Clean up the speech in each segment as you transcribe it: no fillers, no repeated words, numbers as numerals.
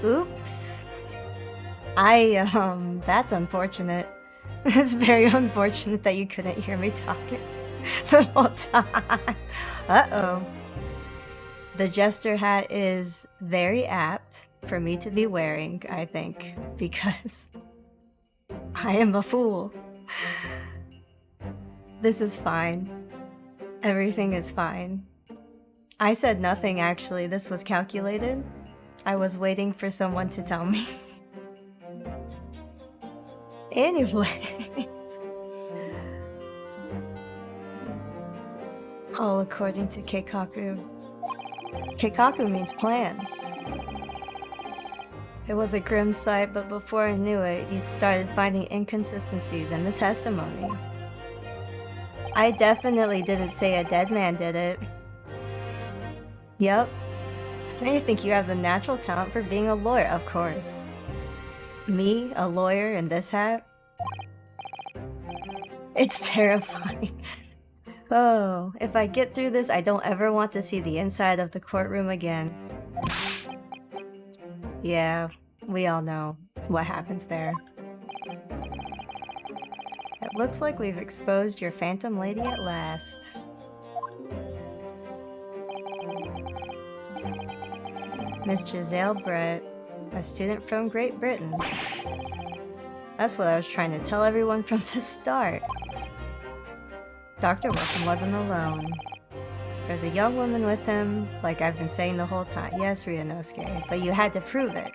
Oops. That's unfortunate. It's very unfortunate that you couldn't hear me talking the whole time. Uh-oh. The jester hat is very apt for me to be wearing, I think, because I am a fool. This is fine. Everything is fine. I said nothing, actually. This was calculated. I was waiting for someone to tell me. Anyways. All according to Keikaku. Keikaku means plan. It was a grim sight, but before I knew it, you'd started finding inconsistencies in the testimony. I definitely didn't say a dead man did it. Yep. I think you have the natural talent for being a lawyer, of course. Me, a lawyer in this hat? It's terrifying. Oh, if I get through this, I don't ever want to see the inside of the courtroom again. Yeah, we all know what happens there. It looks like we've exposed your phantom lady at last. Miss Giselle Brett, a student from Great Britain. That's what I was trying to tell everyone from the start. Dr. Wilson wasn't alone. There's a young woman with him, like I've been saying the whole time. Yes, Ryunosuke, but you had to prove it.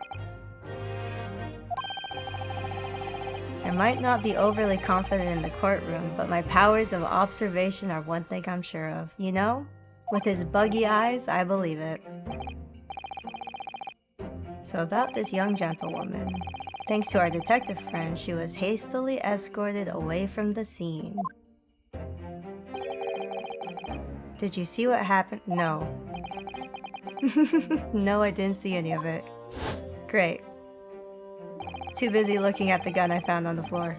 I might not be overly confident in the courtroom, but my powers of observation are one thing I'm sure of. You know? With his buggy eyes, I believe it. So about this young gentlewoman. Thanks to our detective friend, she was hastily escorted away from the scene. Did you see what happened? No. No, I didn't see any of it. Great. Too busy looking at the gun I found on the floor.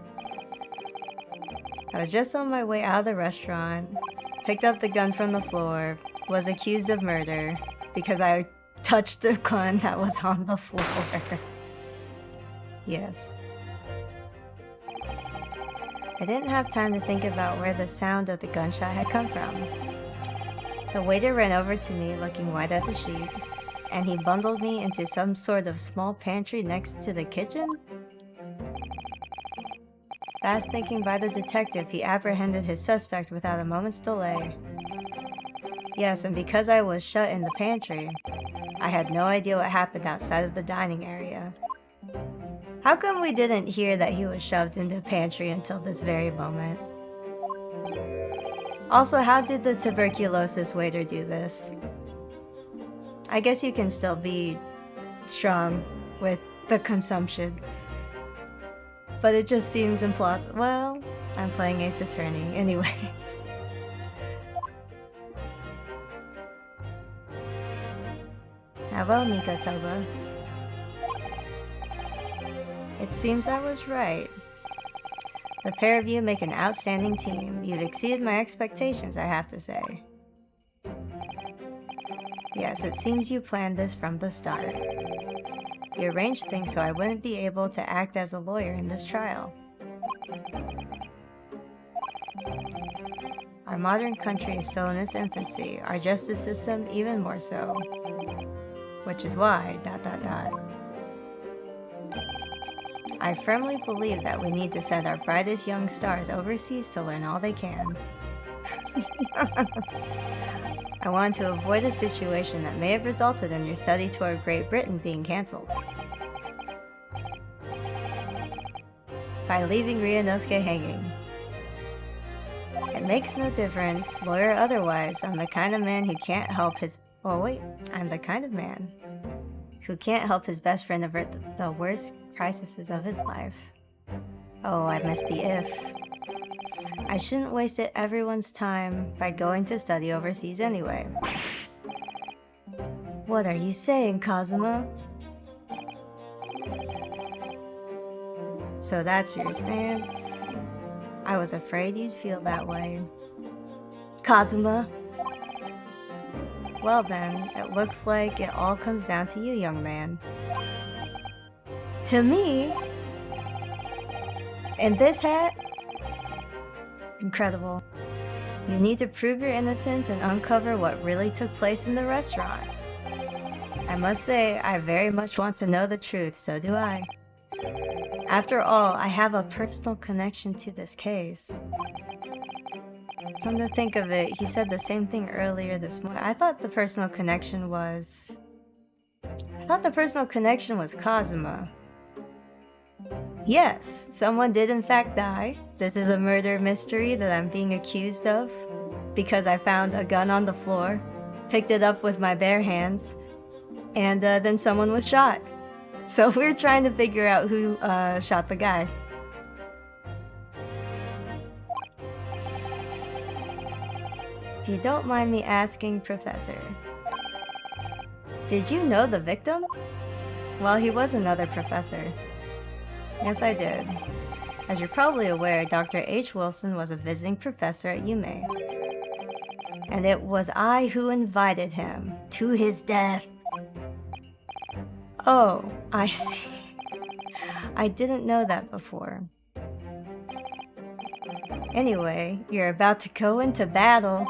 I was just on my way out of the restaurant, picked up the gun from the floor, was accused of murder because I touched the gun that was on the floor. Yes. I didn't have time to think about where the sound of the gunshot had come from. The waiter ran over to me looking white as a sheet, and he bundled me into some sort of small pantry next to the kitchen? Fast thinking by the detective, he apprehended his suspect without a moment's delay. Yes, and because I was shut in the pantry, I had no idea what happened outside of the dining area. How come we didn't hear that he was shoved into the pantry until this very moment? Also, how did the tuberculosis waiter do this? I guess you can still be strong with the consumption. But it just seems implausible. Well, I'm playing Ace Attorney anyways. Hello, Mikotoba. It seems I was right. The pair of you make an outstanding team. You've exceeded my expectations, I have to say. Yes, it seems you planned this from the start. You arranged things so I wouldn't be able to act as a lawyer in this trial. Our modern country is still in its infancy, our justice system even more so. Which is why, ... I firmly believe that we need to send our brightest young stars overseas to learn all they can. I want to avoid a situation that may have resulted in your study tour of Great Britain being cancelled. By leaving Ryunosuke hanging. It makes no difference, lawyer or otherwise, I'm the kind of man who can't help his... Oh wait, I'm the kind of man who can't help his best friend avert the worst crises of his life. Oh, I missed the if. I shouldn't waste everyone's time by going to study overseas anyway. What are you saying, Kazuma? So that's your stance? I was afraid you'd feel that way. Kazuma? Well then, it looks like it all comes down to you, young man. To me, in this hat, incredible. You need to prove your innocence and uncover what really took place in the restaurant. I must say, I very much want to know the truth, so do I. After all, I have a personal connection to this case. Come to think of it, he said the same thing earlier this morning. I thought the personal connection was Kazuma. Yes, someone did in fact die. This is a murder mystery that I'm being accused of because I found a gun on the floor, picked it up with my bare hands, and then someone was shot. So we're trying to figure out who shot the guy. If you don't mind me asking, Professor, did you know the victim? Well, he was another professor. Yes, I did. As you're probably aware, Dr. H. Wilson was a visiting professor at UMA. And it was I who invited him to his death. Oh, I see. I didn't know that before. Anyway, you're about to go into battle.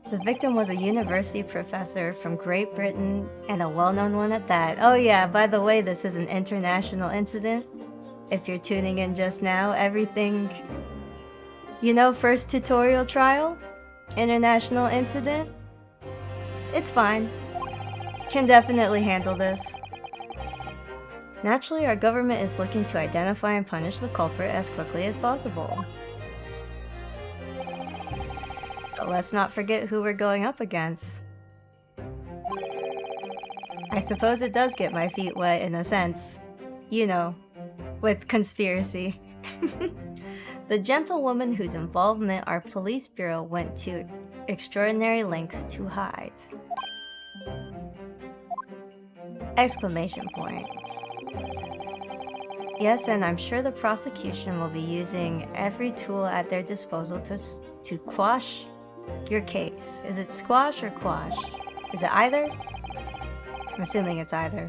The victim was a university professor from Great Britain, and a well-known one at that. Oh yeah, by the way, this is an international incident. If you're tuning in just now, everything... You know, first tutorial trial? International incident? It's fine. Can definitely handle this. Naturally, our government is looking to identify and punish the culprit as quickly as possible. But let's not forget who we're going up against. I suppose it does get my feet wet in a sense. You know, with conspiracy. The gentlewoman whose involvement our police bureau went to extraordinary lengths to hide. Exclamation point. Yes, and I'm sure the prosecution will be using every tool at their disposal to quash your case. Is it squash or quash? Is it either? I'm assuming it's either.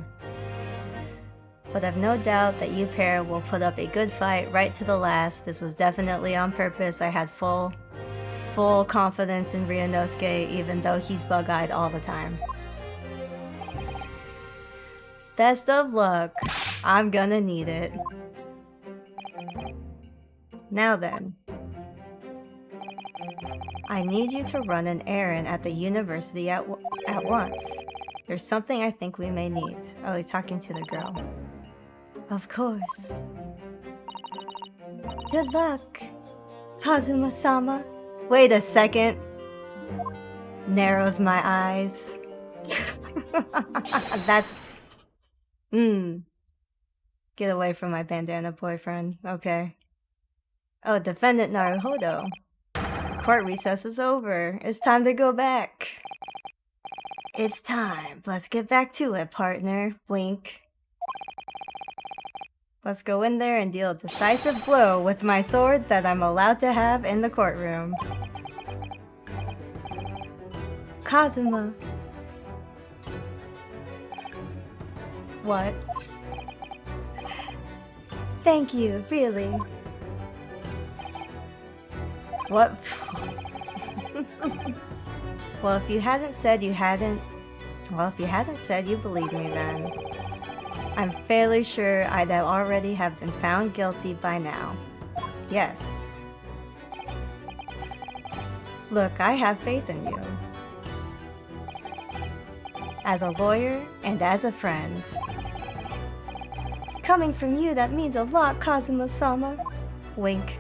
But I've no doubt that you pair will put up a good fight right to the last. This was definitely on purpose. I had full confidence in Ryunosuke, even though he's bug-eyed all the time. Best of luck. I'm gonna need it. Now then. I need you to run an errand at the university at once. There's something I think we may need. Oh, he's talking to the girl. Of course. Good luck, Kazuma-sama. Wait a second. Narrows my eyes. That's... Get away from my bandana boyfriend. Okay. Oh, Defendant Naruhodo. Court recess is over. It's time to go back. It's time. Let's get back to it, partner. Wink. Let's go in there and deal a decisive blow with my sword that I'm allowed to have in the courtroom. Kazuma. What? Thank you, really. What? Well, if you hadn't said you believed me then. I'm fairly sure I'd already have been found guilty by now. Yes. Look, I have faith in you. As a lawyer and as a friend. Coming from you, that means a lot, Kazuma-sama. Wink.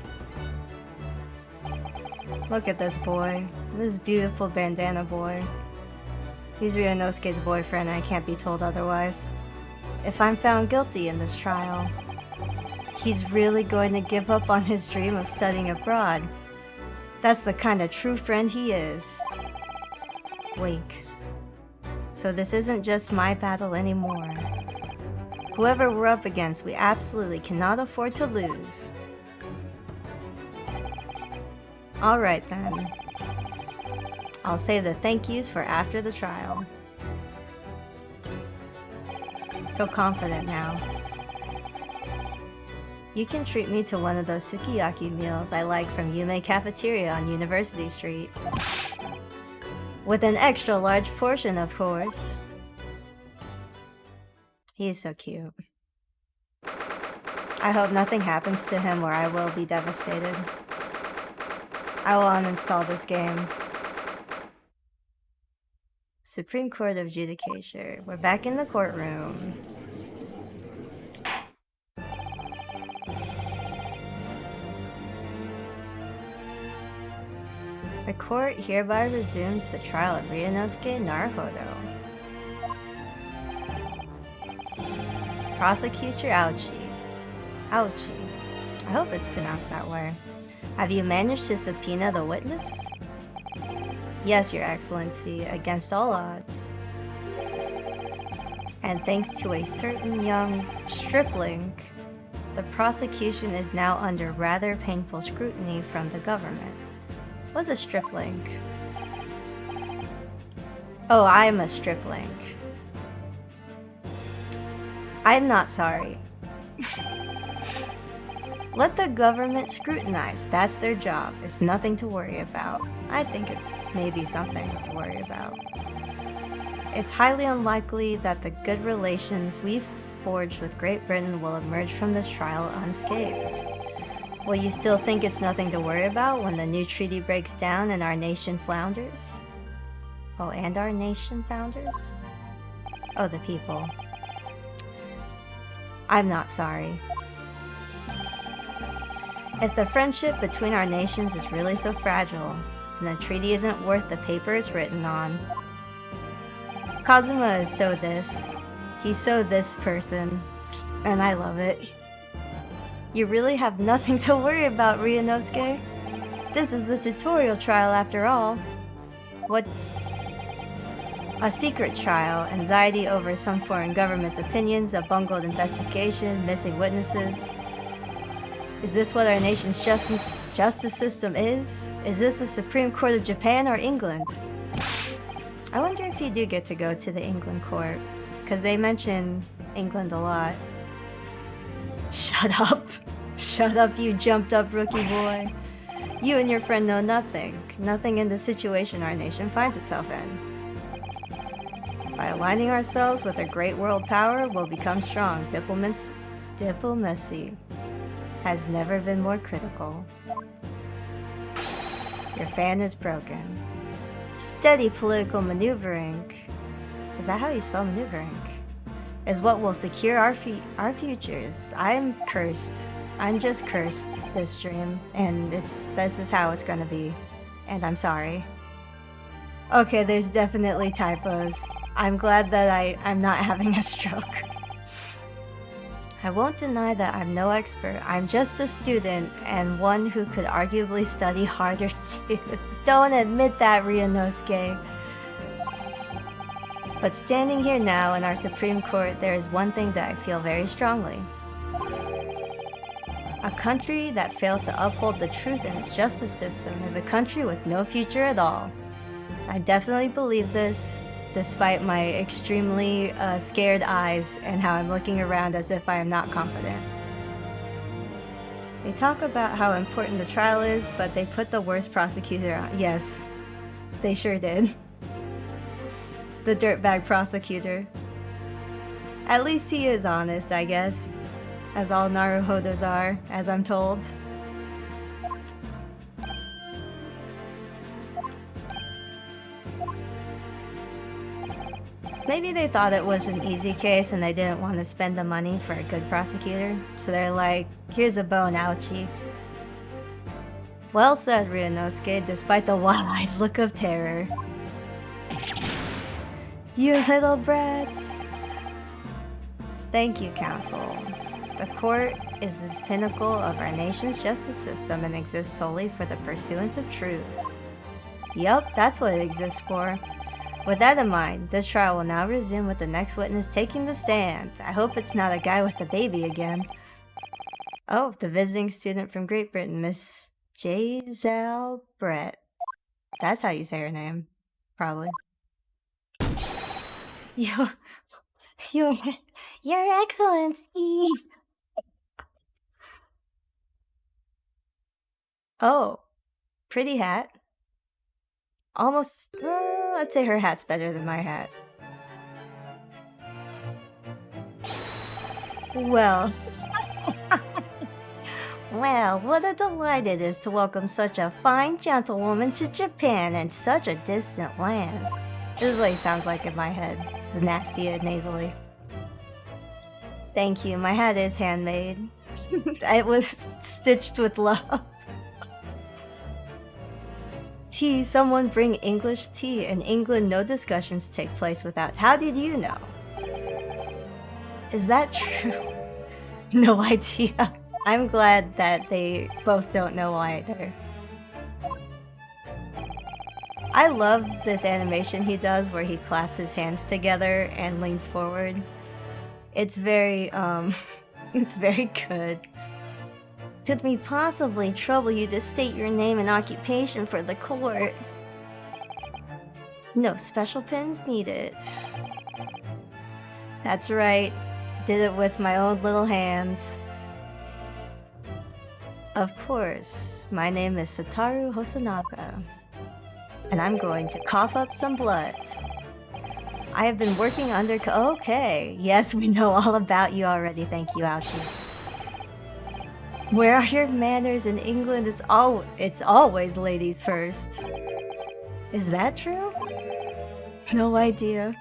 Look at this boy. This beautiful bandana boy. He's Ryunosuke's boyfriend, and I can't be told otherwise. If I'm found guilty in this trial, he's really going to give up on his dream of studying abroad. That's the kind of true friend he is. Wink. So this isn't just my battle anymore. Whoever we're up against, we absolutely cannot afford to lose. Alright then. I'll save the thank yous for after the trial. so confident now. You can treat me to one of those sukiyaki meals I like from Yume Cafeteria on University Street. With an extra large portion, of course. He is so cute. I hope nothing happens to him or I will be devastated. I will uninstall this game. Supreme Court of Judicature. We're back in the courtroom. The court hereby resumes the trial of Ryunosuke Naruhodo. Prosecutor Ouchie. Ouchie. I hope it's pronounced that way. Have you managed to subpoena the witness? Yes, Your Excellency, against all odds. And thanks to a certain young stripling, the prosecution is now under rather painful scrutiny from the government. What's a stripling? Oh, I'm a stripling. I'm not sorry. Let the government scrutinize. That's their job. It's nothing to worry about. I think it's maybe something to worry about. It's highly unlikely that the good relations we've forged with Great Britain will emerge from this trial unscathed. Will you still think it's nothing to worry about when the new treaty breaks down and our nation flounders? Oh, and our nation founders? Oh, the people. I'm not sorry. If the friendship between our nations is really so fragile, then the treaty isn't worth the paper it's written on. Kazuma is so this. He's so this person, and I love it. You really have nothing to worry about, Ryunosuke. This is the tutorial trial after all. What? A secret trial, anxiety over some foreign government's opinions, a bungled investigation, missing witnesses. Is this what our nation's justice system is? Is this the Supreme Court of Japan or England? I wonder if you do get to go to the England court, because they mention England a lot. Shut up. Shut up, you jumped up rookie boy. You and your friend know nothing. Nothing in the situation our nation finds itself in. By aligning ourselves with a great world power, we'll become strong. Diplomacy has never been more critical. Your fan is broken. Steady political maneuvering. Is that how you spell maneuvering? Is what will secure our futures. I'm cursed. I'm just cursed this stream, and this is how it's gonna be. And I'm sorry. Okay, there's definitely typos. I'm glad that I'm not having a stroke. I won't deny that I'm no expert. I'm just a student and one who could arguably study harder too. Don't admit that, Ryunosuke. But standing here now in our Supreme Court, there is one thing that I feel very strongly. A country that fails to uphold the truth in its justice system is a country with no future at all. I definitely believe this, despite my extremely scared eyes and how I'm looking around as if I am not confident. They talk about how important the trial is, but they put the worst prosecutor on. Yes, they sure did. The dirtbag prosecutor. At least he is honest, I guess. As all Naruhodos are, as I'm told. Maybe they thought it was an easy case and they didn't want to spend the money for a good prosecutor. So they're like, here's a bone, ouchie. Well said, Ryunosuke, despite the wide-eyed look of terror. You little brats! Thank you, Counsel. The court is the pinnacle of our nation's justice system and exists solely for the pursuance of truth. Yup, that's what it exists for. With that in mind, this trial will now resume with the next witness taking the stand. I hope it's not a guy with a baby again. Oh, the visiting student from Great Britain, Miss Giselle Brett. That's how you say her name. Probably. You Your Excellency! Oh, pretty hat. Almost, I'd say her hat's better than my hat. Well, well, what a delight it is to welcome such a fine gentlewoman to Japan and such a distant land. This is what he sounds like in my head. It's nasty and nasally. Thank you, my hat is handmade. It was stitched with love. Tea, someone bring English tea. In England, no discussions take place without. How did you know? Is that true? No idea. I'm glad that they both don't know either. I love this animation he does where he clasps his hands together and leans forward. It's very, it's very good. Could we possibly trouble you to state your name and occupation for the court? No special pins needed. That's right. Did it with my own little hands. Of course, my name is Satoru Hosonaga, and I'm going to cough up some blood. I have been working under. Okay, yes, we know all about you already. Thank you, Ouchie. Where are your manners in England? It's always ladies first. Is that true? No idea.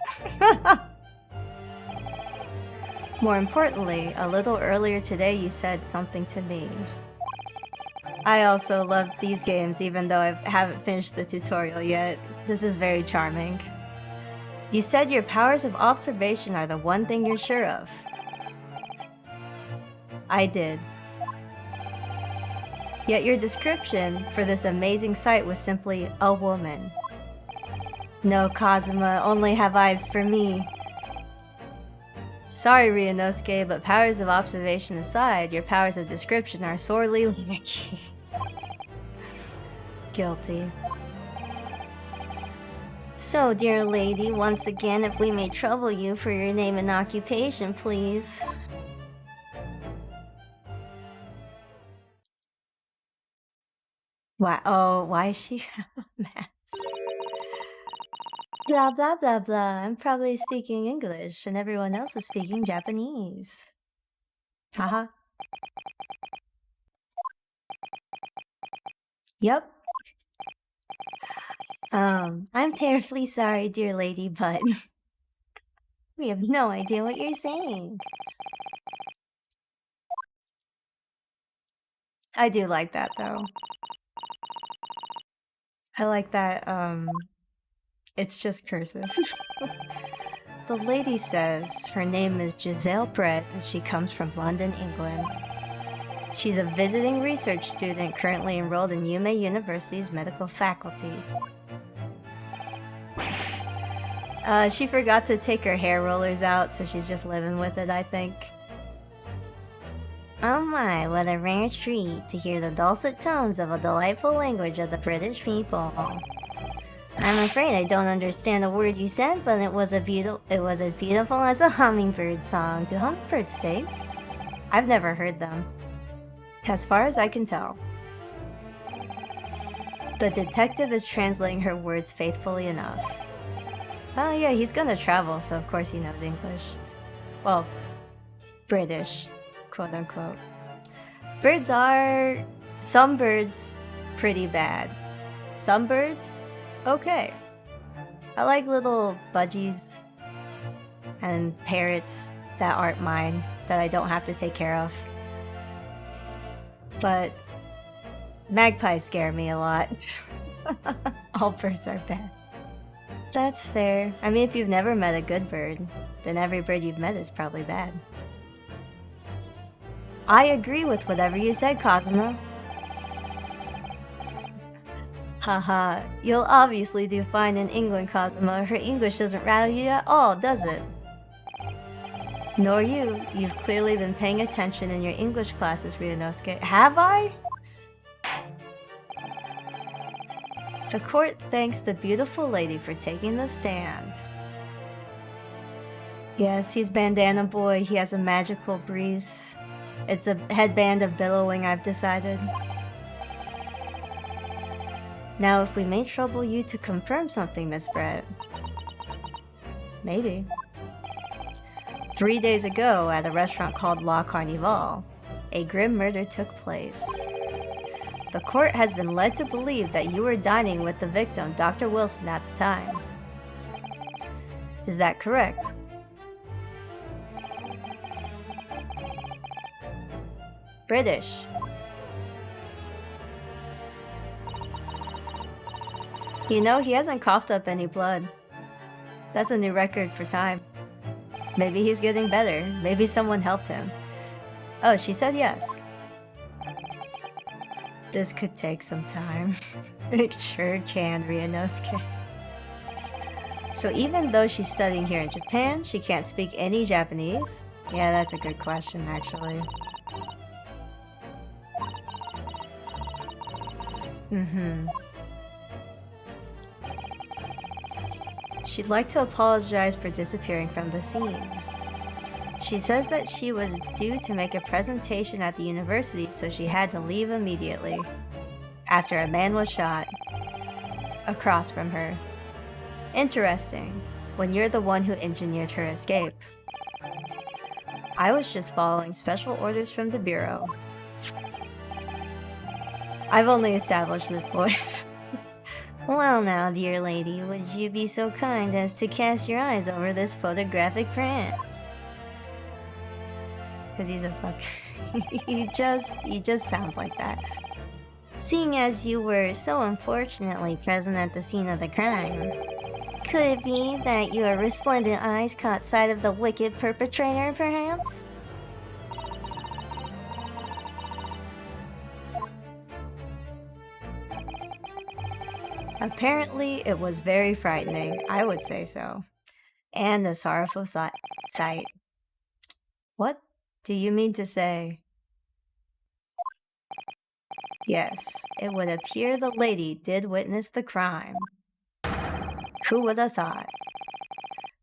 More importantly, a little earlier today you said something to me. I also love these games even though I haven't finished the tutorial yet. This is very charming. You said your powers of observation are the one thing you're sure of. I did. Yet your description for this amazing sight was simply a woman. No, Kazuma, only have eyes for me. Sorry, Ryunosuke, but powers of observation aside, your powers of description are sorely lacking. Guilty. So, dear lady, once again, if we may trouble you for your name and occupation, please. Why? Oh, why is she a mess? Blah blah blah blah. I'm probably speaking English, and everyone else is speaking Japanese. Haha. Yep. I'm terribly sorry, dear lady, but we have no idea what you're saying. I do like that, though. I like that, it's just cursive. The lady says her name is Giselle Brett and she comes from London, England. She's a visiting research student currently enrolled in Yume University's medical faculty. She forgot to take her hair rollers out, so she's just living with it, I think. Oh my, what a rare treat to hear the dulcet tones of a delightful language of the British people. I'm afraid I don't understand a word you said, but it was as beautiful as a hummingbird song. Do hummingbirds sing? I've never heard them. As far as I can tell. The detective is translating her words faithfully enough. Oh yeah, he's gonna travel, so of course he knows English. Well, British, quote unquote. Some birds, pretty bad. Some birds, okay. I like little budgies and parrots that aren't mine, that I don't have to take care of. But magpies scare me a lot. All birds are bad. That's fair. I mean, if you've never met a good bird, then every bird you've met is probably bad. I agree with whatever you said, Kazuma. Haha, you'll obviously do fine in England, Kazuma. Her English doesn't rattle you at all, does it? Nor you. You've clearly been paying attention in your English classes, Ryunosuke. Have I? The court thanks the beautiful lady for taking the stand. Yes, he's Bandana Boy. He has a magical breeze. It's a headband of billowing, I've decided. Now, if we may trouble you to confirm something, Miss Brett. Maybe. 3 days ago, at a restaurant called La Carnival, a grim murder took place. The court has been led to believe that you were dining with the victim, Dr. Wilson, at the time. Is that correct? British. You know, he hasn't coughed up any blood. That's a new record for time. Maybe he's getting better. Maybe someone helped him. Oh, she said yes. This could take some time. It sure can, Ryunosuke. So even though she's studying here in Japan, she can't speak any Japanese? Yeah, that's a good question, actually. She'd like to apologize for disappearing from the scene. She says that she was due to make a presentation at the university, so she had to leave immediately. After a man was shot across from her. Interesting, when you're the one who engineered her escape. I was just following special orders from the Bureau. I've only established this voice. Well now, dear lady, would you be so kind as to cast your eyes over this photographic print? Because he's a fuck. he just sounds like that. Seeing as you were so unfortunately present at the scene of the crime, could it be that your resplendent eyes caught sight of the wicked perpetrator, perhaps? Apparently, it was very frightening, I would say so. And a sorrowful sight. What do you mean to say? Yes, it would appear the lady did witness the crime. Who would have thought?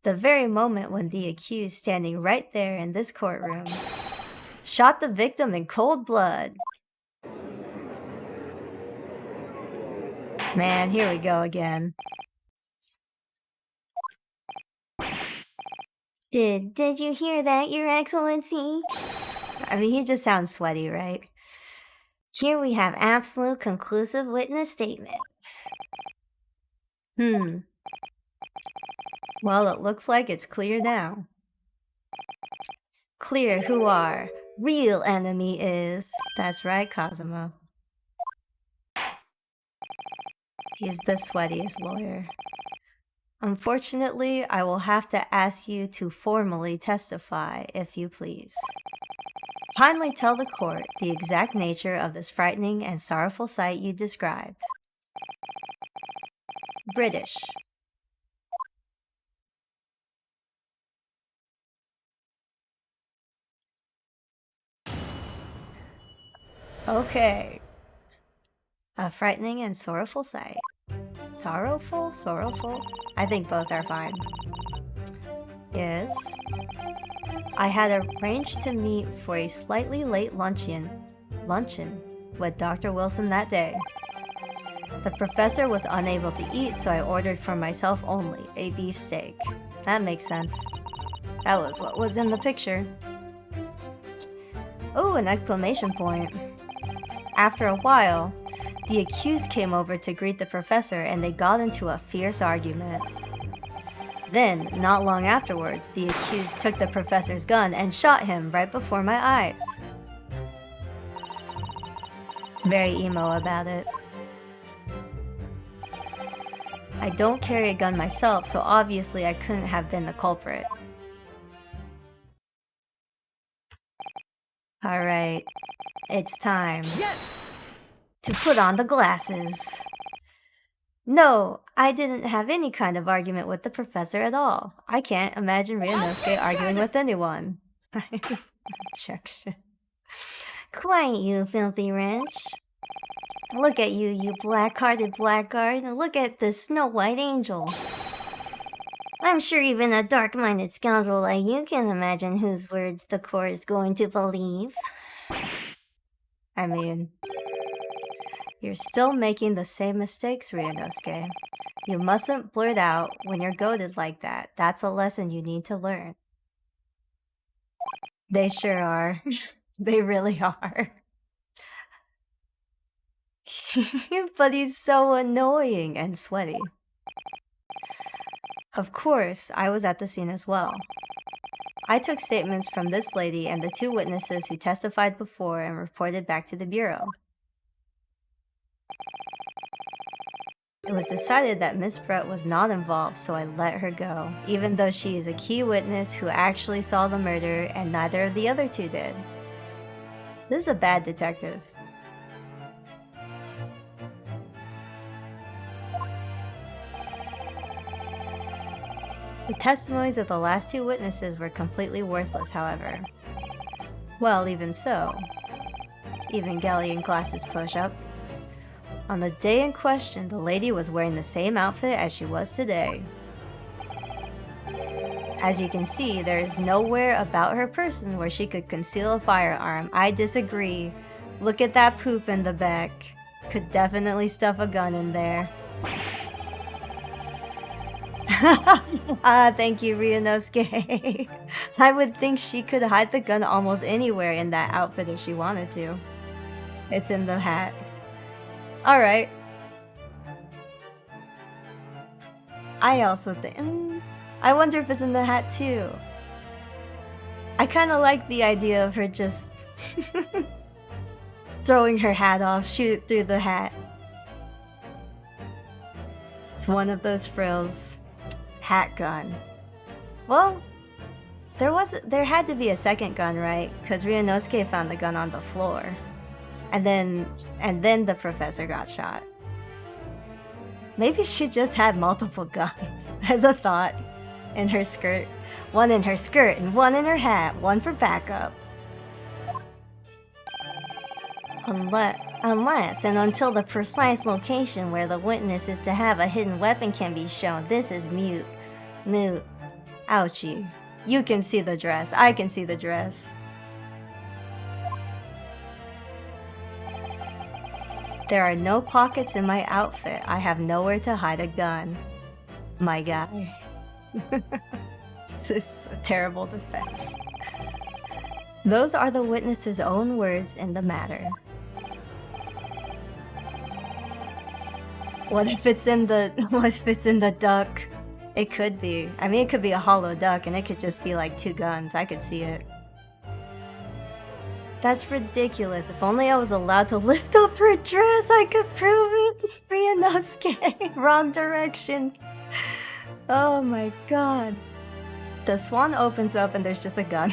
The very moment when the accused, standing right there in this courtroom, shot the victim in cold blood. Man, here we go again. Did you hear that, Your Excellency? I mean, he just sounds sweaty, right? Here we have absolute conclusive witness statement. Well, it looks like it's clear now. Clear who our real enemy is. That's right, Kazuma. He's the sweatiest lawyer. Unfortunately, I will have to ask you to formally testify, if you please. Kindly tell the court the exact nature of this frightening and sorrowful sight you described. British. Okay. A frightening and sorrowful sight. Sorrowful? Sorrowful? I think both are fine. Yes. I had arranged to meet for a slightly late luncheon with Dr. Wilson that day. The professor was unable to eat, so I ordered for myself only a beef steak. That makes sense. That was what was in the picture. Oh, an exclamation point. After a while, the accused came over to greet the professor and they got into a fierce argument. Then, not long afterwards, the accused took the professor's gun and shot him right before my eyes. Very emo about it. I don't carry a gun myself, so obviously I couldn't have been the culprit. Alright, it's time. Yes! To put on the glasses. No, I didn't have any kind of argument with the professor at all. I can't imagine Ryunosuke arguing with anyone. Objection. Quiet, you filthy wretch. Look at you, you black-hearted blackguard, and look at this Snow White angel. I'm sure even a dark-minded scoundrel like you can imagine whose words the court is going to believe. I mean, you're still making the same mistakes, Ryunosuke. You mustn't blurt out when you're goaded like that. That's a lesson you need to learn. They sure are. They really are. But he's so annoying and sweaty. Of course, I was at the scene as well. I took statements from this lady and the 2 witnesses who testified before and reported back to the Bureau. It was decided that Miss Brett was not involved, so I let her go, even though she is a key witness who actually saw the murder and neither of the other 2 did. This is a bad detective. The testimonies of the last 2 witnesses were completely worthless, however. Well, even so. Evangelion glasses push up. On the day in question, the lady was wearing the same outfit as she was today. As you can see, there is nowhere about her person where she could conceal a firearm. I disagree. Look at that poof in the back. Could definitely stuff a gun in there. Thank you, Ryunosuke. I would think she could hide the gun almost anywhere in that outfit if she wanted to. It's in the hat. Alright. I also think... I wonder if it's in the hat too. I kinda like the idea of her just... throwing her hat off, shoot it through the hat. It's one of those frills. Hat gun. Well, there had to be a second gun, right? Because Ryunosuke found the gun on the floor. And then the professor got shot. Maybe she just had multiple guns, as a thought. In her skirt. One in her skirt and one in her hat. One for backup. Unless and until the precise location where the witness is to have a hidden weapon can be shown, this is mute. Moot. Ouchie. You can see the dress. I can see the dress. There are no pockets in my outfit. I have nowhere to hide a gun. My guy. This is a terrible defense. Those are the witness's own words in the matter. What if it's in the duck? It could be. I mean, it could be a hollow duck and it could just be like 2 guns. I could see it. That's ridiculous. If only I was allowed to lift up her dress, I could prove it. Ryunosuke, wrong direction. Oh my god. The swan opens up and there's just a gun.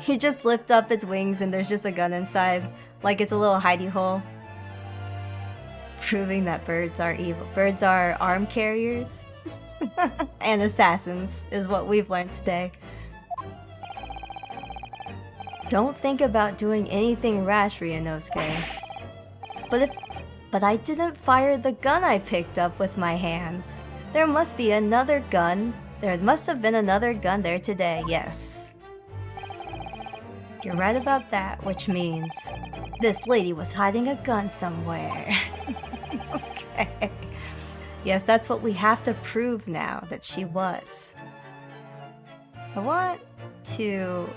You just lift up its wings and there's just a gun inside. Like it's a little hidey hole. Proving that birds are evil. Birds are arm carriers. And assassins is what we've learned today. Don't think about doing anything rash, Ryunosuke. But I didn't fire the gun I picked up with my hands. There must be another gun. There must have been another gun there today, yes. You're right about that, which means this lady was hiding a gun somewhere. Okay. Yes, that's what we have to prove now, that she was. I want to...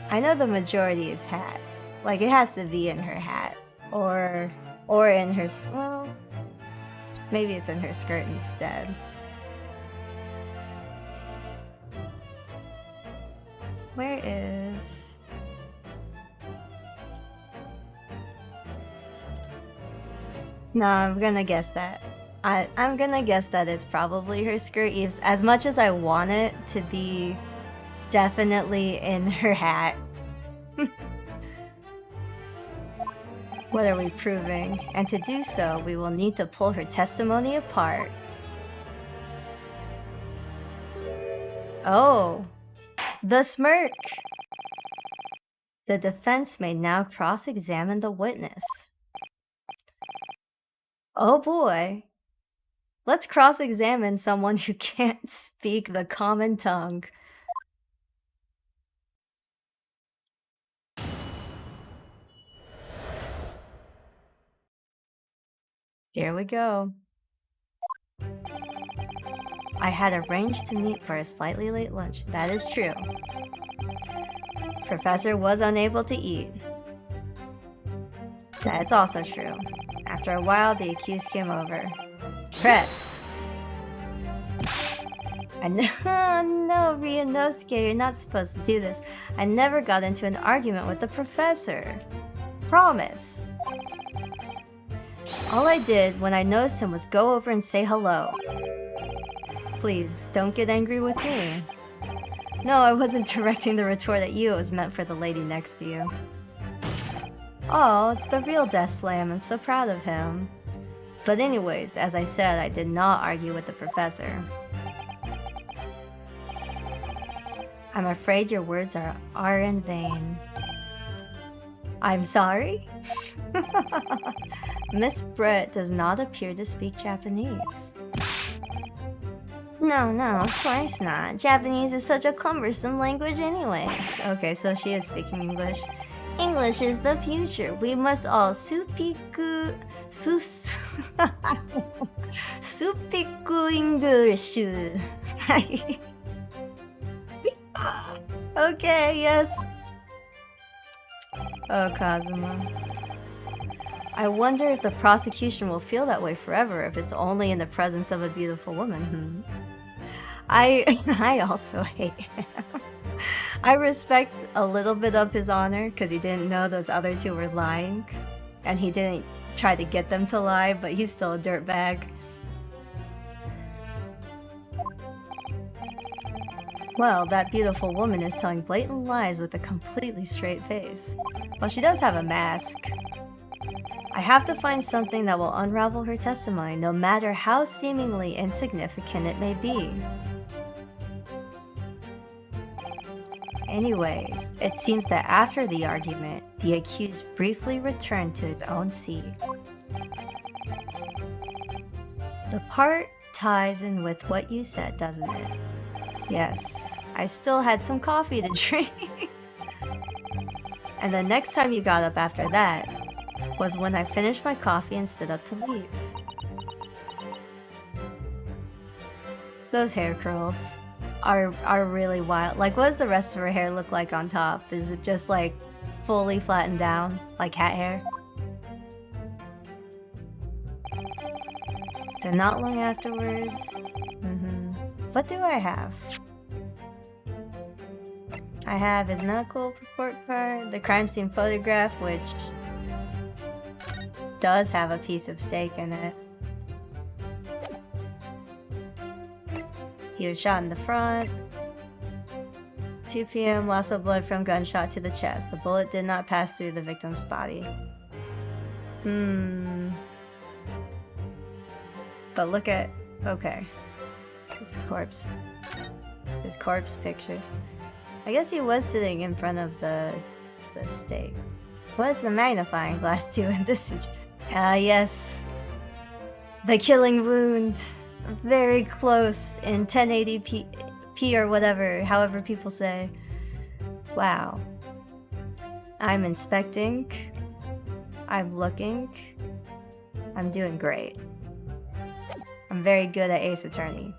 I know the majority is hat. Like, it has to be in her hat. Or in her... Well, maybe it's in her skirt instead. Where is... No, I'm gonna guess that. I'm gonna guess that it's probably her skirt. As much as I want it to be definitely in her hat. What are we proving? And to do so, we will need to pull her testimony apart. Oh, the smirk! The defense may now cross-examine the witness. Oh boy. Let's cross-examine someone who can't speak the common tongue. Here we go. I had arranged to meet for a slightly late lunch. That is true. Professor was unable to eat. That is also true. After a while, the accused came over. Press! Oh no, Ryunosuke, you're not supposed to do this. I never got into an argument with the professor. Promise. All I did when I noticed him was go over and say hello. Please, don't get angry with me. No, I wasn't directing the retort at you, it was meant for the lady next to you. Oh, it's the real Death Slam, I'm so proud of him. But anyways, as I said, I did not argue with the professor. I'm afraid your words are in vain. I'm sorry? Miss Brett does not appear to speak Japanese. No, of course not. Japanese is such a cumbersome language anyways. Okay, so she is speaking English. English is the future. We must all supiku English. Okay, yes. Oh, Kazuma. I wonder if the prosecution will feel that way forever if it's only in the presence of a beautiful woman. I also hate him. I respect a little bit of his honor because he didn't know those other two were lying. And he didn't try to get them to lie, but he's still a dirtbag. Well, that beautiful woman is telling blatant lies with a completely straight face. Well, she does have a mask. I have to find something that will unravel her testimony, no matter how seemingly insignificant it may be. Anyways, it seems that after the argument, the accused briefly returned to his own seat. The part ties in with what you said, doesn't it? Yes, I still had some coffee to drink. And the next time you got up after that was when I finished my coffee and stood up to leave. Those hair curls are really wild. Like, what does the rest of her hair look like on top? Is it just like fully flattened down, like cat hair? Then not long afterwards, what do I have? I have his medical report card, the crime scene photograph, which does have a piece of steak in it. He was shot in the front. 2 p.m. loss of blood from gunshot to the chest. The bullet did not pass through the victim's body. But look at... okay. His corpse picture. I guess he was sitting in front of the stake. What does the magnifying glass do in this situation? Yes. The killing wound. Very close in 1080p or whatever, however people say. Wow. I'm inspecting. I'm looking. I'm doing great. I'm very good at Ace Attorney.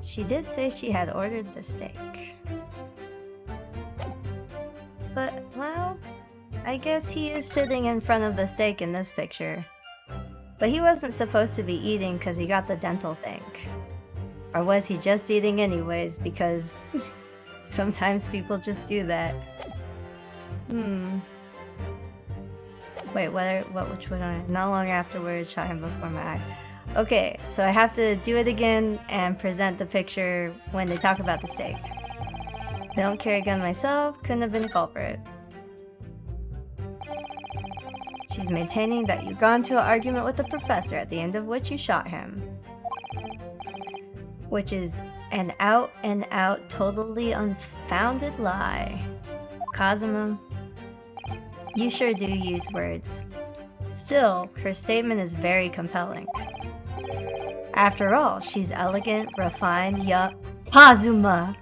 She did say she had ordered the steak. But, well, I guess he is sitting in front of the steak in this picture. But he wasn't supposed to be eating because he got the dental thing. Or was he just eating anyways because sometimes people just do that. Wait, which one? Not long afterwards, shot him before my eye. Okay, so I have to do it again and present the picture when they talk about the steak. I don't carry a gun myself, couldn't have been the culprit. She's maintaining that you got into an argument with the professor, at the end of which you shot him. Which is an out and out, totally unfounded lie. Kazuma, You sure do use words. Still, her statement is very compelling. After all, she's elegant, refined, young. Kazuma!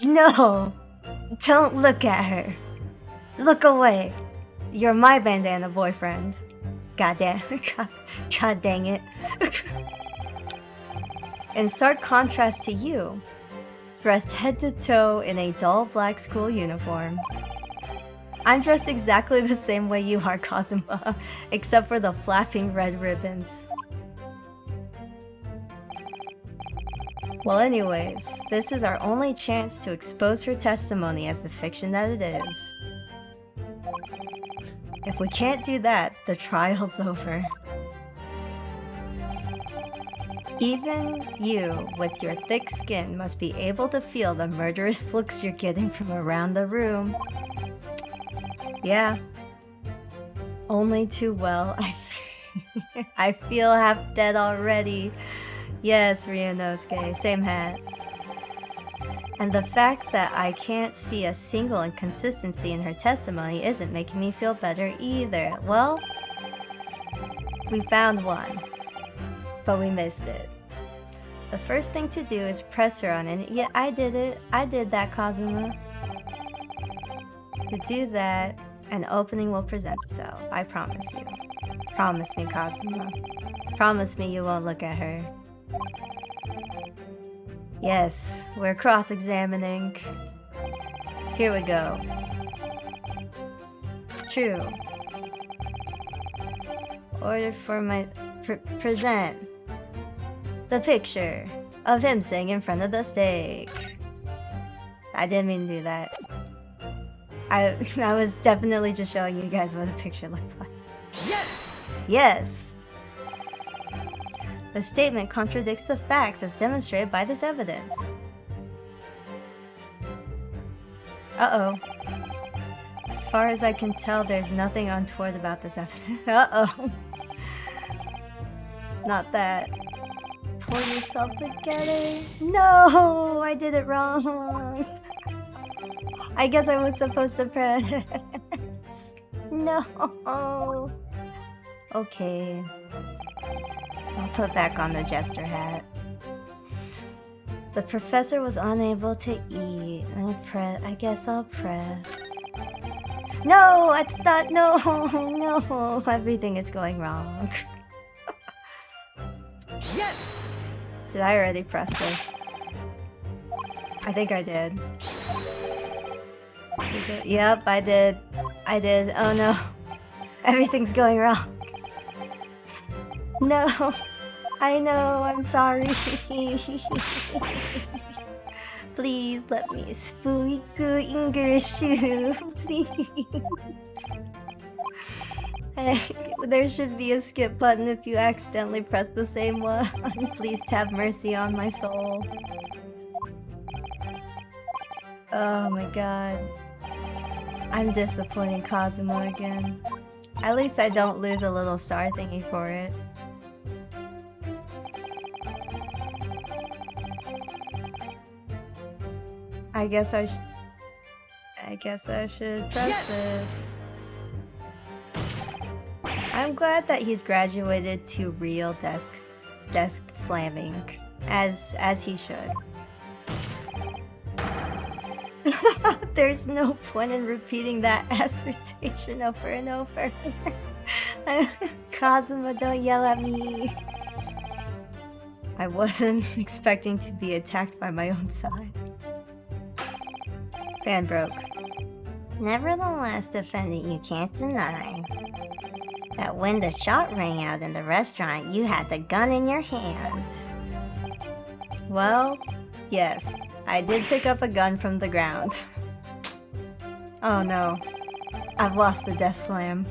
No! Don't look at her. Look away. You're my bandana boyfriend. God dang it. In stark contrast to you, dressed head to toe in a dull black school uniform. I'm dressed exactly the same way you are, Kazuma, except for the flapping red ribbons. Well, anyways, this is our only chance to expose her testimony as the fiction that it is. If we can't do that, the trial's over. Even you, with your thick skin, must be able to feel the murderous looks you're getting from around the room. Yeah. Only too well. I feel half dead already. Yes, Ryunosuke, same hat. And the fact that I can't see a single inconsistency in her testimony isn't making me feel better either. Well, we found one, but we missed it. The first thing to do is press her on it. Yeah, I did it. I did that, Kazuma. To do that, an opening will present itself. I promise you. Promise me, Kazuma. Promise me you won't look at her. Yes, we're cross-examining. Here we go. True. Order for my... present. The picture of him sitting in front of the steak. I didn't mean to do that. I was definitely just showing you guys what the picture looked like. Yes! Yes! The statement contradicts the facts as demonstrated by this evidence. Uh-oh. As far as I can tell, there's nothing untoward about this evidence. Uh-oh. Not that. Pull yourself together. No! I did it wrong. I guess I was supposed to press. No. Okay. I'll put back on the jester hat. The professor was unable to eat. I guess I'll press. No, it's not. No, no. Everything is going wrong. Yes! Did I already press this? I think I did. Is it? Yep, I did. I did. Oh no. Everything's going wrong. No. I know, I'm sorry. Please let me speak English. Please. There should be a skip button if you accidentally press the same one. Please have mercy on my soul. Oh my god. I'm disappointing Kazuma again. At least I don't lose a little star thingy for it. I guess I should press this. I'm glad that he's graduated to real desk slamming, as he should. There's no point in repeating that assertion over and over. Kazuma, don't yell at me. I wasn't expecting to be attacked by my own side. Fan broke. Nevertheless, defendant, you can't deny that when the shot rang out in the restaurant, you had the gun in your hand. Well, yes, I did pick up a gun from the ground. Oh no, I've lost the death slam.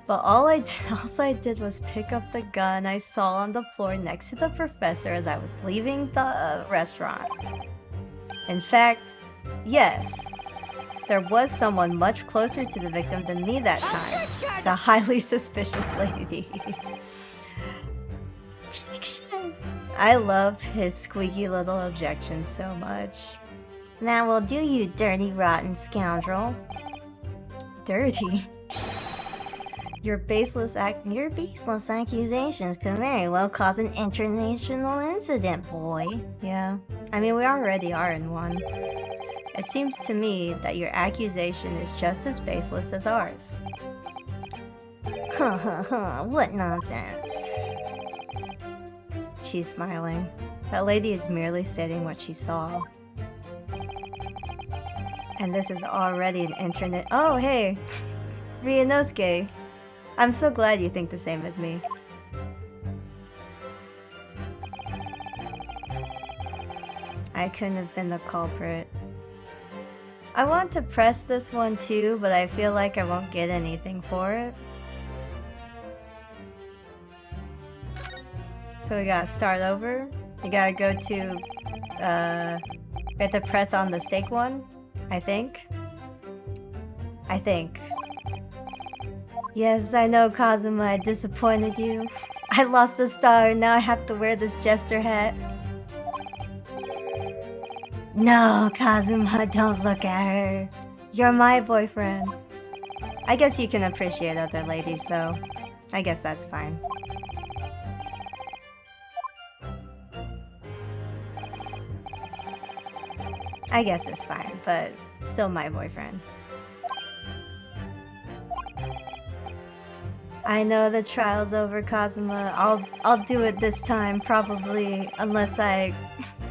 But all I did was pick up the gun I saw on the floor next to the professor as I was leaving the restaurant. In fact, yes, there was someone much closer to the victim than me that time. The highly suspicious lady. I love his squeaky little objections so much. Now we'll do, you dirty, rotten scoundrel. dirty. Your baseless accusations could very well cause an international incident, boy. Yeah, I mean, we already are in one. It seems to me that your accusation is just as baseless as ours. What nonsense. She's smiling. That lady is merely stating what she saw. And this is already an internet— Oh, hey! Ryunosuke. I'm so glad you think the same as me. I couldn't have been the culprit. I want to press this one too, but I feel like I won't get anything for it. So we gotta start over. You gotta go to, we have to press on the stake one, I think. Yes, I know, Kazuma, I disappointed you. I lost a star and now I have to wear this jester hat. No, Kazuma, don't look at her. You're my boyfriend. I guess you can appreciate other ladies, though. I guess that's fine. I guess it's fine, but still my boyfriend. I know the trial's over, Kazuma. I'll do it this time, probably, unless I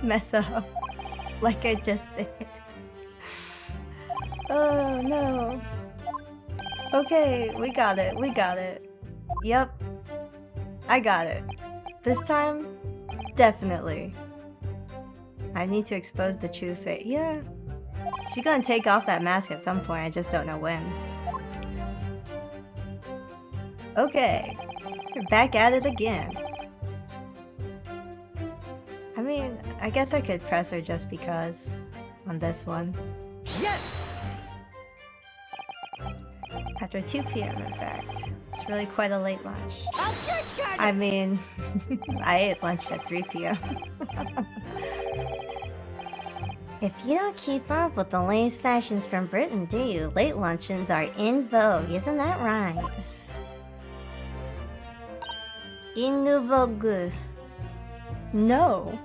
mess up like I just did. Oh no. Okay, we got it. Yep. I got it. This time, definitely. I need to expose the true face. Yeah. She's gonna take off that mask at some point, I just don't know when. Okay. We're back at it again. I mean, I guess I could press her just because on this one. Yes! After 2 p.m. in fact. It's really quite a late lunch. I'll take charge! I mean, I ate lunch at 3 p.m. If you don't keep up with the latest fashions from Britain, do you? Late luncheons are in vogue, isn't that right? In vogue. No.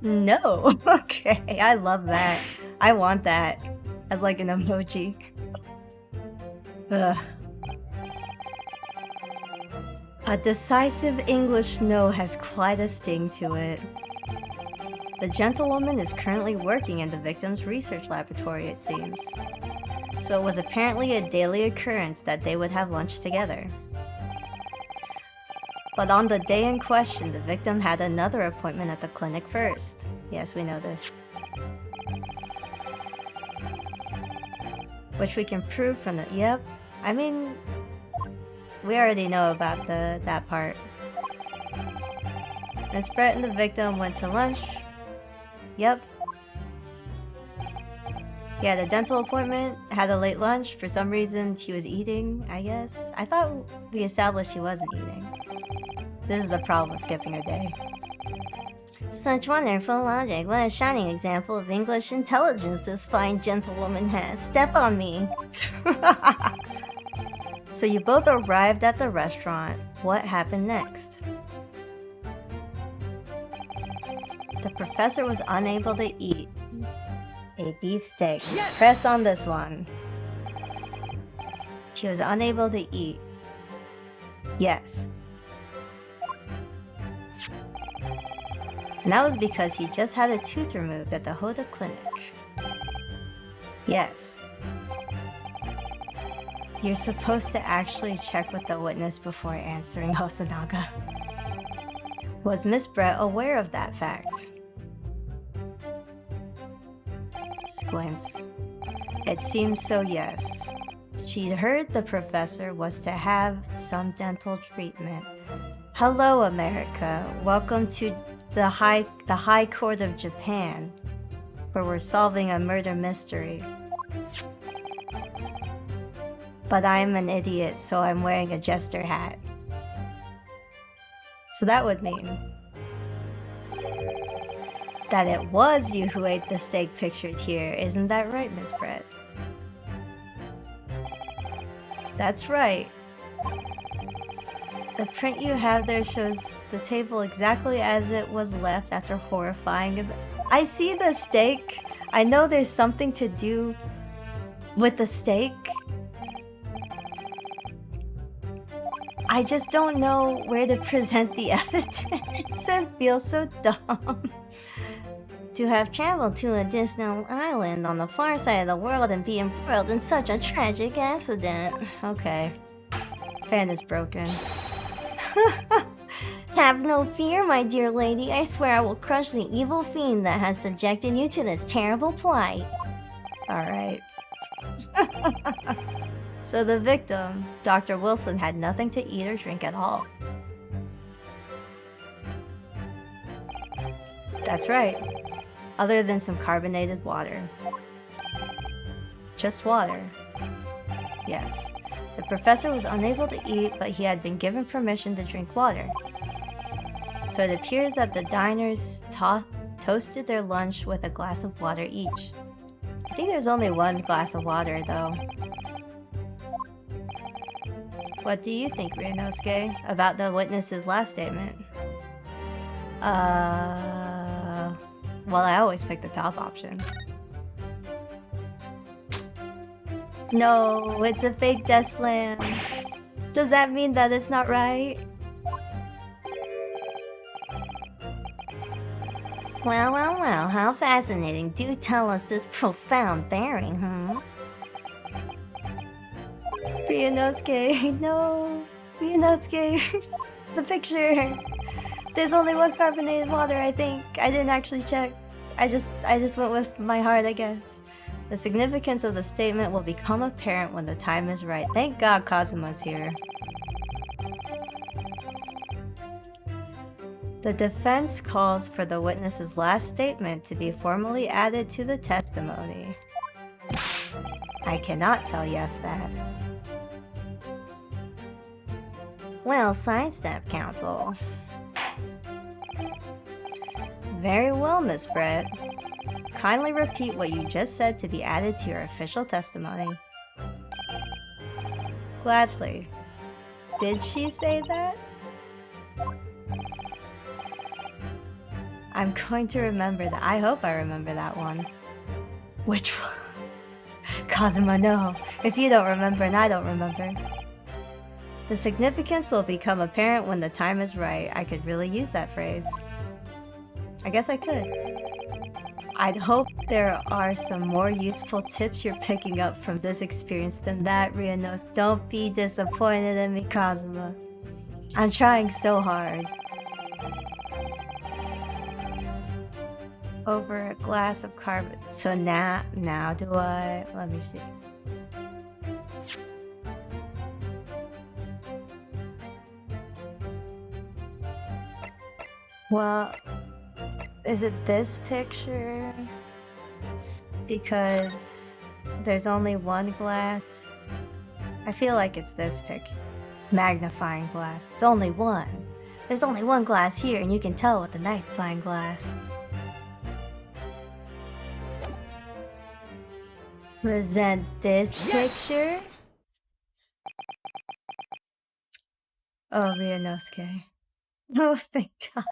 No. Okay, I love that. I want that as like an emoji. Ugh. A decisive English no has quite a sting to it. The gentlewoman is currently working in the victim's research laboratory, it seems. So it was apparently a daily occurrence that they would have lunch together. But on the day in question, the victim had another appointment at the clinic first. Yes, we know this. Which we can prove from the— Yep. I mean, we already know about that part. Miss Brett and the victim went to lunch. Yep. He had a dental appointment, had a late lunch. For some reason, he was eating, I guess. I thought we established he wasn't eating. This is the problem with skipping a day. Such wonderful logic. What a shining example of English intelligence this fine gentlewoman has. Step on me. So you both arrived at the restaurant. What happened next? The professor was unable to eat a beefsteak. Yes! Press on this one. She was unable to eat. Yes. And that was because he just had a tooth removed at the Hoda clinic. Yes. You're supposed to actually check with the witness before answering, Hosonaga. Was Miss Brett aware of that fact? Squints. It seems so, yes. She heard the professor was to have some dental treatment. Hello, America. Welcome to the High Court of Japan, where we're solving a murder mystery. But I'm an idiot, so I'm wearing a jester hat. So that would mean that it was you who ate the steak pictured here. Isn't that right, Miss Brett? That's right. The print you have there shows the table exactly as it was left after horrifying event. I see the steak. I know there's something to do with the steak. I just don't know where to present the evidence and feel so dumb. To have traveled to a distant island on the far side of the world and be embroiled in such a tragic accident. Okay. Fan is broken. Have no fear, my dear lady. I swear I will crush the evil fiend that has subjected you to this terrible plight. Alright. So the victim, Dr. Wilson, had nothing to eat or drink at all. That's right. Other than some carbonated water. Just water. Yes. The professor was unable to eat, but he had been given permission to drink water. So it appears that the diners toasted their lunch with a glass of water each. I think there's only one glass of water, though. What do you think, Ryunosuke, about the witness's last statement? Well, I always pick the top option. No, it's a fake death slam. Does that mean that it's not right? Well, how fascinating. Do tell us this profound bearing, Ryunosuke, no. Ryunosuke, the picture. There's only one carbonated water, I think. I didn't actually check. I just went with my heart, I guess. The significance of the statement will become apparent when the time is right. Thank God Kazuma's here. The defense calls for the witness's last statement to be formally added to the testimony. I cannot tell Yef that. Well, sidestep, counsel. Very well, Miss Brett. Kindly repeat what you just said to be added to your official testimony. Gladly. Did she say that? I'm going to remember that. I hope I remember that one. Which one? Kazuma, no. If you don't remember and I don't remember. The significance will become apparent when the time is right. I could really use that phrase. I guess I could. I'd hope there are some more useful tips you're picking up from this experience than that, Ryunosuke. Don't be disappointed in me, Kazuma. I'm trying so hard. Over a glass of carbon. So now do I? Let me see. Well, is it this picture? Because there's only one glass. I feel like it's this picture. Magnifying glass. It's only one. There's only one glass here, and you can tell with the magnifying glass. Present this picture? Oh, Ryunosuke. Oh, thank God.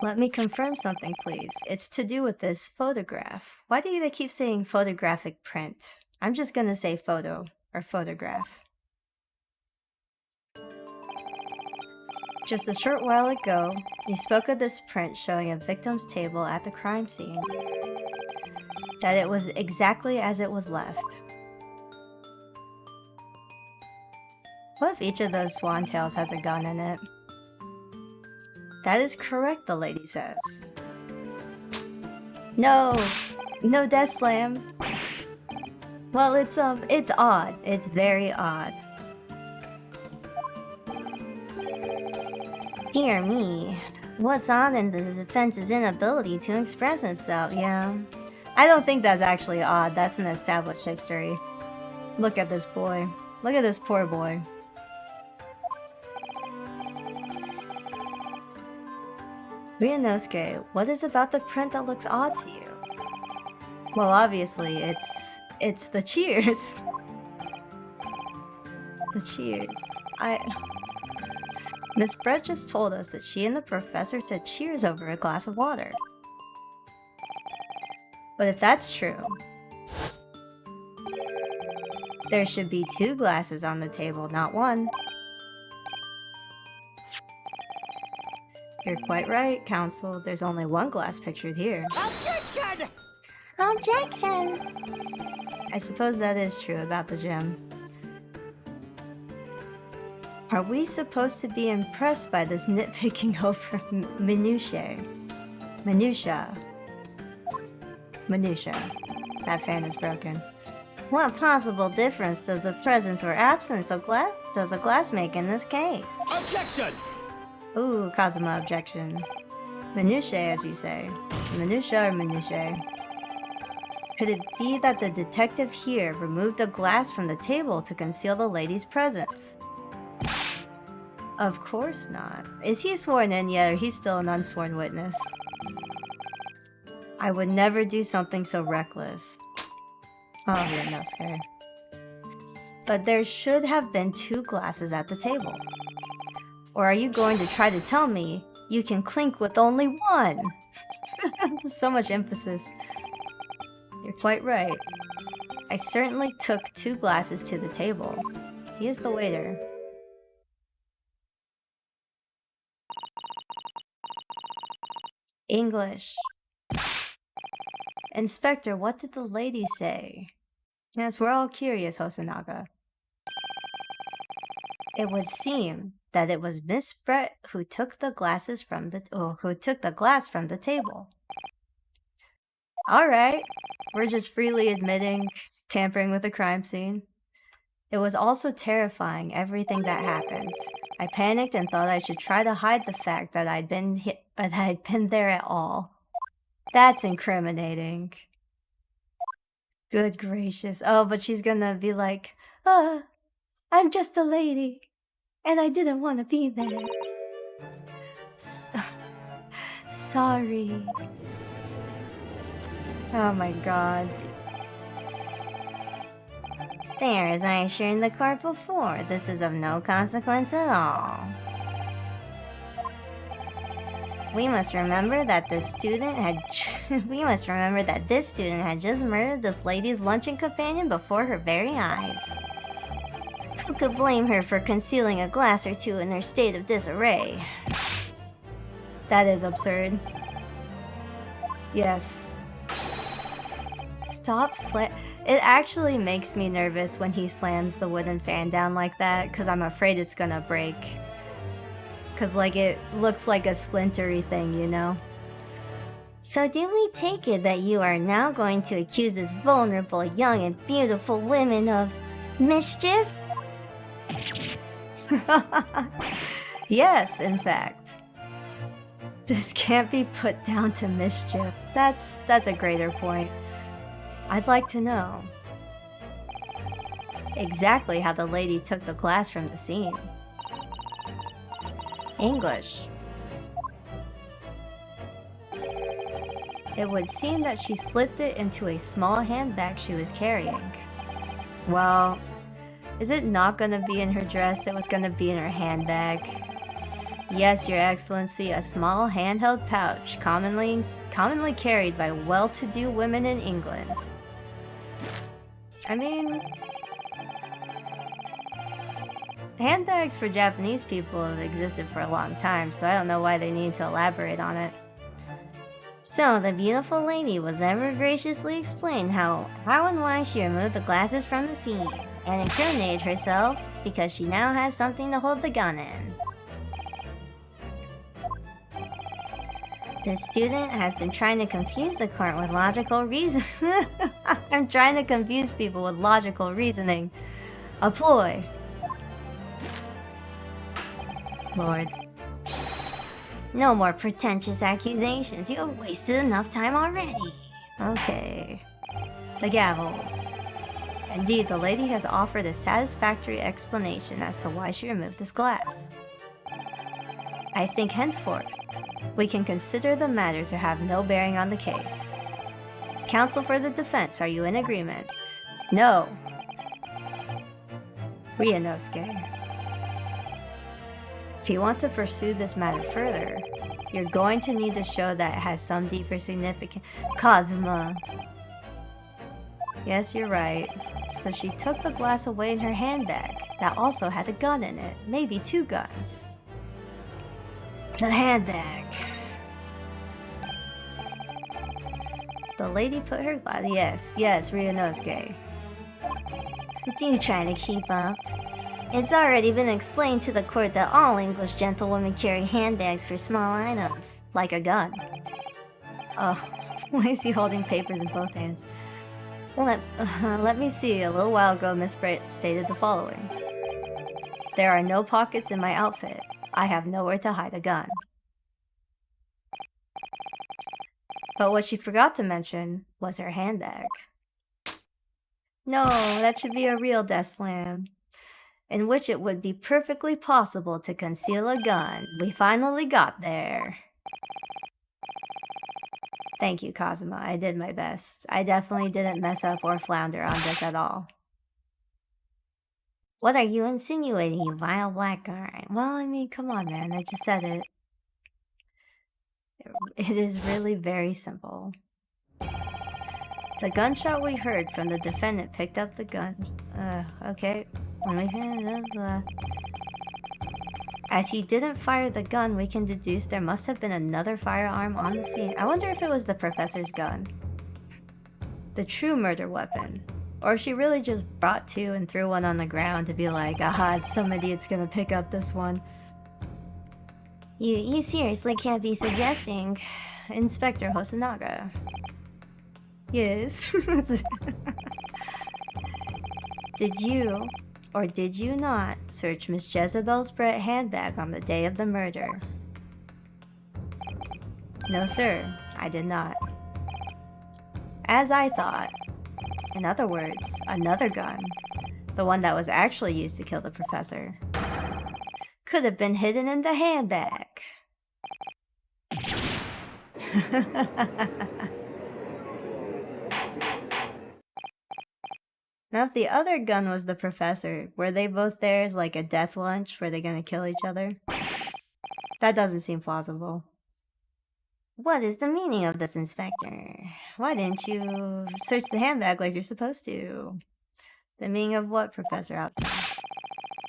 Let me confirm something, please. It's to do with this photograph. Why do they keep saying photographic print? I'm just gonna say photo or photograph. Just a short while ago, you spoke of this print showing a victim's table at the crime scene. That it was exactly as it was left. What if each of those swan tails has a gun in it? That is correct, the lady says. No death slam. Well, it's odd. It's very odd. Dear me, what's odd in the defense's inability to express itself, yeah. I don't think that's actually odd. That's an established history. Look at this boy. Look at this poor boy. Ryunosuke, what is about the print that looks odd to you? Well, obviously, it's the cheers. The cheers. Miss Brett just told us that she and the professor said cheers over a glass of water. But if that's true, there should be 2 glasses on the table, not 1. You're quite right, Counsel. There's only 1 glass pictured here. Objection! Objection! I suppose that is true about the gem. Are we supposed to be impressed by this nitpicking over minutiae? Minutia. That fan is broken. What possible difference does the presence or absence of glass make in this case? Objection! Ooh, Kazuma objection. Minutiae, as you say. Minutia or minutiae? Could it be that the detective here removed a glass from the table to conceal the lady's presence? Of course not. Is he sworn in yet, or he's still an unsworn witness? I would never do something so reckless. Oh, Ryunosuke. But there should have been 2 glasses at the table. Or are you going to try to tell me you can clink with only 1? So much emphasis. You're quite right. I certainly took 2 glasses to the table. He is the waiter. English. Inspector, what did the lady say? Yes, we're all curious, Hosonaga. It would seem that it was Miss Brett who took the glass from the table. All right, we're just freely admitting tampering with a crime scene. It was also terrifying, everything that happened. I panicked and thought I should try to hide the fact that I'd been there at all. That's incriminating. Good gracious. Oh, but she's gonna be like, I'm just a lady, and I didn't want to be there. Sorry. Oh my god. There, as I assured the court before, this is of no consequence at all. We must remember that this student had just murdered this lady's luncheon companion before her very eyes. Who could blame her for concealing a glass or 2 in her state of disarray? That is absurd. Yes. It actually makes me nervous when he slams the wooden fan down like that, because I'm afraid it's gonna break. Because, like, it looks like a splintery thing, you know? So do we take it that you are now going to accuse this vulnerable, young, and beautiful woman of mischief? Yes, in fact. This can't be put down to mischief. That's a greater point. I'd like to know exactly how the lady took the glass from the scene. English. It would seem that she slipped it into a small handbag she was carrying. Well, is it not gonna be in her dress? It was gonna be in her handbag. Yes, Your Excellency, a small handheld pouch commonly carried by well-to-do women in England. I mean, handbags for Japanese people have existed for a long time, so I don't know why they need to elaborate on it. So, the beautiful lady was ever graciously explained how and why she removed the glasses from the scene, and incriminated herself because she now has something to hold the gun in. The student has been trying to confuse the court with logical reason. I'm trying to confuse people with logical reasoning. A ploy. Lord. No more pretentious accusations. You have wasted enough time already. Okay. The gavel. Indeed, the lady has offered a satisfactory explanation as to why she removed this glass. I think henceforth, we can consider the matter to have no bearing on the case. Counsel for the defense, are you in agreement? No. Ryunosuke. If you want to pursue this matter further, you're going to need to show that it has some deeper significance. Kazuma. Yes, you're right. So she took the glass away in her handbag that also had a gun in it. Maybe 2 guns. The handbag. The lady put her glass. Yes, Ryunosuke. You trying to keep up? It's already been explained to the court that all English gentlewomen carry handbags for small items, like a gun. Oh, why is he holding papers in both hands? Let me see. A little while ago, Miss Britt stated the following. There are no pockets in my outfit. I have nowhere to hide a gun. But what she forgot to mention was her handbag. No, that should be a real death slam, in which it would be perfectly possible to conceal a gun. We finally got there. Thank you, Kazuma. I did my best. I definitely didn't mess up or flounder on this at all. What are you insinuating, you vile blackguard? Well, I mean, come on, man. I just said it. It is really very simple. The gunshot we heard from the defendant picked up the gun. Okay. As he didn't fire the gun, we can deduce there must have been another firearm on the scene. I wonder if it was the professor's gun. The true murder weapon. Or if she really just brought 2 and threw one on the ground to be like, aha, some idiot's gonna pick up this one. You seriously can't be suggesting... Inspector Hosonaga. Yes. Did you, or did you not, search Miss Jezebel's Brett handbag on the day of the murder? No, sir. I did not. As I thought. In other words, another gun. The one that was actually used to kill the professor. Could have been hidden in the handbag. Now, if the other gun was the professor, were they both there as like a death lunch? Were they gonna kill each other? That doesn't seem plausible. What is the meaning of this, Inspector? Why didn't you search the handbag like you're supposed to? The meaning of what, Professor Outson?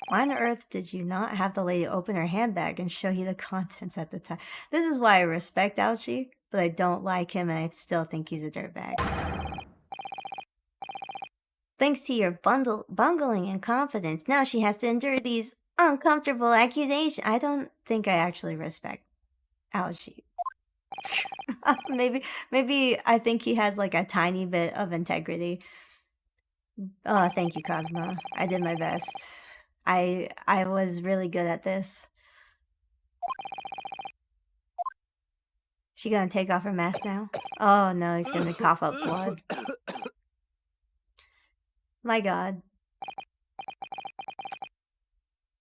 Why on earth did you not have the lady open her handbag and show you the contents at the time? This is why I respect Ouchie, but I don't like him and I still think he's a dirtbag. Thanks to your bungling and confidence, now she has to endure these uncomfortable accusations. I don't think I actually respect Ouchie. maybe I think he has like a tiny bit of integrity. Oh, thank you, Cosmo. I did my best. I was really good at this. She gonna take off her mask now? Oh no, he's gonna cough up blood. My god.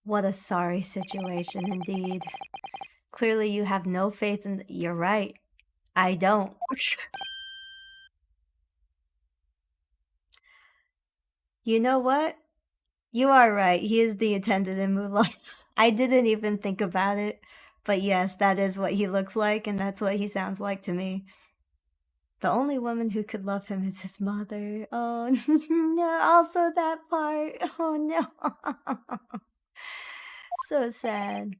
What a sorry situation indeed. Clearly you have no faith in... You're right. I don't. You know what? You are right. He is the attendant in Mulan. I didn't even think about it. But yes, that is what he looks like, and that's what he sounds like to me. The only woman who could love him is his mother. Oh, no. Also that part. Oh, no. So sad.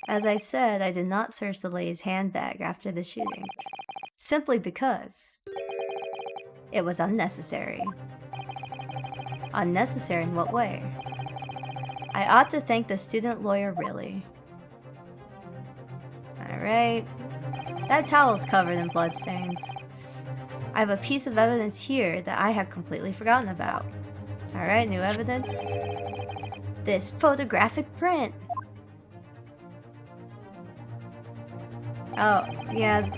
As I said, I did not search the lady's handbag after the shooting. Simply because it was unnecessary. Unnecessary in what way? I ought to thank the student lawyer, really. Alright. That towel's covered in bloodstains. I have a piece of evidence here that I had completely forgotten about. Alright, new evidence. This photographic print. Oh, yeah.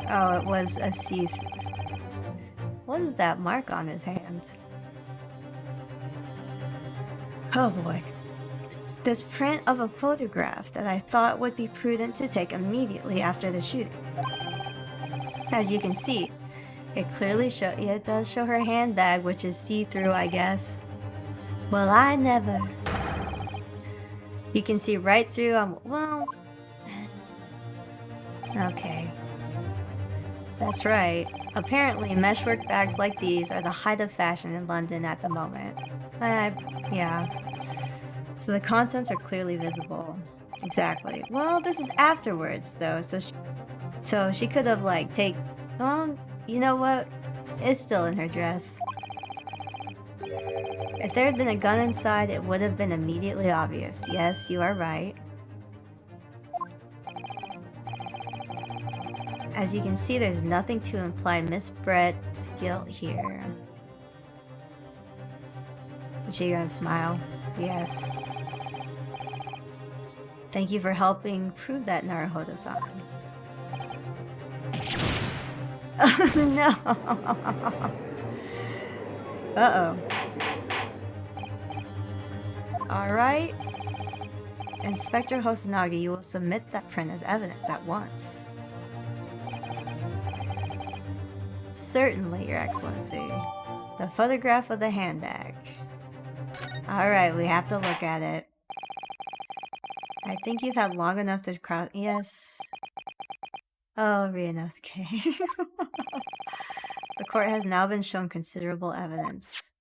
Oh, it was a Seath. What is that mark on his hand? Oh boy. this print of a photograph that I thought would be prudent to take immediately after the shooting. As you can see, it does show her handbag, which is see-through, I guess. Well, I never. You can see right through, well... Okay. That's right. Apparently, meshwork bags like these are the height of fashion in London at the moment. Yeah. So the contents are clearly visible. Exactly. Well, this is afterwards, though, so she could have, like, well, you know what? It's still in her dress. If there had been a gun inside, it would have been immediately obvious. Yes, you are right. As you can see, there's nothing to imply Miss Brett's guilt here. Is she gonna smile? Yes. Thank you for helping prove that, Naruhodo-san. Oh, no! Uh-oh. Alright. Inspector Hosanagi, you will submit that print as evidence at once. Certainly, Your Excellency. The photograph of the handbag. Alright, we have to look at it. I think you've had long enough to cross. Yes. Oh, Ryunosuke. The court has now been shown considerable evidence.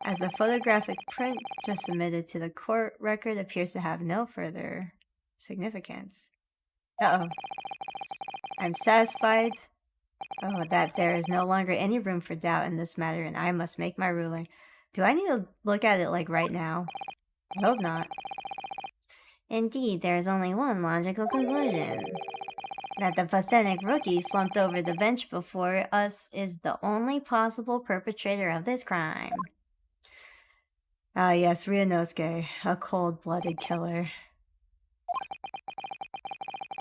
As the photographic print just submitted to the court record appears to have no further significance. Uh-oh. I'm satisfied that there is no longer any room for doubt in this matter, and I must make my ruling. Do I need to look at it, like, right now? I hope not. Indeed, there is only one logical conclusion. That the pathetic rookie slumped over the bench before us is the only possible perpetrator of this crime. Ah yes, Ryunosuke, a cold-blooded killer.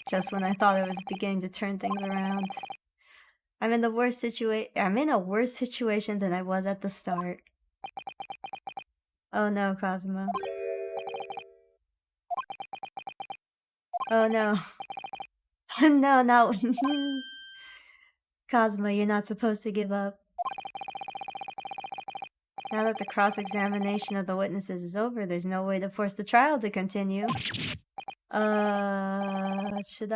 Just when I thought I was beginning to turn things around. I'm in a worse situation than I was at the start. Oh no, Kazuma. Oh no. No, no. Kazuma, you're not supposed to give up. Now that the cross-examination of the witnesses is over, there's no way to force the trial to continue. Should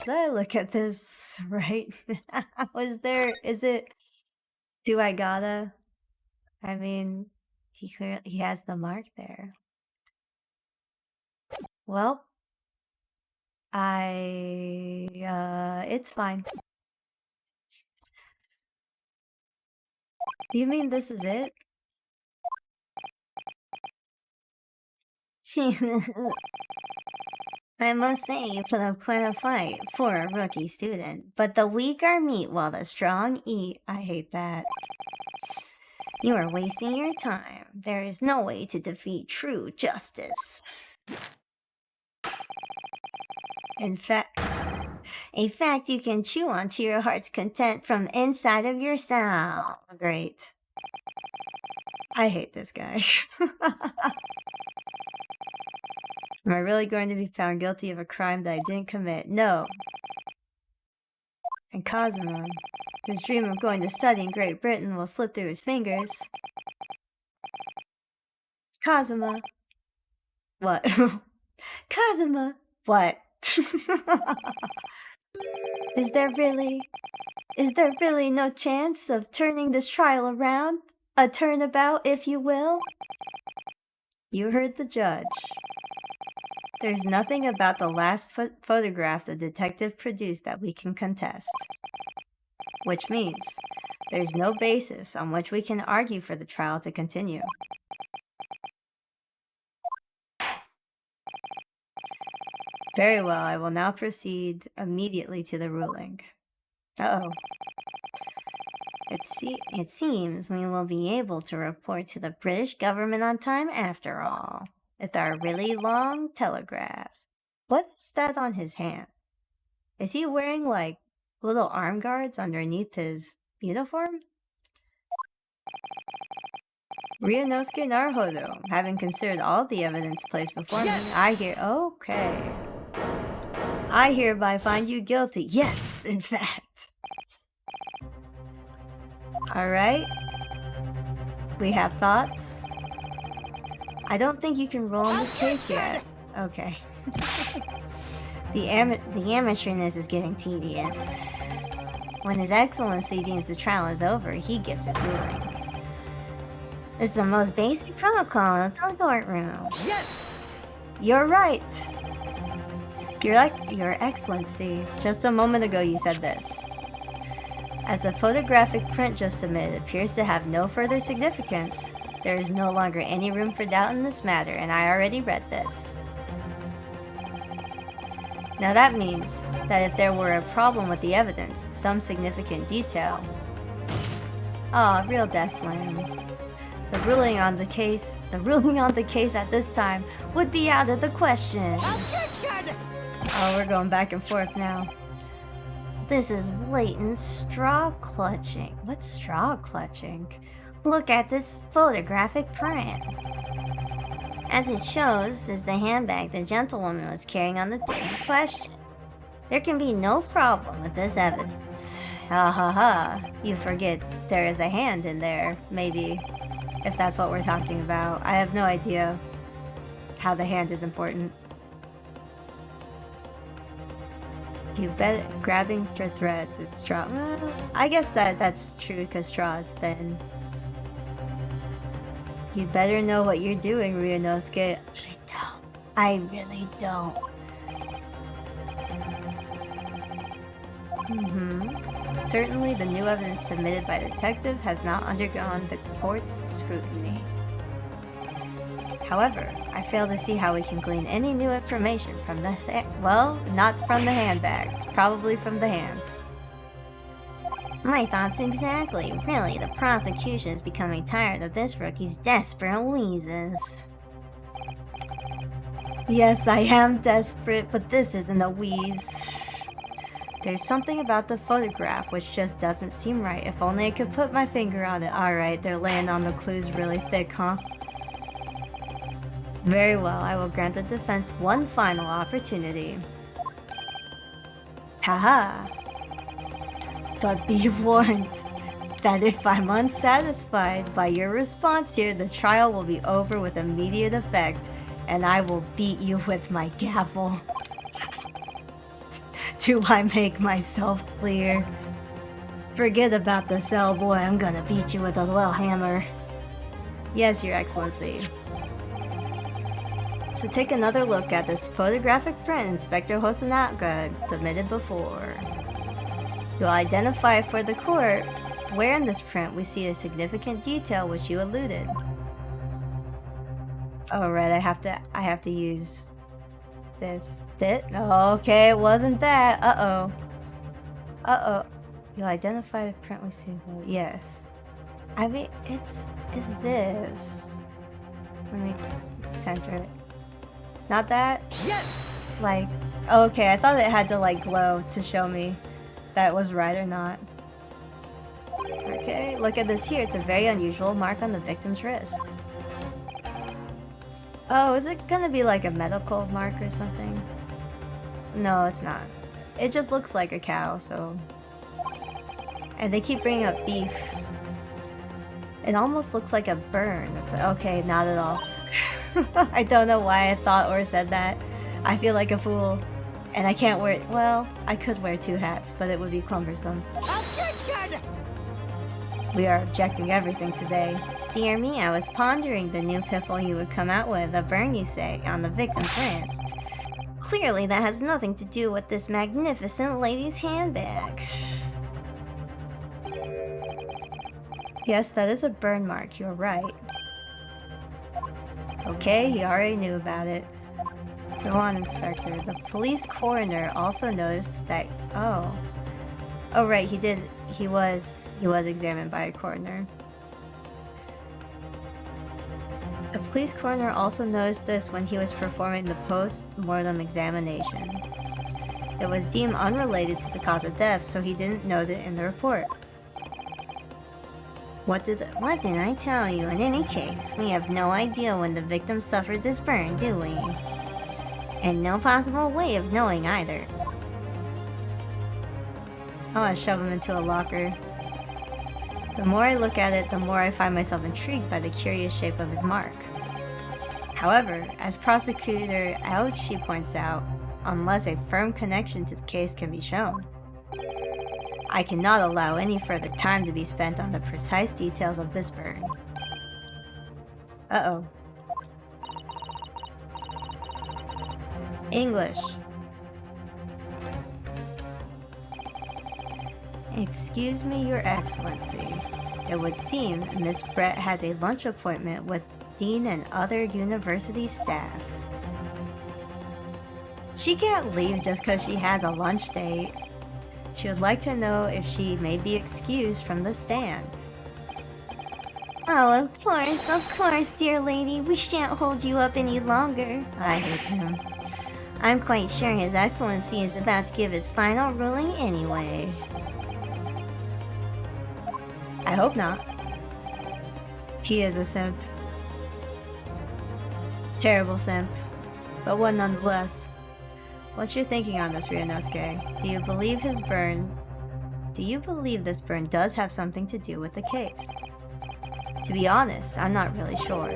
I look at this right now? Do I gotta? I mean, he has the mark there. Well, it's fine. You mean this is it? I must say you put up quite a fight for a rookie student, but the weak are meat while the strong eat. I hate that. You are wasting your time. There is no way to defeat true justice. In fact, a fact you can chew on to your heart's content from inside of yourself. Great. I hate this guy. Am I really going to be found guilty of a crime that I didn't commit? No. And Kazuma, his dream of going to study in Great Britain will slip through his fingers. Kazuma. What? Kazuma. What? Is there really no chance of turning this trial around? A turnabout, if you will? You heard the judge. There's nothing about the last photograph the detective produced that we can contest. Which means there's no basis on which we can argue for the trial to continue. Very well, I will now proceed immediately to the ruling. Uh-oh. It seems we will be able to report to the British government on time after all, with our really long telegraphs. What is that on his hand? Is he wearing, like, little arm guards underneath his uniform? Ryunosuke Naruhodo, having considered all the evidence placed before Yes! me, okay. I hereby find you guilty. Yes, in fact. Alright. We have thoughts. I don't think you can rule in this case yet. Okay. The amateurness is getting tedious. When His Excellency deems the trial is over, he gives his ruling. This is the most basic protocol in the courtroom. Yes! You're right. Your Excellency, just a moment ago you said this. As the photographic print just submitted appears to have no further significance, there is no longer any room for doubt in this matter, and I already read this. Now that means that if there were a problem with the evidence, some significant detail... Aw, real Deslam. The ruling on the case at this time would be out of the question. Objection! Oh, we're going back and forth now. This is blatant straw clutching. What's straw clutching? Look at this photographic print. As it shows, is the handbag the gentlewoman was carrying on the day in question. There can be no problem with this evidence. Ha ha ha. You forget there is a hand in there, maybe. If that's what we're talking about. I have no idea how the hand is important. You bet grabbing for threads, it's straw. Well, I guess that's true because straw is thin. You better know what you're doing, Ryunosuke. I really don't. Certainly the new evidence submitted by the detective has not undergone the court's scrutiny. However, I fail to see how we can glean any new information from this. Well, not from the handbag. Probably from the hand. My thoughts exactly. Really, the prosecution is becoming tired of this rookie's desperate wheezes. Yes, I am desperate, but this isn't a wheeze. There's something about the photograph which just doesn't seem right. If only I could put my finger on it. Alright, they're laying on the clues really thick, huh? Very well, I will grant the defense one final opportunity. Haha! But be warned that if I'm unsatisfied by your response here, the trial will be over with immediate effect, and I will beat you with my gavel. Do I make myself clear? Forget about the cell, boy. I'm gonna beat you with a little hammer. Yes, Your Excellency. So take another look at this photographic print Inspector Hosonaga had submitted before. You'll identify for the court where in this print we see a significant detail which you alluded. Oh right, I have to use this. Okay, it wasn't that. Uh-oh. You'll identify the print we see. Yes. I mean, it's this. Let me center it. It's not that? Yes! Like, okay, I thought it had to like glow to show me that it was right or not. Okay, look at this here. It's a very unusual mark on the victim's wrist. Oh, is it gonna be like a medical mark or something? No, it's not. It just looks like a cow, so... And they keep bringing up beef. It almost looks like a burn. Okay, not at all. I don't know why I thought or said that. I feel like a fool. And I can't wear... Well, I could wear two hats, but it would be cumbersome. Objection! We are objecting everything today. Dear me, I was pondering the new piffle you would come out with, a burn you say, on the victim's wrist. Clearly that has nothing to do with this magnificent lady's handbag. Yes, that is a burn mark, you're right. Okay, he already knew about it. Go on, Inspector. The police coroner also noticed that... Oh, right, he did. He was examined by a coroner. The police coroner also noticed this when he was performing the post-mortem examination. It was deemed unrelated to the cause of death, so he didn't note it in the report. What did I tell you? In any case, we have no idea when the victim suffered this burn, do we? And no possible way of knowing either. I want to shove him into a locker. The more I look at it, the more I find myself intrigued by the curious shape of his mark. However, as Prosecutor Aochi points out, unless a firm connection to the case can be shown, I cannot allow any further time to be spent on the precise details of this burn. Uh-oh. English. Excuse me, Your Excellency. It would seem Miss Brett has a lunch appointment with Dean and other university staff. She can't leave just because she has a lunch date. She would like to know if she may be excused from the stand. Oh, of course, dear lady. We shan't hold you up any longer. I hate him. I'm quite sure His Excellency is about to give his final ruling anyway. I hope not. He is a simp. Terrible simp. But one nonetheless. What's your thinking on this, Ryunosuke? Do you believe this burn does have something to do with the case? To be honest, I'm not really sure.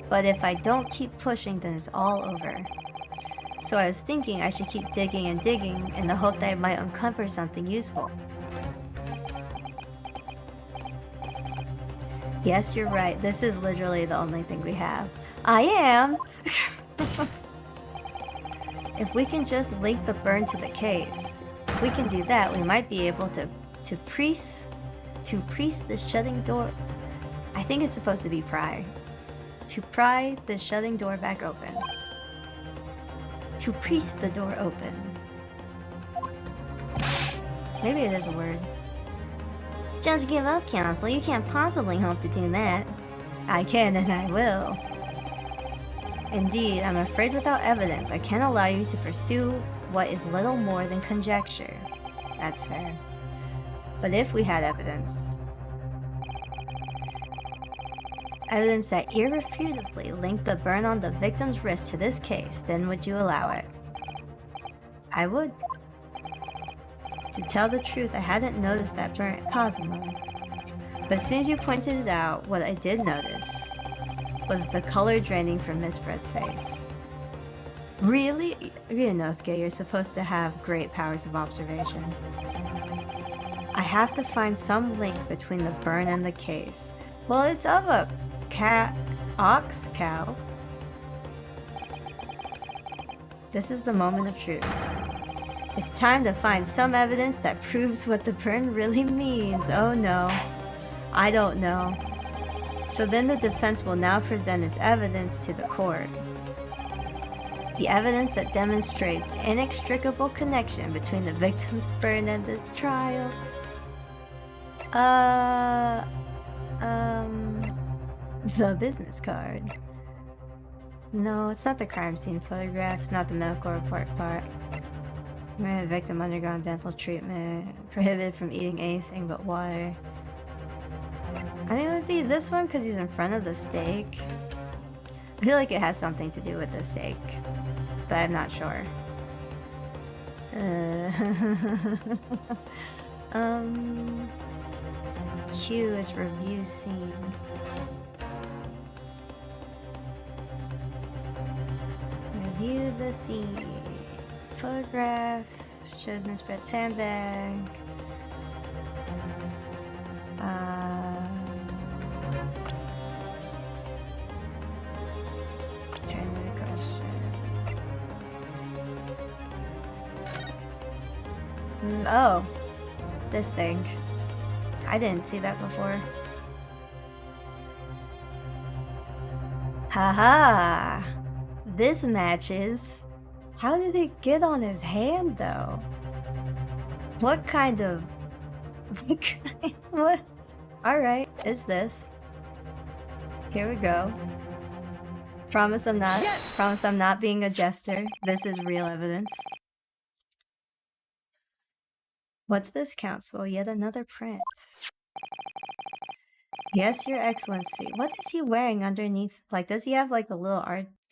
But if I don't keep pushing, then it's all over. So I was thinking I should keep digging and digging in the hope that I might uncover something useful. Yes, you're right. This is literally the only thing we have. I am! If we can just link the burn to the case, if we can do that, we might be able to priest the shutting door. I think it's supposed to be pry. To pry the shutting door back open. To priest the door open. Maybe it is a word. Just give up, Counsel. You can't possibly hope to do that. I can and I will. Indeed, I'm afraid without evidence, I can't allow you to pursue what is little more than conjecture. That's fair. But if we had evidence that irrefutably linked the burn on the victim's wrist to this case, then would you allow it? I would. To tell the truth, I hadn't noticed that burn at Cosmo. But as soon as you pointed it out, what I did notice was the color draining from Miss Brett's face. Really? Ryunosuke, you're supposed to have great powers of observation. I have to find some link between the burn and the case. Well, it's of a ox cow. This is the moment of truth. It's time to find some evidence that proves what the burn really means. Oh no. I don't know. So then the defense will now present its evidence to the court. The evidence that demonstrates inextricable connection between the victim's burn and this trial. The business card. No, it's not the crime scene photograph. It's not the medical report part. Victim undergone dental treatment. Prohibited from eating anything but water. I mean, it would be this one because he's in front of the stake. I feel like it has something to do with the stake, but I'm not sure. Q is review scene. Review the scene. Photograph shows Miss Brett's handbag. Turn to the question. Oh, this thing. I didn't see that before. Haha! This matches. How did it get on his hand, though? What kind of... What? Alright, it's this. Here we go. Promise I'm not being a jester. This is real evidence. What's this, Counsel? Yet another print. Yes, Your Excellency. What is he wearing underneath? Like, does he have like a little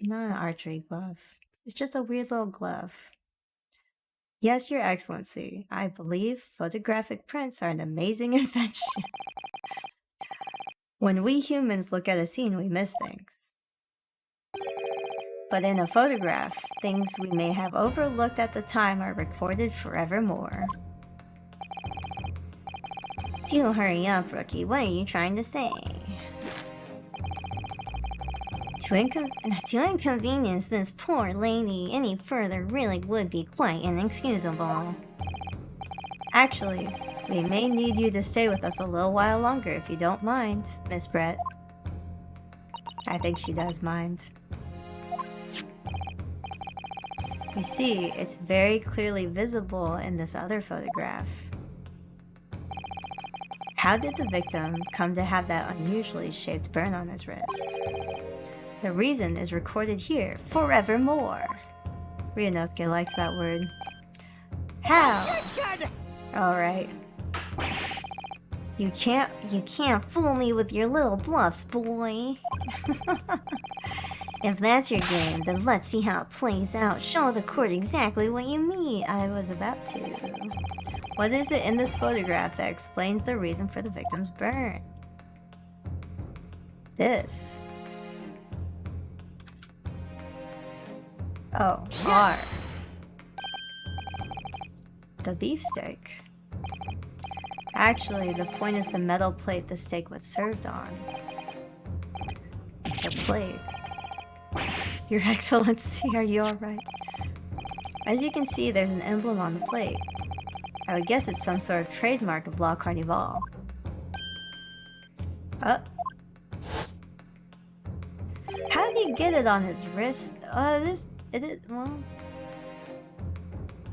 not an archery glove. It's just a weird little glove. Yes, Your Excellency. I believe photographic prints are an amazing invention. When we humans look at a scene, we miss things. But in a photograph, things we may have overlooked at the time are recorded forevermore. Do hurry up, Rookie. What are you trying to say? To inconvenience this poor lady any further really would be quite inexcusable. Actually, we may need you to stay with us a little while longer if you don't mind, Miss Brett. I think she does mind. You see, it's very clearly visible in this other photograph. How did the victim come to have that unusually shaped burn on his wrist? The reason is recorded here, forevermore. Ryunosuke likes that word. How? Attention! Alright. You can't fool me with your little bluffs, boy. If that's your game, then let's see how it plays out. Show the court exactly what you mean. I was about to. What is it in this photograph that explains the reason for the victim's burn? This. Oh, R. The beefsteak. Actually, the point is the metal plate the steak was served on. The plate. Your Excellency, are you alright? As you can see, there's an emblem on the plate. I would guess it's some sort of trademark of La Carnival. How did he get it on his wrist? Well, I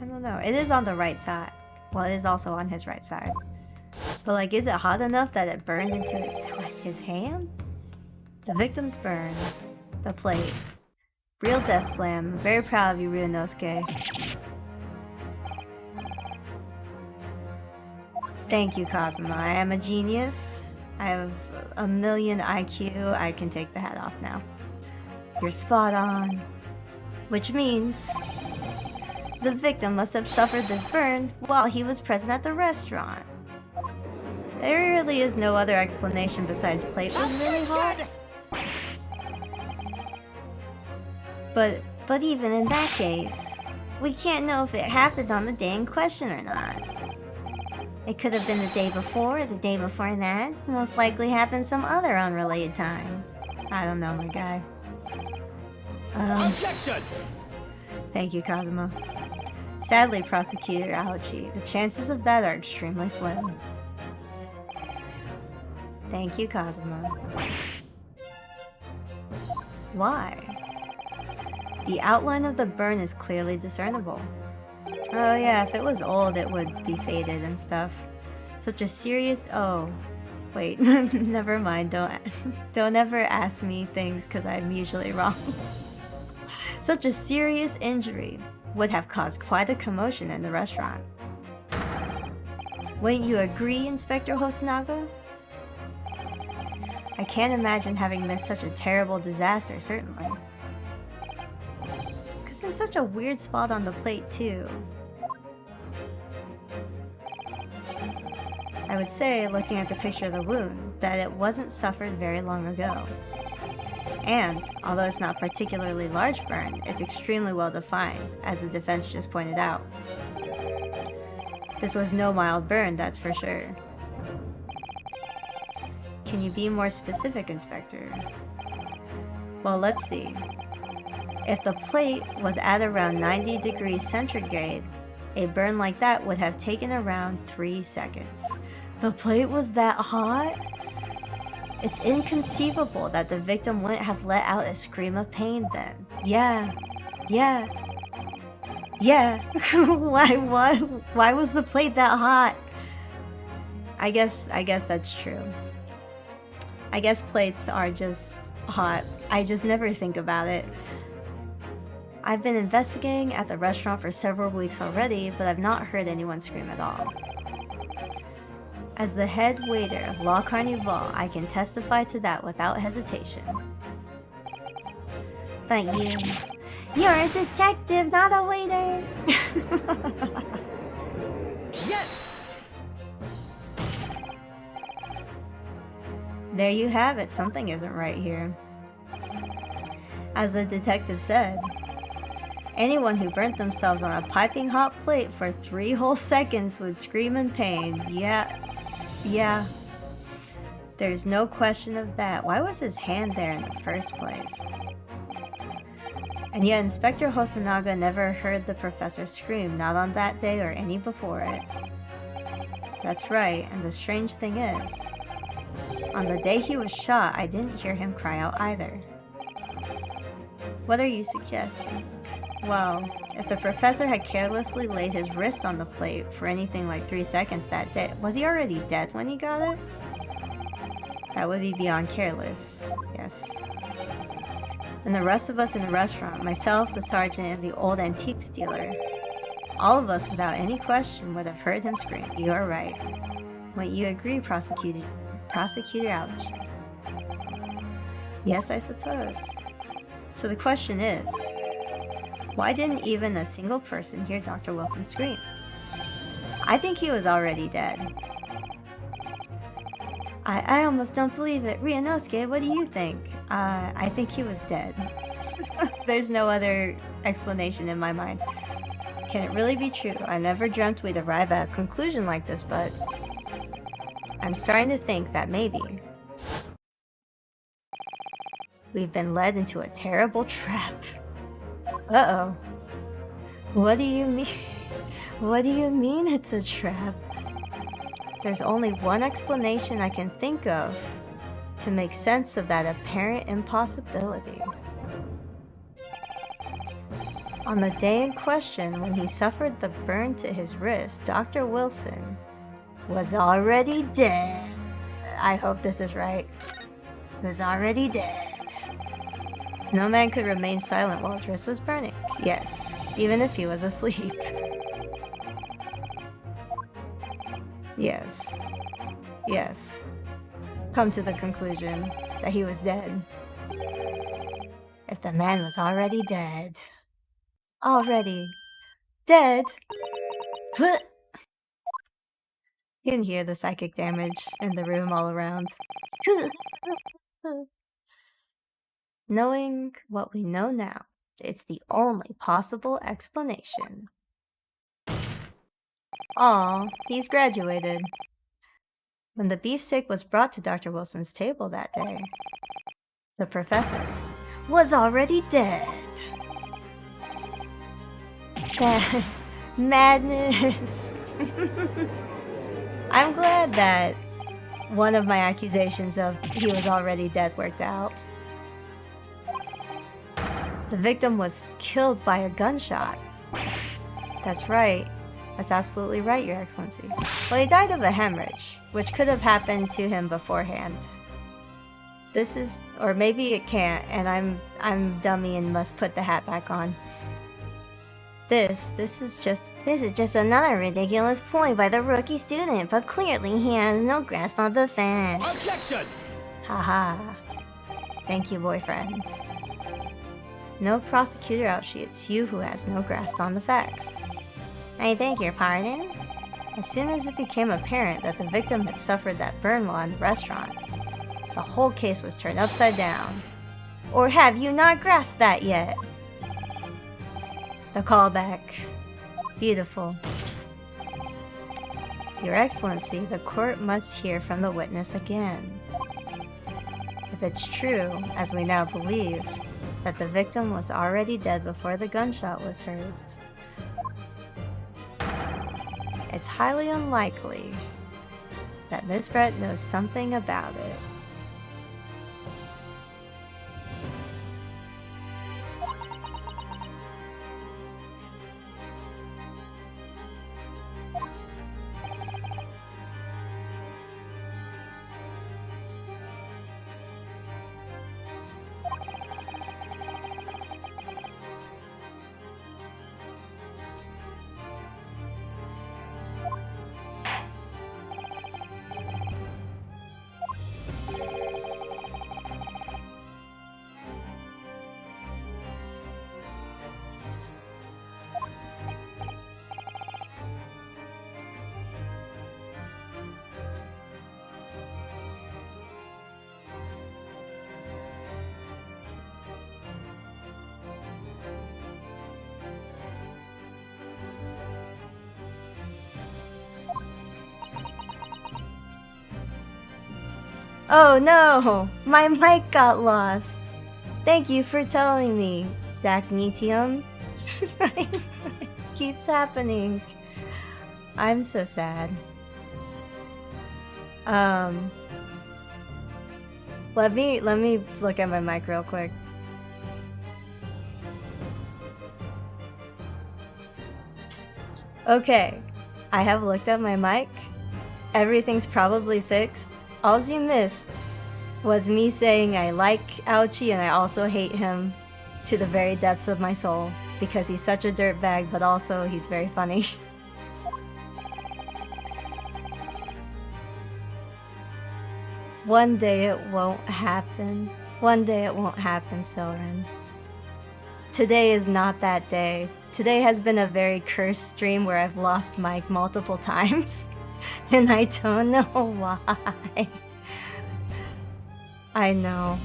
don't know. It is on the right side. Well, it is also on his right side. But like, is it hot enough that it burned into his hand? The victim's burn. The plate. Real death slam. I'm very proud of you, Ryunosuke. Thank you, Kazuma. I am a genius. I have a million IQ. I can take the hat off now. You're spot on. Which means the victim must have suffered this burn while he was present at the restaurant. There really is no other explanation besides plate was really hot. But even in that case, we can't know if it happened on the day in question or not. It could have been the day before, or the day before that. Most likely happened some other unrelated time. I don't know, my guy. Objection! Thank you, Kazuma. Sadly, Prosecutor Aochi, the chances of that are extremely slim. Thank you, Kazuma. Why? The outline of the burn is clearly discernible. Oh yeah, if it was old, it would be faded and stuff. Such a serious... Oh, wait, never mind. Don't ever ask me things because I'm usually wrong. Such a serious injury would have caused quite a commotion in the restaurant. Wouldn't you agree, Inspector Hosonaga? I can't imagine having missed such a terrible disaster, certainly. Cause it's such a weird spot on the plate, too. I would say, looking at the picture of the wound, that it wasn't suffered very long ago. And, although it's not a particularly large burn, it's extremely well defined, as the defense just pointed out. This was no mild burn, that's for sure. Can you be more specific, Inspector? Well, let's see. If the plate was at around 90 degrees centigrade, a burn like that would have taken around 3 seconds. The plate was that hot? It's inconceivable that the victim wouldn't have let out a scream of pain then. Yeah. Why was the plate that hot? I guess that's true. I guess plates are just hot. I just never think about it. I've been investigating at the restaurant for several weeks already, but I've not heard anyone scream at all. As the head waiter of La Carnival, I can testify to that without hesitation. But you're a detective, not a waiter! Yes! There you have it, something isn't right here. As the detective said, anyone who burnt themselves on a piping hot plate for 3 whole seconds would scream in pain. Yeah. There's no question of that. Why was his hand there in the first place? And yet Inspector Hosonaga never heard the professor scream, not on that day or any before it. That's right, and the strange thing is, on the day he was shot, I didn't hear him cry out either. What are you suggesting? Well, if the professor had carelessly laid his wrist on the plate for anything like 3 seconds that day, was he already dead when he got it? That would be beyond careless, yes. And the rest of us in the restaurant, myself, the sergeant, and the old antiques dealer, all of us without any question would have heard him scream. You are right. Wouldn't you agree, Prosecutor Ouch? Yes, I suppose. So the question is, why didn't even a single person hear Dr. Wilson scream? I think he was already dead. I almost don't believe it. Ryunosuke, what do you think? I think he was dead. There's no other explanation in my mind. Can it really be true? I never dreamt we'd arrive at a conclusion like this, but I'm starting to think that maybe we've been led into a terrible trap. Uh-oh. What do you mean? What do you mean it's a trap? There's only one explanation I can think of to make sense of that apparent impossibility. On the day in question, when he suffered the burn to his wrist, Dr. Wilson was already dead. I hope this is right. Was already dead. No man could remain silent while his wrist was burning. Yes, even if he was asleep. Yes. Come to the conclusion that he was dead. If the man was already dead. Already dead? You can hear the psychic damage in the room all around. Knowing what we know now, it's the only possible explanation. Aw, he's graduated. When the beefsteak was brought to Dr. Wilson's table that day, the professor was already dead. That madness. I'm glad that one of my accusations of he was already dead worked out. The victim was killed by a gunshot. That's right. That's absolutely right, Your Excellency. Well, he died of a hemorrhage, which could have happened to him beforehand. This is, or maybe it can't, and I'm dummy and must put the hat back on. This is just another ridiculous ploy by the rookie student, but clearly he has no grasp on the facts. Objection! Haha. Thank you, boyfriend. No prosecutor ouch, it's you who has no grasp on the facts. I beg your pardon? As soon as it became apparent that the victim had suffered that burn while in the restaurant, the whole case was turned upside down. Or have you not grasped that yet? The callback. Beautiful. Your Excellency, the court must hear from the witness again. If it's true, as we now believe, that the victim was already dead before the gunshot was heard, it's highly unlikely that Miss Brett knows something about it. Oh no! My mic got lost. Thank you for telling me, Zachnetium. It keeps happening. I'm so sad. Let me look at my mic real quick. Okay, I have looked at my mic. Everything's probably fixed. All you missed was me saying I like Ouchie and I also hate him to the very depths of my soul because he's such a dirtbag, but also he's very funny. One day it won't happen. One day it won't happen, Silren. Today is not that day. Today has been a very cursed stream where I've lost Mike multiple times. And I don't know why. I know.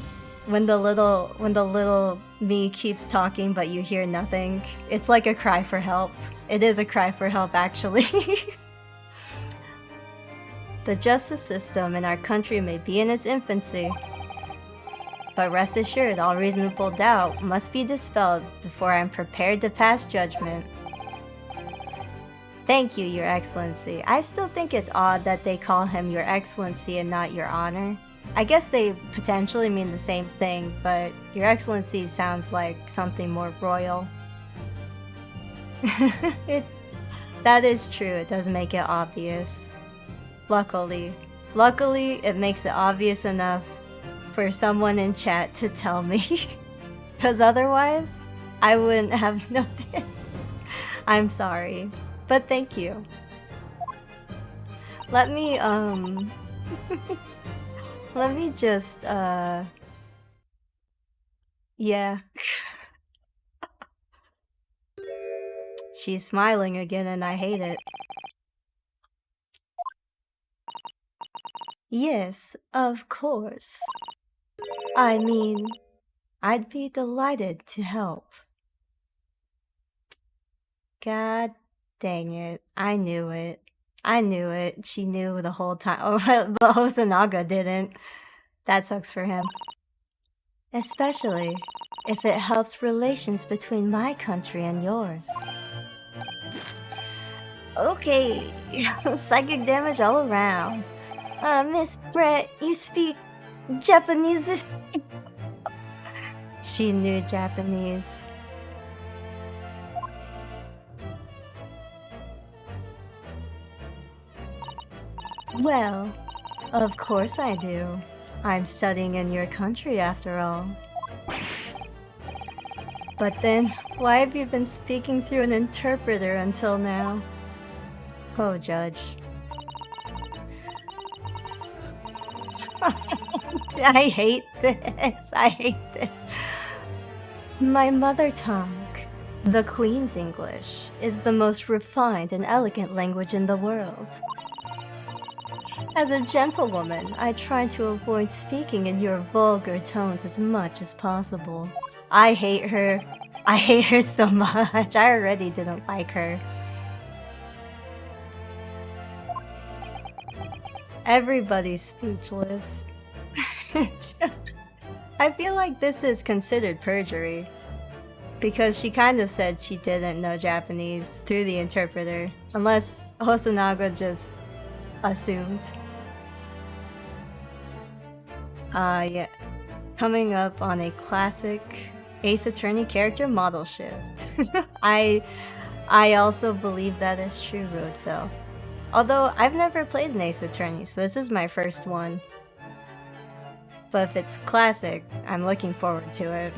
When the little me keeps talking but you hear nothing, it's like a cry for help. It is a cry for help, actually. The justice system in our country may be in its infancy, but rest assured all reasonable doubt must be dispelled before I am prepared to pass judgment. Thank you, Your Excellency. I still think it's odd that they call him Your Excellency and not Your Honor. I guess they potentially mean the same thing, but Your Excellency sounds like something more royal. That is true, it does make it obvious. Luckily, it makes it obvious enough for someone in chat to tell me. Because otherwise, I wouldn't have noticed. I'm sorry, but thank you. Let me, let me just, yeah. She's smiling again and I hate it. Yes, of course. I mean, I'd be delighted to help. God dang it. I knew it. I knew it. She knew the whole time. Oh, but Hosonaga didn't. That sucks for him. Especially if it helps relations between my country and yours. Okay, psychic damage all around. Miss Brett, you speak Japanese? She knew Japanese. Well, of course I do. I'm studying in your country after all. But then, why have you been speaking through an interpreter until now? Oh, Judge. I hate this. I hate this. My mother tongue, the Queen's English, is the most refined and elegant language in the world. As a gentlewoman, I try to avoid speaking in your vulgar tones as much as possible. I hate her. I hate her so much. I already didn't like her. Everybody's speechless. I feel like this is considered perjury. Because she kind of said she didn't know Japanese through the interpreter. Unless Hosonaga just assumed. Yeah. Coming up on a classic Ace Attorney character model shift. I also believe that is true, Roadville. Although I've never played an Ace Attorney, so this is my first one. But if it's classic, I'm looking forward to it.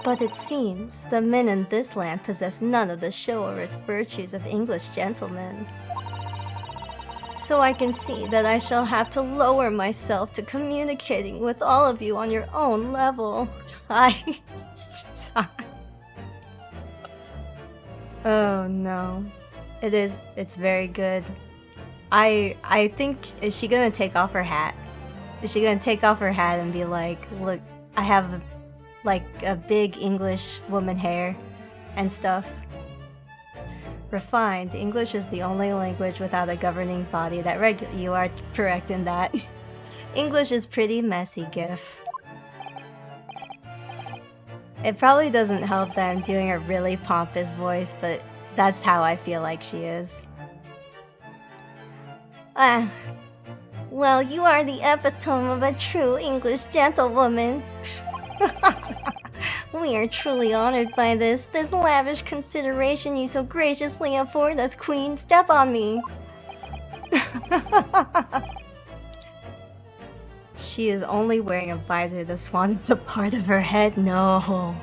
But it seems the men in this land possess none of the chivalrous virtues of English gentlemen. So I can see that I shall have to lower myself to communicating with all of you on your own level. Oh no. It's very good. I think, is she gonna take off her hat? Is she gonna take off her hat and be like, look, I have like a big English woman hair and stuff? Refined. English is the only language without a governing body that you are correct in that. English is pretty messy, GIF. It probably doesn't help that I'm doing a really pompous voice, but that's how I feel like she is. Well, you are the epitome of a true English gentlewoman. We are truly honored by this lavish consideration you so graciously afford us, Queen. Step on me. She is only wearing a visor. The swan is a part of her head. No,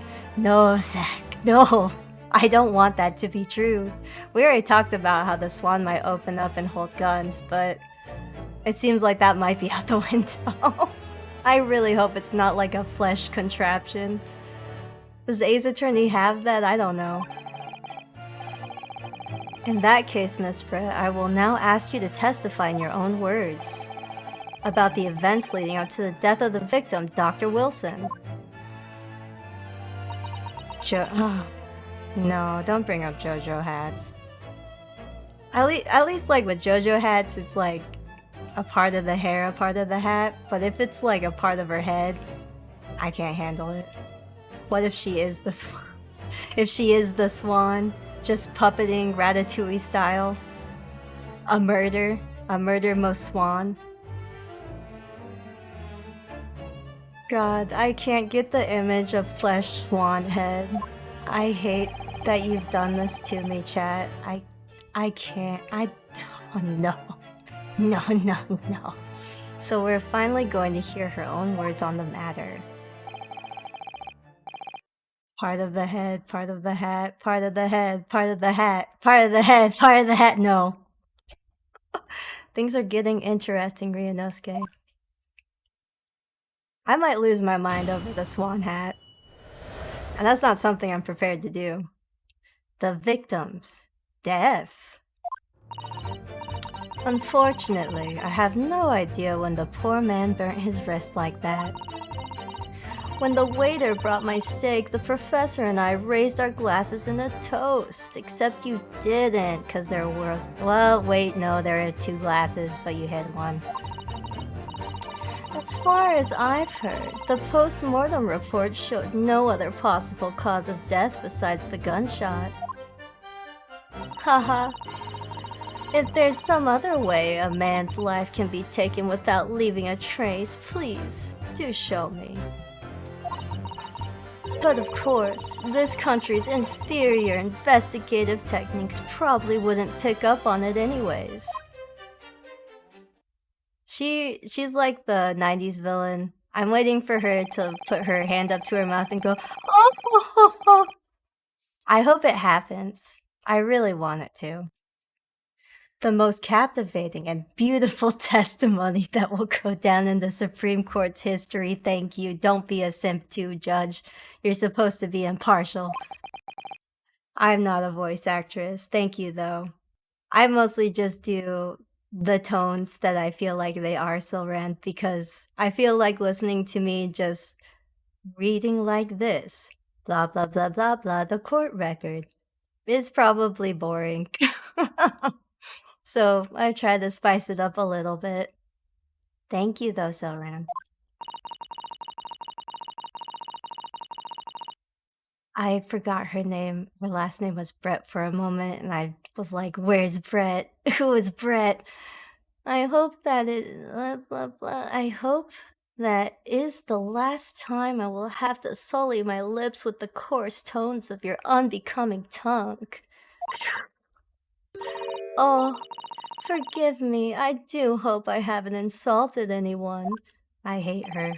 Zach, no. I don't want that to be true. We already talked about how the swan might open up and hold guns, but it seems like that might be out the window. I really hope it's not like a flesh contraption. Does Ace Attorney have that? I don't know. In that case, Miss Brett, I will now ask you to testify in your own words about the events leading up to the death of the victim, Dr. Wilson. No, don't bring up JoJo hats. At least like with JoJo hats, it's like a part of the hair, a part of the hat. But if it's like a part of her head, I can't handle it. What if she is the swan? If she is the swan, just puppeting Ratatouille style? A murder most swan? God, I can't get the image of flesh swan head. I hate that you've done this to me, chat. I can't. No. So we're finally going to hear her own words on the matter. Part of the head, part of the hat, part of the head, part of the hat, part of the head, part of the hat. No. Things are getting interesting, Ryunosuke. I might lose my mind over the swan hat. And that's not something I'm prepared to do. The victim's death. Unfortunately, I have no idea when the poor man burnt his wrist like that. When the waiter brought my steak, the professor and I raised our glasses in a toast. Except you didn't, because there was... Well, wait, no, there are 2 glasses, but you hit one. As far as I've heard, the post-mortem report showed no other possible cause of death besides the gunshot. Haha. If there's some other way a man's life can be taken without leaving a trace, please, do show me. But of course, this country's inferior investigative techniques probably wouldn't pick up on it anyways. She's like the 90s villain. I'm waiting for her to put her hand up to her mouth and go, oh! I hope it happens. I really want it to. The most captivating and beautiful testimony that will go down in the Supreme Court's history. Thank you. Don't be a simp too, Judge. You're supposed to be impartial. I'm not a voice actress. Thank you, though. I mostly just do the tones that I feel like they are Silran, because I feel like listening to me just reading like this, blah blah blah blah blah, the court record, is probably boring. So I try to spice it up a little bit. Thank you though, Silran. I forgot her name. Her last name was Brett for a moment, and I was like, where's Brett? Who is Brett? I hope that it... blah, blah, blah. I hope that is the last time I will have to sully my lips with the coarse tones of your unbecoming tongue. Oh, forgive me. I do hope I haven't insulted anyone. I hate her.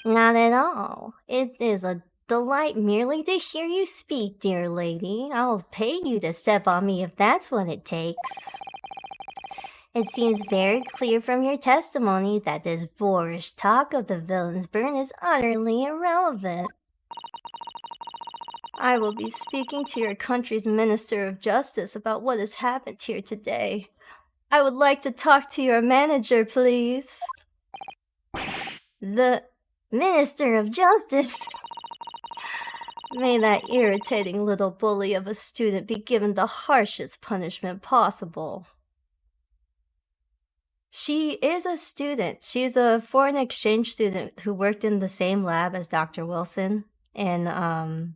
Not at all. It is a delight merely to hear you speak, dear lady. I'll pay you to step on me if that's what it takes. It seems very clear from your testimony that this boorish talk of the villain's burn is utterly irrelevant. I will be speaking to your country's Minister of Justice about what has happened here today. I would like to talk to your manager, please. The Minister of Justice? May that irritating little bully of a student be given the harshest punishment possible. She is a student. She's a foreign exchange student who worked in the same lab as Dr. Wilson. And,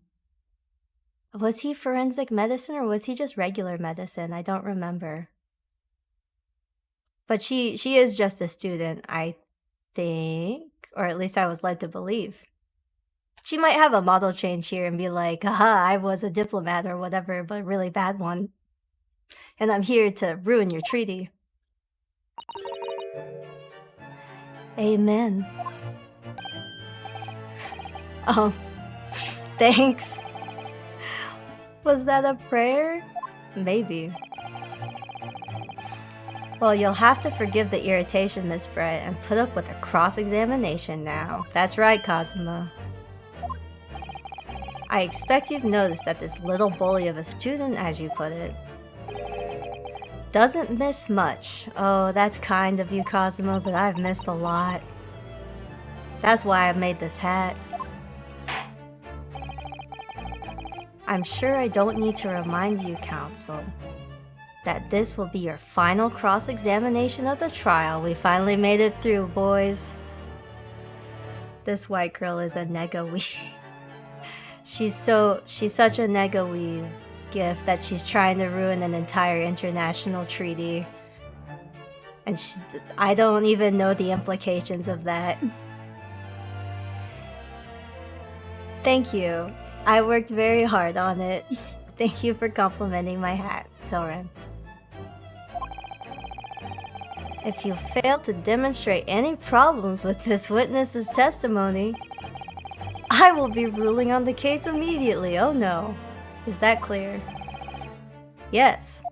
was he forensic medicine or was he just regular medicine? I don't remember. But she is just a student, I think, or at least I was led to believe. She might have a model change here and be like, haha, I was a diplomat or whatever, but a really bad one. And I'm here to ruin your treaty. Amen. Oh, thanks. Was that a prayer? Maybe. Well, you'll have to forgive the irritation, Miss Brett, and put up with a cross-examination now. That's right, Kazuma. I expect you've noticed that this little bully of a student, as you put it, doesn't miss much. Oh, that's kind of you, Kazuma, but I've missed a lot. That's why I made this hat. I'm sure I don't need to remind you, Counsel, that this will be your final cross-examination of the trial. We finally made it through, boys. This white girl is a nega-wee. She's such a nega-wee gift that she's trying to ruin an entire international treaty. And I don't even know the implications of that. Thank you. I worked very hard on it. Thank you for complimenting my hat, Soren. If you fail to demonstrate any problems with this witness's testimony, I will be ruling on the case immediately. Oh no. Is that clear? Yes.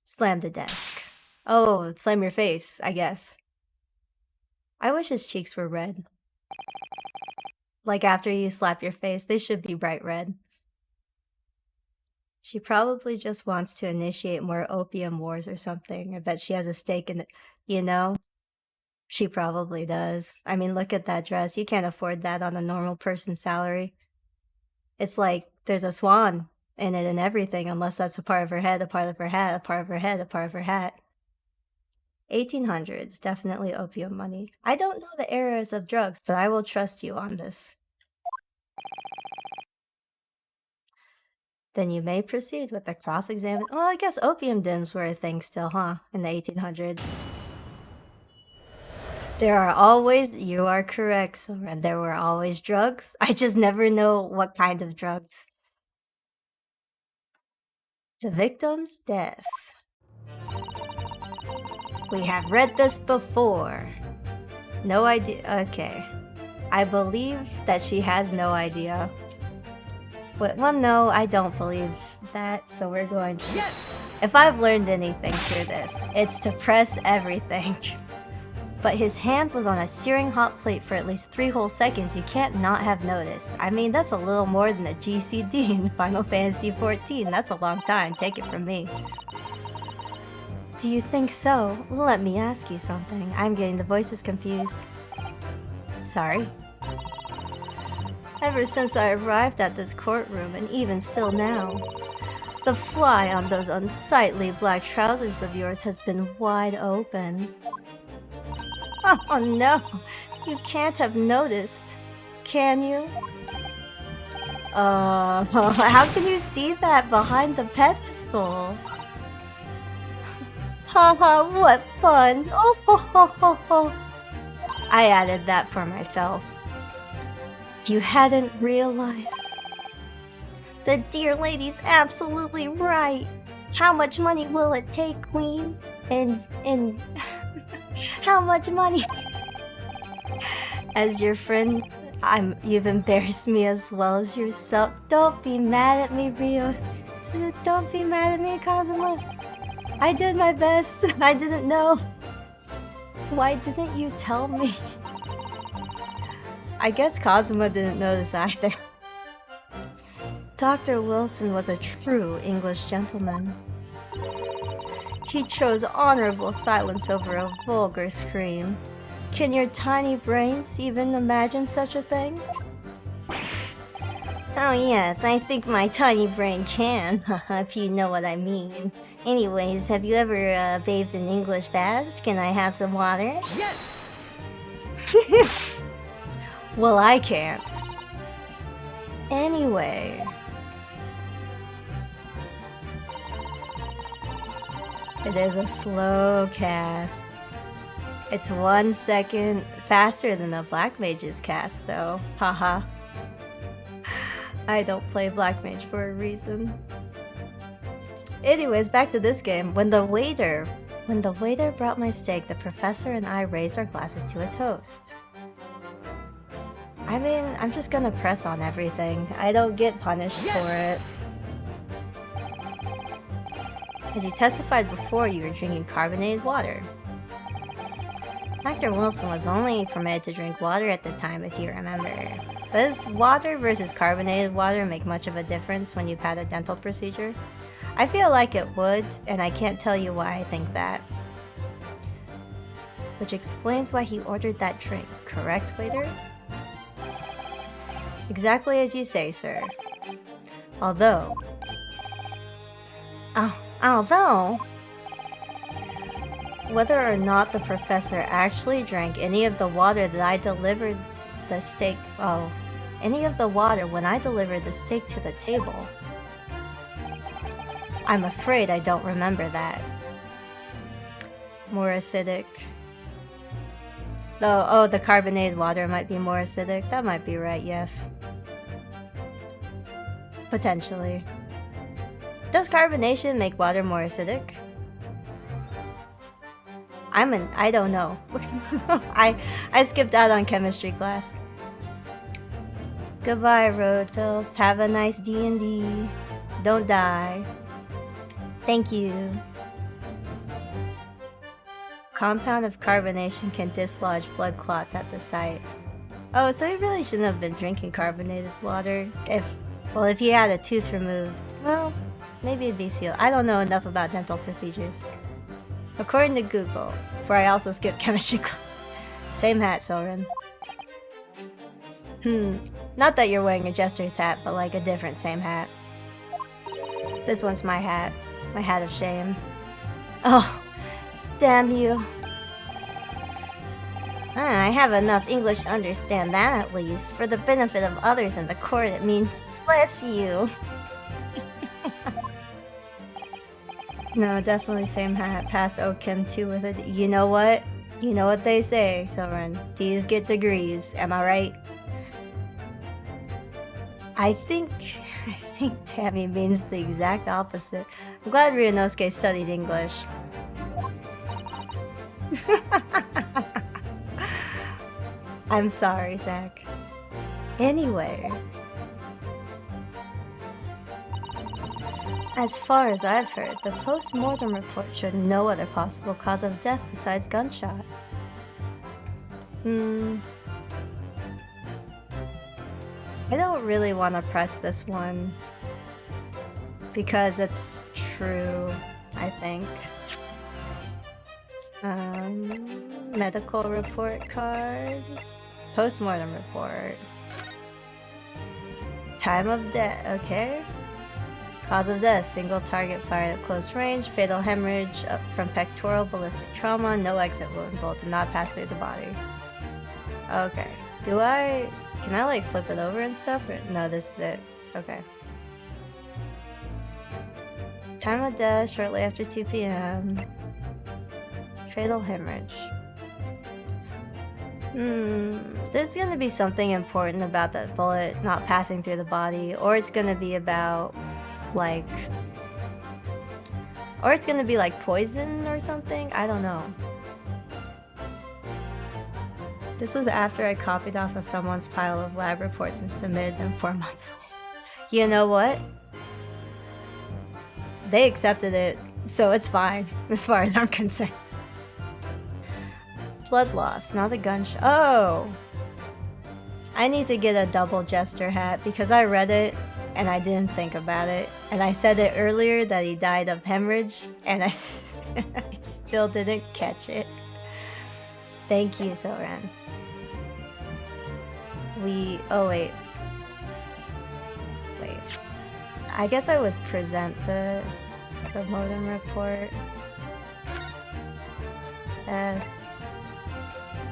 Slam the desk. Oh, slam your face, I guess. I wish his cheeks were red. Like after you slap your face, they should be bright red. She probably just wants to initiate more opium wars or something. I bet she has a stake in it. You know? She probably does. I mean, look at that dress. You can't afford that on a normal person's salary. It's like there's a swan in it and everything, unless that's a part of her head, a part of her hat, a part of her head, a part of her hat. 1800s, definitely opium money. I don't know the eras of drugs, but I will trust you on this. Then you may proceed with the cross-examination. Well, I guess opium dens were a thing still, huh? In the 1800s. There are always, you are correct, Soren. There were always drugs. I just never know what kind of drugs. The victim's death. We have read this before. No idea. Okay. I believe that she has no idea. Well, no, I don't believe that, so we're going to... Yes! If I've learned anything through this, it's to press everything. But his hand was on a searing hot plate for at least 3 whole seconds. You can't not have noticed. I mean, that's a little more than a GCD in Final Fantasy XIV. That's a long time, take it from me. Do you think so? Let me ask you something. I'm getting the voices confused. Sorry. Ever since I arrived at this courtroom, and even still now, the fly on those unsightly black trousers of yours has been wide open. Oh no, you can't have noticed, can you? How can you see that behind the pedestal? Haha, what fun! Oh ho ho ho ho! I added that for myself. You hadn't realized. The dear lady's absolutely right. How much money will it take, Queen? And how much money? As your friend, you've embarrassed me as well as yourself. Don't be mad at me, Rios. Don't be mad at me, Kazuma. I did my best. I didn't know. Why didn't you tell me? I guess Kazuma didn't notice either. Dr. Wilson was a true English gentleman. He chose honorable silence over a vulgar scream. Can your tiny brains even imagine such a thing? Oh yes, I think my tiny brain can, if you know what I mean. Anyways, have you ever bathed in English baths? Can I have some water? Yes! Well, I can't. Anyway. It is a slow cast. It's 1 second faster than the Black Mage's cast, though. Haha. I don't play Black Mage for a reason. Anyways, back to this game. When the waiter brought my steak, the professor and I raised our glasses to a toast. I mean, I'm just gonna press on everything. I don't get punished for it. As you testified before, you were drinking carbonated water. Dr. Wilson was only permitted to drink water at the time, if you remember. Does water versus carbonated water make much of a difference when you've had a dental procedure? I feel like it would, and I can't tell you why I think that. Which explains why he ordered that drink, correct, waiter? Exactly as you say, sir. Although, whether or not the professor actually drank any of the water that I delivered the steak, any of the water when I delivered the steak to the table, I'm afraid I don't remember that. More acidic. Oh, the carbonated water might be more acidic. That might be right, Yef. Potentially. Does carbonation make water more acidic? I don't know. I skipped out on chemistry class. Goodbye, Roadville. Have a nice D&D. Don't die. Thank you. Compound of carbonation can dislodge blood clots at the site. Oh, so he really shouldn't have been drinking carbonated water. If he had a tooth removed. Well, maybe it'd be sealed. I don't know enough about dental procedures. According to Google, for I also skipped chemistry class. Same hat, Soren. Not that you're wearing a jester's hat, but like a different same hat. This one's my hat. My hat of shame. Oh, damn you. I have enough English to understand that at least. For the benefit of others in the court, it means bless you. No, definitely same hat. Passed Oakham 2 with it. You know what? You know what they say, Soren. D's get degrees. Am I right? I think Tammy means the exact opposite. I'm glad Ryunosuke studied English. I'm sorry, Zach. Anyway. As far as I've heard, the post-mortem report showed no other possible cause of death besides gunshot. I don't really want to press this one because it's true, I think. Medical report card. Post-mortem report. Time of death, okay. Cause of death, single target fired at close range, fatal hemorrhage from pectoral ballistic trauma, no exit wound, bullet did not pass through the body. Okay. Can I like flip it over and stuff? Or, no, this is it. Okay. Time of death, shortly after 2 p.m. Fatal hemorrhage. There's gonna be something important about that bullet not passing through the body, or it's gonna be about like, or it's gonna be like poison or something. I don't know. This was after I copied off of someone's pile of lab reports and submitted them 4 months later. You know what? They accepted it, so it's fine as far as I'm concerned. Blood loss, not a gunshot. Oh! I need to get a double jester hat because I read it and I didn't think about it. And I said it earlier that he died of hemorrhage and I still didn't catch it. Thank you, Soren. Oh wait. I guess I would present the modem report.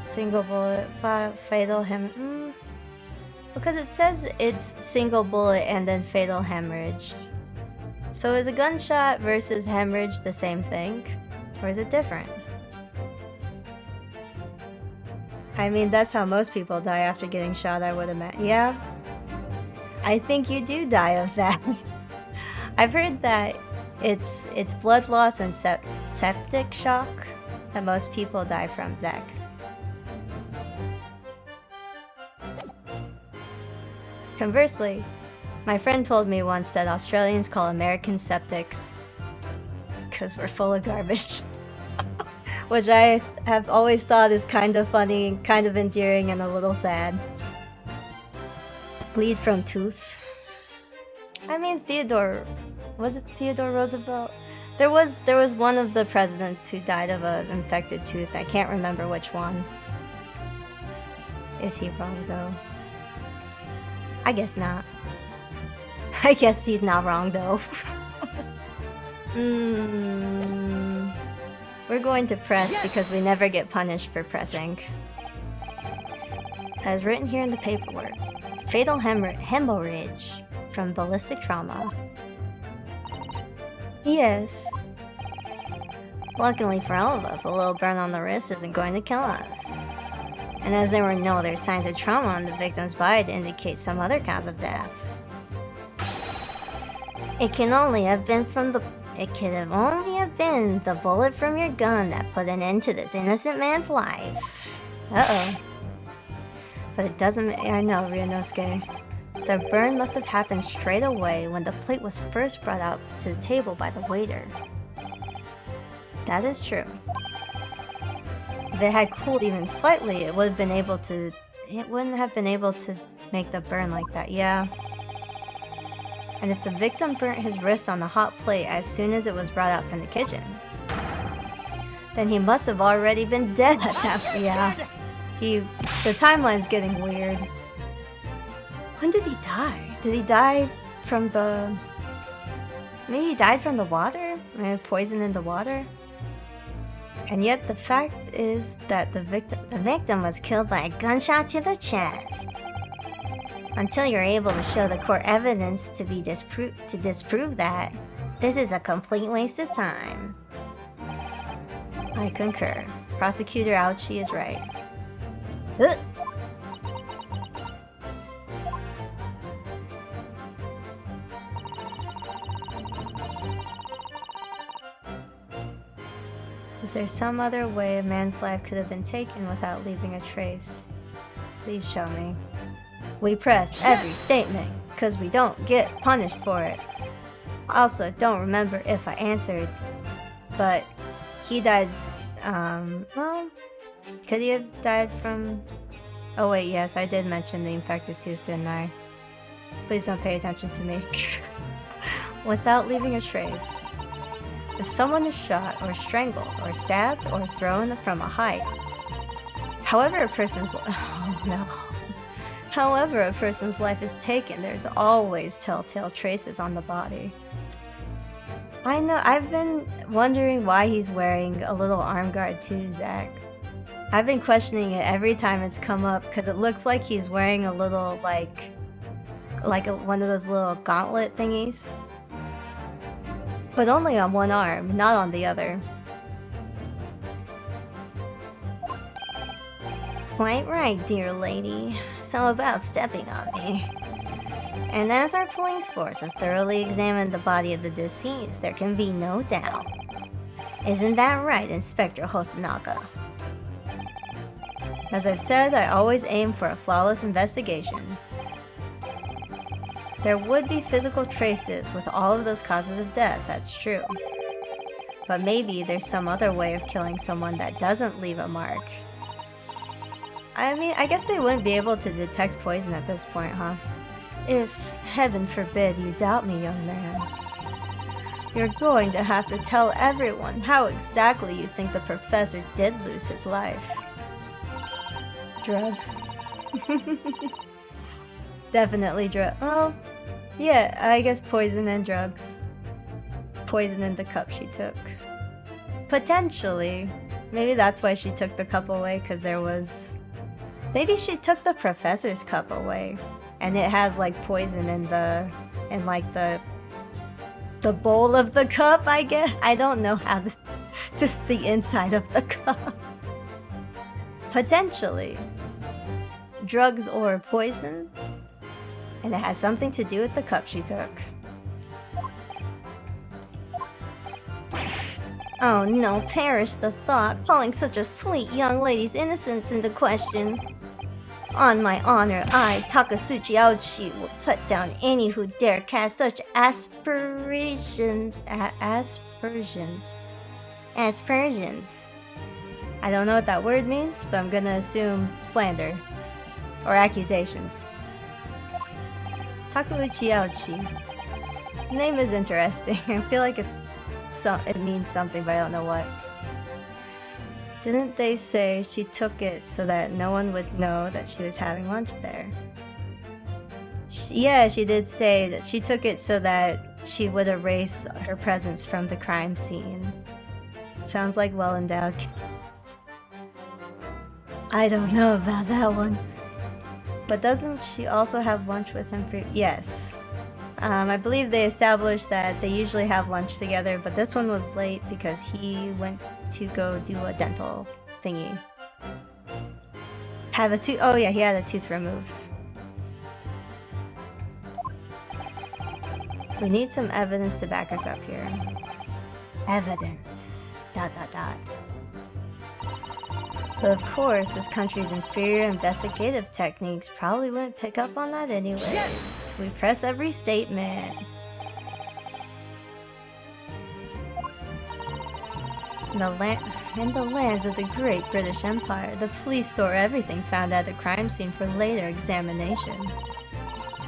Single bullet, fatal because it says it's single bullet and then fatal hemorrhage. So is a gunshot versus hemorrhage the same thing? Or is it different? I mean, that's how most people die after getting shot, I would imagine. Yeah? I think you do die of that. I've heard that it's blood loss and septic shock that most people die from, Zach. Conversely, my friend told me once that Australians call Americans septics because we're full of garbage. Which I have always thought is kind of funny, kind of endearing, and a little sad. Bleed from tooth. I mean, was it Theodore Roosevelt? There was one of the presidents who died of an infected tooth. I can't remember which one. Is he wrong though? I guess not. I guess he's not wrong though. We're going to press because we never get punished for pressing. As written here in the paperwork, fatal hemorrhage from ballistic trauma. Yes. Luckily for all of us, a little burn on the wrist isn't going to kill us. And as there were no other signs of trauma on the victim's body to indicate some other cause of death. It can only have been the bullet from your gun that put an end to this innocent man's life. Uh-oh. But it doesn't... I know, Ryunosuke. The burn must have happened straight away when the plate was first brought out to the table by the waiter. That is true. If it had cooled even slightly, it wouldn't have been able to make the burn like that, yeah. And if the victim burnt his wrist on the hot plate as soon as it was brought out from the kitchen, then he must have already been dead at that point. Yeah. The timeline's getting weird. When did he die? Did he die from the... Maybe he died from the water? Maybe poison in the water? And yet the fact is that the victim was killed by a gunshot to the chest. Until you're able to show the court evidence to disprove that, this is a complete waste of time. I concur. Prosecutor Ouchie is right. Ugh. Is there some other way a man's life could have been taken without leaving a trace? Please show me. We press every statement, because we don't get punished for it. Also, don't remember if I answered, but he died, well, could he have died from... Oh wait, yes, I did mention the infected tooth, didn't I? Please don't pay attention to me. Without leaving a trace. If someone is shot, or strangled, or stabbed, or thrown from a height, however a person's life is taken, there's always telltale traces on the body. I know, I've been wondering why he's wearing a little arm guard too, Zach. I've been questioning it every time it's come up, because it looks like he's wearing a little, one of those little gauntlet thingies. But only on one arm, not on the other. Quite right, dear lady. So about stepping on me. And as our police force has thoroughly examined the body of the deceased, there can be no doubt. Isn't that right, Inspector Hosonaga? As I've said, I always aim for a flawless investigation. There would be physical traces with all of those causes of death, that's true. But maybe there's some other way of killing someone that doesn't leave a mark. I mean, I guess they wouldn't be able to detect poison at this point, huh? If, heaven forbid, you doubt me, young man, you're going to have to tell everyone how exactly you think the professor did lose his life. Drugs. Definitely Yeah, I guess poison and drugs. Poison in the cup she took. Potentially. Maybe that's why she took the cup away, because there was... Maybe she took the professor's cup away. And it has like poison in the... in like the bowl of the cup, I guess? I don't know how to... just the inside of the cup. Potentially. Drugs or poison. And it has something to do with the cup she took. Oh no, perish the thought, calling such a sweet young lady's innocence into question. On my honor, I, Takasuchi Aochi, will cut down any who dare cast such aspersions. Aspersions. I don't know what that word means, but I'm gonna assume slander. Or accusations. Takauchi Aochi. His name is interesting. I feel like it means something, but I don't know what. Didn't they say she took it so that no one would know that she was having lunch there? Yeah, she did say that she took it so that she would erase her presence from the crime scene. Sounds like well-endowed. I don't know about that one. But doesn't she also have lunch with him? Yes. I believe they established that they usually have lunch together, but this one was late because he went to go do a dental thingy. Have a tooth? Oh yeah, he had a tooth removed. We need some evidence to back us up here. Evidence. ... But of course, this country's inferior investigative techniques probably wouldn't pick up on that anyway. Yes! We press every statement. In the lands of the great British Empire, the police store everything found at the crime scene for later examination.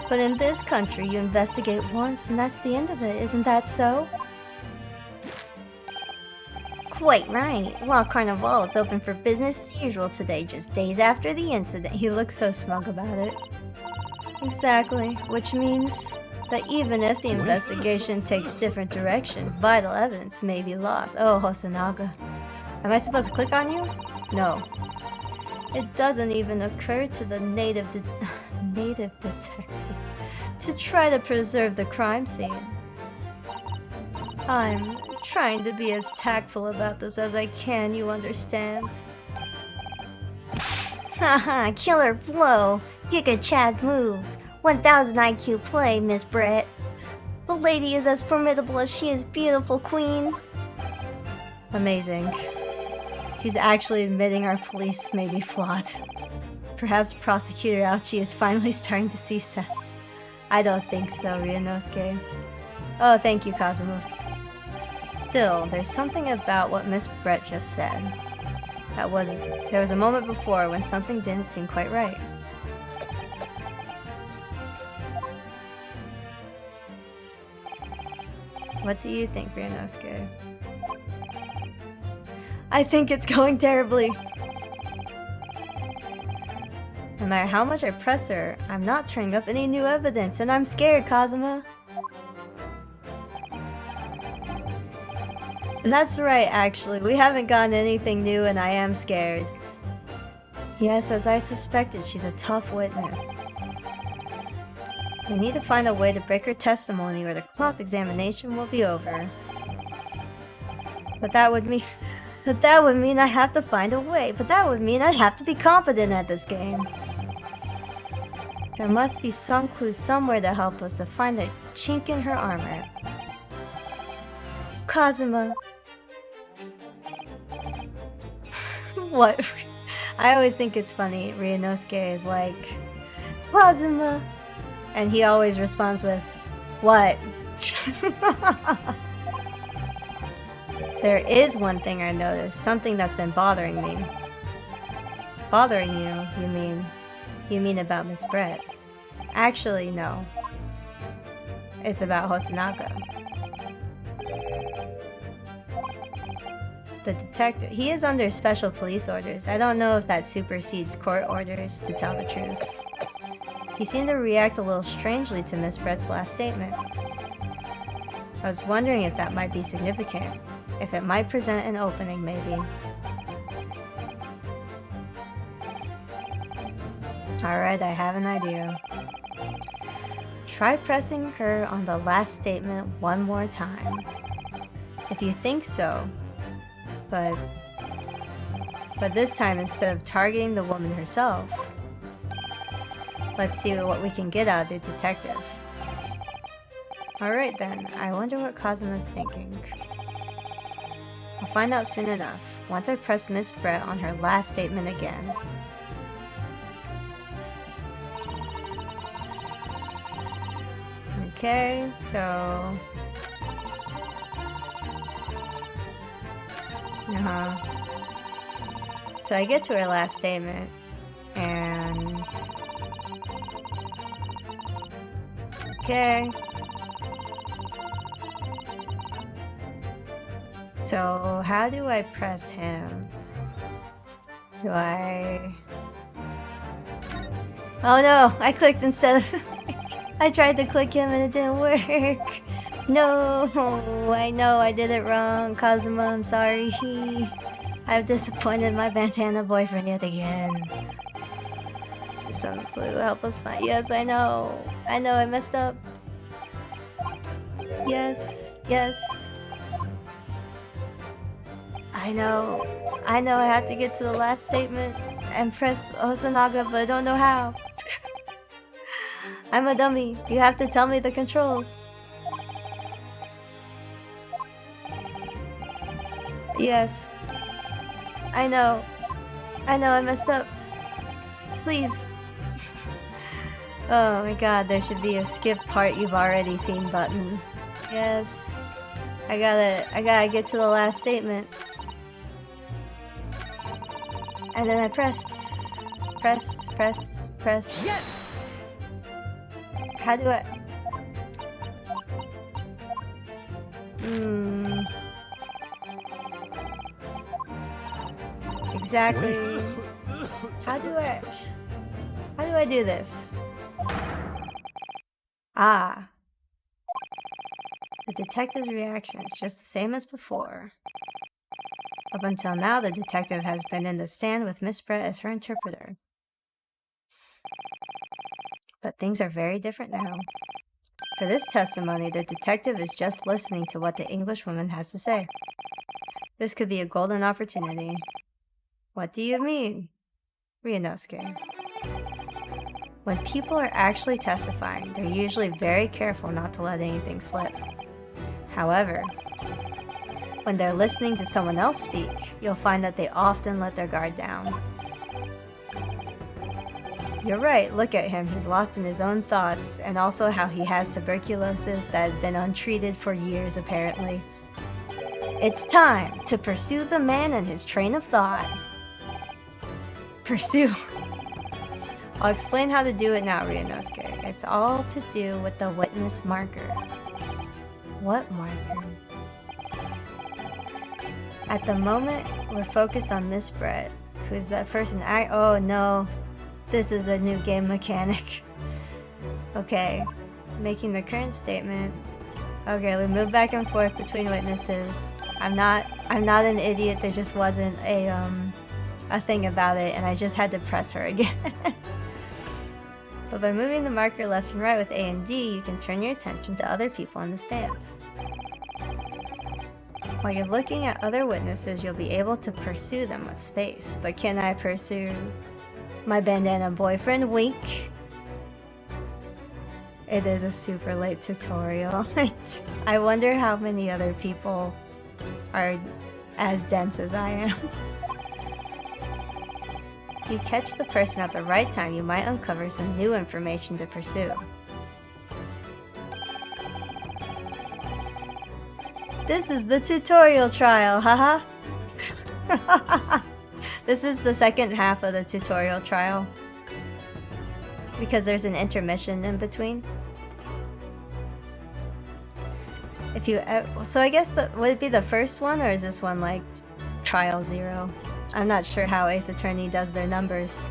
But in this country, you investigate once and that's the end of it, isn't that so? Quite right. Law Carnival is open for business as usual today, just days after the incident. He looks so smug about it. Exactly, which means that even if the investigation takes different direction, vital evidence may be lost. Oh, Hosonaga. Am I supposed to click on you? No. It doesn't even occur to the native detectives to try to preserve the crime scene. I'm trying to be as tactful about this as I can, you understand? Haha, killer blow! Giga Chad move! 1000 IQ play, Miss Brett! The lady is as formidable as she is beautiful, queen! Amazing. He's actually admitting our police may be flawed. Perhaps Prosecutor Aochi is finally starting to see sense. I don't think so, Ryunosuke. Oh, thank you, Kazuma. Still, there's something about what Miss Brett just said. There was a moment before when something didn't seem quite right. What do you think, Ryunosuke? I think it's going terribly. No matter how much I press her, I'm not turning up any new evidence, and I'm scared, Kazuma. That's right, actually. We haven't gotten anything new, and I am scared. Yes, as I suspected, she's a tough witness. We need to find a way to break her testimony, or the cross-examination will be over. But that would mean I'd have to find a way. But that would mean I'd have to be competent at this game. There must be some clue somewhere to help us to find a chink in her armor. Kazuma. What? I always think it's funny. Ryunosuke is like, Kazuma. And he always responds with, what? There is one thing I noticed. Something that's been bothering me. Bothering you, you mean? You mean about Miss Brett? Actually, no. It's about Hosonaga. The detective. He is under special police orders. I don't know if that supersedes court orders, to tell the truth. He seemed to react a little strangely to Miss Brett's last statement. I was wondering if that might be significant, if it might present an opening, maybe. Alright, I have an idea. Try pressing her on the last statement one more time. If you think so, but this time instead of targeting the woman herself, let's see what we can get out of the detective. Alright then, I wonder what Kazuma's thinking. I'll find out soon enough, once I press Miss Brett on her last statement again. Okay, so... So I get to her last statement, and... Okay. So how do I press him? Do I... Oh no! I clicked instead of... I tried to click him and it didn't work! No! I know I did it wrong, Kazuma, I'm sorry. I've disappointed my bandana boyfriend yet again. This is some clue, help us find... Yes, I know! I know I messed up! Yes, yes. I know I have to get to the last statement and press Osanaga, but I don't know how. I'm a dummy. You have to tell me the controls. Yes. I know I messed up. Please. Oh my god, there should be a skip part you've already seen button. Yes. I gotta get to the last statement. And then I press. Yes! How do I... Exactly. How do I do this? Ah. The detective's reaction is just the same as before. Up until now, the detective has been in the stand with Miss Brett as her interpreter. But things are very different now. For this testimony, the detective is just listening to what the Englishwoman has to say. This could be a golden opportunity. What do you mean, Ryunosuke? When people are actually testifying, they're usually very careful not to let anything slip. However, when they're listening to someone else speak, you'll find that they often let their guard down. You're right, look at him, he's lost in his own thoughts, and also how he has tuberculosis that has been untreated for years apparently. It's time to pursue the man and his train of thought. Pursue. I'll explain how to do it now, Ryunosuke. It's all to do with the witness marker. What marker? At the moment, we're focused on Miss Brett, who's that person oh no, this is a new game mechanic. Okay, making the current statement. Okay, we move back and forth between witnesses. I'm not an idiot, there just wasn't a thing about it, and I just had to press her again. But by moving the marker left and right with A and D, you can turn your attention to other people in the stand. While you're looking at other witnesses, you'll be able to pursue them with space. But can I pursue my bandana boyfriend? Wink. It is a super late tutorial. I wonder how many other people are as dense as I am. If you catch the person at the right time, you might uncover some new information to pursue. This is the tutorial trial, haha! This is the second half of the tutorial trial. Because there's an intermission in between. If you... so I guess, would it be the first one, or is this one like trial 0? I'm not sure how Ace Attorney does their numbers.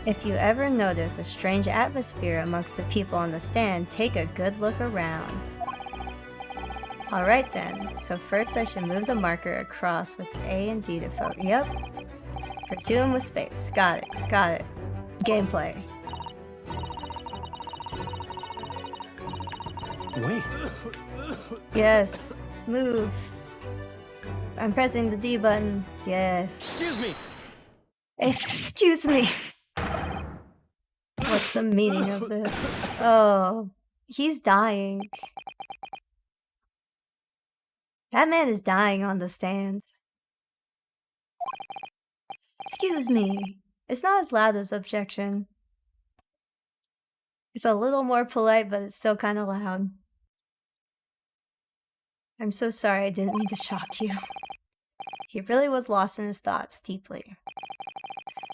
If you ever notice a strange atmosphere amongst the people on the stand, take a good look around. Alright then, so first I should move the marker across with A and D to focus. Yep. Pursue him with space. Got it. Got it. Gameplay. Wait. Yes. Move. I'm pressing the D button. Yes. Excuse me. Excuse me. What's the meaning of this? Oh, he's dying. That man is dying on the stand. Excuse me. It's not as loud as objection. It's a little more polite, but it's still kind of loud. I'm so sorry, I didn't mean to shock you. He really was lost in his thoughts deeply.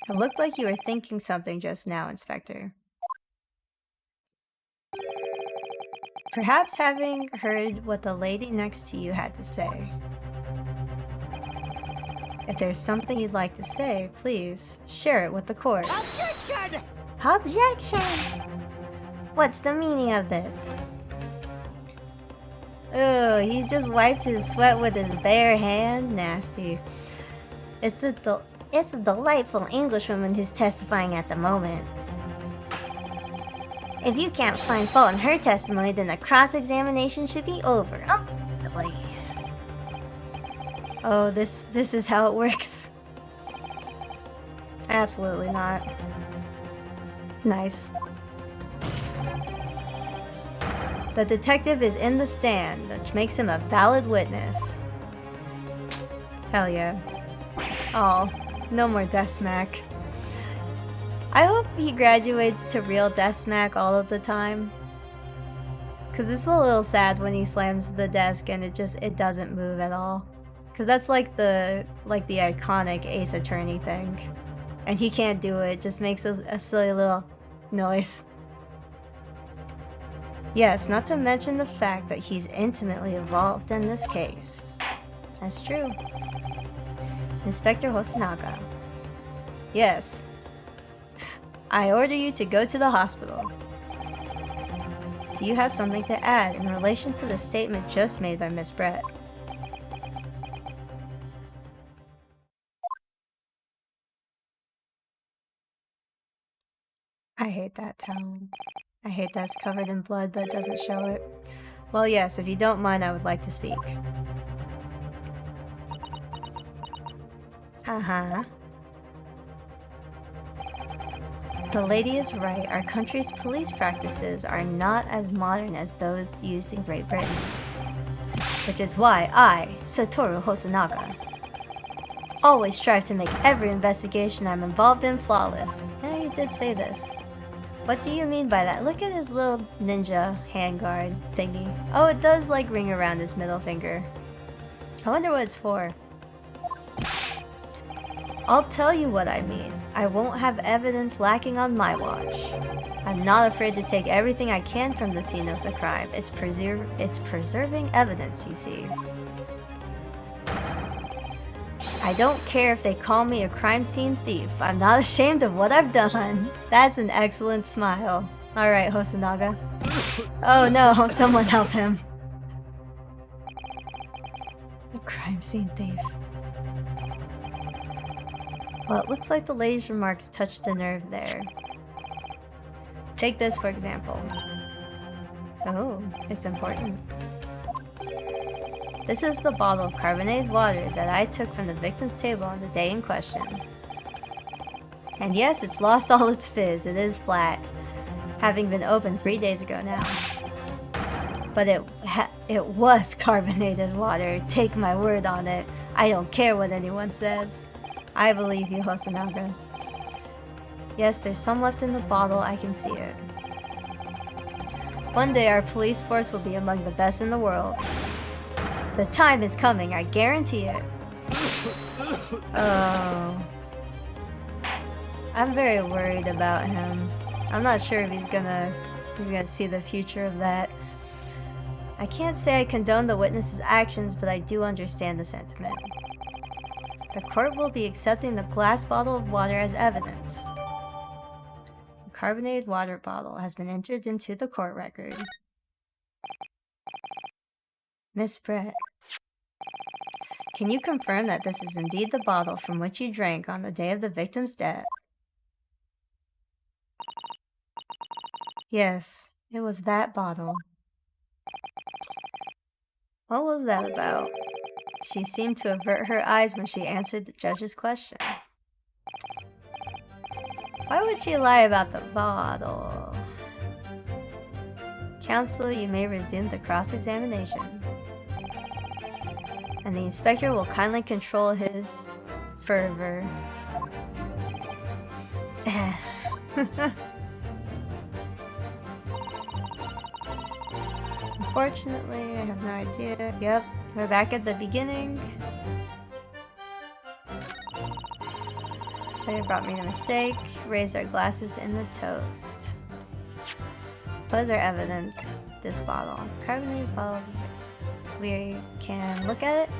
It looked like you were thinking something just now, Inspector. Perhaps having heard what the lady next to you had to say. If there's something you'd like to say, please share it with the court. Objection! Objection! What's the meaning of this? Oh, he just wiped his sweat with his bare hand? Nasty. It's a delightful Englishwoman who's testifying at the moment. If you can't find fault in her testimony, then the cross-examination should be over. Oh, boy. Oh, this is how it works. Absolutely not. Nice. The detective is in the stand, which makes him a valid witness. Hell yeah. Oh, no more death smack. I hope he graduates to real death smack all of the time. Cause it's a little sad when he slams the desk and it doesn't move at all. Cause that's like the iconic Ace Attorney thing. And he can't do it, just makes a silly little noise. Yes, not to mention the fact that he's intimately involved in this case. That's true. Inspector Hosonaga. Yes. I order you to go to the hospital. Do you have something to add in relation to the statement just made by Miss Brett? I hate that towel. I hate that's covered in blood, but it doesn't show it. Well, yes, if you don't mind, I would like to speak. Uh-huh. The lady is right. Our country's police practices are not as modern as those used in Great Britain. Which is why I, Satoru Hosonaga, always strive to make every investigation I'm involved in flawless. Yeah, you did say this. What do you mean by that? Look at his little ninja handguard thingy. Oh, it does like ring around his middle finger. I wonder what it's for. I'll tell you what I mean. I won't have evidence lacking on my watch. I'm not afraid to take everything I can from the scene of the crime. It's preserving evidence, you see. I don't care if they call me a crime scene thief. I'm not ashamed of what I've done. That's an excellent smile. Alright, Hosonaga. Oh no, someone help him. A crime scene thief. Well, it looks like the lady's remarks touched a nerve there. Take this for example. Oh, it's important. This is the bottle of carbonated water that I took from the victim's table on the day in question. And yes, it's lost all its fizz. It is flat, having been opened 3 days ago now. But it was carbonated water. Take my word on it. I don't care what anyone says. I believe you, Hosonaga. Yes, there's some left in the bottle. I can see it. One day our police force will be among the best in the world. The time is coming, I guarantee it. Oh. I'm very worried about him. I'm not sure if he's gonna see the future of that. I can't say I condone the witness's actions, but I do understand the sentiment. The court will be accepting the glass bottle of water as evidence. carbonated water bottle has been entered into the court record. Miss Brett, can you confirm that this is indeed the bottle from which you drank on the day of the victim's death? Yes, it was that bottle. What was that about? She seemed to avert her eyes when she answered the judge's question. Why would she lie about the bottle? Counselor, you may resume the cross-examination. And the inspector will kindly control his fervor. Unfortunately, I have no idea. Yep, we're back at the beginning. They brought me the mistake. Raised our glasses in the toast. What is our evidence? This bottle. Carbonated bottle. We can look at it.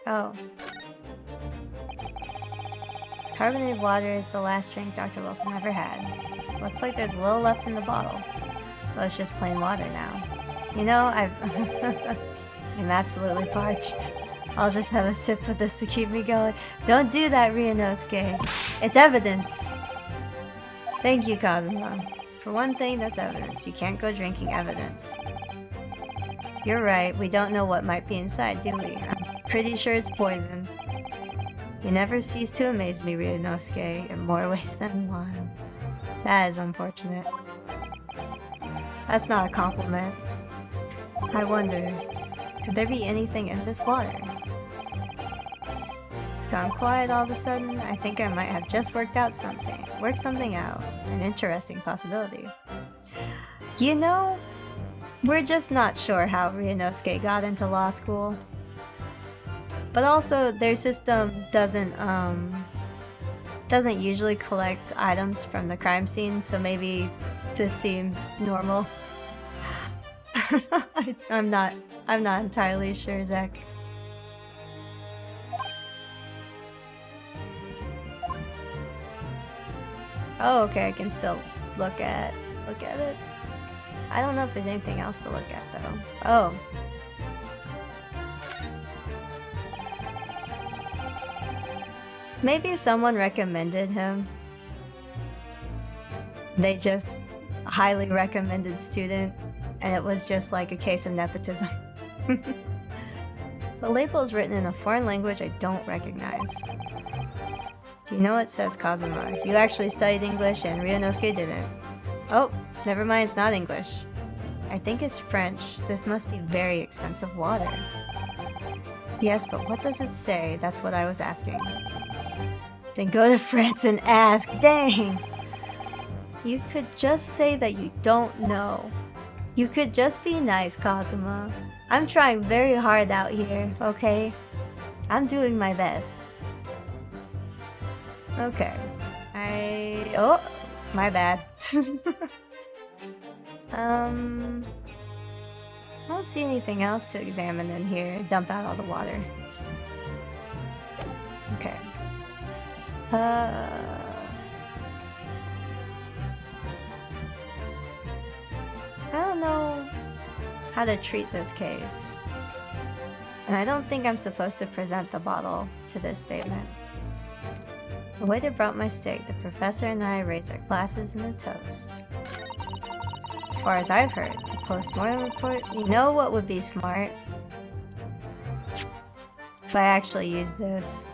Oh. This carbonated water is the last drink Dr. Wilson ever had. Looks like there's a little left in the bottle. Well, it's just plain water now. You know, I'm absolutely parched. I'll just have a sip of this to keep me going. Don't do that, Ryunosuke. It's evidence. Thank you, Kazuma. For one thing, that's evidence. You can't go drinking evidence. You're right, we don't know what might be inside, do we? I'm pretty sure it's poison. You never cease to amaze me, Ryunosuke, in more ways than one. That is unfortunate. That's not a compliment. I wonder, could there be anything in this water? Gone quiet all of a sudden. I think I might have just worked something out. An interesting possibility. You know, we're just not sure how Ryunosuke got into law school. But also, their system doesn't usually collect items from the crime scene, so maybe this seems normal. I'm not entirely sure, Zach. Oh, okay, I can still look at it. I don't know if there's anything else to look at though. Oh. Maybe someone recommended him. They just highly recommended student, and it was just like a case of nepotism. The label is written in a foreign language I don't recognize. Do you know what it says, Kazuma? You actually studied English and Ryunosuke didn't. Oh, never mind, it's not English. I think it's French. This must be very expensive water. Yes, but what does it say? That's what I was asking. Then go to France and ask. Dang! You could just say that you don't know. You could just be nice, Kazuma. I'm trying very hard out here, okay? I'm doing my best. Okay. Oh, my bad. I don't see anything else to examine in here. Dump out all the water. Okay. I don't know how to treat this case. And I don't think I'm supposed to present the bottle to this statement. The waiter brought my steak. The professor and I raised our glasses in a toast. As far as I've heard, the post-mortem report, you know what would be smart? If I actually use this.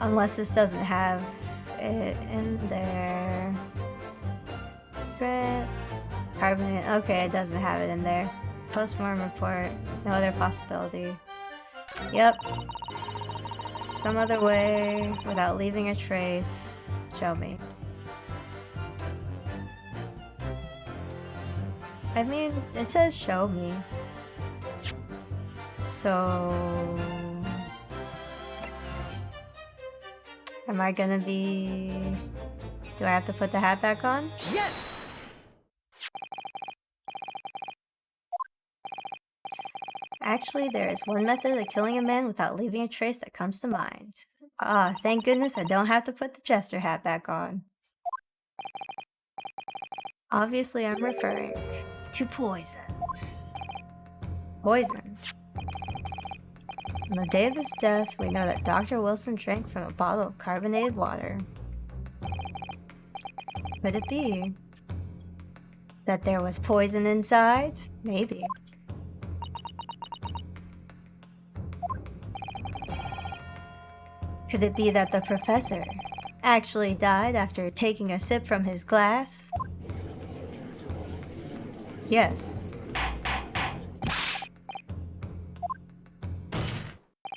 Unless this doesn't have it in there. Spread. Carbonate. Okay, it doesn't have it in there. Post-mortem report. No other possibility. Yep. Some other way, without leaving a trace. Show me. I mean, it says show me. So... am I gonna be... do I have to put the hat back on? Yes! Actually, there is one method of killing a man without leaving a trace that comes to mind. Ah, thank goodness I don't have to put the Chester hat back on. Obviously, I'm referring to poison. Poison. On the day of his death, we know that Dr. Wilson drank from a bottle of carbonated water. Could it be that there was poison inside? Maybe. Could it be that the professor actually died after taking a sip from his glass? Yes.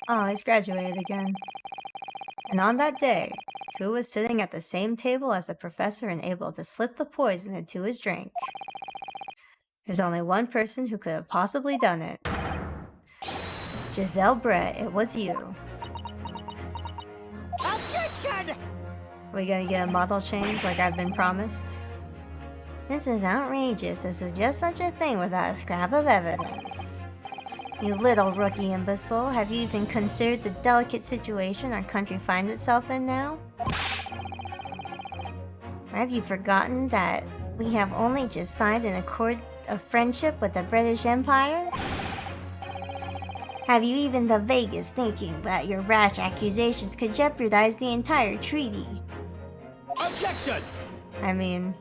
Oh, he's graduated again. And on that day, who was sitting at the same table as the professor and able to slip the poison into his drink? There's only one person who could have possibly done it. Giselle Brett, it was you. Objection! We gonna get a model change like I've been promised? This is outrageous to suggest such a thing without a scrap of evidence. You little rookie imbecile, have you even considered the delicate situation our country finds itself in now? Or have you forgotten that we have only just signed an accord of friendship with the British Empire? Have you even the vaguest thinking that your rash accusations could jeopardize the entire treaty? Objection! I mean,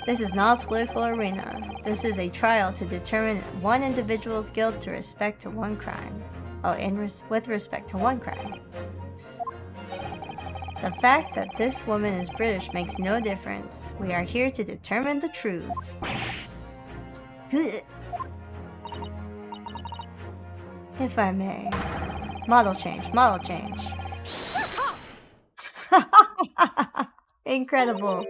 this is not a political arena. This is a trial to determine one individual's guilt to respect to one crime. Oh, with respect to one crime. The fact that this woman is British makes no difference. We are here to determine the truth. If I may. Model change, model change. Incredible.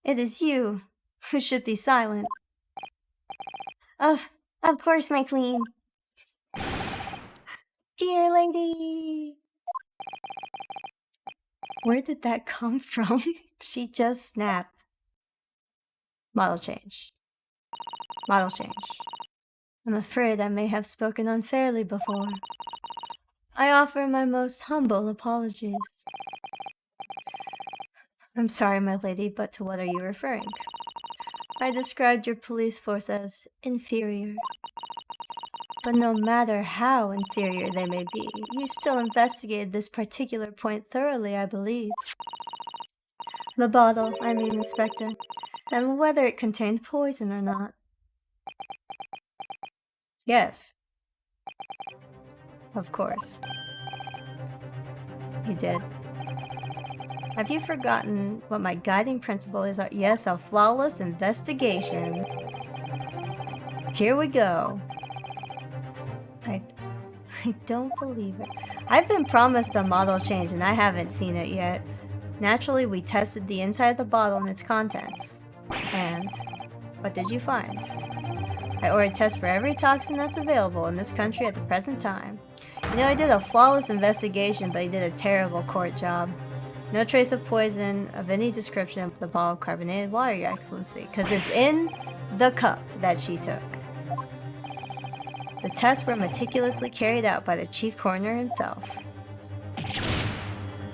It is you who should be silent. Of course, my queen. Dear lady. Where did that come from? She just snapped. Model change. Model change. I'm afraid I may have spoken unfairly before. I offer my most humble apologies. I'm sorry, my lady, but to what are you referring? I described your police force as inferior. But no matter how inferior they may be, you still investigated this particular point thoroughly, I believe. The bottle, I mean, Inspector, and whether it contained poison or not. Yes. Of course. You did. Have you forgotten what my guiding principle is? Yes, a flawless investigation. Here we go. I don't believe it. I've been promised a model change and I haven't seen it yet. Naturally, we tested the inside of the bottle and its contents. And what did you find? I ordered tests for every toxin that's available in this country at the present time. You know, I did a flawless investigation, but I did a terrible court job. No trace of poison of any description of the bottle of carbonated water, Your Excellency, because it's in the cup that she took. The tests were meticulously carried out by the chief coroner himself.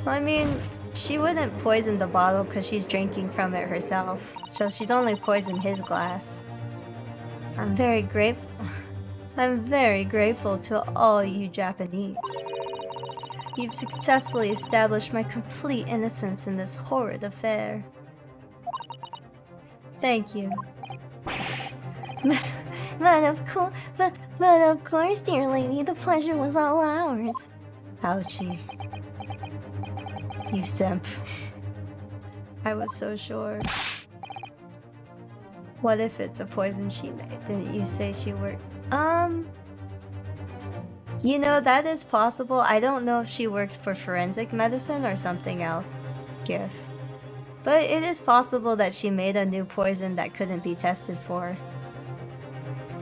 Well, I mean, she wouldn't poison the bottle because she's drinking from it herself, so she'd only poison his glass. I'm very grateful to all you Japanese. You've successfully established my complete innocence in this horrid affair. Thank you. But of course, dear lady, the pleasure was all ours. Ouchie. You simp. I was so sure. What if it's a poison she made? Didn't you say she worked? You know, that is possible. I don't know if she works for forensic medicine or something else. GIF. But it is possible that she made a new poison that couldn't be tested for.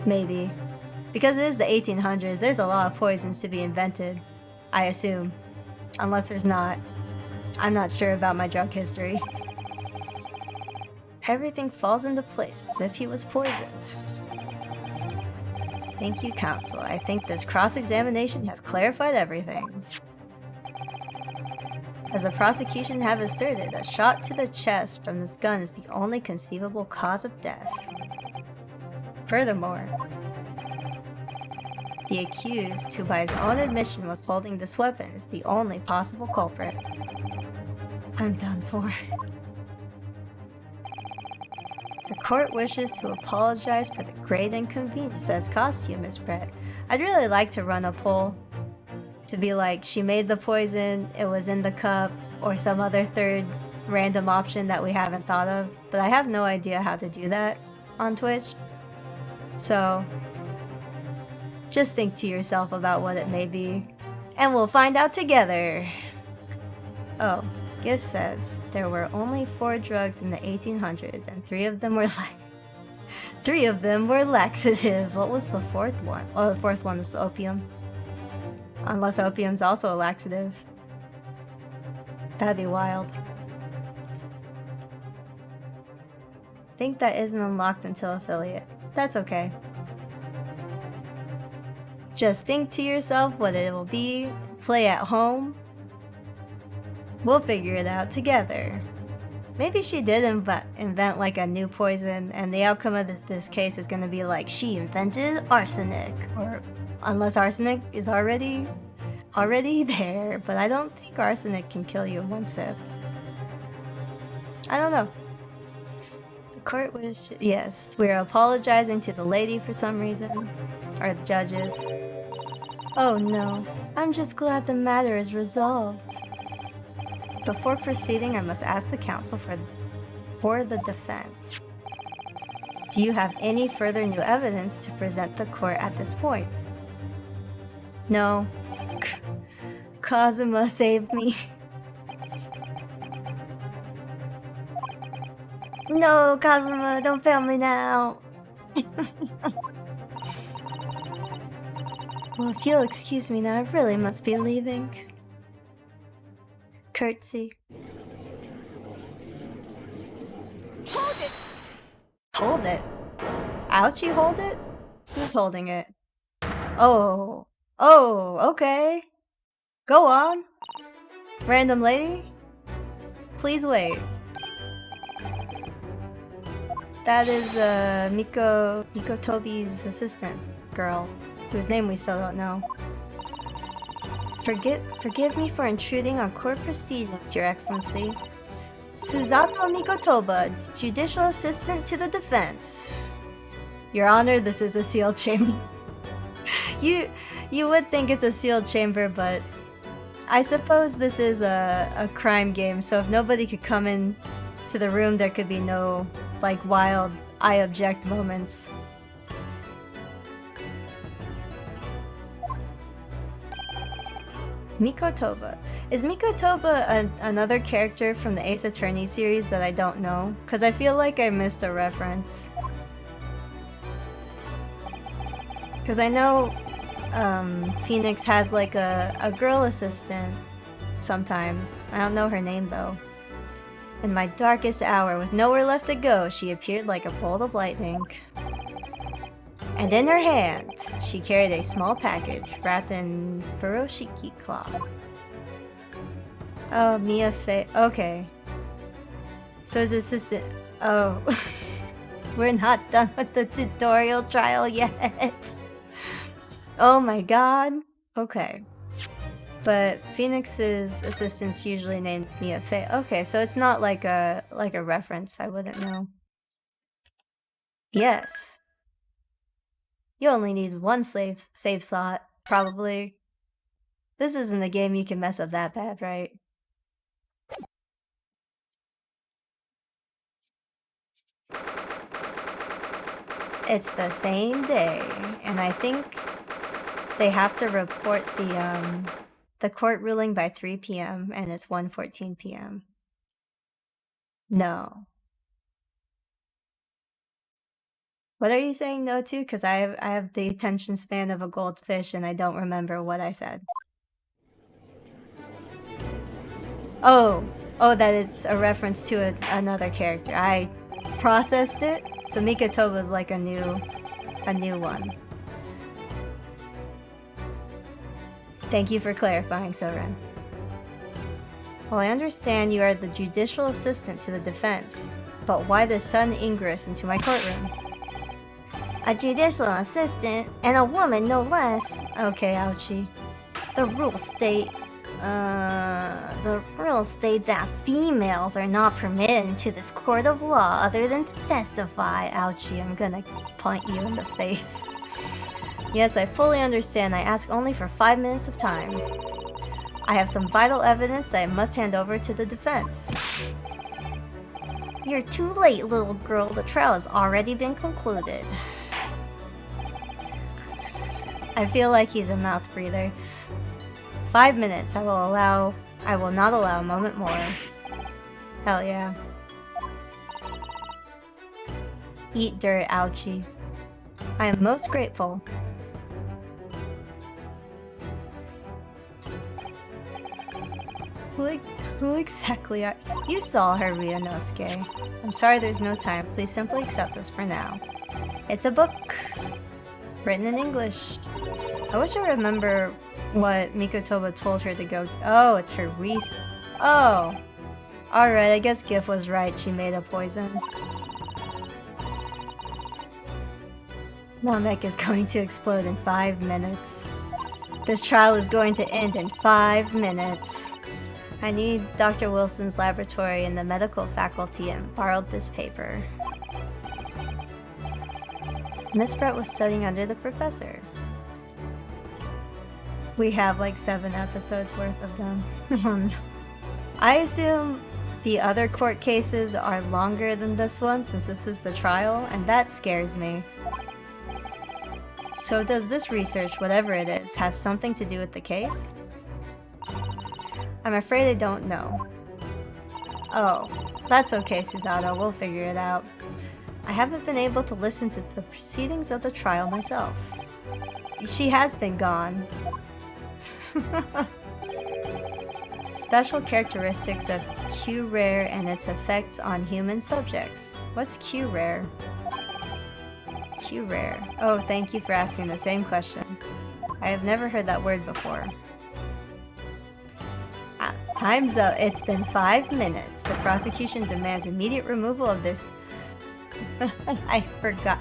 Maybe. Because it is the 1800s, there's a lot of poisons to be invented. I assume. Unless there's not. I'm not sure about my drug history. Everything falls into place as if he was poisoned. Thank you, counsel. I think this cross-examination has clarified everything. As the prosecution have asserted, a shot to the chest from this gun is the only conceivable cause of death. Furthermore, the accused, who by his own admission was holding this weapon, is the only possible culprit. I'm done for. The court wishes to apologize for the great inconvenience that has cost you, Miss Brett. I'd really like to run a poll to be like, she made the poison, it was in the cup, or some other third random option that we haven't thought of, but I have no idea how to do that on Twitch. So, just think to yourself about what it may be, and we'll find out together. Oh, Gift says there were only 4 drugs in the 1800s, and 3 of them were laxatives. What was the 4th one? Oh, the 4th one was opium. Unless opium's also a laxative. That'd be wild. Think that isn't unlocked until affiliate. That's okay. Just think to yourself what it will be. Play at home. We'll figure it out together. Maybe she did invent like a new poison, and the outcome of this case is gonna be like, she invented arsenic, or unless arsenic is already there, but I don't think arsenic can kill you in 1 sip. I don't know. The court wish. Yes, we're apologizing to the lady for some reason, or the judges. Oh no, I'm just glad the matter is resolved. Before proceeding, I must ask the counsel for the defense. Do you have any further new evidence to present the court at this point? No. Kazuma saved me. No, Kazuma, don't fail me now. Well, if you'll excuse me now, I really must be leaving. Curtsy. Hold it! Hold it? Ouchie, hold it? Who's holding it? Oh, okay. Go on. Random lady? Please wait. That is Miko Tobi's assistant girl, whose name we still don't know. Forgive me for intruding on court proceedings, Your Excellency. Susato Mikotoba, Judicial Assistant to the Defense. Your Honor, this is a sealed chamber. You would think it's a sealed chamber, but I suppose this is a crime game, so if nobody could come in to the room, there could be no, like, wild I object moments. Mikotoba. Is Mikotoba another character from the Ace Attorney series that I don't know? Because I feel like I missed a reference. Because I know Phoenix has like a girl assistant sometimes. I don't know her name though. In my darkest hour, with nowhere left to go, she appeared like a bolt of lightning. And in her hand, she carried a small package wrapped in furoshiki cloth. Oh, okay. So his assistant. Oh. We're not done with the tutorial trial yet. Oh my god. Okay. But Phoenix's assistant's usually named Mia Fey. Okay, so it's not like a reference. I wouldn't know. Yes. You only need 1 save slot, probably. This isn't a game you can mess up that bad, right? It's the same day, and I think they have to report the court ruling by 3 p.m. and it's 1:14 p.m. No. What are you saying no to? Because I have the attention span of a goldfish and I don't remember what I said. Oh, that it's a reference to another character. I processed it. So Mikotoba is like a new one. Thank you for clarifying, Soren. Well, I understand you are the judicial assistant to the defense, but why the sudden ingress into my courtroom? A judicial assistant, and a woman no less. Okay, ouchie. The rules state that females are not permitted into this court of law other than to testify. Ouchie, I'm gonna punch you in the face. Yes, I fully understand. I ask only for 5 minutes of time. I have some vital evidence that I must hand over to the defense. You're too late, little girl. The trial has already been concluded. I feel like he's a mouth breather. 5 minutes. I will not allow a moment more. Hell yeah. Eat dirt, ouchie. I am most grateful. Who exactly are you? Saw her, Ryunosuke. I'm sorry there's no time. Please simply accept this for now. It's a book. Written in English. I wish I remember what Mikotoba told her to go. Oh, it's her reason. Oh. Alright, I guess Gif was right. She made a poison. Namek is going to explode in 5 minutes. This trial is going to end in 5 minutes. I need Dr. Wilson's laboratory in the medical faculty and borrowed this paper. Miss Brett was studying under the professor. We have like 7 episodes worth of them. I assume the other court cases are longer than this one since this is the trial, and that scares me. So does this research, whatever it is, have something to do with the case? I'm afraid I don't know. Oh, that's okay, Susato. We'll figure it out. I haven't been able to listen to the proceedings of the trial myself. She has been gone. Special characteristics of Q-rare and its effects on human subjects. What's Q-rare? Q-rare. Oh, thank you for asking the same question. I have never heard that word before. Time's up. It's been 5 minutes. The prosecution demands immediate removal of this... I forgot.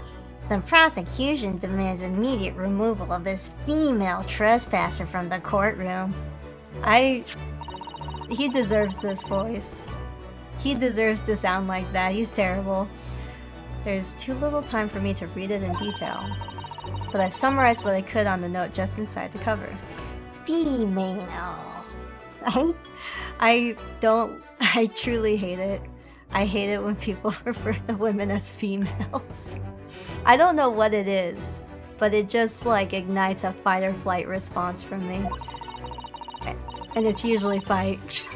The prosecution demands immediate removal of this female trespasser from the courtroom. He deserves this voice. He deserves to sound like that. He's terrible. There's too little time for me to read it in detail, but I've summarized what I could on the note just inside the cover. Female. I truly hate it. I hate it when people refer to women as females. I don't know what it is, but it just like ignites a fight or flight response from me. And it's usually fight.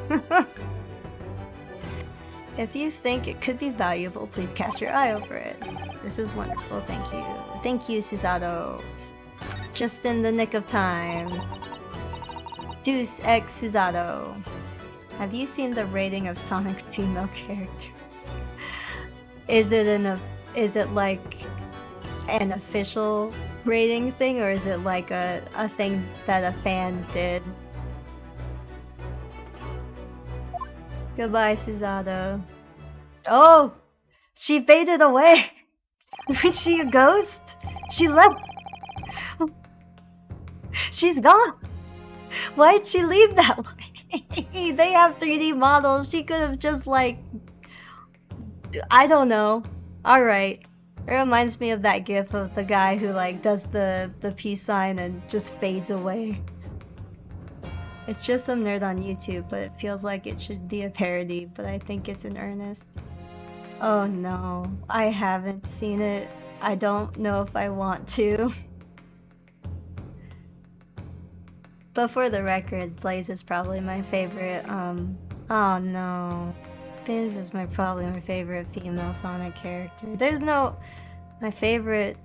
If you think it could be valuable, please cast your eye over it. This is wonderful, thank you. Thank you, Susato. Just in the nick of time. Deuce X Susato. Have you seen the rating of Sonic female characters? Is it like an official rating thing, or is it like a thing that a fan did? Goodbye, Susato. Oh! She faded away! Was she a ghost? She left! She's gone! Why'd she leave that way? They have 3D models. She could have just like... I don't know. Alright. It reminds me of that gif of the guy who like does the peace sign and just fades away. It's just some nerd on YouTube, but it feels like it should be a parody, but I think it's in earnest. Oh no, I haven't seen it. I don't know if I want to. But for the record, Blaze is probably my favorite, oh no. Biz is probably my favorite female Sonic character. There's no... my favorite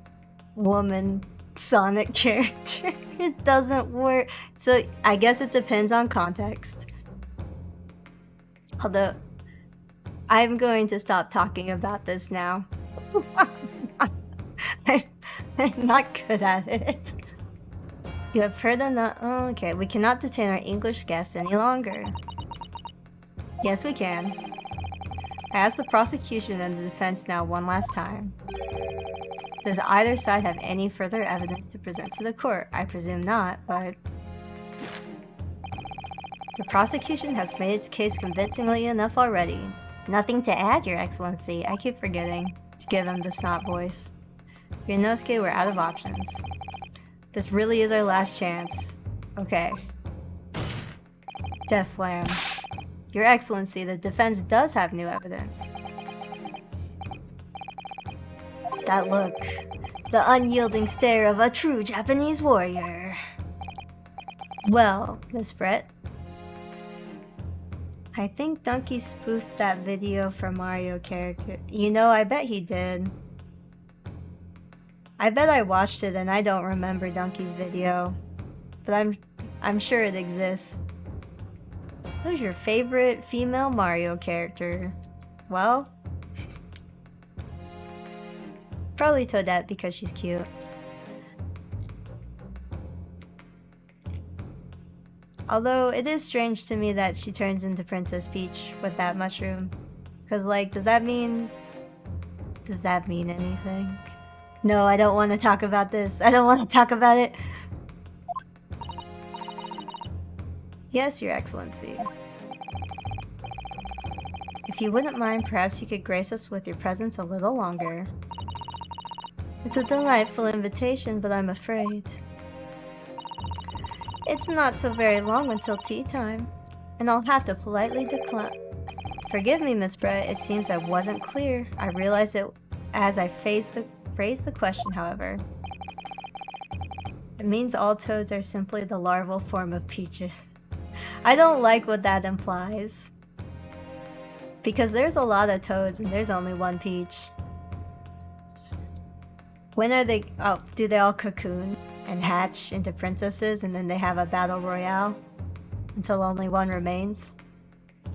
woman Sonic character. It doesn't work. So I guess it depends on context. Although I'm going to stop talking about this now. I'm not good at it. You have heard enough. Oh, okay, we cannot detain our English guest any longer. Yes, we can. I ask the prosecution and the defense now one last time. Does either side have any further evidence to present to the court? I presume not, but... The prosecution has made its case convincingly enough already. Nothing to add, Your Excellency. I keep forgetting to give him the snot voice. Ryunosuke, we're out of options. This really is our last chance. Okay. Death Slam. Your Excellency, the defense does have new evidence. That look. The unyielding stare of a true Japanese warrior. Well, Miss Brett. I think Donkey spoofed that video for Mario character. You know, I bet he did. I bet I watched it and I don't remember Donkey's video. But I'm sure it exists. Who's your favorite female Mario character? Well... probably Toadette because she's cute. Although, it is strange to me that she turns into Princess Peach with that mushroom. Cause like, does that mean anything? No, I don't want to talk about this. I don't want to talk about it. Yes, Your Excellency. If you wouldn't mind, perhaps you could grace us with your presence a little longer. It's a delightful invitation, but I'm afraid it's not so very long until tea time, and I'll have to politely decline. Forgive me, Miss Brett, it seems I wasn't clear. I realized it as I phrased the question, however. It means all toads are simply the larval form of peaches. I don't like what that implies. Because there's a lot of toads and there's only one peach. When are they... oh, do they all cocoon and hatch into princesses and then they have a battle royale until only one remains?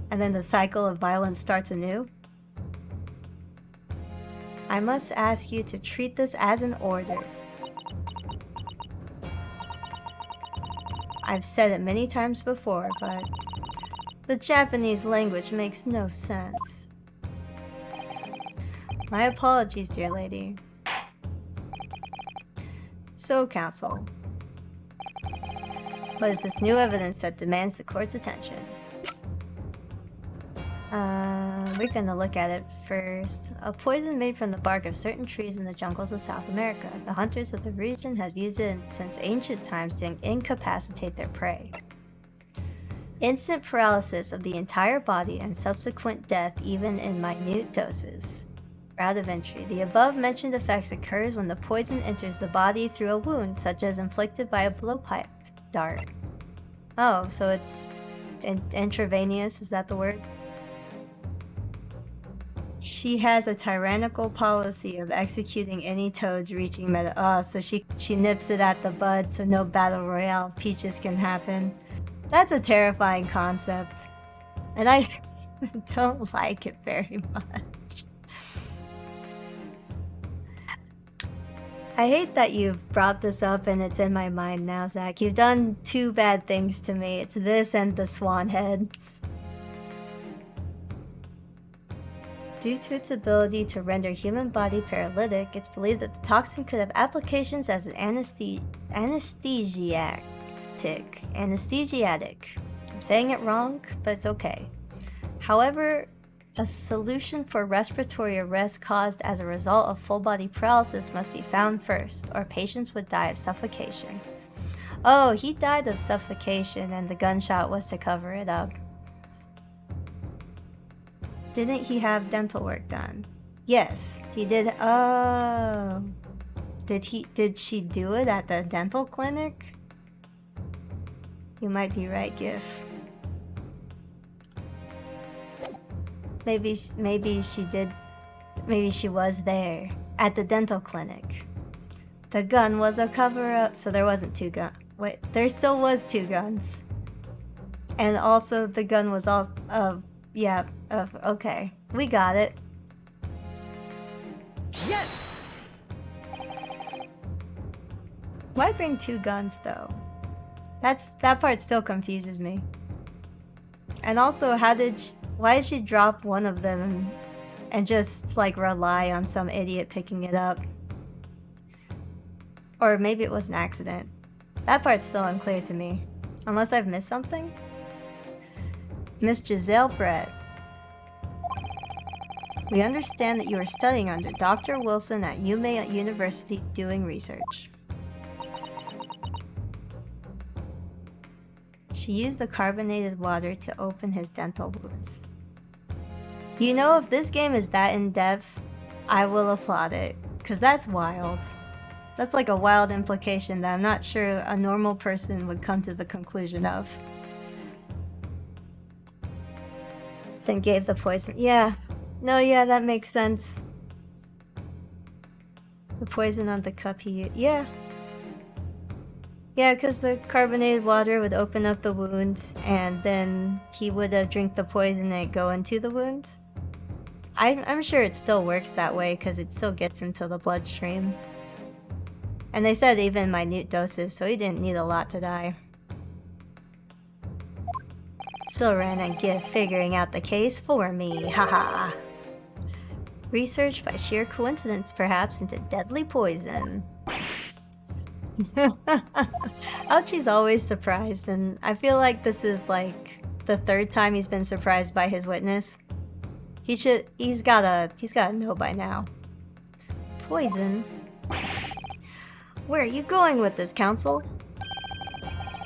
And then the cycle of violence starts anew? I must ask you to treat this as an order. I've said it many times before, but the Japanese language makes no sense. My apologies, dear lady. So, counsel, what is this new evidence that demands the court's attention? We're gonna look at it first. A poison made from the bark of certain trees in the jungles of South America. The hunters of the region have used it since ancient times to incapacitate their prey. Instant paralysis of the entire body and subsequent death even in minute doses. Route of entry. The above-mentioned effects occurs when the poison enters the body through a wound, such as inflicted by a blowpipe dart. Oh, so it's intravenous, is that the word? She has a tyrannical policy of executing any toads reaching meta. Oh, so she nips it at the bud so no battle royale peaches can happen. That's a terrifying concept. And I don't like it very much. I hate that you've brought this up and it's in my mind now, Zach. You've done two bad things to me. It's this and the swan head. Due to its ability to render human body paralytic, it's believed that the toxin could have applications as an anesthesiatic. I'm saying it wrong, but it's okay. However, a solution for respiratory arrest caused as a result of full-body paralysis must be found first, or patients would die of suffocation. Oh, he died of suffocation and the gunshot was to cover it up. Didn't he have dental work done? Yes, he did. Oh. Did she do it at the dental clinic? You might be right, Gif. Maybe she did. Maybe she was there at the dental clinic. The gun was a cover-up, so there wasn't two guns. Wait, there still was two guns. And also the gun was also, yeah, okay. We got it. Yes! Why bring 2 guns though? That part still confuses me. And also, why did she drop one of them and just like rely on some idiot picking it up? Or maybe it was an accident. That part's still unclear to me. Unless I've missed something? Miss Giselle Brett. We understand that you are studying under Dr. Wilson at UMA University doing research. She used the carbonated water to open his dental wounds. You know, if this game is that in-depth, I will applaud it, because that's wild. That's like a wild implication that I'm not sure a normal person would come to the conclusion of. Then gave the poison. Yeah. No, yeah, that makes sense. The poison on the cup he used. Yeah. Yeah, because the carbonated water would open up the wound, and then he would drink the poison and it go into the wound. I'm sure it still works that way, because it still gets into the bloodstream. And they said even minute doses, so he didn't need a lot to die. Silran and Gif figuring out the case for me, haha. Research by sheer coincidence, perhaps, into deadly poison. Ouchie's always surprised, and I feel like this is like the 3rd time he's been surprised by his witness. He's gotta know by now. Poison? Where are you going with this, Council?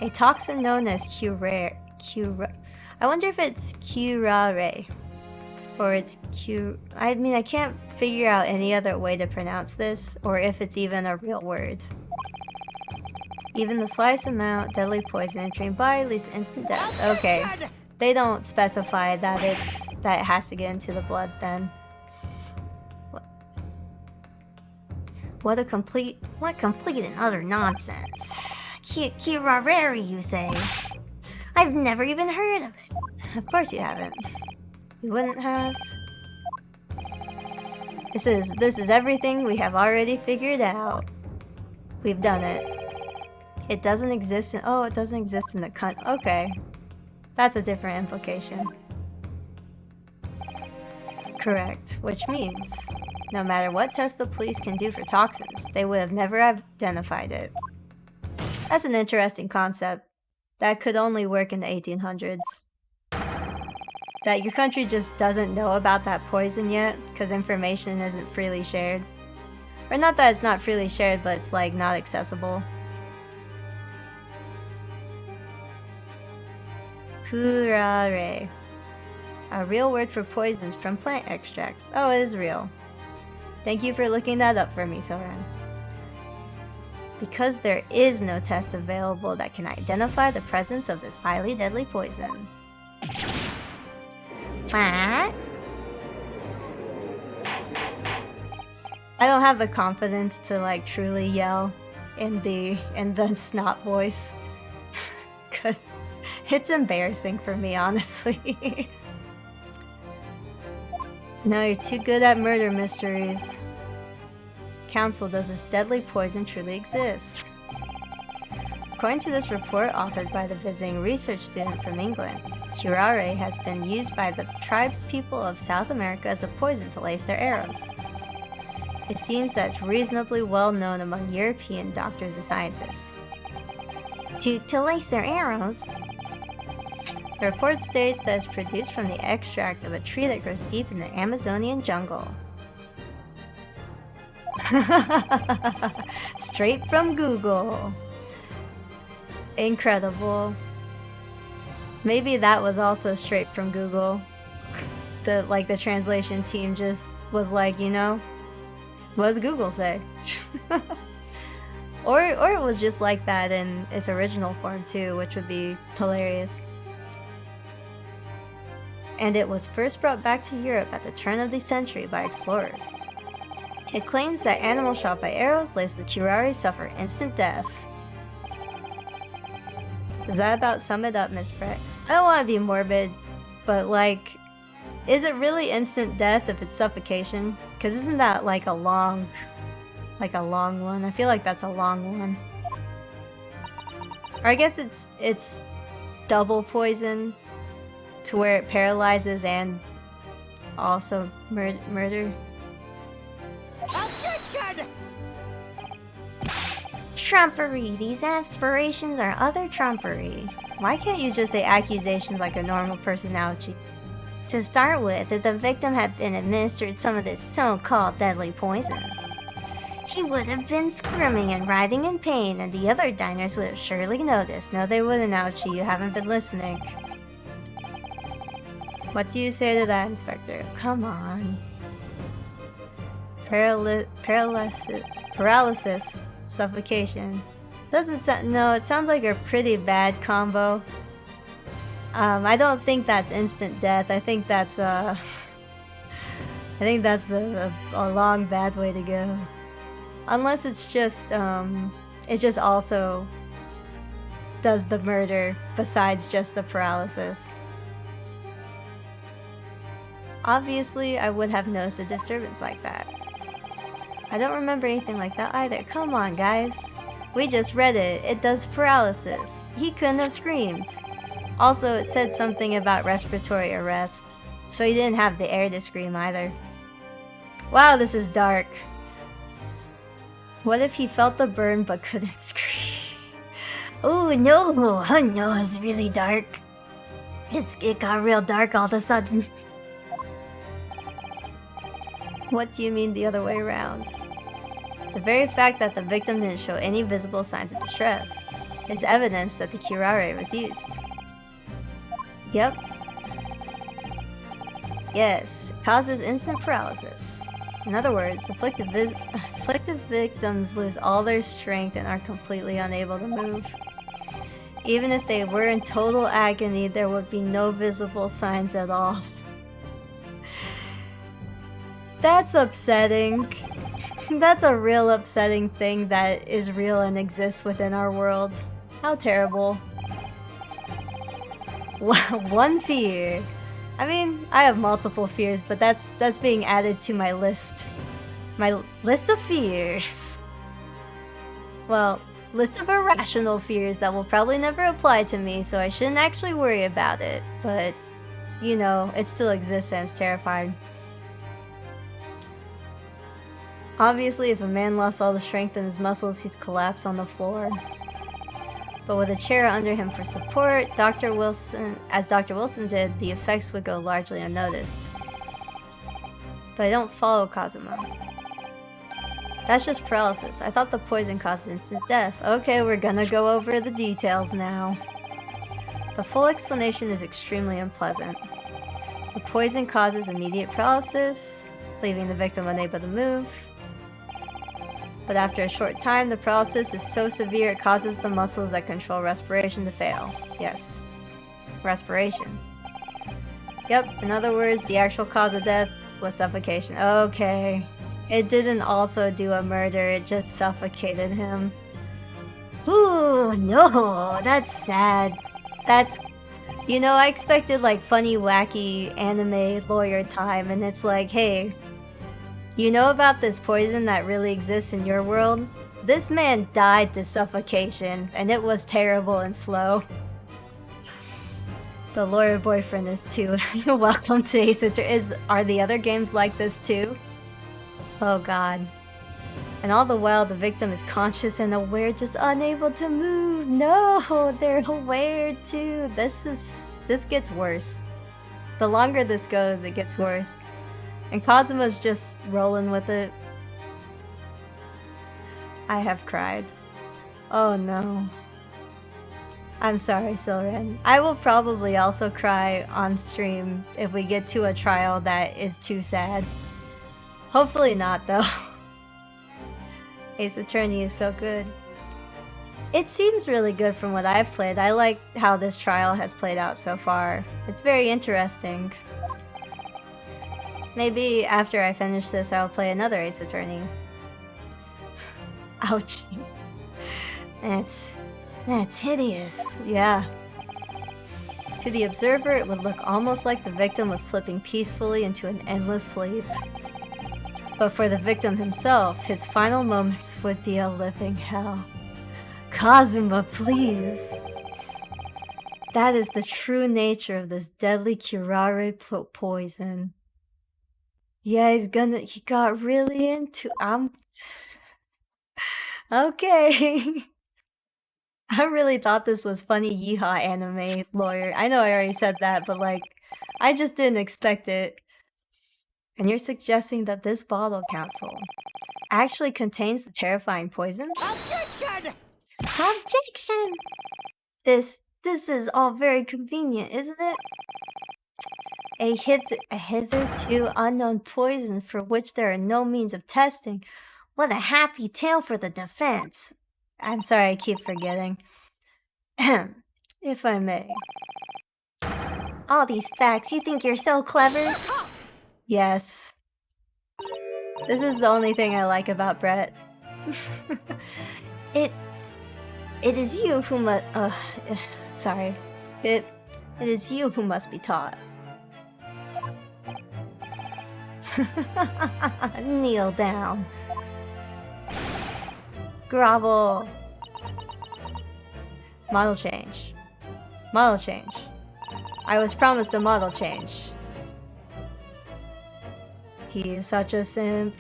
A toxin known as curare. I wonder if it's curare. Or it's I mean, I can't figure out any other way to pronounce this, or if it's even a real word. Even the slightest amount, deadly poison entering body leads to instant death. Okay. They don't specify that it has to get into the blood then. What complete and utter nonsense. Kirareri, you say? I've never even heard of it. Of course you haven't. You wouldn't have. This is everything we have already figured out. We've done it. It doesn't exist in it doesn't exist in the okay. That's a different implication. Correct, which means no matter what test the police can do for toxins, they would have never identified it. That's an interesting concept that could only work in the 1800s. That your country just doesn't know about that poison yet because information isn't freely shared. Or not that it's not freely shared, but it's like not accessible. Curare. A real word for poisons from plant extracts. Oh, it is real. Thank you for looking that up for me, Soren. Because there is no test available that can identify the presence of this highly deadly poison. What? I don't have the confidence to like truly yell in the snot voice. Cause it's embarrassing for me, honestly. No, you're too good at murder mysteries. Council, does this deadly poison truly exist? According to this report authored by the visiting research student from England, curare has been used by the tribespeople of South America as a poison to lace their arrows. It seems that it's reasonably well known among European doctors and scientists. To lace their arrows? The report states that it's produced from the extract of a tree that grows deep in the Amazonian jungle. Straight from Google. Incredible. Maybe that was also straight from Google. The translation team just was like, you know, what does Google say? or it was just like that in its original form too, which would be hilarious. And it was first brought back to Europe at the turn of the century by explorers. It claims that animals shot by arrows laced with curare suffer instant death. Does that about sum it up, Miss Brett? I don't want to be morbid, but like, Is it really instant death if it's suffocation? Because isn't that like a long one? I feel like that's a long one. Or I guess it's double poison to where it paralyzes and also murder. Objection! Trumpery. These aspirations are other trumpery. Why can't you just say accusations like a normal personality? To start with, if the victim had been administered some of this so-called deadly poison, he would have been squirming and writhing in pain, and the other diners would have surely noticed. No, they wouldn't, Ouchie. You haven't been listening. What do you say to that, Inspector? Come on. Paralysis, suffocation. Doesn't sound. No, it sounds like a pretty bad combo. I don't think that's instant death. I think that's a long bad way to go. Unless it's just it just also does the murder besides just the paralysis. Obviously, I would have noticed a disturbance like that. I don't remember anything like that either. Come on, guys. We just read it. It does paralysis. He couldn't have screamed. Also, it said something about respiratory arrest, so he didn't have the air to scream either. Wow, this is dark. What if he felt the burn but couldn't scream? Oh no, oh no, it's really dark. It got real dark all of a sudden. What do you mean the other way around? The very fact that the victim didn't show any visible signs of distress is evidence that the curare was used. Yep. Yes, it causes instant paralysis. In other words, afflicted victims lose all their strength and are completely unable to move. Even if they were in total agony, there would be no visible signs at all. That's upsetting. That's a real upsetting thing that is real and exists within our world. How terrible. One fear. I mean, I have multiple fears, but that's being added to my list. My list of fears. Well, list of irrational fears that will probably never apply to me, so I shouldn't actually worry about it. But, you know, it still exists and it's terrifying. Obviously, if a man lost all the strength in his muscles, he'd collapse on the floor. But with a chair under him for support, as Dr. Wilson did, the effects would go largely unnoticed. But I don't follow Kazuma. That's just paralysis. I thought the poison caused instant death. Okay, we're gonna go over the details now. The full explanation is extremely unpleasant. The poison causes immediate paralysis, leaving the victim unable to move. But after a short time, the paralysis is so severe it causes the muscles that control respiration to fail. Yes. Respiration. Yep, in other words, the actual cause of death was suffocation. Okay. It didn't also do a murder, it just suffocated him. Ooh, no, that's sad. That's... You know, I expected like funny, wacky anime lawyer time, and it's like, hey... You know about this poison that really exists in your world? This man died to suffocation, and it was terrible and slow. The lawyer boyfriend is too. Welcome to Ace Attorney. Are the other games like this too? Oh god. And all the while the victim is conscious and aware, just unable to move. No, they're aware too. This gets worse. The longer this goes, it gets worse. And Kazuma's just rolling with it. I have cried. Oh no. I'm sorry, Silren. I will probably also cry on stream if we get to a trial that is too sad. Hopefully not, though. Ace Attorney is so good. It seems really good from what I've played. I like how this trial has played out so far. It's very interesting. Maybe after I finish this, I'll play another Ace Attorney. Ouch. That's hideous. Yeah. To the observer, it would look almost like the victim was slipping peacefully into an endless sleep. But for the victim himself, his final moments would be a living hell. Kazuma, please! That is the true nature of this deadly curare poison. Yeah, he got really into, okay. I really thought this was funny yeehaw anime lawyer. I know I already said that, but like, I just didn't expect it. And you're suggesting that this bottle capsule actually contains the terrifying poison? Objection! Objection! This is all very convenient, isn't it? A hitherto unknown poison for which there are no means of testing. What a happy tale for the defense. I'm sorry, I keep forgetting. If I may. All these facts, you think you're so clever? Yes. This is the only thing I like about Brett. It is you who must, sorry. It is you who must be taught. Kneel down. Grovel. Model change. Model change. I was promised a model change. He is such a simp.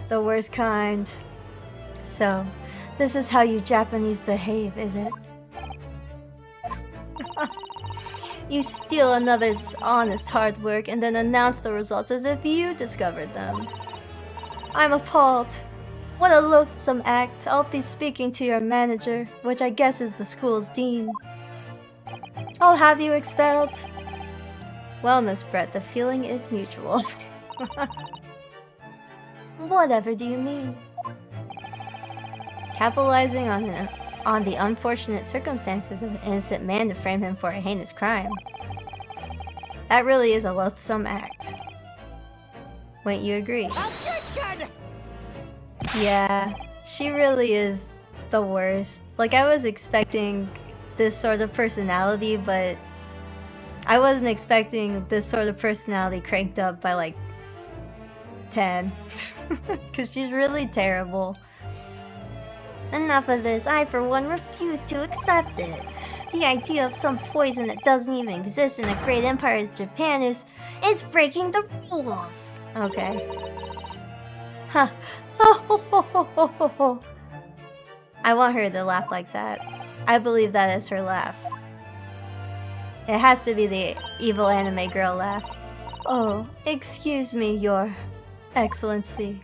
The worst kind. So, this is how you Japanese behave, is it? You steal another's honest hard work and then announce the results as if you discovered them. I'm appalled. What a loathsome act. I'll be speaking to your manager, which I guess is the school's dean. I'll have you expelled. Well, Miss Brett, the feeling is mutual. Whatever do you mean? Capitalizing on the unfortunate circumstances of an innocent man to frame him for a heinous crime. That really is a loathsome act. Wouldn't you agree? Objection! Yeah, she really is the worst. Like, I was expecting this sort of personality, but I wasn't expecting this sort of personality cranked up by like 10. Because she's really terrible. Enough of this. I, for one, refuse to accept it. The idea of some poison that doesn't even exist in a great empire as Japan it's breaking the rules. Okay. Huh. I want her to laugh like that. I believe that is her laugh. It has to be the evil anime girl laugh. Oh, excuse me, Your Excellency.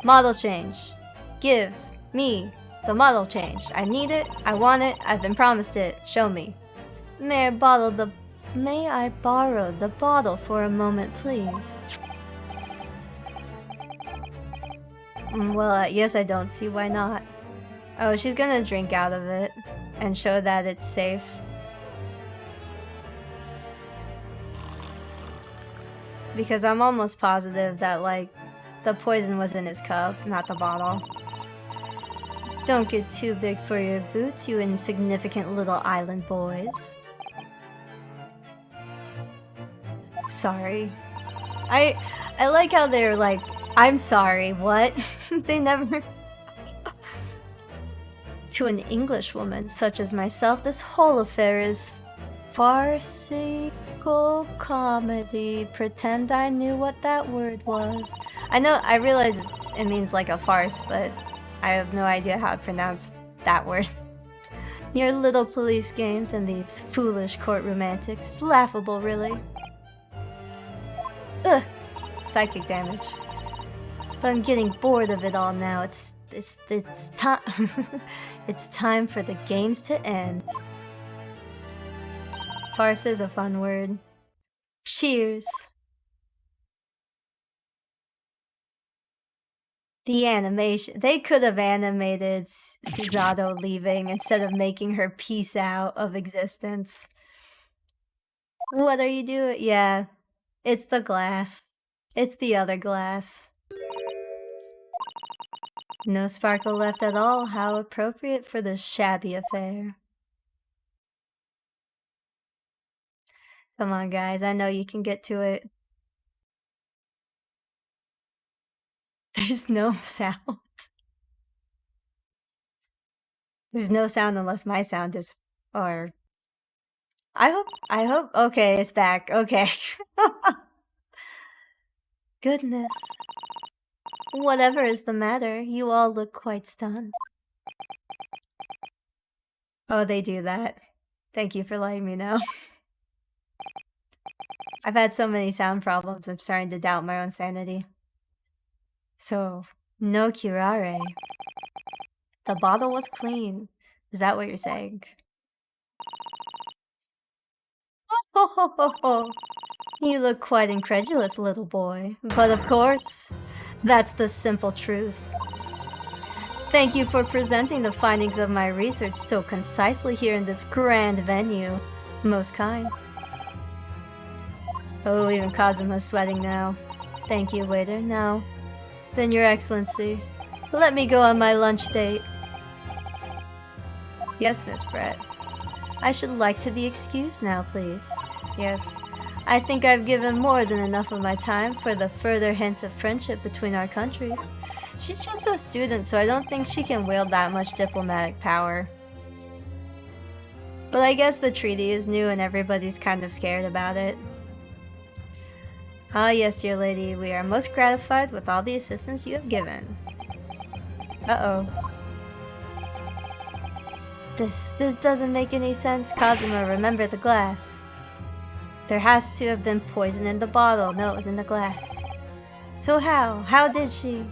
Model change. Give me the model change. I need it. I want it. I've been promised it. Show me. May I borrow the bottle for a moment, please? Well, yes, I don't see why not. Oh, she's gonna drink out of it and show that it's safe. Because I'm almost positive that, like, the poison was in his cup, not the bottle. Don't get too big for your boots, you insignificant little island boys. Sorry. I like how they're like, I'm sorry, what? They never... To an English woman such as myself, this whole affair is farcical comedy. Pretend I knew what that word was. I realize it means like a farce, but I have no idea how to pronounce that word. Your little police games and these foolish courtroom antics. It's laughable, really. Ugh. Psychic damage. But I'm getting bored of it all now. It's time. It's time for the games to end. Farce is a fun word. Cheers. The animation. They could have animated Susato leaving instead of making her peace out of existence. What are you doing? Yeah. It's the glass. It's the other glass. No sparkle left at all. How appropriate for this shabby affair. Come on, guys. I know you can get to it. There's no sound. There's no sound unless my sound is... Or... I hope... Okay, it's back. Okay. Goodness. Whatever is the matter, you all look quite stunned. Oh, they do that. Thank you for letting me know. I've had so many sound problems, I'm starting to doubt my own sanity. So, no curare. The bottle was clean. Is that what you're saying? Ho ho ho ho! You look quite incredulous, little boy. But of course, that's the simple truth. Thank you for presenting the findings of my research so concisely here in this grand venue. Most kind. Oh, even Kazuma's sweating now. Thank you, waiter. Now, then, Your Excellency, let me go on my lunch date. Yes, Miss Brett. I should like to be excused now, please. Yes, I think I've given more than enough of my time for the further hints of friendship between our countries. She's just a student, so I don't think she can wield that much diplomatic power. But I guess the treaty is new and everybody's kind of scared about it. Ah yes, dear lady, we are most gratified with all the assistance you have given. Uh-oh. This doesn't make any sense. Kazuma, remember the glass. There has to have been poison in the bottle. No, it was in the glass. So how did she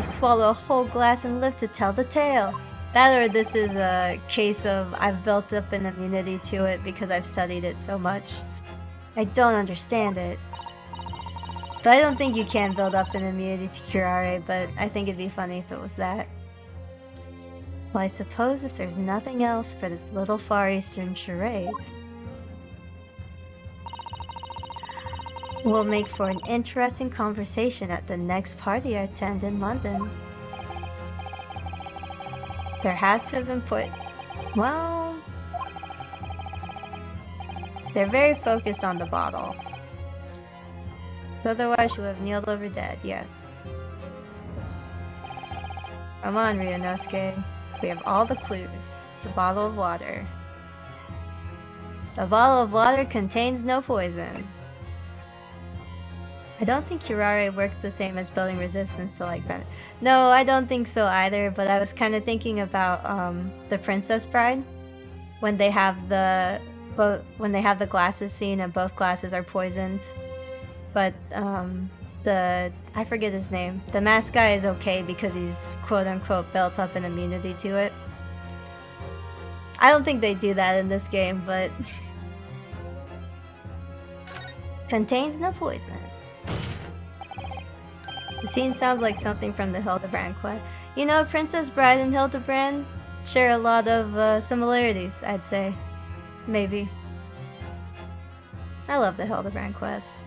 swallow a whole glass and live to tell the tale? That or this is a case of I've built up an immunity to it because I've studied it so much. I don't understand it. But I don't think you can build up an immunity to curare, but I think it'd be funny if it was that. Well, I suppose if there's nothing else for this little Far Eastern charade, will make for an interesting conversation at the next party I attend in London. There has to have been well... They're very focused on the bottle. So otherwise she would have kneeled over dead, yes. Come on, Ryunosuke. We have all the clues. The bottle of water. The bottle of water contains no poison. I don't think curare works the same as building resistance to like venom. No, I don't think so either, but I was kind of thinking about the Princess Bride. When they have the glasses scene and both glasses are poisoned. But I forget his name. The masked guy is okay because he's quote-unquote built up an immunity to it. I don't think they do that in this game, but... Contains no poison. The scene sounds like something from the Hildebrand quest. You know, Princess Bride and Hildebrand share a lot of similarities, I'd say. Maybe. I love the Hildebrand quest.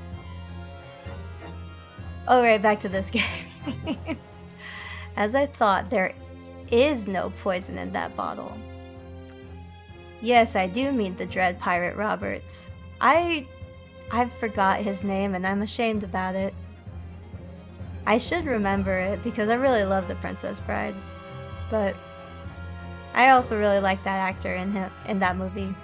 Alright, back to this game. As I thought, there is no poison in that bottle. Yes, I do mean the Dread Pirate Roberts. I forgot his name and I'm ashamed about it. I should remember it because I really love The Princess Bride. But I also really like that actor in that movie.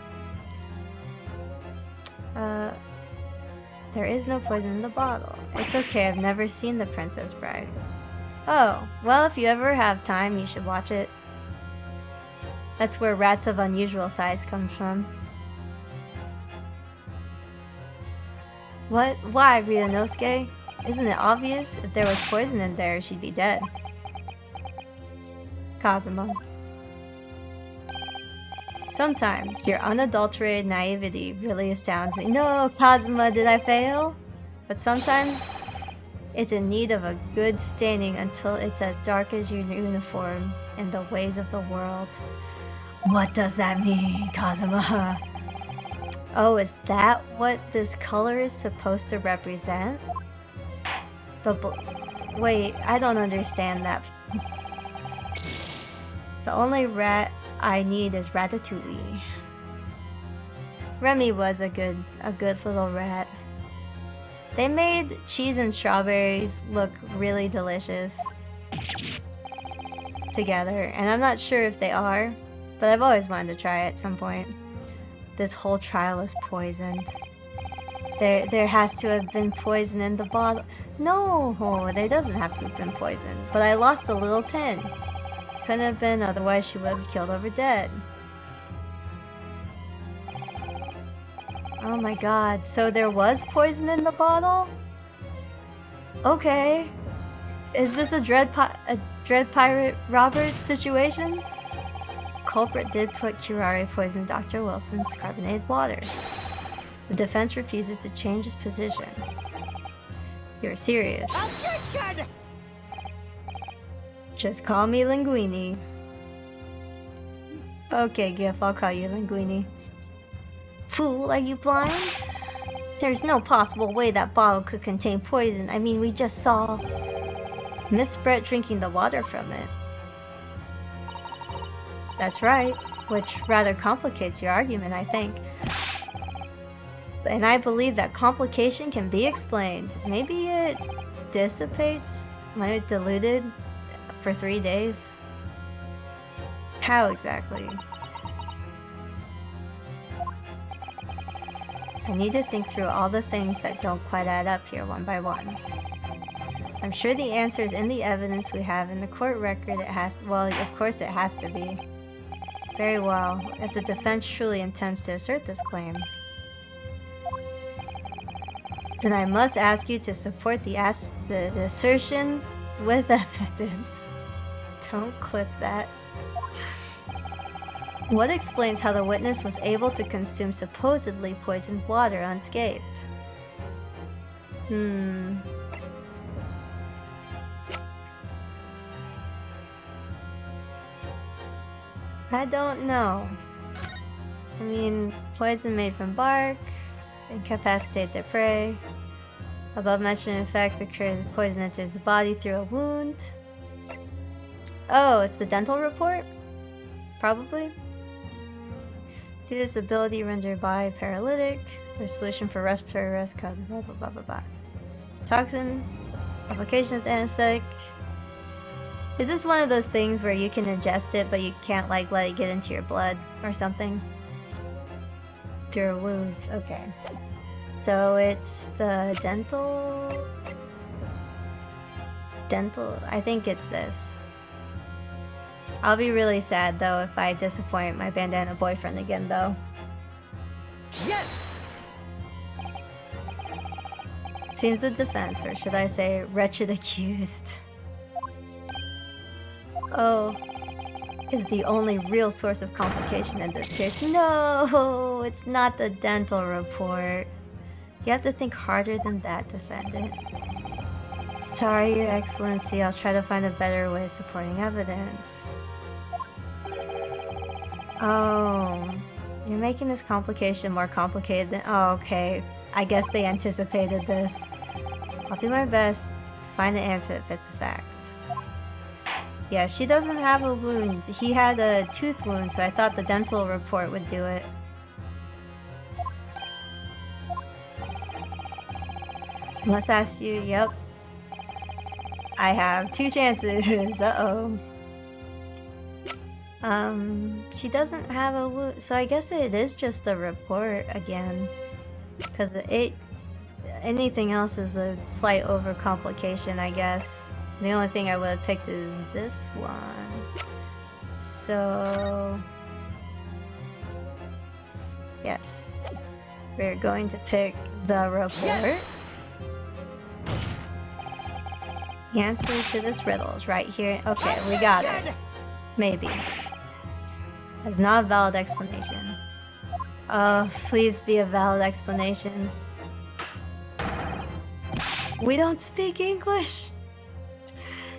There is no poison in the bottle. It's okay, I've never seen The Princess Bride. Oh, well, if you ever have time, you should watch it. That's where rats of unusual size comes from. What? Why, Ryunosuke? Isn't it obvious? If there was poison in there, she'd be dead. Kazuma. Sometimes your unadulterated naivety really astounds me. No, Kazuma, did I fail? But sometimes it's in need of a good staining until it's as dark as your uniform in the ways of the world. What does that mean, Kazuma? Oh, is that what this color is supposed to represent? Wait, I don't understand that. The only rat I need is Ratatouille. Remy was a good little rat. They made cheese and strawberries look really delicious together, and I'm not sure if they are, but I've always wanted to try it at some point. This whole trial is poisoned. There has to have been poison in the bottle. No, there doesn't have to have been poison. But I lost a little pin. Couldn't have been, otherwise she would have killed over dead. Oh my god, so there was poison in the bottle? Okay. Is this a Dread Pirate Robert situation? Culprit did put curare poison in Dr. Wilson's carbonated water. The defense refuses to change its position. You're serious. Objection! Just call me Linguini. Okay, Gif, I'll call you Linguini. Fool, are you blind? There's no possible way that bottle could contain poison. I mean, we just saw Miss Brett drinking the water from it. That's right, which rather complicates your argument, I think. And I believe that complication can be explained. Maybe it dissipates when it's diluted for 3 days. How exactly? I need to think through all the things that don't quite add up here one by one. I'm sure the answer is in the evidence we have in the court record. It has, well, of course it has to be. Very well, if the defense truly intends to assert this claim, then I must ask you to support the assertion with evidence. Don't clip that. What explains how the witness was able to consume supposedly poisoned water unscathed? I don't know. I mean, poison made from bark, incapacitate their prey. Above mentioned effects occur as poison enters the body through a wound. Oh, it's the dental report? Probably. Due to disability rendered by paralytic, or solution for respiratory arrest causes blah blah blah blah blah. Toxin, application as anesthetic. Is this one of those things where you can ingest it, but you can't like let it get into your blood or something? Through a wound. Okay. So it's the dental. I think it's this. I'll be really sad though if I disappoint my bandana boyfriend again though. Yes! Seems the defense, or should I say wretched accused, is the only real source of complication in this case. No, it's not the dental report. You have to think harder than that, defendant. Sorry, Your Excellency, I'll try to find a better way of supporting evidence. Oh, you're making this complication more complicated than— oh, okay. I guess they anticipated this. I'll do my best to find an answer that fits the facts. Yeah, she doesn't have a wound. He had a tooth wound, so I thought the dental report would do it. Must ask you, yep. I have 2 chances. Uh-oh. She doesn't have a wound, so I guess it is just the report again. Because anything else is a slight overcomplication, I guess. The only thing I would have picked is this one. So yes, we're going to pick the report. Yes! The answer to this riddle is right here. Okay, we got it. Maybe. That's not a valid explanation. Oh, please be a valid explanation. We don't speak English.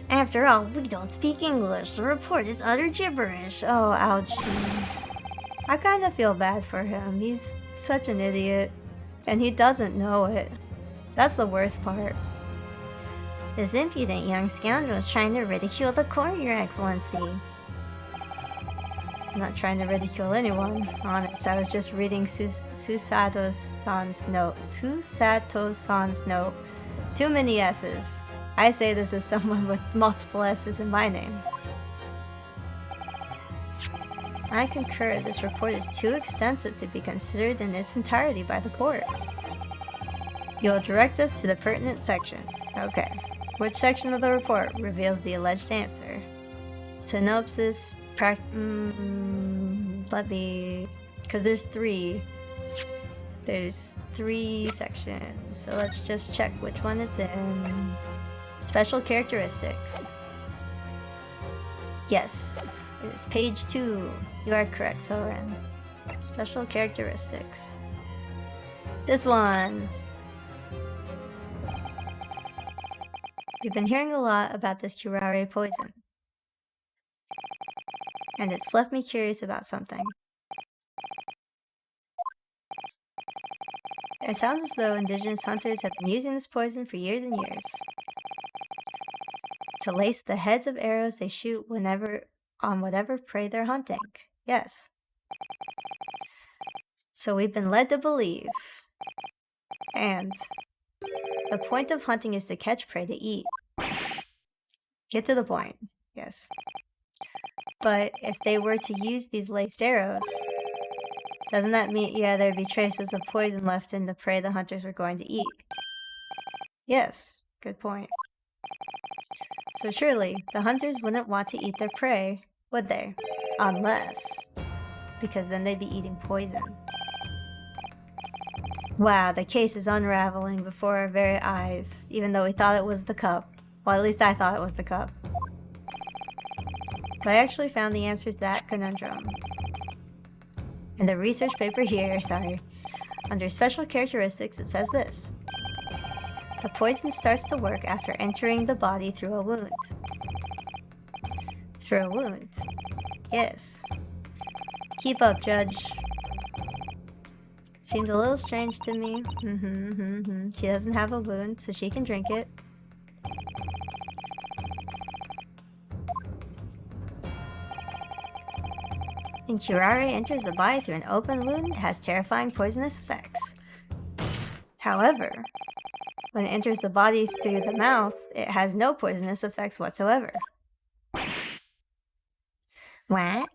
After all, we don't speak English. The report is utter gibberish. Oh, ouchie. I kind of feel bad for him. He's such an idiot. And he doesn't know it. That's the worst part. This impudent young scoundrel is trying to ridicule the court, Your Excellency. I'm not trying to ridicule anyone. Honest, I was just reading Susato-san's note. Susato-san's note. Too many S's. I say this as someone with multiple S's in my name. I concur, this report is too extensive to be considered in its entirety by the court. You'll direct us to the pertinent section. Okay. Which section of the report reveals the alleged answer? Synopsis, let me... because there's three. There's 3 sections, so let's just check which one it's in. Special characteristics. Yes, it's page 2. You are correct, Soren. Special characteristics. This one. We've been hearing a lot about this curare poison, and it's left me curious about something. It sounds as though indigenous hunters have been using this poison for years and years to lace the heads of arrows they shoot on whatever prey they're hunting. Yes. So we've been led to believe, and the point of hunting is to catch prey to eat. Get to the point. Yes. But if they were to use these laced arrows, doesn't that mean, yeah, there'd be traces of poison left in the prey the hunters were going to eat? Yes, good point. So surely, the hunters wouldn't want to eat their prey, would they? Unless, because then they'd be eating poison. Wow, the case is unraveling before our very eyes, even though we thought it was the cup. Well, at least I thought it was the cup. But I actually found the answer to that conundrum in the research paper here, sorry. Under special characteristics, it says this. The poison starts to work after entering the body through a wound. Through a wound. Yes. Keep up, Judge. Seems a little strange to me. She doesn't have a wound, so she can drink it. When curare enters the body through an open wound, it has terrifying poisonous effects. However, when it enters the body through the mouth, it has no poisonous effects whatsoever. What?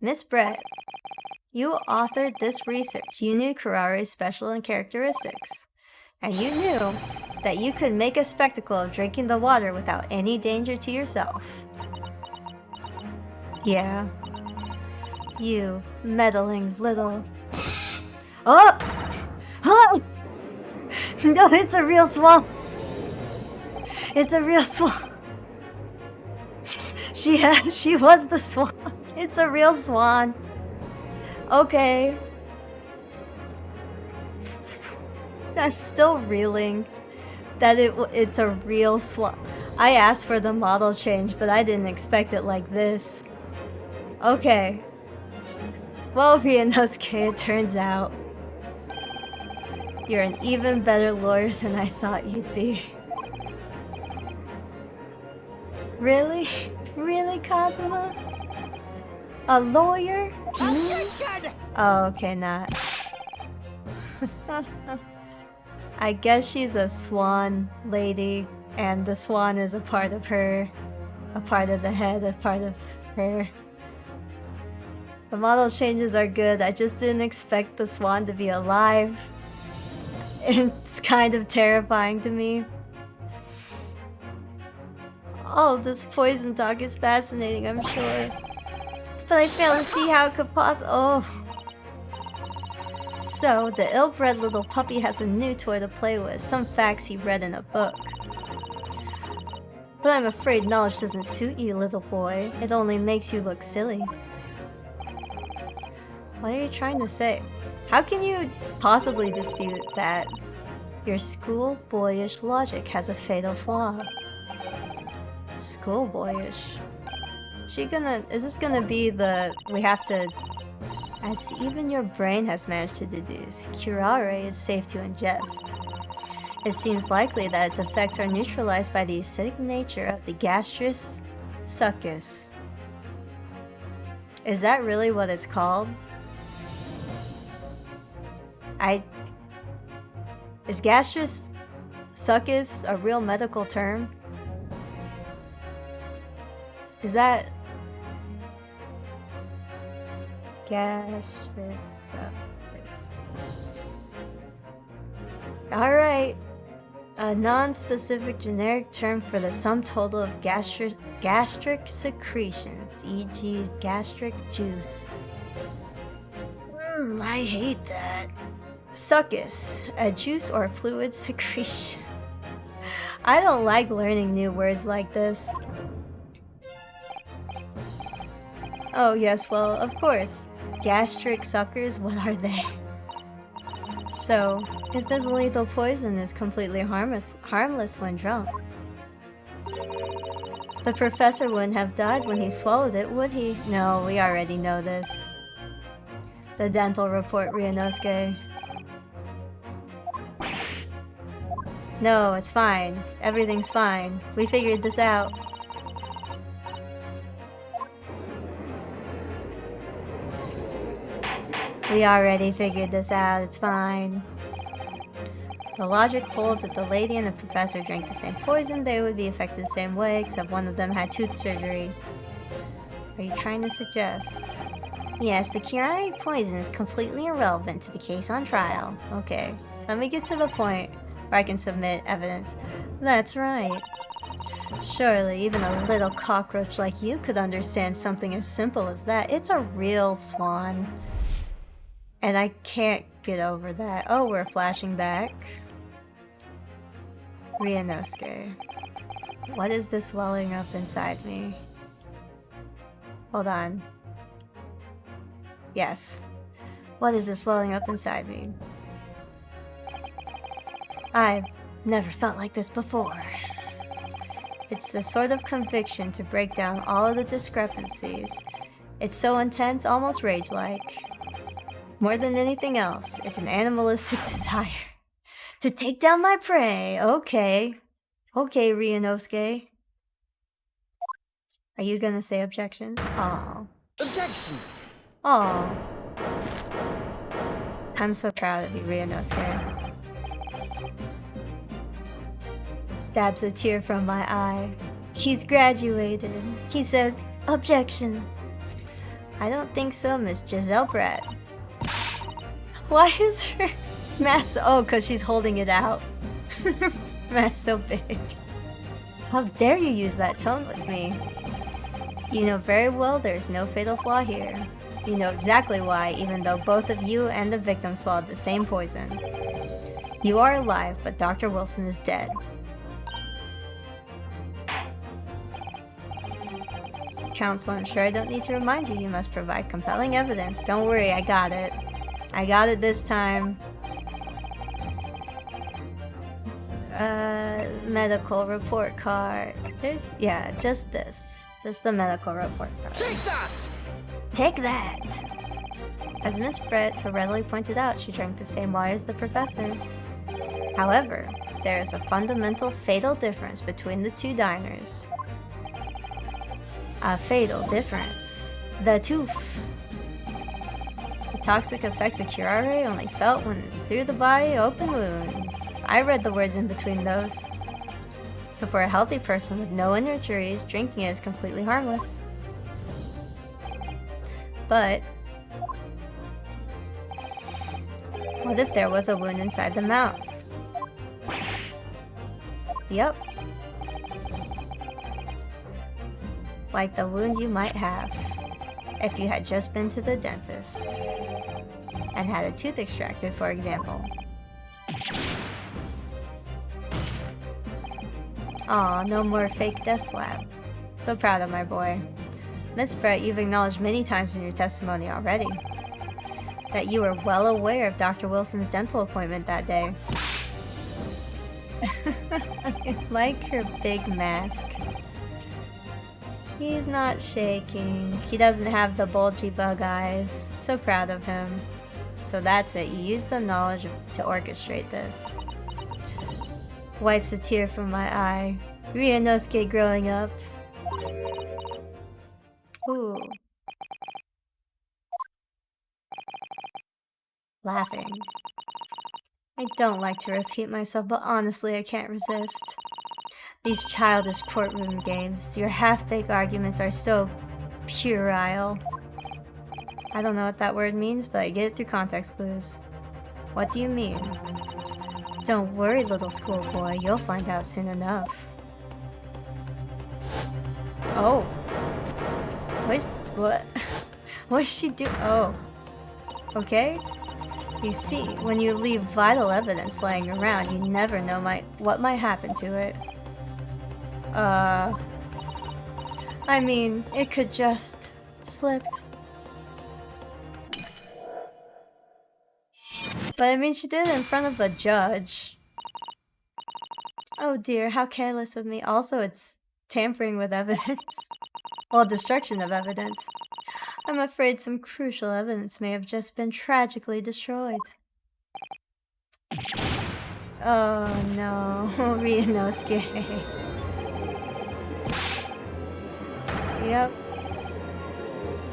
Miss Brett, you authored this research. You knew curare's special characteristics. And you knew that you could make a spectacle of drinking the water without any danger to yourself. Yeah. You meddling little... Oh! Oh! No, it's a real swan! It's a real swan! She was the swan. It's a real swan. Okay. I'm still reeling that it's a real swan. I asked for the model change, but I didn't expect it like this. Okay. Well, Ryunosuke, it turns out you're an even better lawyer than I thought you'd be. Really? Really, Kazuma? A lawyer? Objection! Oh, okay, not. I guess she's a swan lady, and the swan is a part of her. A part of the head, a part of her. The model changes are good, I just didn't expect the swan to be alive. It's kind of terrifying to me. Oh, this poison talk is fascinating, I'm sure. But I fail to see how it could possibly... Oh. So, the ill-bred little puppy has a new toy to play with, some facts he read in a book. But I'm afraid knowledge doesn't suit you, little boy. It only makes you look silly. What are you trying to say? How can you possibly dispute that your schoolboyish logic has a fatal flaw? Schoolboyish? Is this gonna be the... We have to... As even your brain has managed to deduce, curare is safe to ingest. It seems likely that its effects are neutralized by the acidic nature of the gastrus succus. Is that really what it's called? Is gastrus succus a real medical term? Is that gastric succus? Alright. A non-specific generic term for the sum total of gastric secretions, e.g. gastric juice. I hate that. Succus, a juice or fluid secretion. I don't like learning new words like this. Oh yes, well, of course. Gastric suckers, what are they? So, if this lethal poison is completely harmless when drunk, the professor wouldn't have died when he swallowed it, would he? No, we already know this. The dental report, Ryunosuke. No, it's fine. Everything's fine. We figured this out. We already figured this out. It's fine. The logic holds if the lady and the professor drank the same poison, they would be affected the same way, except one of them had tooth surgery. Are you trying to suggest? Yes, the curare poison is completely irrelevant to the case on trial. Okay, let me get to the point where I can submit evidence. That's right. Surely even a little cockroach like you could understand something as simple as that. It's a real swan. And I can't get over that. Oh, we're flashing back. Ryunosuke. What is this welling up inside me? Hold on. Yes. What is this welling up inside me? I've never felt like this before. It's the sort of conviction to break down all of the discrepancies. It's so intense, almost rage-like. More than anything else, it's an animalistic desire. To take down my prey! Okay. Okay, Ryunosuke. Are you gonna say objection? Oh. Objection! Oh. I'm so proud of you, Ryunosuke. Dabs a tear from my eye. He's graduated. He says, objection. I don't think so, Miss Giselle Brett. Why is her mask? Oh, because she's holding it out. Mask so big. How dare you use that tone with me? You know very well there's no fatal flaw here. You know exactly why, even though both of you and the victim swallowed the same poison. You are alive, but Dr. Wilson is dead. Counsel, I'm sure I don't need to remind you, you must provide compelling evidence. Don't worry, I got it. I got it this time. Medical report card. Yeah, just this. Just the medical report card. Take that! Take that! As Miss Brett so readily pointed out, she drank the same water as the professor. However, there is a fundamental fatal difference between the two diners. A fatal difference. The tooth. The toxic effects of curare only felt when it's through the body open wound. I read the words in between those. So for a healthy person with no injuries, drinking it is completely harmless. But what if there was a wound inside the mouth? Yep. Like the wound you might have if you had just been to the dentist and had a tooth extracted, for example. Aw, no more fake death slap. So proud of my boy. Miss Brett, you've acknowledged many times in your testimony already that you were well aware of Dr. Wilson's dental appointment that day. I like her big mask. He's not shaking. He doesn't have the bulgy bug eyes. So proud of him. So that's it. You used the knowledge to orchestrate this. Wipes a tear from my eye. Ryunosuke growing up. Ooh. laughing. I don't like to repeat myself, but honestly, I can't resist. These childish courtroom games, your half-baked arguments are so puerile. I don't know what that word means, but I get it through context clues. What do you mean? Don't worry, little schoolboy, you'll find out soon enough. Oh. What? What'd she do? Oh. Okay. You see, when you leave vital evidence laying around, you never know what might happen to it. I mean, it could just slip. But I mean, she did it in front of the judge. Oh dear, how careless of me. Also, it's tampering with evidence. Well, destruction of evidence. I'm afraid some crucial evidence may have just been tragically destroyed. Oh no, Ryunosuke. Yep.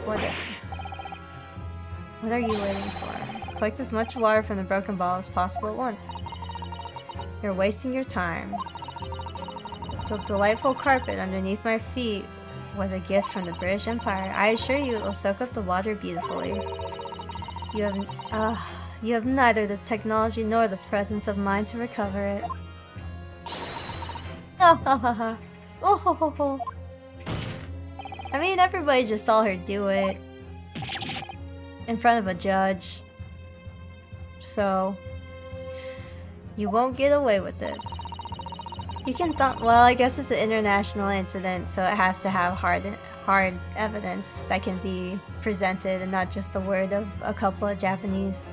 What are you waiting for? Collect as much water from the broken ball as possible at once. You're wasting your time. The delightful carpet underneath my feet was a gift from the British Empire. I assure you it will soak up the water beautifully. You have neither the technology nor the presence of mind to recover it. Oh ha ha ha. Oh ho ho ho. I mean, everybody just saw her do it in front of a judge. So, you won't get away with this. You can well, I guess it's an international incident, so it has to have hard evidence that can be presented and not just the word of a couple of Japanese.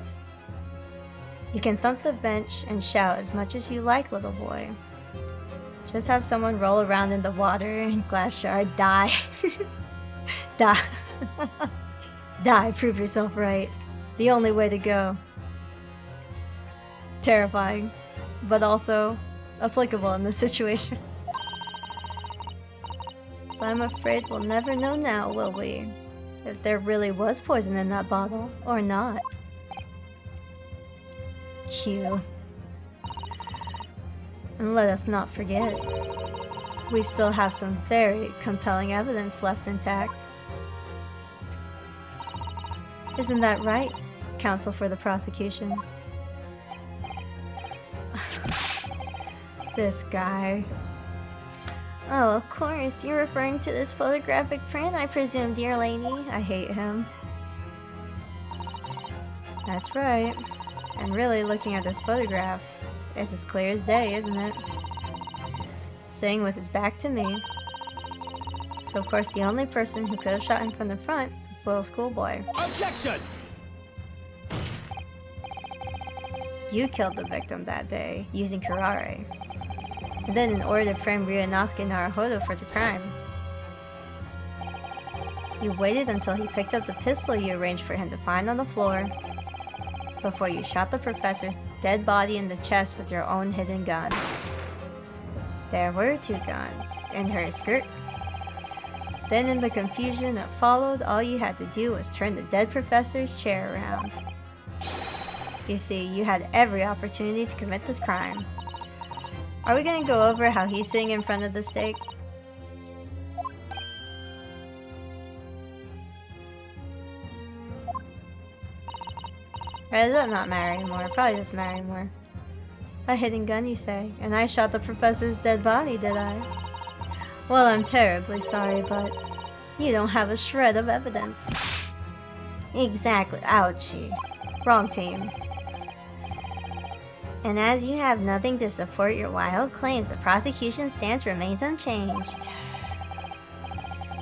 You can thump the bench and shout as much as you like, little boy. Just have someone roll around in the water and glass jar, die. Die. Die, prove yourself right. The only way to go. Terrifying, but also applicable in this situation. But I'm afraid we'll never know now, will we? If there really was poison in that bottle, or not. Q. And let us not forget, we still have some very compelling evidence left intact. Isn't that right, counsel for the prosecution? This guy. Oh, of course, you're referring to this photographic print, I presume, dear lady. I hate him. That's right. And really, looking at this photograph, it's as clear as day, isn't it? Sitting with his back to me. So of course the only person who could have shot him from the front is this little schoolboy. Objection! You killed the victim that day, using karare. And then in order to frame Ryunosuke Naruhodo for the crime. You waited until he picked up the pistol you arranged for him to find on the floor before you shot the professor's dead body in the chest with your own hidden gun. There were two guns in her skirt. Then in the confusion that followed, all you had to do was turn the dead professor's chair around. You see, you had every opportunity to commit this crime. Are we gonna go over how he's sitting in front of the stake? Or does that not matter anymore? It probably doesn't matter anymore. A hidden gun, you say? And I shot the professor's dead body, did I? Well, I'm terribly sorry, but you don't have a shred of evidence. Exactly. Ouchie. Wrong team. And as you have nothing to support your wild claims, the prosecution's stance remains unchanged.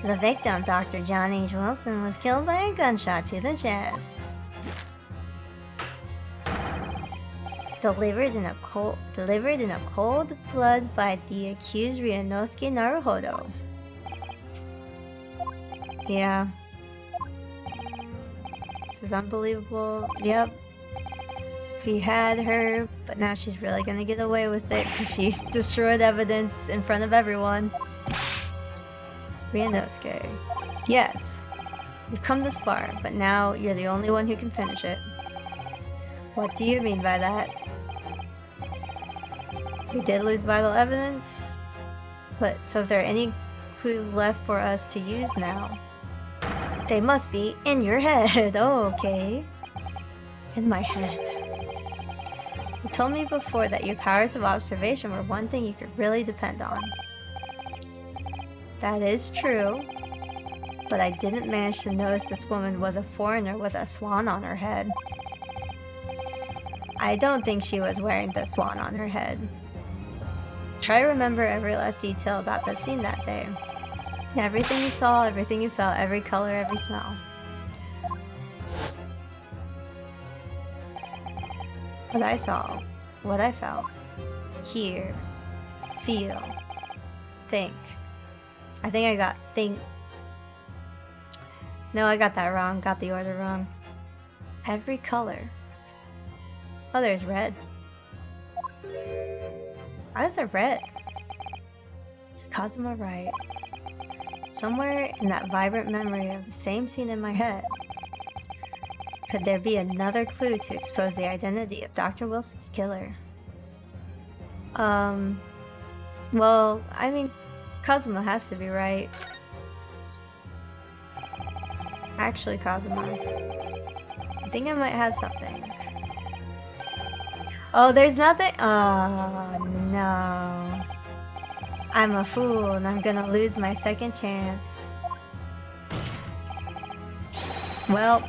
The victim, Dr. John H. Wilson, was killed by a gunshot to the chest. Delivered in a cold blood by the accused Ryunosuke Naruhodo. Yeah. This is unbelievable. Yep. He had her, but now she's really gonna get away with it because she destroyed evidence in front of everyone. Ryunosuke. Yes. You've come this far, but now you're the only one who can finish it. What do you mean by that? We did lose vital evidence, but so if there are any clues left for us to use now, they must be in your head. Oh, okay. In my head. You told me before that your powers of observation were one thing you could really depend on. That is true, but I didn't manage to notice this woman was a foreigner with a swan on her head. I don't think she was wearing the swan on her head. Try to remember every last detail about the scene that day. Everything you saw, everything you felt, every color, every smell. What I saw, what I felt, hear, feel, think. I think I got think. No, I got that wrong, got the order wrong. Every color. Oh, there's red. Why is there red? Is Cosmo right? Somewhere in that vibrant memory of the same scene in my head, could there be another clue to expose the identity of Dr. Wilson's killer? Well, I mean, Cosmo has to be right. Actually, Cosmo, I think I might have something. Oh, there's nothing? Oh, no. I'm a fool and I'm gonna lose my second chance. Well.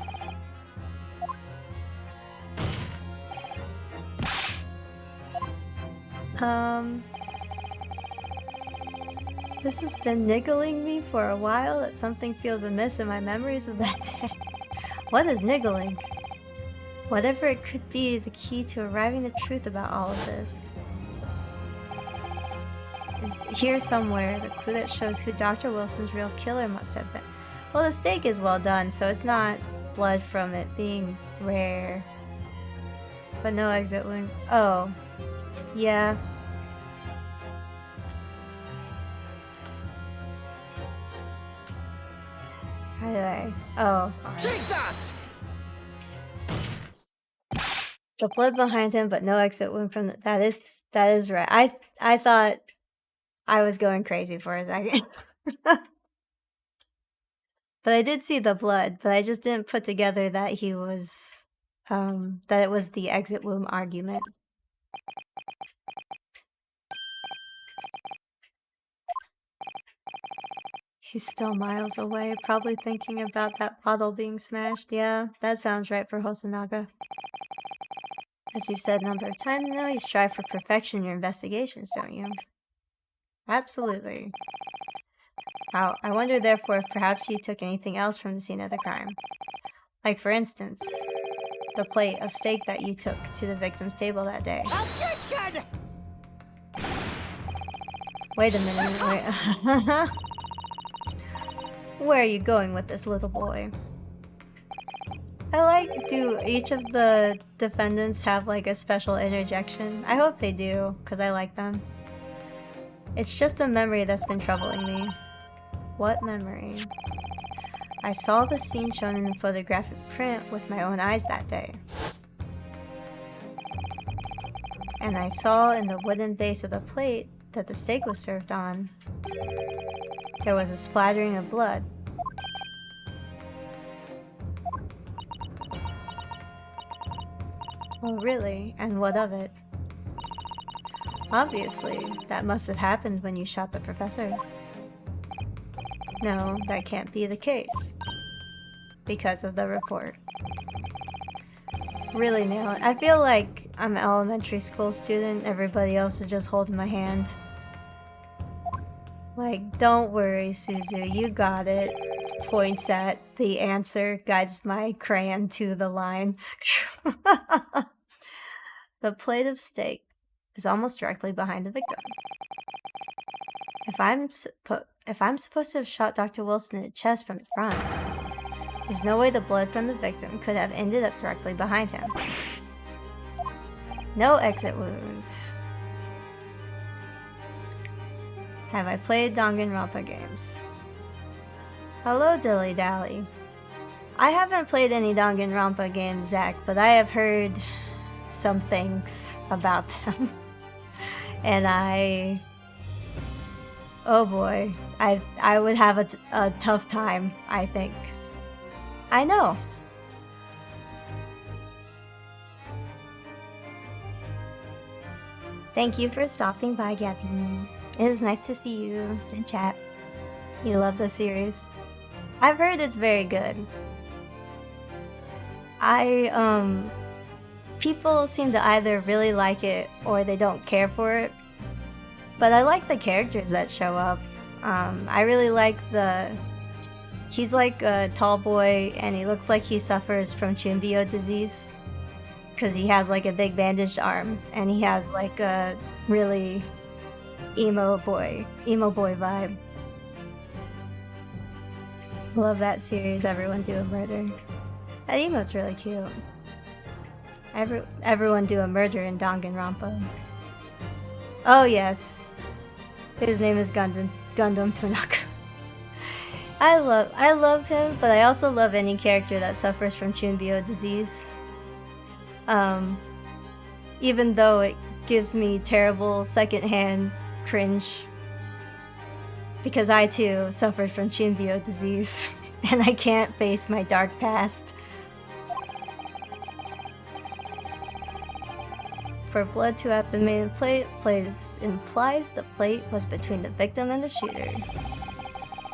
This has been niggling me for a while that something feels amiss in my memories of that day. What is niggling? Whatever it could be, the key to arriving at the truth about all of this is here somewhere, the clue that shows who Dr. Wilson's real killer must have been. Well, the steak is well done, so it's not blood from it being rare. But no exit wound. Oh. Yeah. How do I? Oh. Take that! The blood behind him, but no exit wound from that is right. I thought I was going crazy for a second. But I did see the blood, but I just didn't put together that he was that it was the exit wound argument. He's still miles away, probably thinking about that bottle being smashed. Yeah, that sounds right for Hosonaga. As you've said a number of times now, you strive for perfection in your investigations, don't you? Absolutely. Wow, I wonder therefore if perhaps you took anything else from the scene of the crime. Like for instance, the plate of steak that you took to the victim's table that day. Objection! Wait a minute, wait. Where are you going with this, little boy? Do each of the defendants have like a special interjection? I hope they do, because I like them. It's just a memory that's been troubling me. What memory? I saw the scene shown in the photographic print with my own eyes that day. And I saw in the wooden base of the plate that the steak was served on, there was a splattering of blood. Oh, really? And what of it? Obviously, that must have happened when you shot the professor. No, that can't be the case. Because of the report. Really nail it. I feel like I'm an elementary school student, everybody else is just holding my hand. Like, don't worry, Suzu, you got it. Points at the answer, guides my crayon to the line. The plate of steak is almost directly behind the victim. If I'm supposed to have shot Dr. Wilson in the chest from the front, there's no way the blood from the victim could have ended up directly behind him. No exit wound. Have I played Danganronpa games? Hello, Dilly Dally. I haven't played any Danganronpa games, Zach, but I have heard some things about them. And oh boy, I would have a tough time, I think. I know. Thank you for stopping by, Gabby. It is nice to see you in chat. You love the series. I've heard it's very good. People seem to either really like it or they don't care for it. But I like the characters that show up. I really like he's like a tall boy and he looks like he suffers from Chumbio disease. Because he has like a big bandaged arm and he has like a really emo boy vibe. Love that series, Everyone Do a Murder. That emote's really cute. Everyone Do a Murder in Danganronpa. Oh yes. His name is Gundam Tanaka. I love him, but I also love any character that suffers from Chumbio disease. Even though it gives me terrible secondhand cringe. Because I too suffered from Chumbio disease, and I can't face my dark past. For blood to have been made in plate implies the plate was between the victim and the shooter.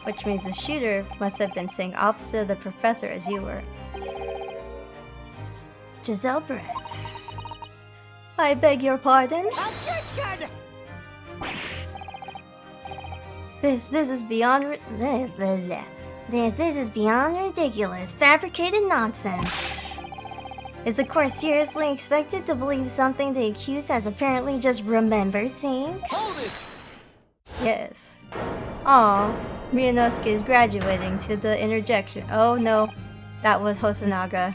Which means the shooter must have been saying opposite of the professor as you were. Giselle Brett. I beg your pardon? Objection! This is beyond this is beyond ridiculous, fabricated nonsense. Is the court seriously expected to believe something the accused has apparently just remembered seeing? Hold it! Yes. Aw, Ryunosuke is graduating to the interjection. Oh no, that was Hosonaga.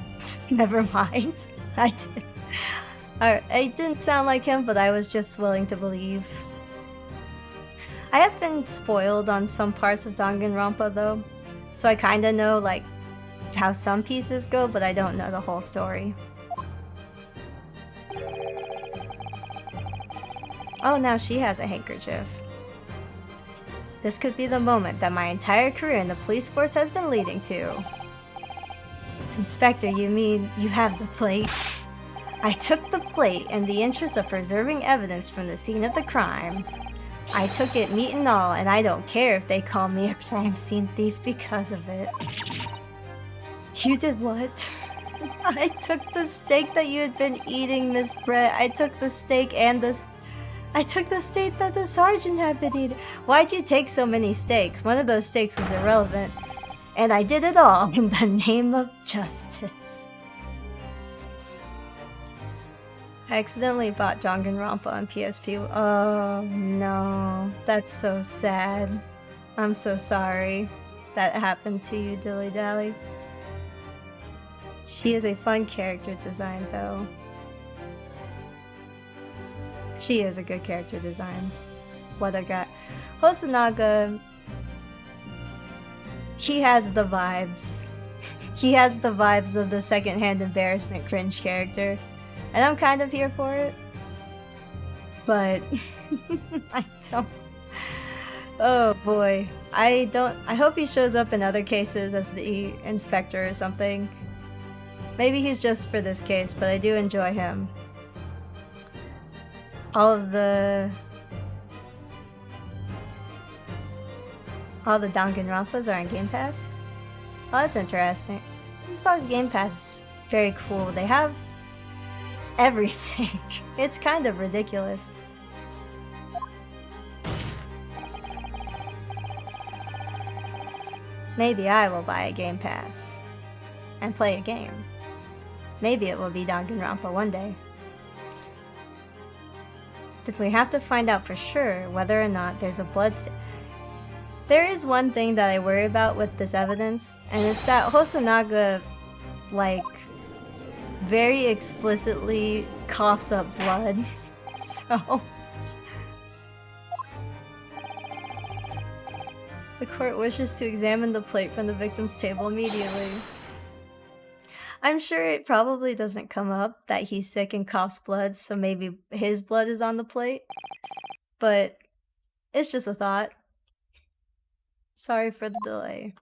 Never mind. It didn't sound like him, but I was just willing to believe. I have been spoiled on some parts of Danganronpa though, so I kinda know like how some pieces go, but I don't know the whole story. Oh, now she has a handkerchief. This could be the moment that my entire career in the police force has been leading to. Inspector, you mean you have the plate? I took the plate in the interest of preserving evidence from the scene of the crime. I took it meat and all, and I don't care if they call me a crime scene thief because of it. You did what? I took the steak that you had been eating, Miss Brett. I took the steak that the sergeant had been eating. Why'd you take so many steaks? One of those steaks was irrelevant. And I did it all in the name of justice. I accidentally bought Danganronpa on PSP. Oh no, that's so sad. I'm so sorry that happened to you, Dilly Dally. She is a fun character design though. She is a good character design. What a guy. Hosonaga, he has the vibes. He has the vibes of the secondhand embarrassment cringe character. And I'm kind of here for it. But I don't. Oh boy. I hope he shows up in other cases as the inspector or something. Maybe he's just for this case, but I do enjoy him. All the Danganronpas are on Game Pass. Oh, that's interesting. I suppose Game Pass is very cool. They have everything. It's kind of ridiculous. Maybe I will buy a Game Pass and play a game. Maybe it will be Danganronpa one day. Then we have to find out for sure whether or not there's a blood There is one thing that I worry about with this evidence, and it's that Hosonaga, like, very explicitly coughs up blood. So the court wishes to examine the plate from the victim's table immediately. I'm sure it probably doesn't come up that he's sick and coughs blood, so maybe his blood is on the plate. But it's just a thought. Sorry for the delay.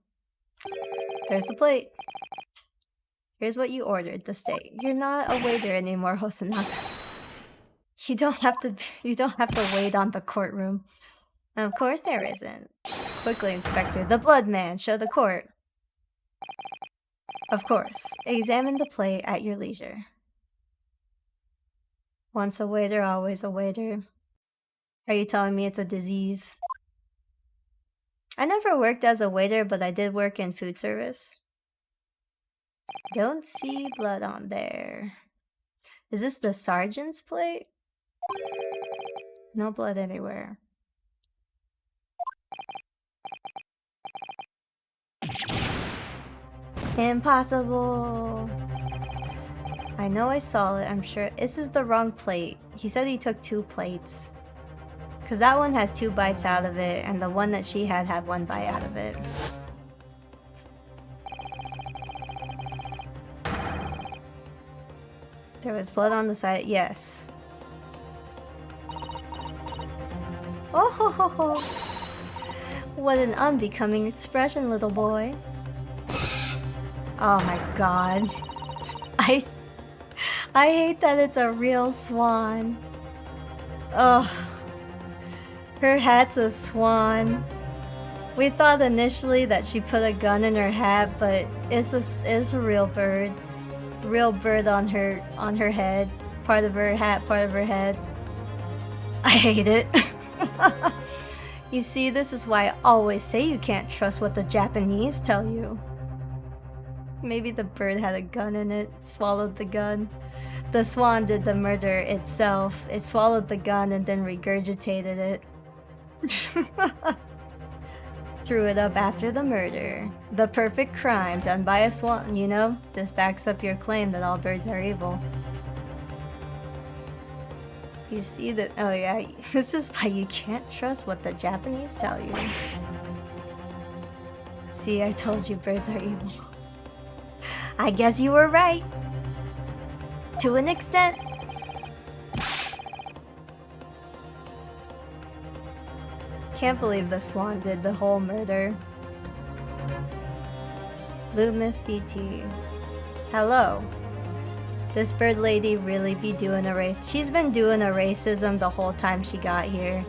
There's the plate. Here's what you ordered, the steak. You're not a waiter anymore, Hosonaga. You don't have to wait on the courtroom. And of course there isn't. Quickly, Inspector, the blood man, show the court. Of course, examine the plate at your leisure. Once a waiter, always a waiter. Are you telling me it's a disease? I never worked as a waiter, but I did work in food service. Don't see blood on there. Is this the sergeant's plate? No blood anywhere. Impossible! I know I saw it, I'm sure. This is the wrong plate. He said he took 2 plates. Because that one has 2 bites out of it, and the one that she had 1 bite out of it. There was blood on the side, yes. Oh ho ho ho! What an unbecoming expression, little boy. Oh my god. I hate that it's a real swan. Ugh. Her hat's a swan. We thought initially that she put a gun in her hat, but it's a real bird. Real bird on her head. Part of her hat, part of her head. I hate it. You see, this is why I always say you can't trust what the Japanese tell you. Maybe the bird had a gun in it, swallowed the gun. The swan did the murder itself. It swallowed the gun and then regurgitated it. Threw it up after the murder. The perfect crime done by a swan, you know? This backs up your claim that all birds are evil. You see that? Oh yeah, this is why you can't trust what the Japanese tell you. See, I told you birds are evil. I guess you were right. To an extent. Can't believe the swan did the whole murder. Loomis VT. Hello. This bird lady really be doing a race? She's been doing a racism the whole time she got here.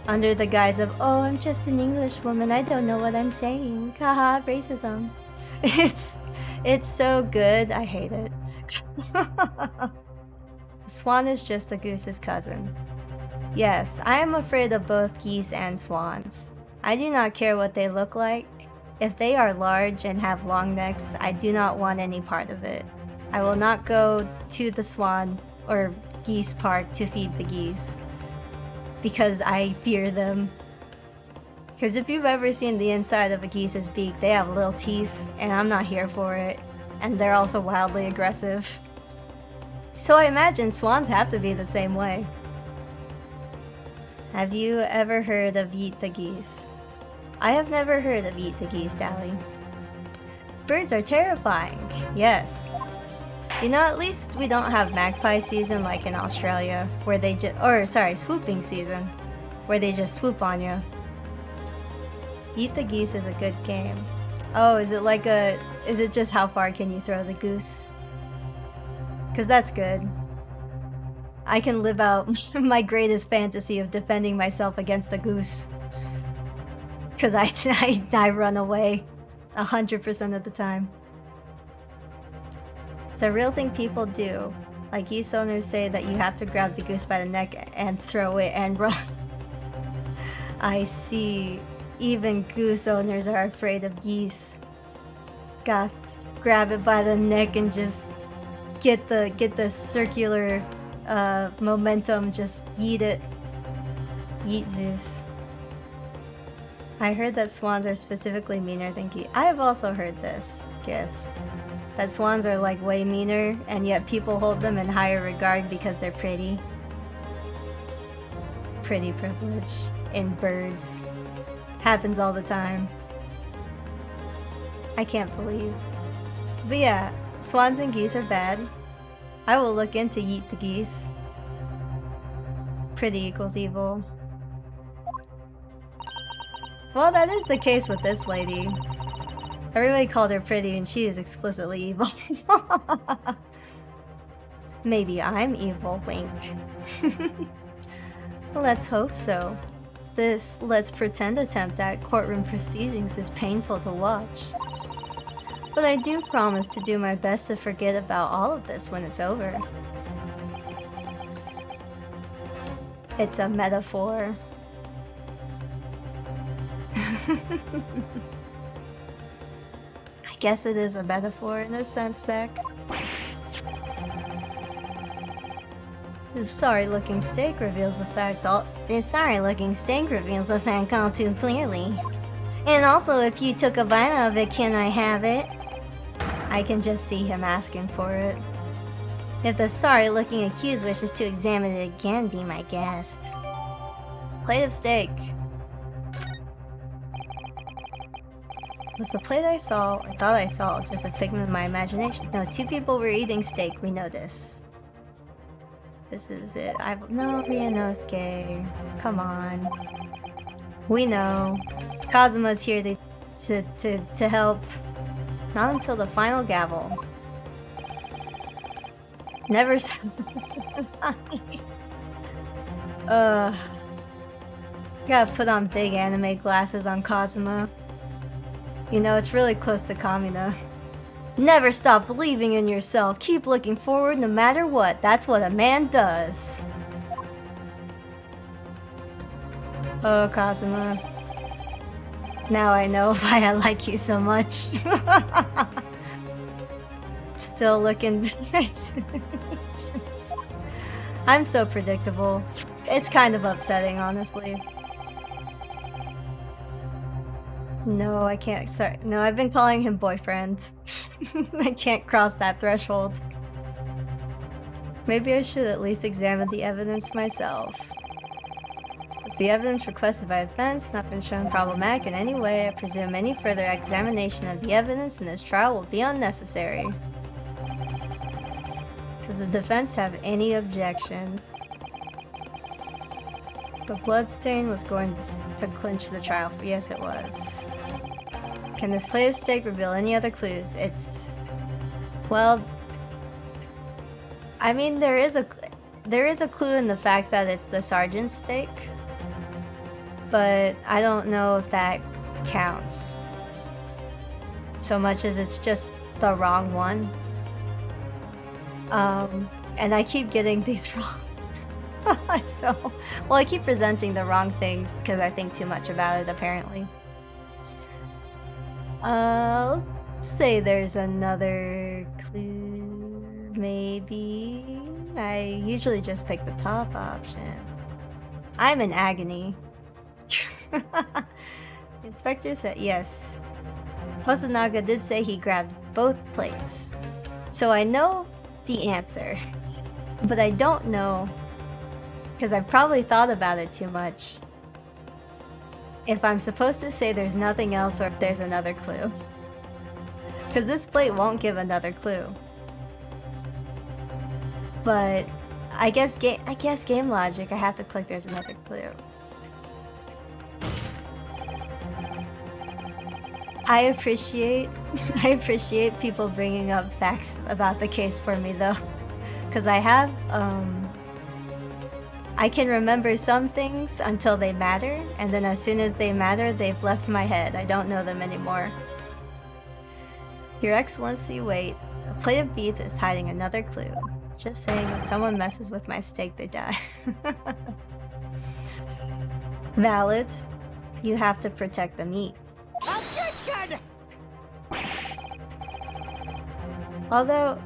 Under the guise of, oh, I'm just an English woman, I don't know what I'm saying. Haha, racism. It's so good, I hate it. The swan is just a goose's cousin. Yes, I am afraid of both geese and swans. I do not care what they look like. If they are large and have long necks, I do not want any part of it. I will not go to the swan or geese park to feed the geese. Because I fear them. Because if you've ever seen the inside of a geese's beak, they have little teeth, and I'm not here for it. And they're also wildly aggressive. So I imagine swans have to be the same way. Have you ever heard of Eat the Geese? I have never heard of Eat the Geese, Dally. Birds are terrifying, yes. You know, at least we don't have magpie season like in Australia, where they swooping season, where they just swoop on you. Eat the Geese is a good game. Oh, is it just how far can you throw the goose? Cause that's good. I can live out my greatest fantasy of defending myself against a goose. Cause I run away 100% of the time. It's a real thing people do. Like geese owners say that you have to grab the goose by the neck and throw it and run. I see. Even goose owners are afraid of geese. Gotta grab it by the neck and just get the circular momentum, just yeet it. Yeet Zeus. I heard that swans are specifically meaner than geese. I have also heard this, GIF. That swans are like way meaner, and yet people hold them in higher regard because they're pretty. Pretty privilege in birds. Happens all the time. I can't believe. But yeah, Swans and geese are bad. I will look into yeet the geese. Pretty equals evil. Well, that is the case with this lady. Everybody called her pretty and she is explicitly evil. Maybe I'm evil, wink. Let's hope so. This let's pretend attempt at courtroom proceedings is painful to watch. But I do promise to do my best to forget about all of this when it's over. It's a metaphor. I guess it is a metaphor in a sense, Zach. This sorry-looking steak reveals the facts all too clearly. And also, if you took a bite of it, can I have it? I can just see him asking for it. If the sorry-looking accused wishes to examine it again, be my guest. Plate of steak. Was the plate I thought I saw, just a figment of my imagination? No, 2 people were eating steak, we know this. This is it. No, Ryunosuke. Come on. We know. Kazuma's here to help. Not until the final gavel. Never. Gotta put on big anime glasses on Kazuma. You know, it's really close to Kamina. Never stop believing in yourself. Keep looking forward no matter what. That's what a man does. Oh, Kazuma. Now I know why I like you so much. Still looking. I'm so predictable. It's kind of upsetting, honestly. No, I can't. Sorry. No, I've been calling him boyfriend. I can't cross that threshold. Maybe I should at least examine the evidence myself. Has the evidence requested by defense not been shown problematic in any way, I presume any further examination of the evidence in this trial will be unnecessary. Does the defense have any objection? But bloodstain was going to clinch the trial. Yes, it was. Can this plate of steak reveal any other clues? Well, I mean, there is a clue in the fact that it's the sergeant's steak, but I don't know if that counts. So much as it's just the wrong one. And I keep getting these wrong. Well, I keep presenting the wrong things because I think too much about it, apparently. Let's say there's another clue, maybe. I usually just pick the top option. I'm in agony. Inspector said yes. Hosonaga did say he grabbed both plates. So I know the answer. But I don't know, because I probably thought about it too much, if I'm supposed to say there's nothing else or if there's another clue. Because this plate won't give another clue. But I guess game logic, I have to click there's another clue. I appreciate people bringing up facts about the case for me though. Because I can remember some things until they matter, and then as soon as they matter, they've left my head. I don't know them anymore. Your Excellency, wait. A plate of beef is hiding another clue. Just saying, if someone messes with my steak, they die. Valid. You have to protect the meat. Objection! Although,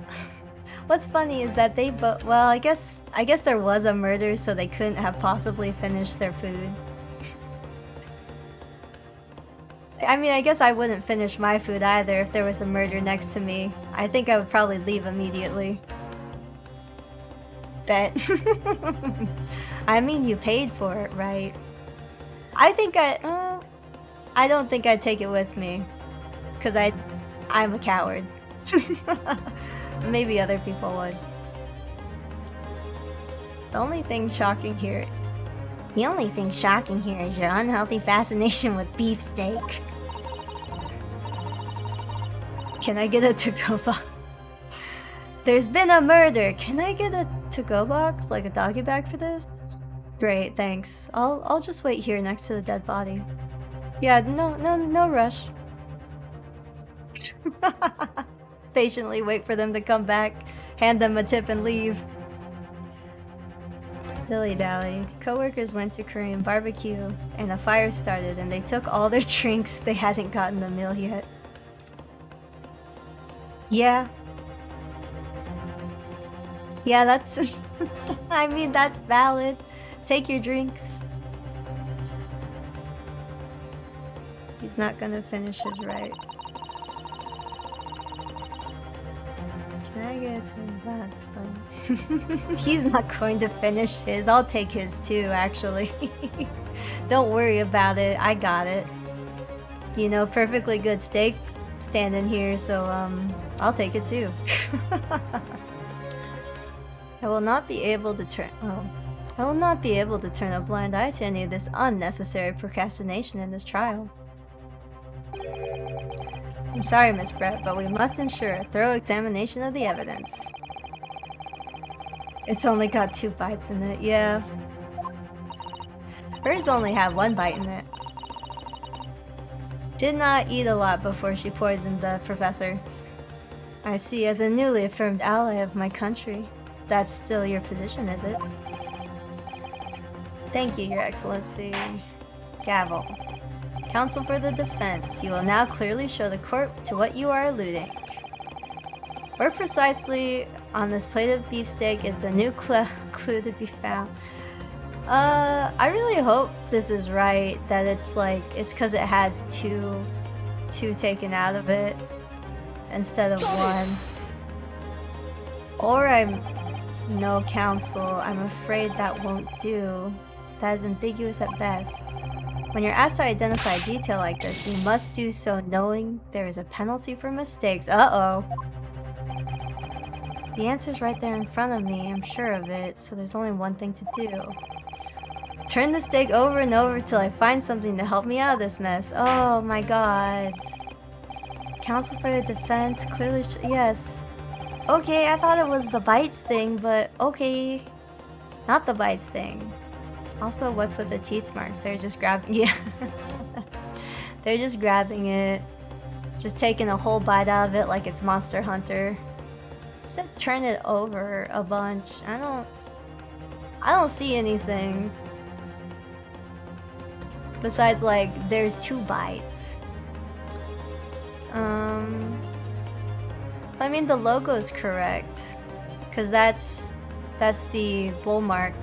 what's funny is that they both, well, I guess there was a murder, so they couldn't have possibly finished their food. I mean, I guess I wouldn't finish my food either if there was a murder next to me. I think I would probably leave immediately. Bet. I mean, you paid for it, right? I don't think I'd take it with me. Because I'm a coward. Maybe other people would. The only thing shocking here is your unhealthy fascination with beefsteak. Can I get a to-go box? There's been a murder. Can I get a to-go box, like a doggy bag for this? Great, thanks. I'll just wait here next to the dead body. Yeah, no rush. Patiently wait for them to come back, hand them a tip and leave. Dilly-dally. Coworkers went to Korean barbecue and a fire started and they took all their drinks. They hadn't gotten the meal yet. Yeah, that's I mean, that's valid. Take your drinks. He's not gonna finish his right. Can I get to that's fine. He's not going to finish his. I'll take his too, actually. Don't worry about it. I got it. You know, perfectly good steak standing here, so I'll take it too. I will not be able to turn a blind eye to any of this unnecessary procrastination in this trial. I'm sorry, Miss Brett, but we must ensure a thorough examination of the evidence. It's only got 2 bites in it, yeah. Hers only had 1 bite in it. Did not eat a lot before she poisoned the professor. I see, as a newly affirmed ally of my country. That's still your position, is it? Thank you, Your Excellency. Gavel. Counsel for the defense, you will now clearly show the court to what you are alluding. Where precisely on this plate of beefsteak is the new clue to be found? I really hope this is right, that it's because it has two taken out of it instead of 1. Or no counsel, I'm afraid that won't do. That is ambiguous at best. When you're asked to identify a detail like this, you must do so knowing there is a penalty for mistakes. Uh-oh. The answer's right there in front of me, I'm sure of it, so there's only one thing to do. Turn the steak over and over till I find something to help me out of this mess. Oh my god. Counsel for the defense, clearly yes. Okay, I thought it was the bites thing, but okay. Not the bites thing. Also, what's with the teeth marks? They're just grabbing... Yeah. They're just grabbing it. Just taking a whole bite out of it like it's Monster Hunter. It said turn it over a bunch. I don't see anything. Besides, like, there's 2 bites. I mean, the logo's correct. Because that's the bull mark.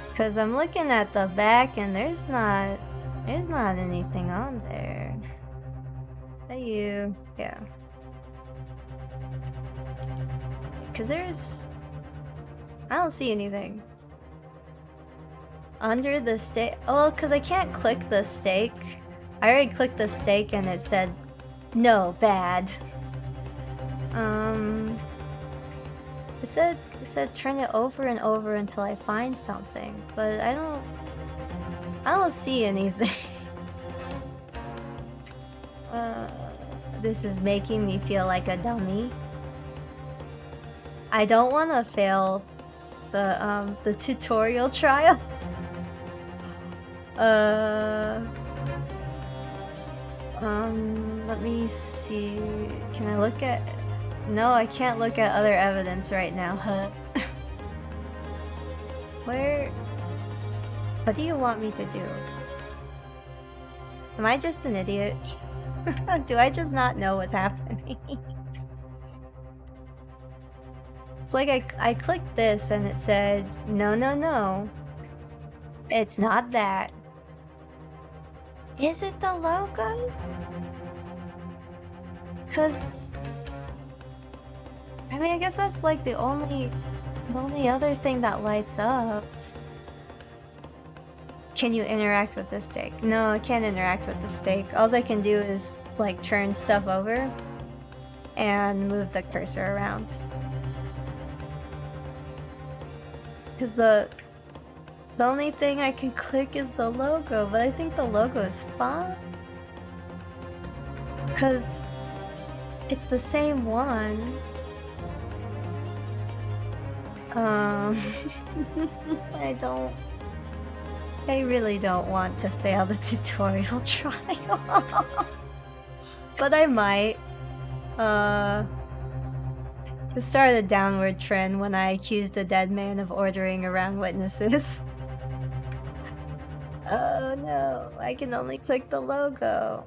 Because I'm looking at the back and there's not anything on there. Hey you. Yeah. Because I don't see anything. Under the steak. Oh, because I can't click the steak. I already clicked the steak and it said, no, bad. It said turn it over and over until I find something, but I don't see anything. This is making me feel like a dummy. I don't want to fail the tutorial trial. Let me see. Can I look at... No, I can't look at other evidence right now. Where... What do you want me to do? Am I just an idiot? Do I just not know what's happening? It's like I clicked this and it said, no. It's not that. Is it the logo? Cause... I mean, I guess that's like the only other thing that lights up. Can you interact with the steak? No, I can't interact with the steak. All I can do is like turn stuff over and move the cursor around. Because the only thing I can click is the logo, but I think the logo is fine. Because it's the same one. I really don't want to fail the tutorial trial. But I might. This started a downward trend when I accused a dead man of ordering around witnesses. Oh no, I can only click the logo.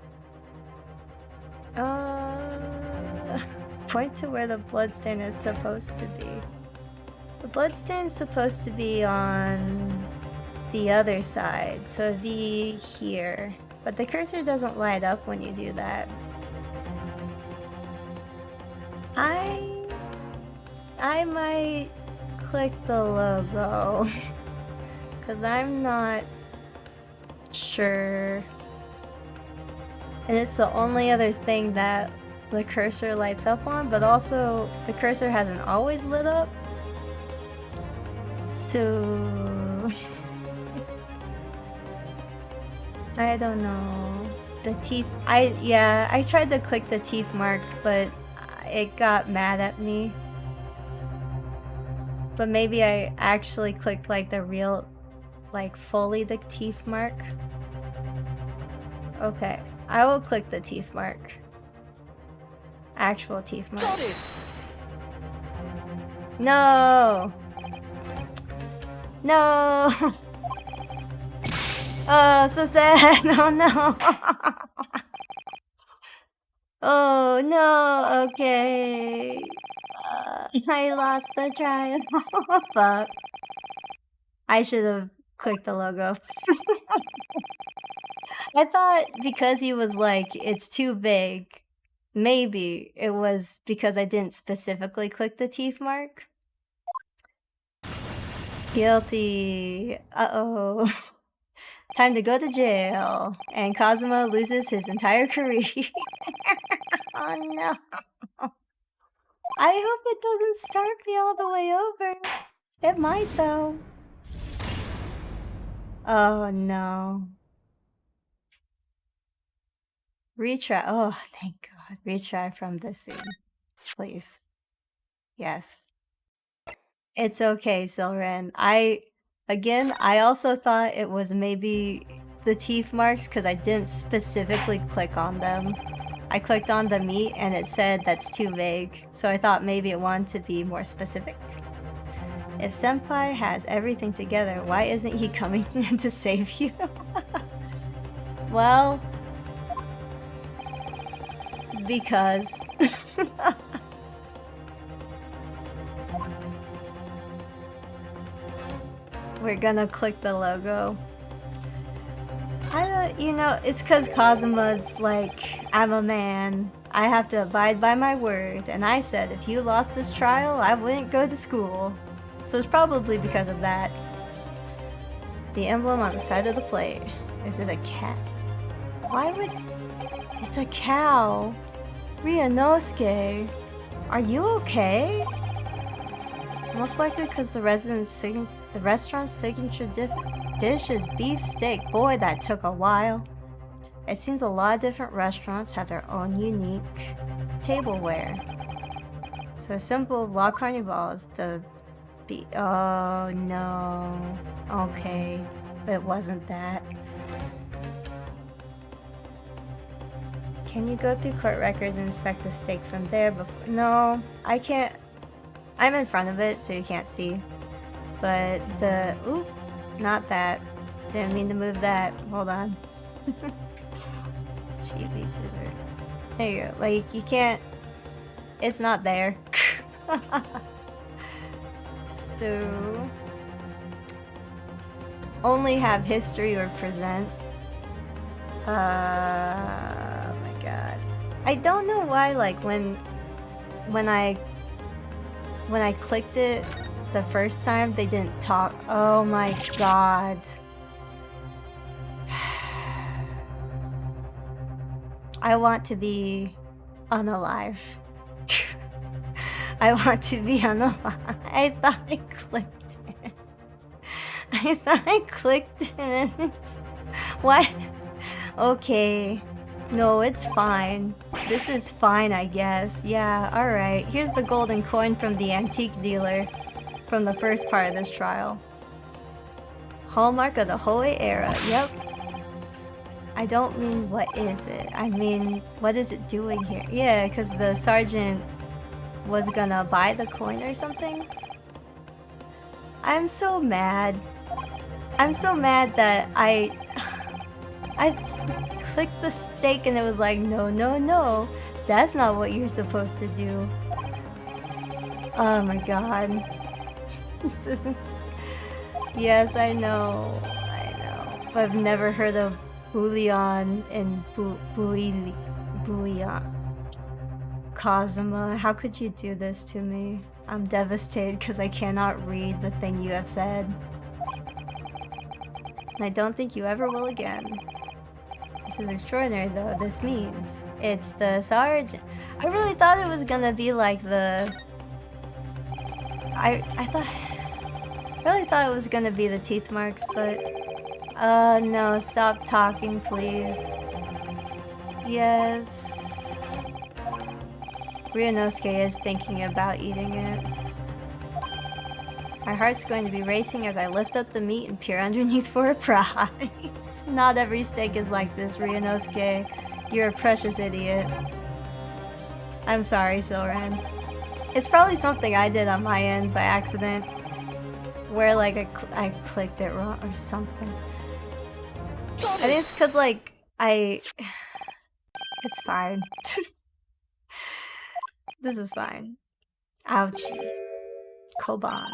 Point to where the bloodstain is supposed to be. The bloodstain's supposed to be on the other side, so it'd be here. But the cursor doesn't light up when you do that. I might click the logo, because I'm not sure. And it's the only other thing that the cursor lights up on, but also the cursor hasn't always lit up. So I don't know. The teeth, I tried to click the teeth mark, but it got mad at me. But maybe I actually clicked like the real, like fully the teeth mark. Okay, I will click the teeth mark. Actual teeth mark. Got it! No! No! Oh, so sad. Oh no. Oh no, okay. I lost the trial. Fuck. I should have clicked the logo. I thought because he was like, it's too big, maybe it was because I didn't specifically click the teeth mark. Guilty. Uh-oh. Time to go to jail. And Kazuma loses his entire career. Oh no. I hope it doesn't start me all the way over. It might though. Oh no. Retry. Oh, thank God. Retry from this scene. Please. Yes. It's okay, Silren. I also thought it was maybe the teeth marks because I didn't specifically click on them. I clicked on the meat and it said that's too vague, so I thought maybe it wanted to be more specific. If Senpai has everything together, why isn't he coming in to save you? Well, because... We're gonna click the logo. It's cause Kazuma's like, I'm a man. I have to abide by my word. And I said, if you lost this trial, I wouldn't go to school. So it's probably because of that. The emblem on the side of the plate. Is it a cat? Why would... It's a cow. Ryunosuke. Are you okay? Most likely because the restaurant's signature dish is beef steak. Boy, that took a while. It seems a lot of different restaurants have their own unique tableware. So simple La Carnival is the beef. Oh no. Okay, it wasn't that. Can you go through court records and inspect the steak from there before? No, I can't. I'm in front of it, so you can't see. But the... Oop, not that. Didn't mean to move that. Hold on. vtuber. There you go. Like, you can't... It's not there. So... Only have history or present. Oh my god. I don't know why, like, when I clicked it the first time, they didn't talk. Oh my god. I want to be unalive. I want to be unalive. I thought I clicked it. I thought I clicked it. What? Okay. No, it's fine. This is fine, I guess. Yeah, alright. Here's the golden coin from the antique dealer from the first part of this trial. Hallmark of the Hoei era. Yep. I don't mean what is it. I mean, what is it doing here? Yeah, because the sergeant was gonna buy the coin or something. I'm so mad. I'm so mad that I clicked the stake and it was like, no, no, no. That's not what you're supposed to do. Oh my god. This isn't... Yes, I know. I know. But I've never heard of Bouillon and Bouillon. Kazuma, how could you do this to me? I'm devastated because I cannot read the thing you have said. And I don't think you ever will again. This is extraordinary though. This means it's the sergeant. I really thought it was gonna be like the... I really thought it was gonna be the teeth marks, but... no, stop talking, please. Yes. Ryunosuke is thinking about eating it. My heart's going to be racing as I lift up the meat and peer underneath for a prize. Not every steak is like this, Ryunosuke. You're a precious idiot. I'm sorry, Silran. It's probably something I did on my end by accident. Where, like, I clicked it wrong or something. I think it's because, like, It's fine. This is fine. Ouchie. Koban.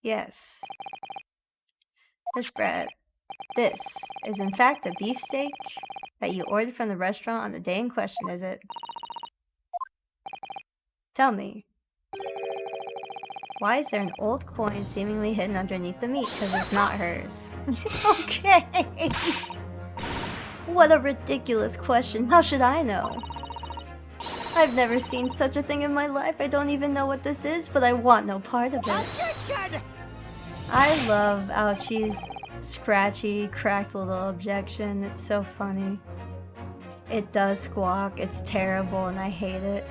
Yes. This bread. This is in fact the beefsteak that you ordered from the restaurant on the day in question, is it? Tell me. Why is there an old coin seemingly hidden underneath the meat? Because it's not hers. Okay. What a ridiculous question. How should I know? I've never seen such a thing in my life. I don't even know what this is, but I want no part of it. Objection! I love Ouchie's scratchy, cracked little objection. It's so funny. It does squawk. It's terrible and I hate it.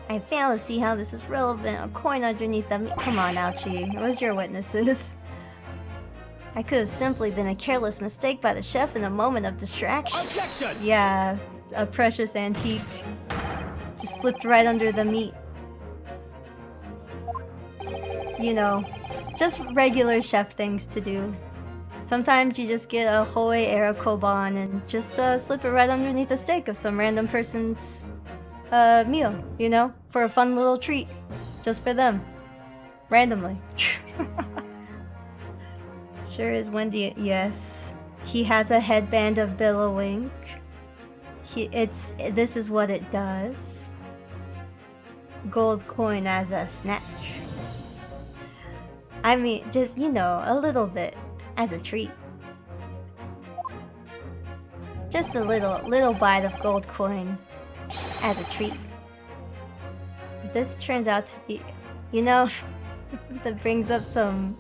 I fail to see how this is relevant. A coin underneath the meat. Come on, Ouchie. Where's your witnesses? I could have simply been a careless mistake by the chef in a moment of distraction. Objection! Yeah, a precious antique. Just slipped right under the meat. You know, just regular chef things to do. Sometimes you just get a Hoei era koban and just slip it right underneath a steak of some random person's meal, you know? For a fun little treat. Just for them. Randomly. Sure is Wendy. Yes. He has a headband of billowing. This is what it does. Gold coin as a snack. I mean, just, you know, a little bit as a treat. Just a little bite of gold coin as a treat. This turns out to be, you know, that brings up some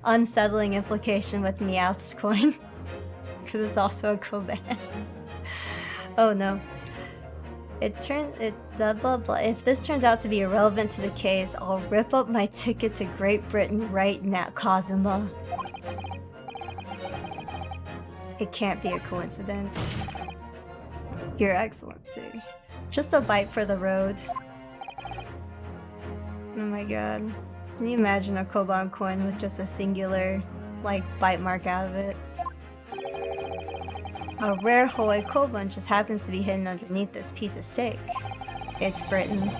unsettling implication with Meowth's coin. Because it's also a Koban. Oh no. Blah blah blah. If this turns out to be irrelevant to the case, I'll rip up my ticket to Great Britain right now, Kazuma. It can't be a coincidence. Your Excellency. Just a bite for the road. Oh my god. Can you imagine a Koban coin with just a singular, like, bite mark out of it? A rare Hoei koban just happens to be hidden underneath this piece of steak. It's Britain.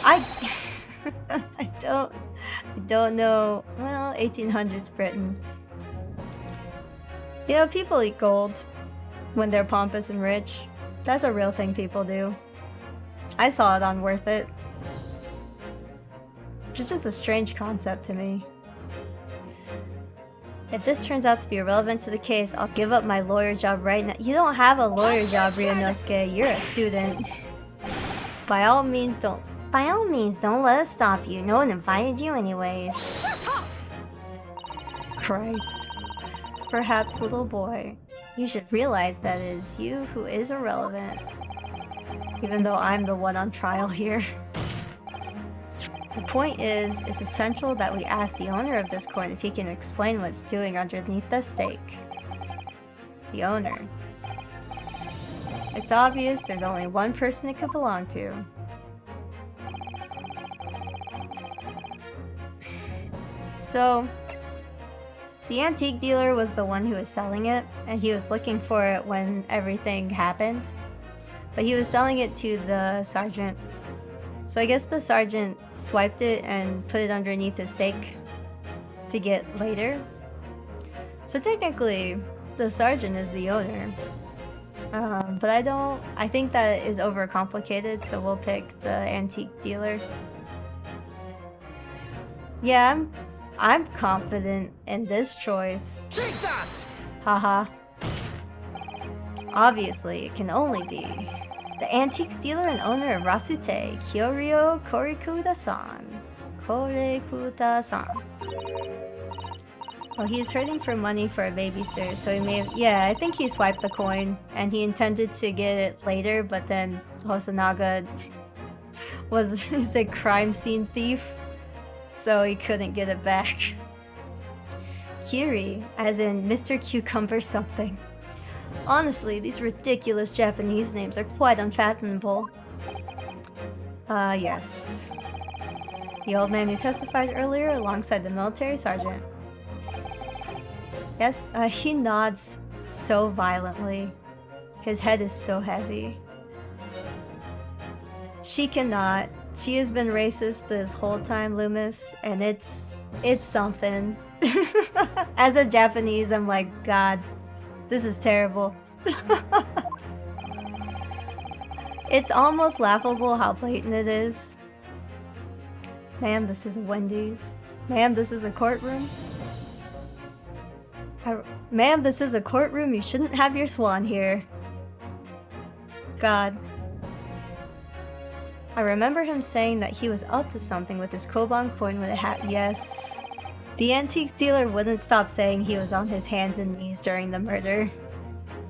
I don't know. Well, 1800s Britain. You know, people eat gold when they're pompous and rich. That's a real thing people do. I saw it on Worth It. It's just a strange concept to me. If this turns out to be irrelevant to the case, I'll give up my lawyer job right now. You don't have a lawyer job, Ryunosuke. You're a student. By all means, don't let us stop you. No one invited you anyways. Shut up! Christ. Perhaps, little boy, you should realize that it is you who is irrelevant. Even though I'm the one on trial here. The point is, it's essential that we ask the owner of this coin if he can explain what it's doing underneath the stake. The owner. It's obvious there's only one person it could belong to. So, the antique dealer was the one who was selling it, and he was looking for it when everything happened. But he was selling it to the sergeant. So I guess the sergeant swiped it and put it underneath the stake to get later. So technically, the sergeant is the owner. But I think that is overcomplicated, so we'll pick the antique dealer. Yeah, I'm confident in this choice. Take that! Haha. Obviously, it can only be the antiques dealer and owner of Rasute, Kyoryo Korikuta-san. Well, he's hurting for money for a babysitter, so he may have... Yeah, I think he swiped the coin, and he intended to get it later, but then Hosonaga is a crime scene thief, so he couldn't get it back. Kiri, as in Mr. Cucumber something. Honestly, these ridiculous Japanese names are quite unfathomable. Yes. The old man who testified earlier alongside the military sergeant. Yes, he nods so violently. His head is so heavy. She cannot. She has been racist this whole time, Loomis, and it's something. As a Japanese, I'm like, God, this is terrible. It's almost laughable how blatant it is. Ma'am, this is a Wendy's. Ma'am, this is a courtroom. Ma'am, this is a courtroom. You shouldn't have your swan here. God. I remember him saying that he was up to something with his Koban coin when it happened. Yes. The antique dealer wouldn't stop saying he was on his hands and knees during the murder.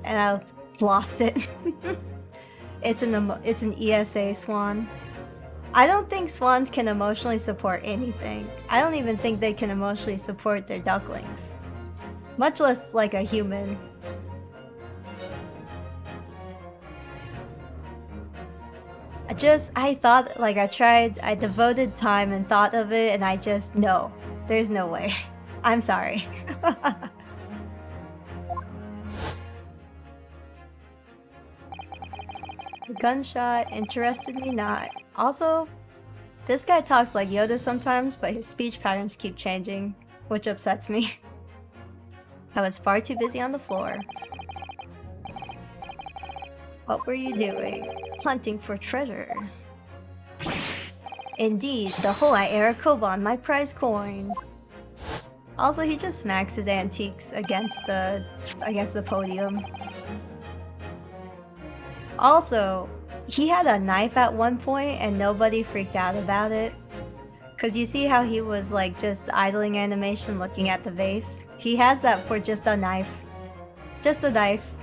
And I lost it. It's an ESA swan. I don't think swans can emotionally support anything. I don't even think they can emotionally support their ducklings. Much less like a human. I devoted time and thought of it, and no. There's no way. I'm sorry. The gunshot interested me not. Also, this guy talks like Yoda sometimes, but his speech patterns keep changing, which upsets me. I was far too busy on the floor. What were you doing? Hunting for treasure. Indeed, the Hoai era Koban, my prize coin. Also, he just smacks his antiques against the podium. Also, he had a knife at one point and nobody freaked out about it. Cause you see how he was like just idling animation looking at the vase? He has that for just a knife. Just a knife.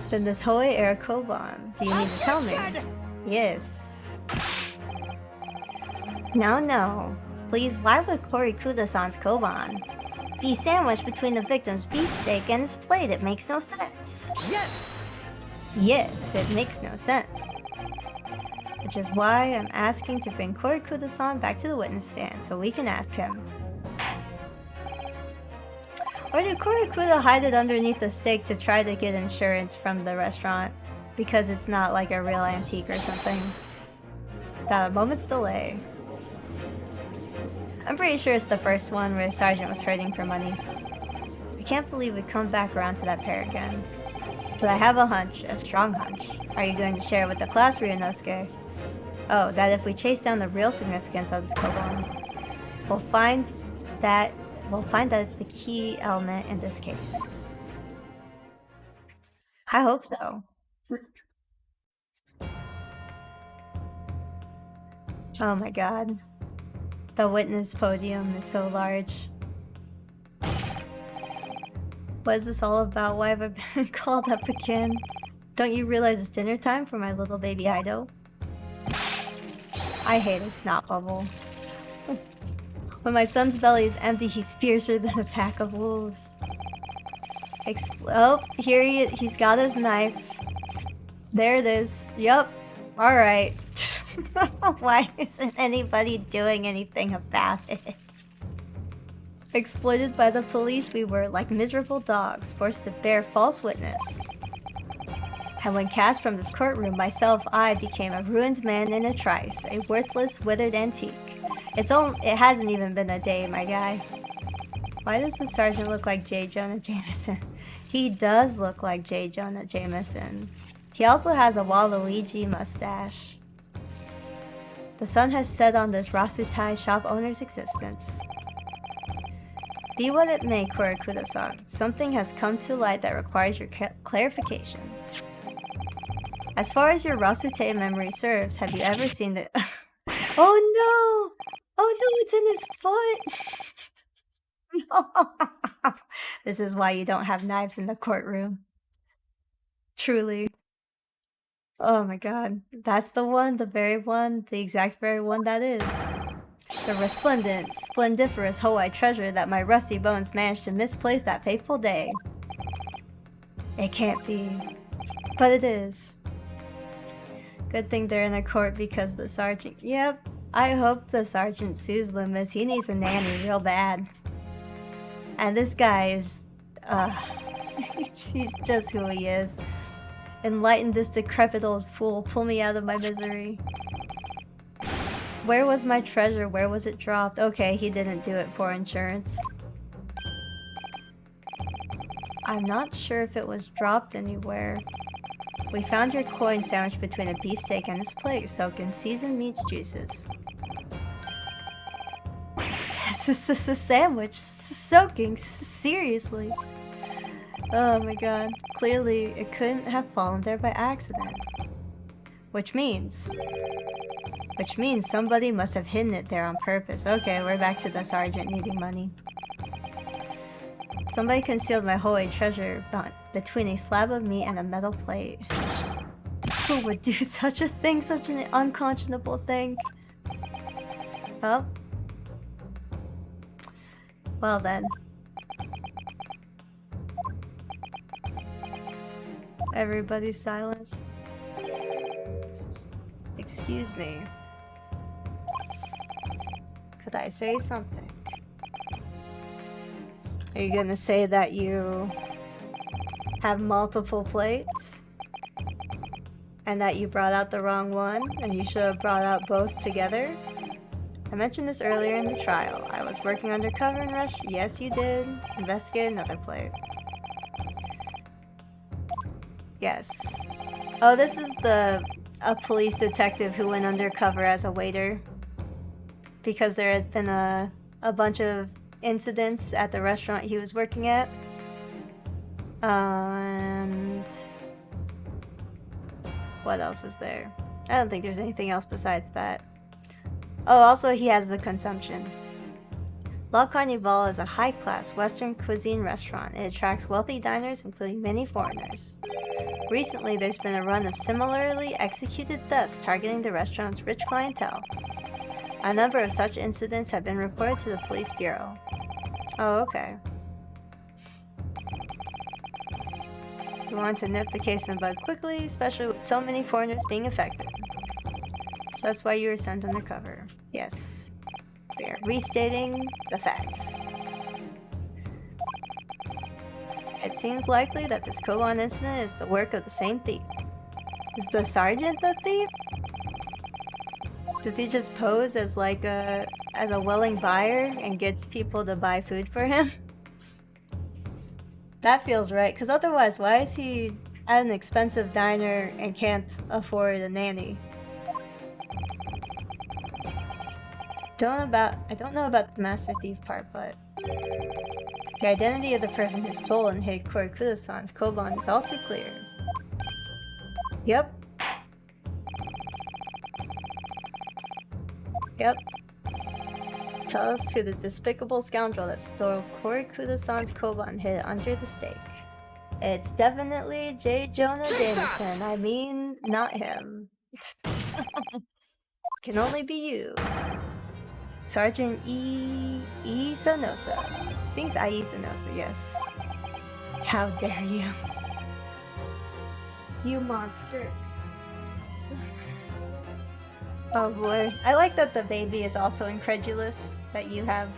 Then this Hoei era Koban, do you need to tell me? Yes. No. Please, why would Korikuda-san's Koban be sandwiched between the victim's beefsteak and his plate? It makes no sense. Yes! Yes, it makes no sense. Which is why I'm asking to bring Korikuda-san back to the witness stand so we can ask him. Or did Korikuda hide it underneath the steak to try to get insurance from the restaurant? Because it's not like a real antique or something. Without a moment's delay. I'm pretty sure it's the first one where the sergeant was hurting for money. I can't believe we come back around to that pair again. But I have a hunch, a strong hunch. Are you going to share it with the class, Ryunosuke? Oh, that if we chase down the real significance of this Koban. We'll find that it's the key element in this case. I hope so. Oh my god. The witness podium is so large. What is this all about? Why have I been called up again? Don't you realize it's dinner time for my little baby Ido? I hate a snot bubble. When my son's belly is empty, he's fiercer than a pack of wolves. Oh, here he's got his knife. There it is. Yup. Alright. Why isn't anybody doing anything about it? Exploited by the police, we were like miserable dogs, forced to bear false witness. And when cast from this courtroom, I became a ruined man in a trice, a worthless, withered antique. It hasn't even been a day, my guy. Why does the sergeant look like J. Jonah Jameson? He does look like J. Jonah Jameson. He also has a Waluigi mustache. The sun has set on this Rasutai shop owner's existence. Be what it may, Korakuda-san, something has come to light that requires your clarification. As far as your Rasute memory serves, have you ever seen the— Oh no! Oh no, it's in his foot! This is why you don't have knives in the courtroom. Truly. Oh my god. That's the one, the exact very one that is. The resplendent, splendiferous Hoai treasure that my rusty bones managed to misplace that fateful day. It can't be. But it is. Good thing they're in a court because the sergeant— Yep, I hope the sergeant sues Loomis. He needs a nanny real bad. And this guy is— he's just who he is. Enlighten this decrepit old fool. Pull me out of my misery. Where was my treasure? Where was it dropped? Okay, he didn't do it for insurance. I'm not sure if it was dropped anywhere. We found your coin sandwiched between a beefsteak and his plate, soaked in seasoned meats juices. Sandwich? Soaking? Seriously? Oh my god. Clearly, it couldn't have fallen there by accident. Which means somebody must have hidden it there on purpose. Okay, we're back to the sergeant needing money. Somebody concealed my Hoai treasure between a slab of meat and a metal plate. Who would do such a thing, such an unconscionable thing? Oh. Well then. Everybody's silent. Excuse me. Could I say something? Are you gonna say that you have multiple plates? And that you brought out the wrong one, and you should have brought out both together? I mentioned this earlier in the trial. I was working undercover in restaurant. Yes, you did. Investigate another plate. Yes. Oh, this is a police detective who went undercover as a waiter. Because there had been a bunch of incidents at the restaurant he was working at. And what else is there? I don't think there's anything else besides that. Oh, also he has the consumption. La Carnival is a high-class Western cuisine restaurant. It attracts wealthy diners, including many foreigners. Recently, there's been a run of similarly executed thefts targeting the restaurant's rich clientele. A number of such incidents have been reported to the police bureau. Oh, okay. We want to nip the case in the bud quickly, especially with so many foreigners being affected. So that's why you were sent undercover. Yes. We are restating the facts. It seems likely that this Koban incident is the work of the same thief. Is the sergeant the thief? Does he just pose as like as a willing buyer and gets people to buy food for him? That feels right, because otherwise, why is he at an expensive diner and can't afford a nanny? I don't know about the Master Thief part, but the identity of the person who stole and hid Korikuda-san's koban is all too clear. Yep. Yep. Tell us who the despicable scoundrel that stole Korikuda-san's koban hid under the stake. It's definitely J. Jonah Jameson. I mean, not him. Can only be you. Sergeant Isanosa. Thinks Isanosa, yes. How dare you. You monster. Oh boy. I like that the baby is also incredulous that you have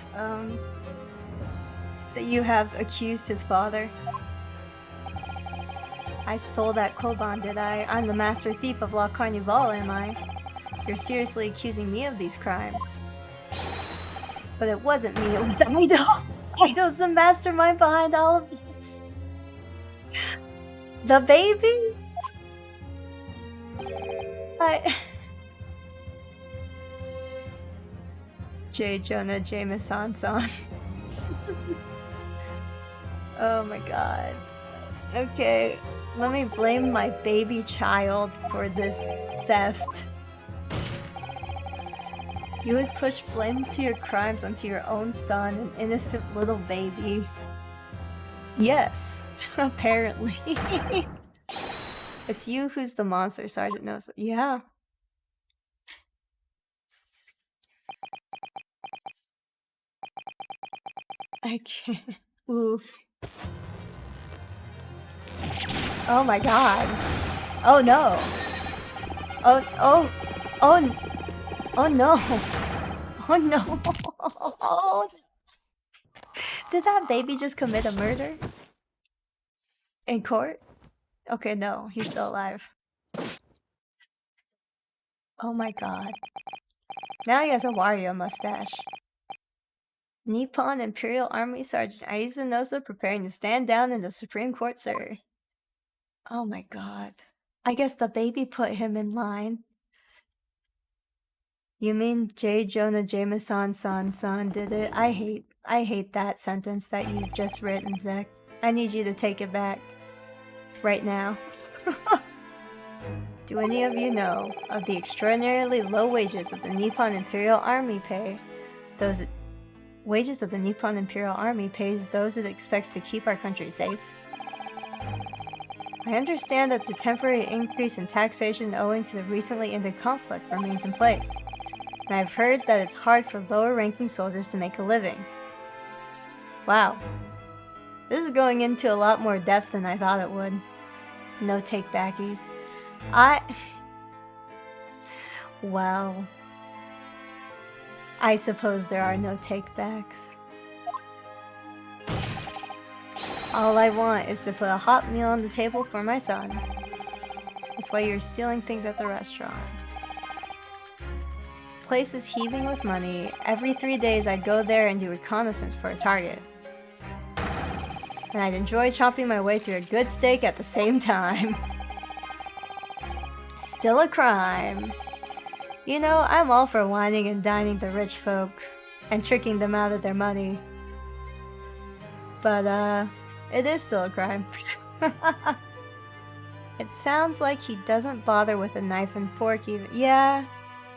accused his father. I stole that koban, did I? I'm the master thief of La Carnival, am I? You're seriously accusing me of these crimes. But it wasn't me, it was Ido! Ido's the mastermind behind all of this! The baby? J. Jonah Jameson-san. Oh my god. Okay, let me blame my baby child for this theft. You would push blame to your crimes onto your own son, an innocent little baby. Yes, apparently. It's you who's the monster, Sergeant knows. Yeah. I can't. Oof. Oh my god. Oh no. Oh no. Oh no. Oh. Did that baby just commit a murder? In court? Okay, no, he's still alive. Oh my god. Now he has a Wario mustache. Nippon Imperial Army Sergeant Aizunosa preparing to stand down in the Supreme Court, sir. Oh my god. I guess the baby put him in line. You mean J. Jonah Jameson-san did it? I hate that sentence that you've just written, Zek. I need you to take it back. Right now. Do any of you know of the extraordinarily low wages of the Nippon Imperial Army pay? Those wages of the Nippon Imperial Army pays those it expects to keep our country safe. I understand that the temporary increase in taxation owing to the recently ended conflict remains in place. And I've heard that it's hard for lower-ranking soldiers to make a living. Wow. This is going into a lot more depth than I thought it would. No take-backies. Well... I suppose there are no take-backs. All I want is to put a hot meal on the table for my son. That's why you're stealing things at the restaurant. Place is heaving with money. Every 3 days I'd go there and do reconnaissance for a target. And I'd enjoy chopping my way through a good steak at the same time. Still a crime. You know, I'm all for whining and dining the rich folk and tricking them out of their money. But, it is still a crime. It sounds like he doesn't bother with a knife and fork even. Yeah,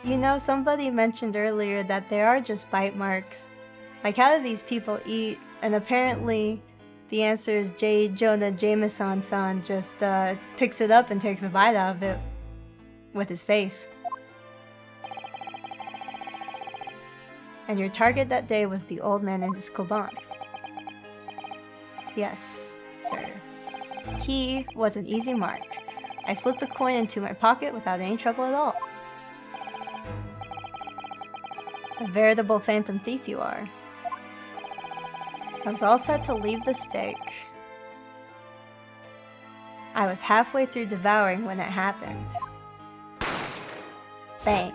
you know, somebody mentioned earlier that there are just bite marks. Like, how do these people eat? And apparently, the answer is J. Jonah Jameson-san just, picks it up and takes a bite out of it. With his face. And your target that day was the old man in his koban. Yes, sir. He was an easy mark. I slipped the coin into my pocket without any trouble at all. A veritable phantom thief you are. I was all set to leave the stake. I was halfway through devouring when it happened. Bang.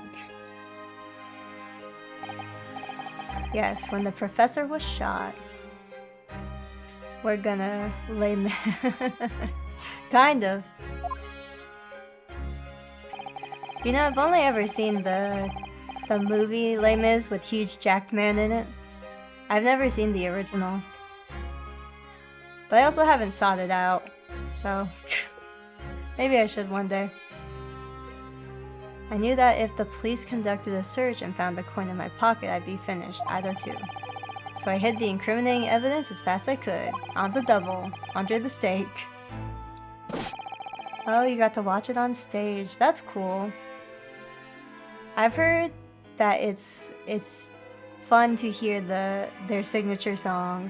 Yes, when the professor was shot. We're gonna lay kind of. You know, I've only ever seen the The movie Les Mis with huge jacked man in it. I've never seen the original. But I also haven't sought it out, so maybe I should one day. I knew that if the police conducted a search and found the coin in my pocket, I'd be finished, either two. So I hid the incriminating evidence as fast as I could, on the double, under the stake. Oh, you got to watch it on stage. That's cool. I've heard that it's fun to hear their signature song.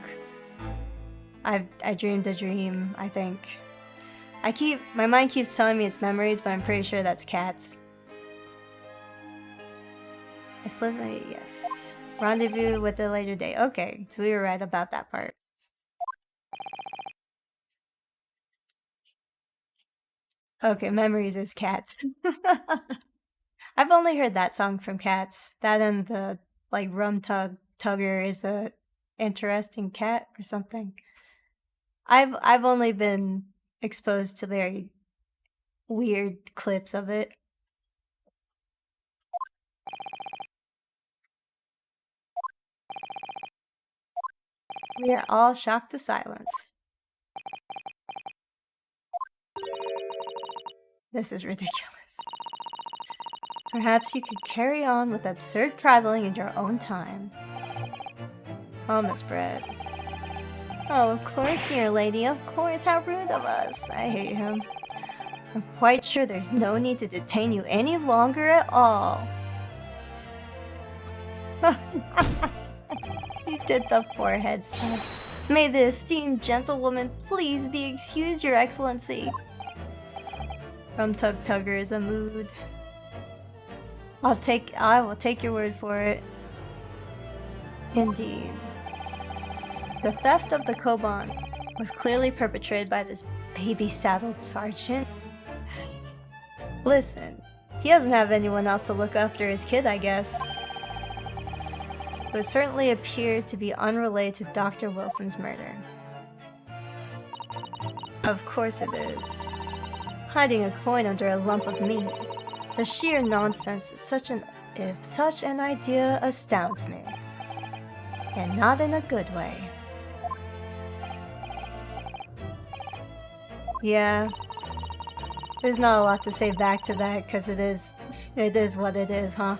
I dreamed a dream, I think. My mind keeps telling me it's memories, but I'm pretty sure that's Cats. I slipped a yes. Rendezvous with a later date. Okay, so we were right about that part. Okay, memories is Cats. I've only heard that song from Cats. That and the like rum tugger is a interesting cat or something. I've only been exposed to very weird clips of it. We are all shocked to silence. This is ridiculous. Perhaps you could carry on with absurd prattling in your own time. Oh, Miss Brett. Oh, of course, dear lady, of course, how rude of us. I hate him. I'm quite sure there's no need to detain you any longer at all. He did the forehead snap. May the esteemed gentlewoman please be excused, your excellency. Rum tugger is a mood. I will take your word for it. Indeed. The theft of the Koban was clearly perpetrated by this baby-saddled sergeant. Listen, he doesn't have anyone else to look after his kid, I guess. It would certainly appear to be unrelated to Dr. Wilson's murder. Of course it is. Hiding a coin under a lump of meat. The sheer nonsense of such an idea astounds me. And not in a good way. Yeah. There's not a lot to say back to that, because it is what it is, huh?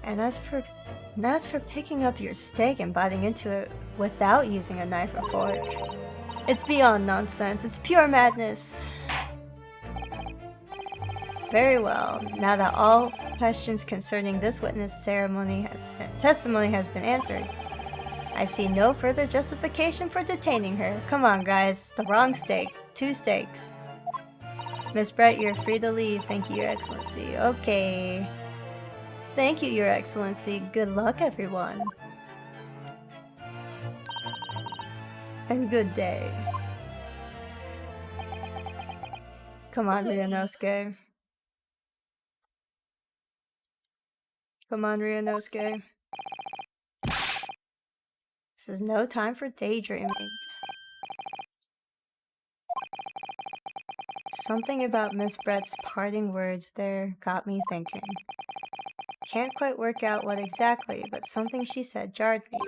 And as for picking up your steak and biting into it without using a knife or fork, it's beyond nonsense. It's pure madness. Very well. Now that all questions concerning this witness testimony has been answered, I see no further justification for detaining her. Come on, guys. It's the wrong steak. 2 steaks. Miss Brett, you're free to leave. Thank you, Your Excellency. Okay. Thank you, Your Excellency. Good luck, everyone. And good day. Come on, Ryunosuke. Come on, Ryunosuke. This is no time for daydreaming. Something about Miss Brett's parting words there got me thinking. Can't quite work out what exactly, but something she said jarred me.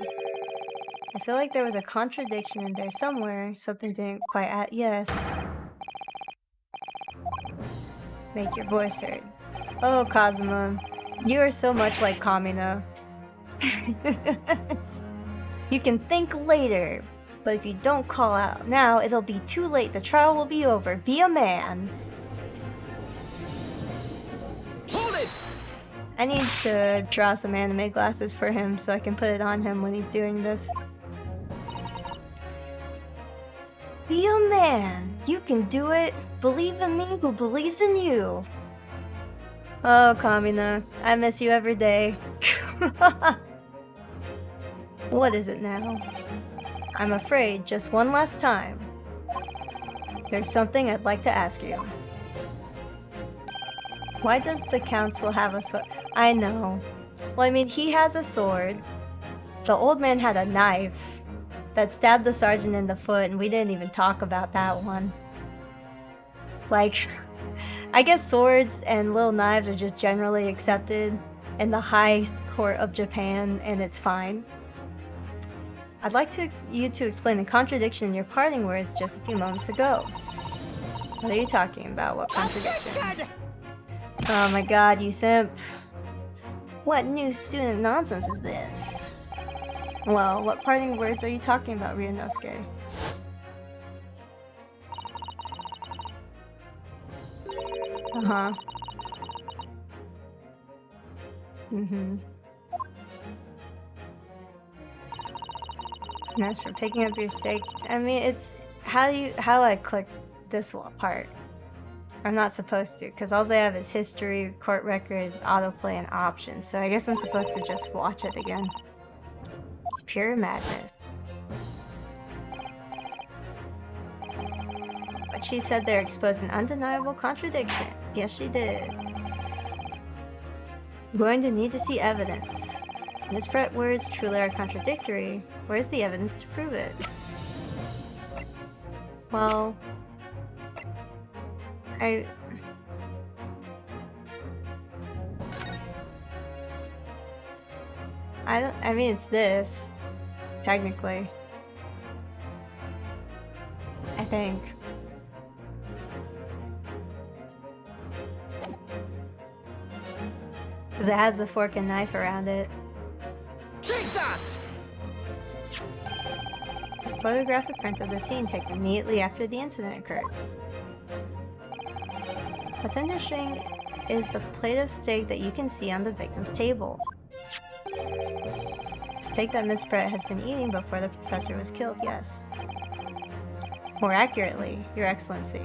I feel like there was a contradiction in there somewhere. Something didn't quite yes. Make your voice heard. Oh, Kazuma. You are so much like Kamina. You can think later, but if you don't call out now, it'll be too late. The trial will be over. Be a man. Hold it! I need to draw some anime glasses for him so I can put it on him when he's doing this. Be a man. You can do it. Believe in me who believes in you. Oh, Kamina, I miss you every day. What is it now? I'm afraid, just one last time. There's something I'd like to ask you. Why does the council have a sword? I know. Well, I mean, he has a sword. The old man had a knife that stabbed the sergeant in the foot, and we didn't even talk about that one. Like, I guess swords and little knives are just generally accepted in the high court of Japan, and it's fine. I'd like you to explain the contradiction in your parting words just a few moments ago. What are you talking about? What contradiction? Objection! Oh my god, you simp. What new student nonsense is this? Well, what parting words are you talking about, Ryunosuke? Uh-huh. Mm-hmm. And as for picking up your steak, I mean, it's how I click this part. I'm not supposed to, because all I have is history, court record, autoplay, and options, so I guess I'm supposed to just watch it again. It's pure madness. But she said there exposed an undeniable contradiction. Yes, she did. I'm going to need to see evidence. Miss Brett's words truly are contradictory. Where's the evidence to prove it? Well, I mean, it's this, technically. I think. Because it has the fork and knife around it. Take that! A photographic print of the scene taken immediately after the incident occurred. What's interesting is the plate of steak that you can see on the victim's table. Steak that Miss Brett has been eating before the professor was killed, yes. More accurately, Your Excellency.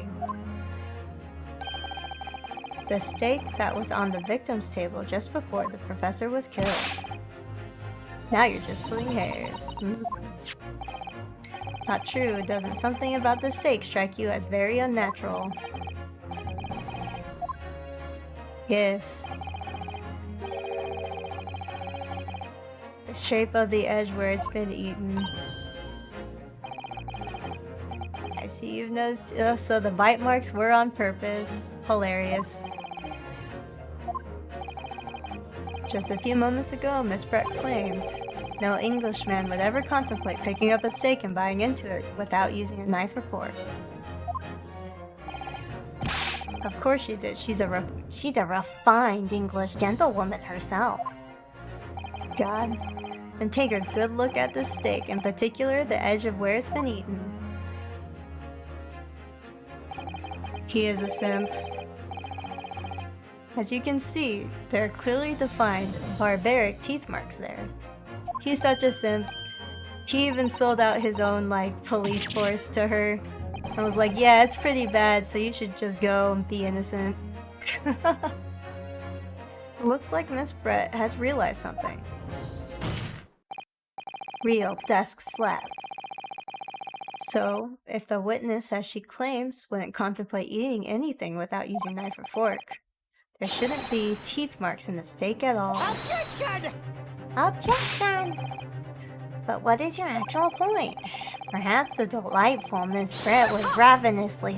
The steak that was on the victim's table just before the professor was killed. Now you're just splitting hairs. It's not true, doesn't something about the steak strike you as very unnatural? Yes. The shape of the edge where it's been eaten. I see you've noticed. Oh, so the bite marks were on purpose. Hilarious. Just a few moments ago, Miss Brett claimed no Englishman would ever contemplate picking up a steak and biting into it without using a knife or fork. Of course she did. She's a refined English gentlewoman herself. God. Then take a good look at the steak, in particular the edge of where it's been eaten. He is a simp. As you can see, there are clearly defined, barbaric teeth marks there. He's such a simp. He even sold out his own, police force to her. And was like, yeah, it's pretty bad, so you should just go and be innocent. It looks like Miss Brett has realized something. Real desk slap. So, if the witness, as she claims, wouldn't contemplate eating anything without using knife or fork, there shouldn't be teeth marks in the steak at all. Objection! Objection! But what is your actual point? Perhaps the delightful Miss Brett was ravenously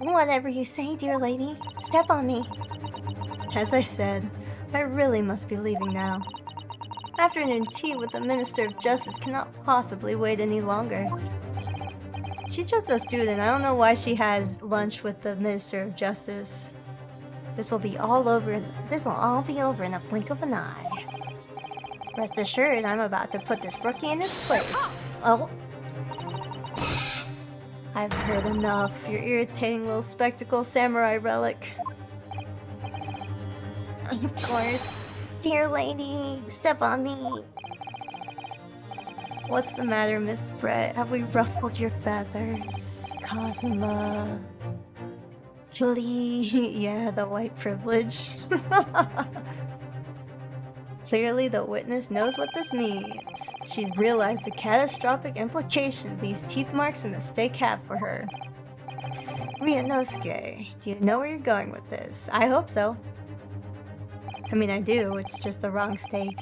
whatever you say, dear lady. Step on me. As I said, I really must be leaving now. Afternoon tea with the Minister of Justice cannot possibly wait any longer. She's just a student. I don't know why she has lunch with the Minister of Justice. This will all be over in a blink of an eye. Rest assured, I'm about to put this rookie in his place. Oh. I've heard enough, your irritating little spectacle samurai relic. Of course. Dear lady, step on me. What's the matter, Miss Brett? Have we ruffled your feathers? Kazuma. Flee. Yeah, the white privilege. Clearly, the witness knows what this means. She realized the catastrophic implication these teeth marks in the steak have for her. Ryunosuke, do you know where you're going with this? I hope so. I mean, I do. It's just the wrong steak.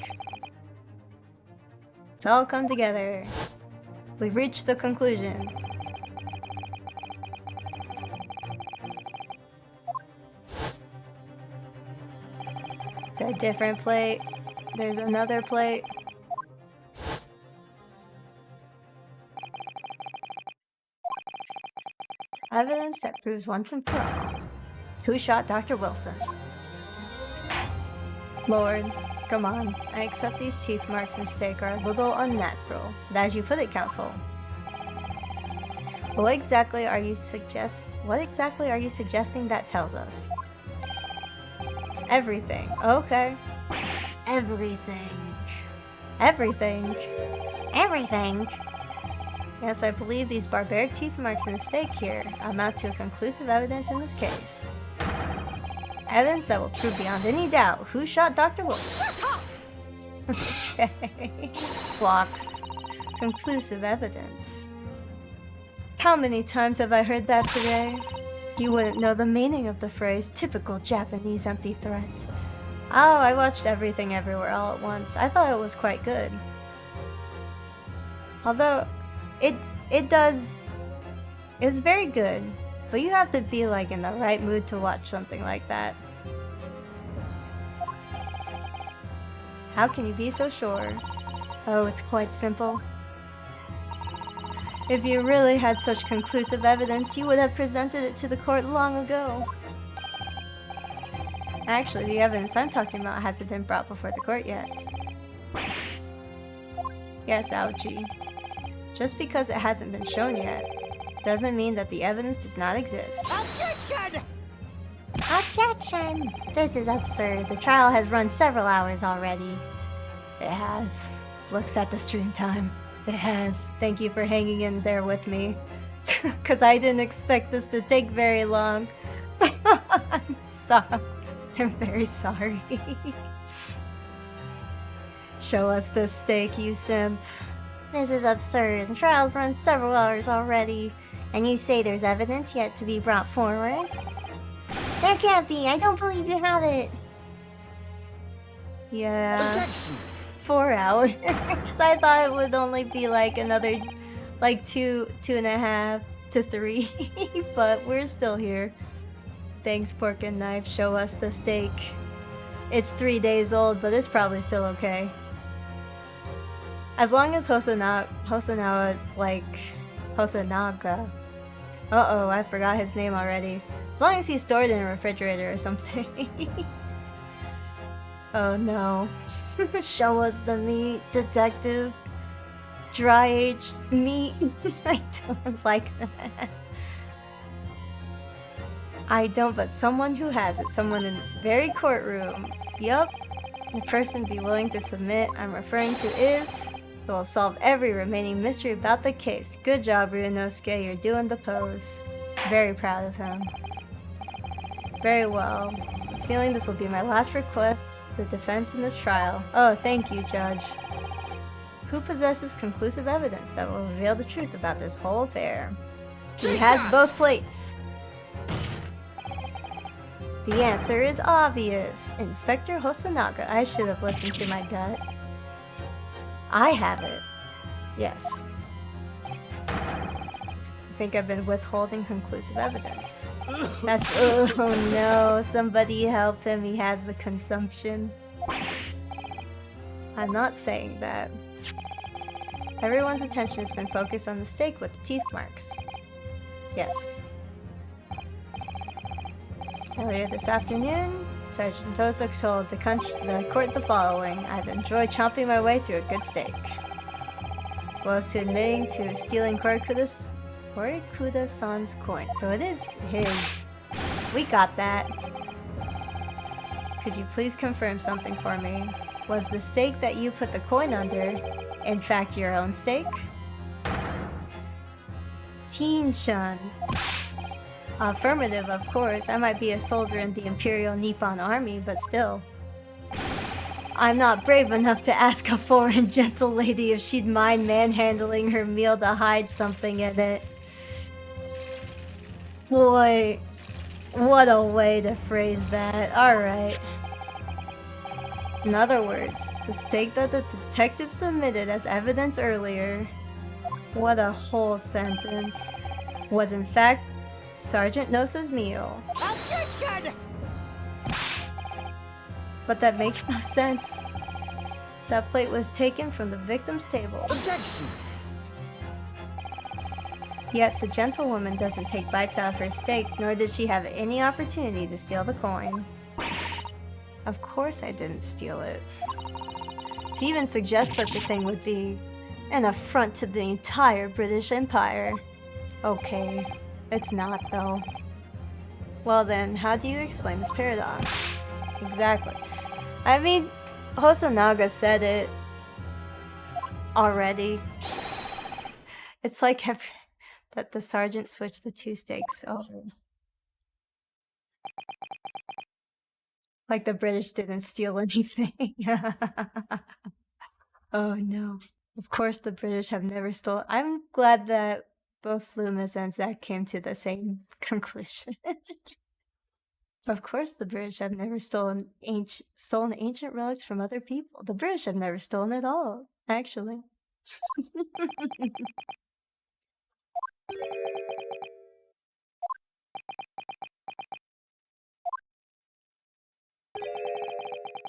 It's all come together. We've reached the conclusion. It's a different plate. There's another plate. Evidence that proves once and for all. Who shot Dr. Wilson? Lord, come on. I accept these teeth marks and steak are a little unnatural. But as you put it, Counsel. What exactly are you suggesting that tells us? Everything. Okay. Everything. Everything. Everything. Yes, I believe these barbaric teeth marks in the steak here amount to conclusive evidence in this case. Evidence that will prove beyond any doubt who shot Dr. Wilson. Shut up! Okay. Squawk. Conclusive evidence. How many times have I heard that today? You wouldn't know the meaning of the phrase typical Japanese empty threats. Oh, I watched Everything Everywhere All at Once. I thought it was quite good. Although, it's very good, but you have to be like in the right mood to watch something like that. How can you be so sure? Oh, it's quite simple. If you really had such conclusive evidence, you would have presented it to the court long ago. Actually, the evidence I'm talking about hasn't been brought before the court yet. Yes, Aochi. Just because it hasn't been shown yet, doesn't mean that the evidence does not exist. Objection! Objection! This is absurd. The trial has run several hours already. It has. Looks at the stream time. It has. Thank you for hanging in there with me. Because I didn't expect this to take very long. I'm sorry. I'm very sorry. Show us the steak, you simp. This is absurd. The trial's run several hours already. And you say there's evidence yet to be brought forward? There can't be. I don't believe you have it. Yeah. Objection! 4 hours. I thought it would only be like another, like two and a half to 3. But we're still here. Thanks, Fork and Knife. Show us the steak. It's 3 days old, but it's probably still okay. As long as Hosonaga, Hosonaga. Uh-oh, I forgot his name already. As long as he's stored in a refrigerator or something. Oh no. Show us the meat, detective. Dry-aged meat. I don't like that. I don't, but someone who has it. Someone in this very courtroom. Yup. The person be willing to submit I'm referring to is... who will solve every remaining mystery about the case. Good job, Ryunosuke. You're doing the pose. Very proud of him. Very well. Feeling this will be my last request, the defense in this trial. Oh, thank you, Judge. Who possesses conclusive evidence that will reveal the truth about this whole affair? He has both plates. The answer is obvious. Inspector Hosonaga. I should have listened to my gut. I have it. Yes. I think I've been withholding conclusive evidence. That's oh no, somebody help him, he has the consumption. I'm not saying that. Everyone's attention has been focused on the steak with the teeth marks. Yes. Earlier this afternoon, Sergeant Tosa told the court the following: I've enjoyed chomping my way through a good steak. As well as to admitting to stealing Horikuda-san's coin. So it is his. We got that. Could you please confirm something for me? Was the steak that you put the coin under, in fact, your own steak? Teen-chan. Affirmative, of course. I might be a soldier in the Imperial Nippon Army, but still. I'm not brave enough to ask a foreign gentle lady if she'd mind manhandling her meal to hide something in it. Boy, what a way to phrase that. Alright. In other words, the steak that the detective submitted as evidence earlier, what a whole sentence, was in fact Sergeant Nosa's meal. Objection! But that makes no sense. That plate was taken from the victim's table. Objection! Yet the gentlewoman doesn't take bites out of her steak, nor did she have any opportunity to steal the coin. Of course I didn't steal it. To even suggest such a thing would be an affront to the entire British Empire. Okay, it's not though. Well then, how do you explain this paradox? Exactly. I mean, Hosonaga said it already. It's like that the sergeant switched the two steaks over. Like the British didn't steal anything. Oh no. Of course the British have never stolen. I'm glad that both Loomis and Zack came to the same conclusion. Of course the British have never stolen ancient relics from other people. The British have never stolen at all, actually.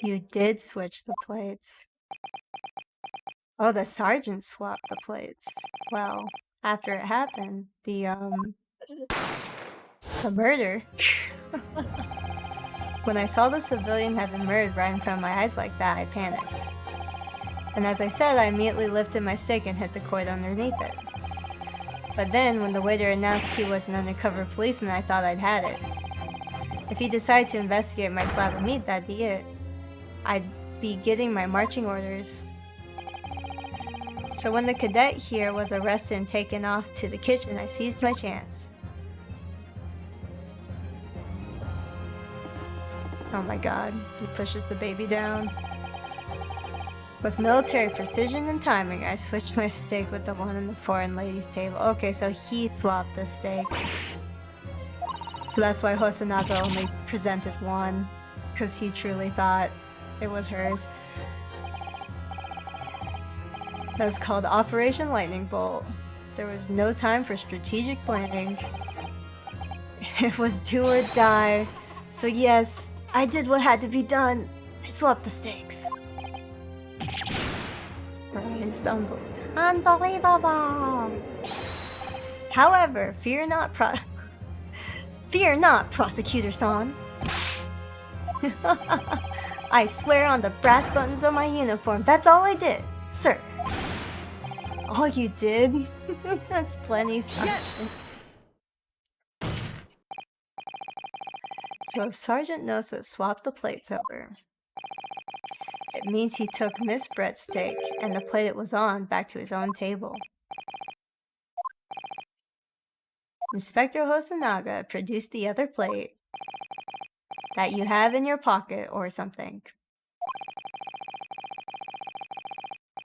You did switch the plates. Oh, the sergeant swapped the plates. Well, after it happened, the murder. When I saw the civilian have been murdered right in front of my eyes like that, I panicked. And as I said, I immediately lifted my stick and hit the cord underneath it. But then, when the waiter announced he was an undercover policeman, I thought I'd had it. If he decided to investigate my slab of meat, that'd be it. I'd be getting my marching orders. So when the cadet here was arrested and taken off to the kitchen, I seized my chance. Oh my god, he pushes the baby down. With military precision and timing, I switched my steak with the one on the foreign lady's table. Okay, so he swapped the steak. So that's why Hosonaga only presented one, because he truly thought it was hers. That was called Operation Lightning Bolt. There was no time for strategic planning. It was do or die. So yes, I did what had to be done. I swapped the steaks. It's unbelievable. However, fear not, prosecutor-san. I swear on the brass buttons of my uniform, that's all I did, sir. All you did? That's plenty, son. Yes! So if Sergeant Nosa swapped the plates over, it means he took Miss Brett's steak and the plate it was on back to his own table. Inspector Hosonaga produced the other plate that you have in your pocket or something.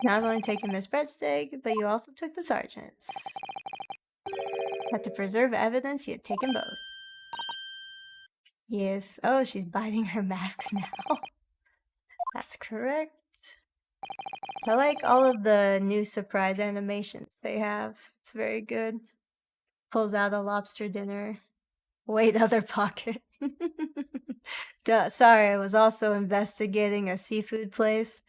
Not only taking Miss Brett's steak, but you also took the sergeant's. But to preserve evidence, you had taken both. Yes. Oh, she's biting her mask now. That's correct. I like all of the new surprise animations they have. It's very good. Pulls out a lobster dinner. Wait, other pocket. Duh, sorry, I was also investigating a seafood place.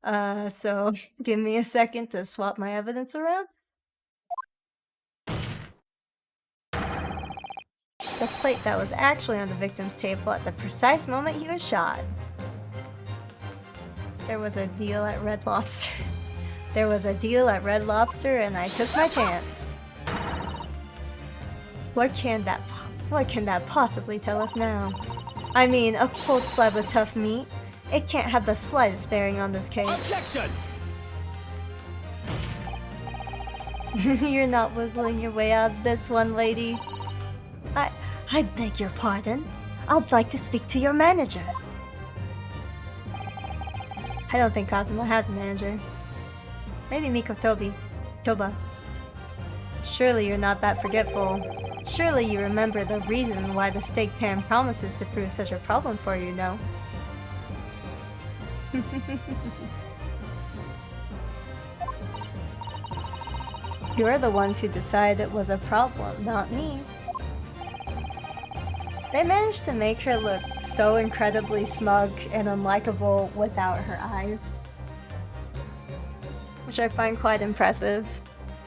So give me a second to swap my evidence around. The plate that was actually on the victim's table at the precise moment he was shot. There was a deal at Red Lobster. There was a deal at Red Lobster and I took my chance. What can that possibly tell us now? I mean, a cold slab of tough meat. It can't have the slightest bearing on this case. Objection! You're not wiggling your way out of this one, lady. I beg your pardon. I'd like to speak to your manager. I don't think Kazuma has a manager. Maybe Miko Toba. Surely you're not that forgetful. Surely you remember the reason why the steak pan promises to prove such a problem for you, no? You're the ones who decided it was a problem, not me. They managed to make her look so incredibly smug and unlikable without her eyes, which I find quite impressive.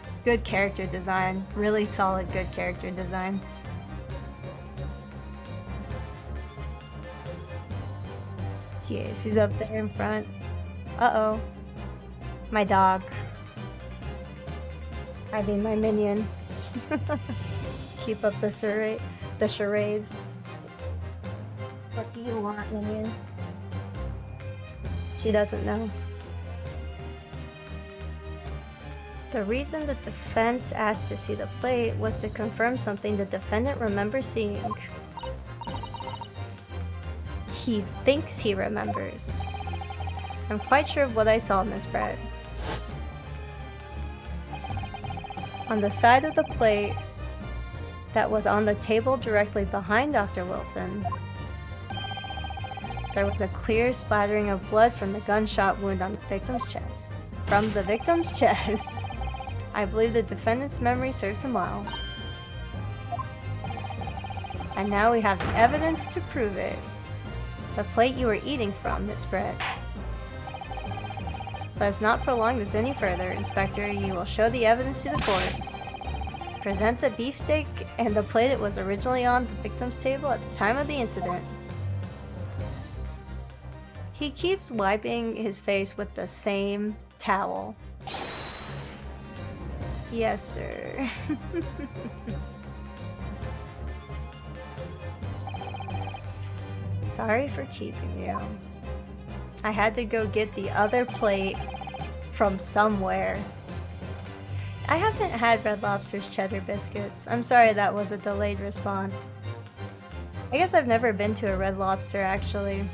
It's good character design, really solid good character design. Yes, he's up there in front. Uh-oh. My dog. I mean my minion. Keep up the charade. What do you want, minion? She doesn't know. The reason the defense asked to see the plate was to confirm something the defendant remembers seeing. He thinks he remembers. I'm quite sure of what I saw, Miss Brett. On the side of the plate that was on the table directly behind Dr. Wilson, there was a clear splattering of blood from the gunshot wound on the victim's chest. From the victim's chest. I believe the defendant's memory serves him well. And now we have the evidence to prove it. The plate you were eating from, Miss Brett. Let's not prolong this any further, Inspector. You will show the evidence to the court. Present the beefsteak and the plate it was originally on the victim's table at the time of the incident. He keeps wiping his face with the same towel. Yes, sir. Sorry for keeping you. I had to go get the other plate from somewhere. I haven't had Red Lobster's cheddar biscuits. I'm sorry that was a delayed response. I guess I've never been to a Red Lobster, actually.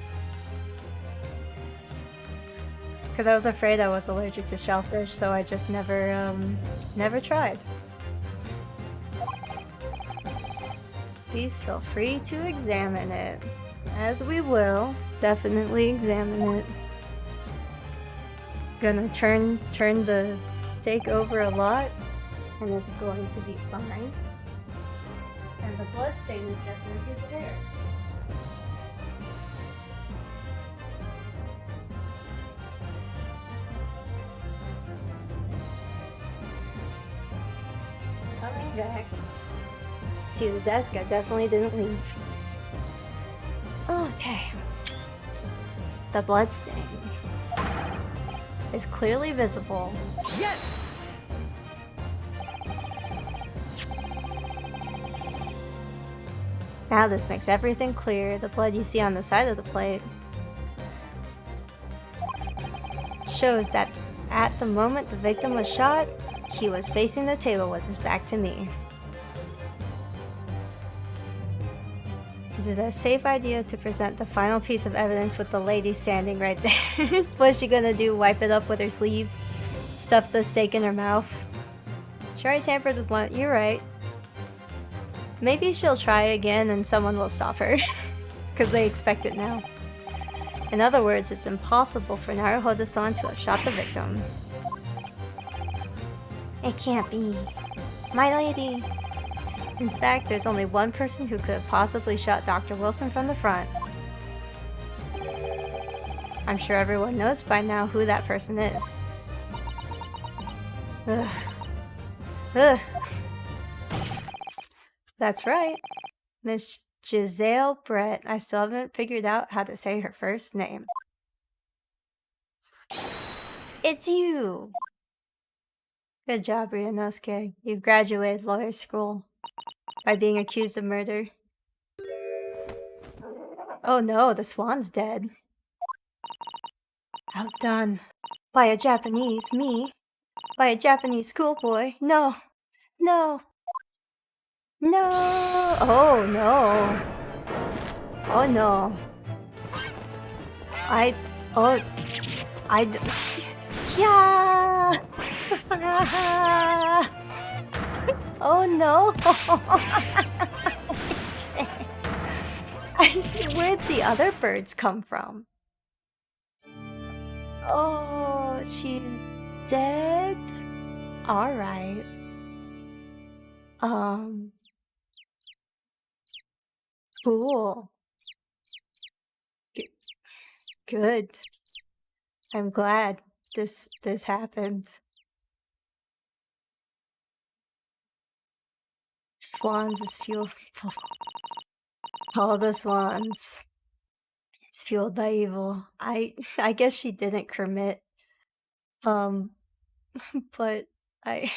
Because I was afraid I was allergic to shellfish, so I just never tried. Please feel free to examine it. As we will, definitely examine it. Gonna turn the steak over a lot, and it's going to be fine. And the blood stain is definitely there. Coming back to the desk, I definitely didn't leave. Okay. The blood stain is clearly visible. Yes! Now this makes everything clear. The blood you see on the side of the plate shows that at the moment the victim was shot, he was facing the table with his back to me. Is it a safe idea to present the final piece of evidence with the lady standing right there? What's she gonna do? Wipe it up with her sleeve? Stuff the steak in her mouth? Sure, I tampered with one. You're right. Maybe she'll try again and someone will stop her. Because they expect it now. In other words, it's impossible for Naruhodo-san to have shot the victim. It can't be. My lady! In fact, there's only one person who could have possibly shot Dr. Wilson from the front. I'm sure everyone knows by now who that person is. Ugh. Ugh. That's right. Miss Giselle Brett. I still haven't figured out how to say her first name. It's you! Good job, Ryunosuke. You graduated lawyer school by being accused of murder. Oh no, the swan's dead. Outdone. By a Japanese, me. By a Japanese schoolboy. No. No. No. Oh no. Oh no. Yeah. Oh no. Where'd the other birds come from? Oh, she's dead? Alright. Cool. Good. I'm glad this happened. Swans is fuel. All the swans. It's fueled by evil. I guess she didn't commit. But I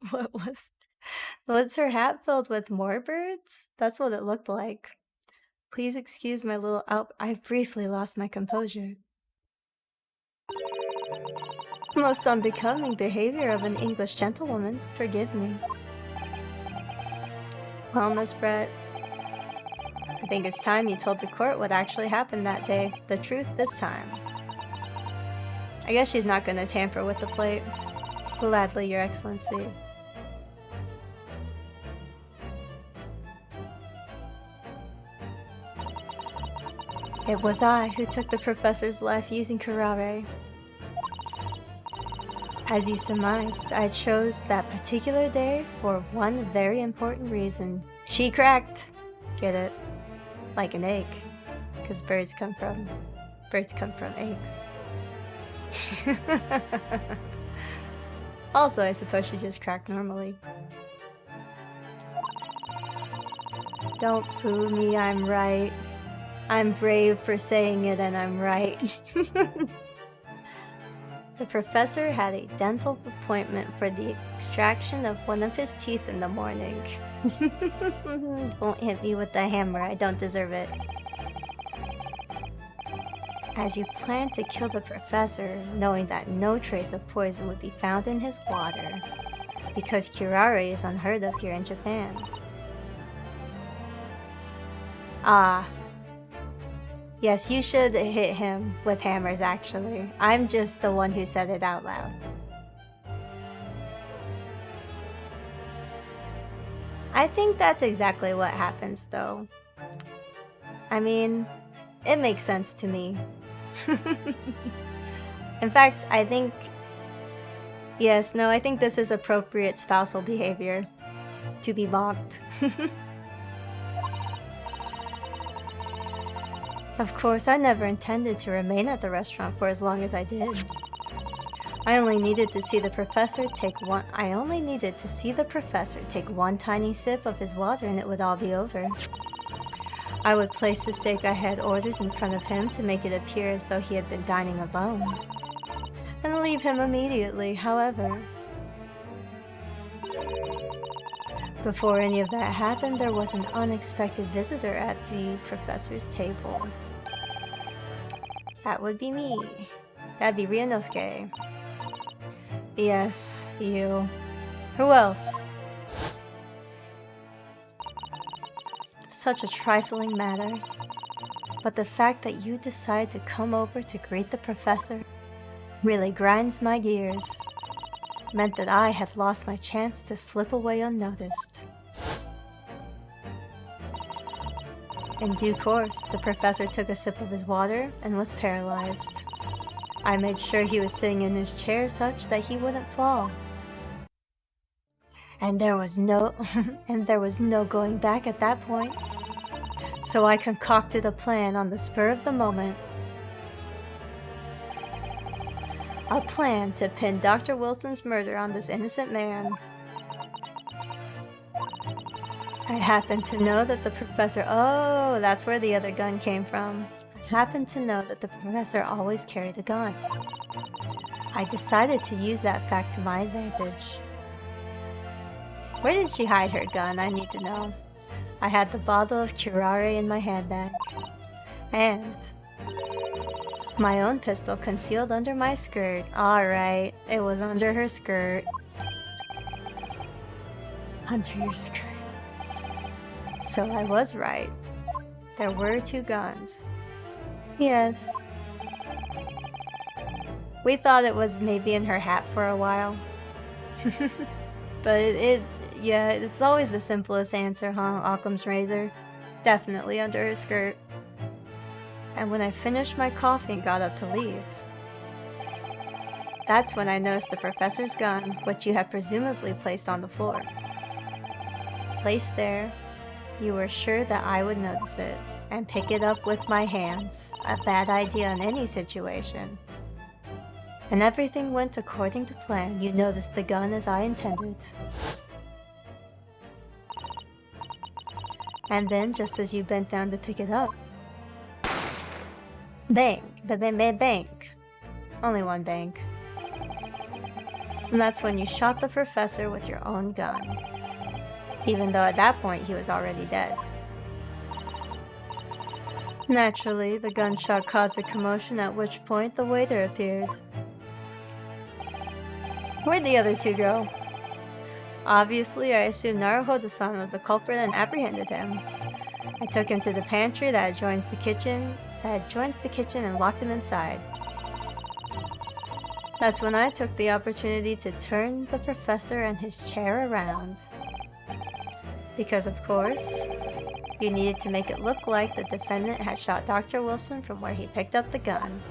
what was her hat filled with more birds? That's what it looked like. Please excuse my little I briefly lost my composure. Most unbecoming behavior of an English gentlewoman. Forgive me. Well, Miss Brett, I think it's time you told the court what actually happened that day. The truth this time. I guess she's not gonna tamper with the plate. Gladly, Your Excellency. It was I who took the professor's life using curare. As you surmised, I chose that particular day for one very important reason. She cracked. Get it? Like an egg. Because birds come from eggs. Also, I suppose she just cracked normally. Don't boo me, I'm right. I'm brave for saying it and I'm right. The professor had a dental appointment for the extraction of one of his teeth in the morning. Don't hit me with the hammer, I don't deserve it. As you planned to kill the professor, knowing that no trace of poison would be found in his water, because curare is unheard of here in Japan. Ah. Yes, you should hit him with hammers, actually. I'm just the one who said it out loud. I think that's exactly what happens, though. I mean, it makes sense to me. In fact, I think... Yes, no, I think this is appropriate spousal behavior. To be mocked. Of course, I never intended to remain at the restaurant for as long as I did. I only needed to see the professor take one tiny sip of his water and it would all be over. I would place the steak I had ordered in front of him to make it appear as though he had been dining alone. And leave him immediately, however. Before any of that happened, there was an unexpected visitor at the professor's table. That would be me. That'd be Ryunosuke. Yes, you. Who else? Such a trifling matter. But the fact that you decide to come over to greet the professor really grinds my gears. Meant that I had lost my chance to slip away unnoticed. In due course, the professor took a sip of his water and was paralyzed. I made sure he was sitting in his chair such that he wouldn't fall. And there was no going back at that point. So I concocted a plan on the spur of the moment. A plan to pin Dr. Wilson's murder on this innocent man. I happened to know that the professor... Oh, that's where the other gun came from. I happened to know that the professor always carried a gun. I decided to use that fact to my advantage. Where did she hide her gun? I need to know. I had the bottle of curare in my handbag. And my own pistol concealed under my skirt. Alright, it was under her skirt. Under your skirt. So I was right. There were two guns. Yes. We thought it was maybe in her hat for a while. But yeah, it's always the simplest answer, huh? Occam's razor. Definitely under her skirt. And when I finished my coffee and got up to leave, that's when I noticed the professor's gun, which you had presumably placed on the floor. Placed there, You were sure that I would notice it and pick it up with my hands. A bad idea in any situation. And everything went according to plan. You noticed the gun as I intended. And then, just as you bent down to pick it up, bang! Bang, bang, bang! Only one bang. And that's when you shot the professor with your own gun. Even though at that point he was already dead. Naturally, the gunshot caused a commotion, at which point the waiter appeared. Where'd the other two go? Obviously, I assumed Naruhodo-san was the culprit and apprehended him. I took him to the pantry that adjoins the kitchen, and locked him inside. That's when I took the opportunity to turn the professor and his chair around. Because of course, you needed to make it look like the defendant had shot Dr. Wilson from where he picked up the gun.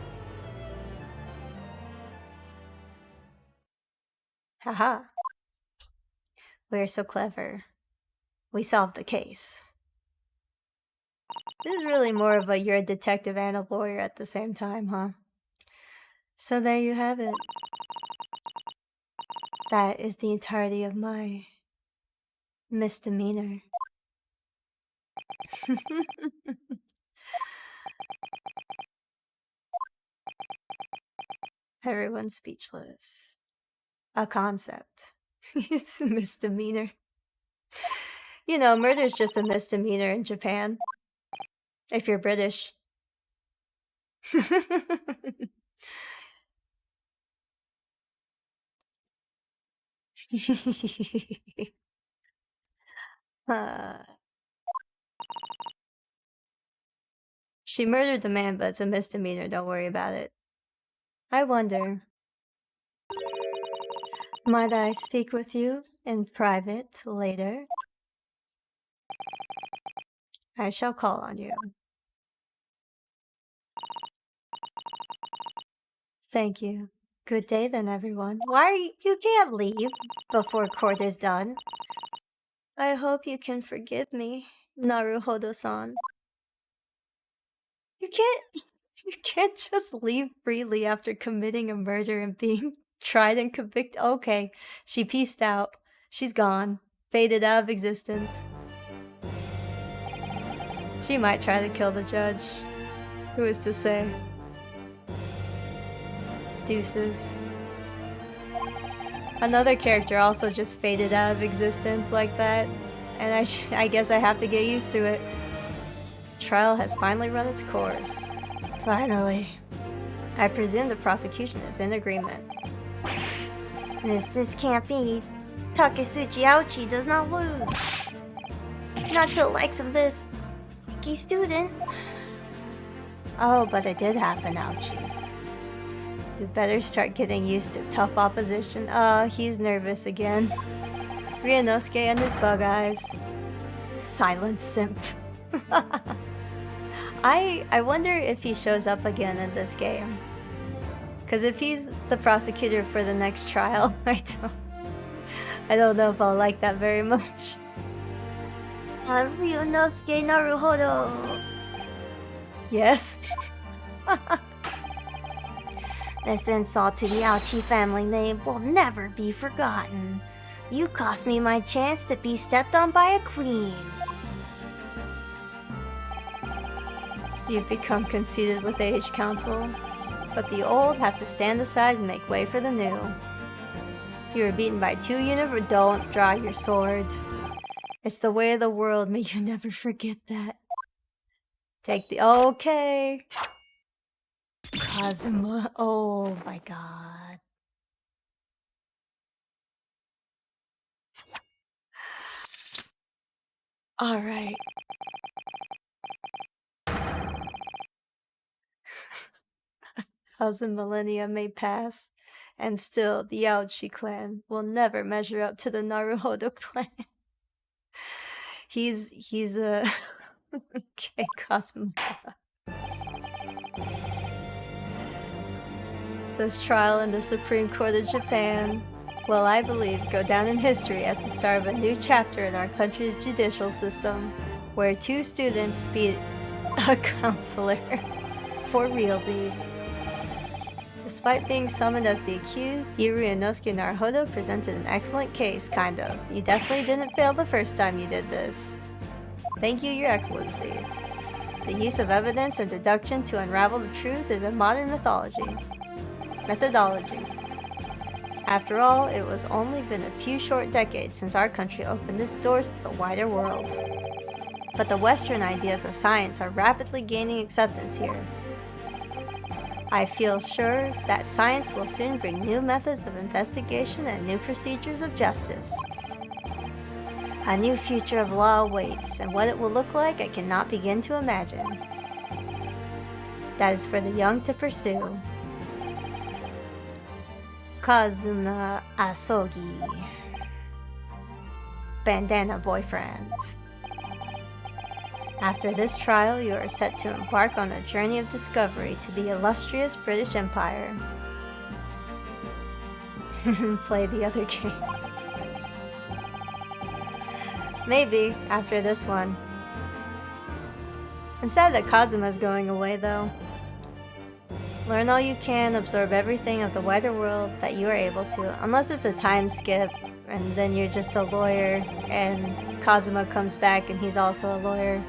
Haha. We're so clever. We solved the case. This is really more of a you're a detective and a lawyer at the same time, huh? So there you have it. That is the entirety of my misdemeanor. Everyone's speechless. A concept. It's a misdemeanor. You know, murder is just a misdemeanor in Japan. If you're British. She murdered the man, but it's a misdemeanor. Don't worry about it. I wonder, might I speak with you in private later? I shall call on you. Thank you. Good day then, everyone. You can't leave before court is done. I hope you can forgive me, Naruhodo-san. You can't just leave freely after committing a murder and being tried and convicted. Okay, she peaced out. She's gone. Faded out of existence. She might try to kill the judge. Who is to say? Deuces. Another character also just faded out of existence like that, and I guess I have to get used to it. Trial has finally run its course. Finally. I presume the prosecution is in agreement. This can't be. Takesuchi Aochi does not lose. Not to the likes of this rookie student. Oh, but it did happen, Aochi. You better start getting used to tough opposition. Oh, he's nervous again. Ryunosuke and his bug eyes. Silent simp. I wonder if he shows up again in this game. Cause if he's the prosecutor for the next trial, I don't know if I'll like that very much. Ryunosuke Naruhodo. Yes. This insult to the Aochi family name will never be forgotten. You cost me my chance to be stepped on by a queen. You've become conceited with age, counsel, but the old have to stand aside and make way for the new. You were beaten by two universe. Don't draw your sword. It's the way of the world. May you never forget that. Take the okay. Kazuma. Oh my god. Alright. Thousand millennia may pass, and still the Aochi clan will never measure up to the Naruhodo clan. He's a okay, Cosmo. This trial in the Supreme Court of Japan. will, I believe, go down in history as the start of a new chapter in our country's judicial system, where 2 students beat a counselor for realsies. Despite being summoned as the accused, you, Ryunosuke Naruhodo, presented an excellent case, kind of. You definitely didn't fail the first time you did this. Thank you, Your Excellency. The use of evidence and deduction to unravel the truth is a modern methodology. After all, it was only been a few short decades since our country opened its doors to the wider world. But the Western ideas of science are rapidly gaining acceptance here. I feel sure that science will soon bring new methods of investigation and new procedures of justice. A new future of law awaits, and what it will look like I cannot begin to imagine. That is for the young to pursue. Kazuma Asogi. Bandana boyfriend. After this trial, you are set to embark on a journey of discovery to the illustrious British Empire. Play the other games. Maybe, after this one. I'm sad that Kazuma's going away, though. Learn all you can, absorb everything of the wider world that you are able to, unless it's a time skip, and then you're just a lawyer, and Kazuma comes back and he's also a lawyer.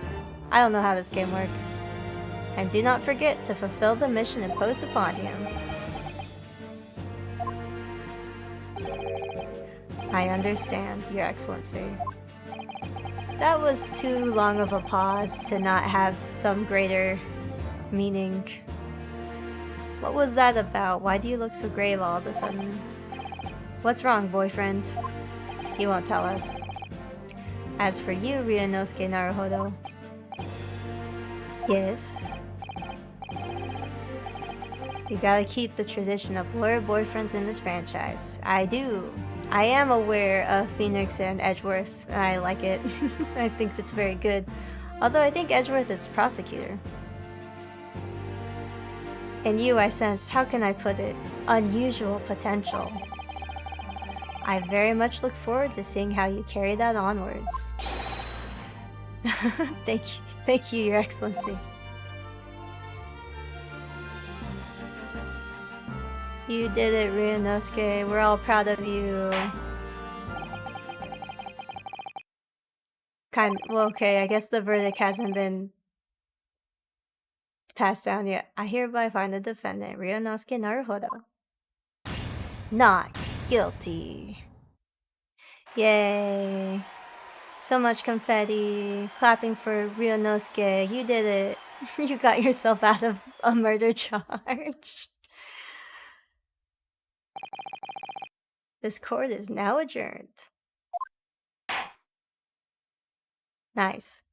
I don't know how this game works. And do not forget to fulfill the mission imposed upon you. I understand, Your Excellency. That was too long of a pause to not have some greater meaning. What was that about? Why do you look so grave all of a sudden? What's wrong, boyfriend? He won't tell us. As for you, Ryunosuke Naruhodo. Yes? You gotta keep the tradition of lawyer boyfriends in this franchise. I do. I am aware of Phoenix and Edgeworth, and I like it. I think that's very good. Although I think Edgeworth is a prosecutor. In you, I sense, how can I put it, unusual potential. I very much look forward to seeing how you carry that onwards. Thank you, Your Excellency. You did it, Ryunosuke. We're all proud of you. Well, okay, I guess the verdict hasn't been passed down yet. I hereby find the defendant, Ryunosuke Naruhodo, not guilty. Yay. So much confetti. Clapping for Ryunosuke. You did it. You got yourself out of a murder charge. This court is now adjourned. Nice.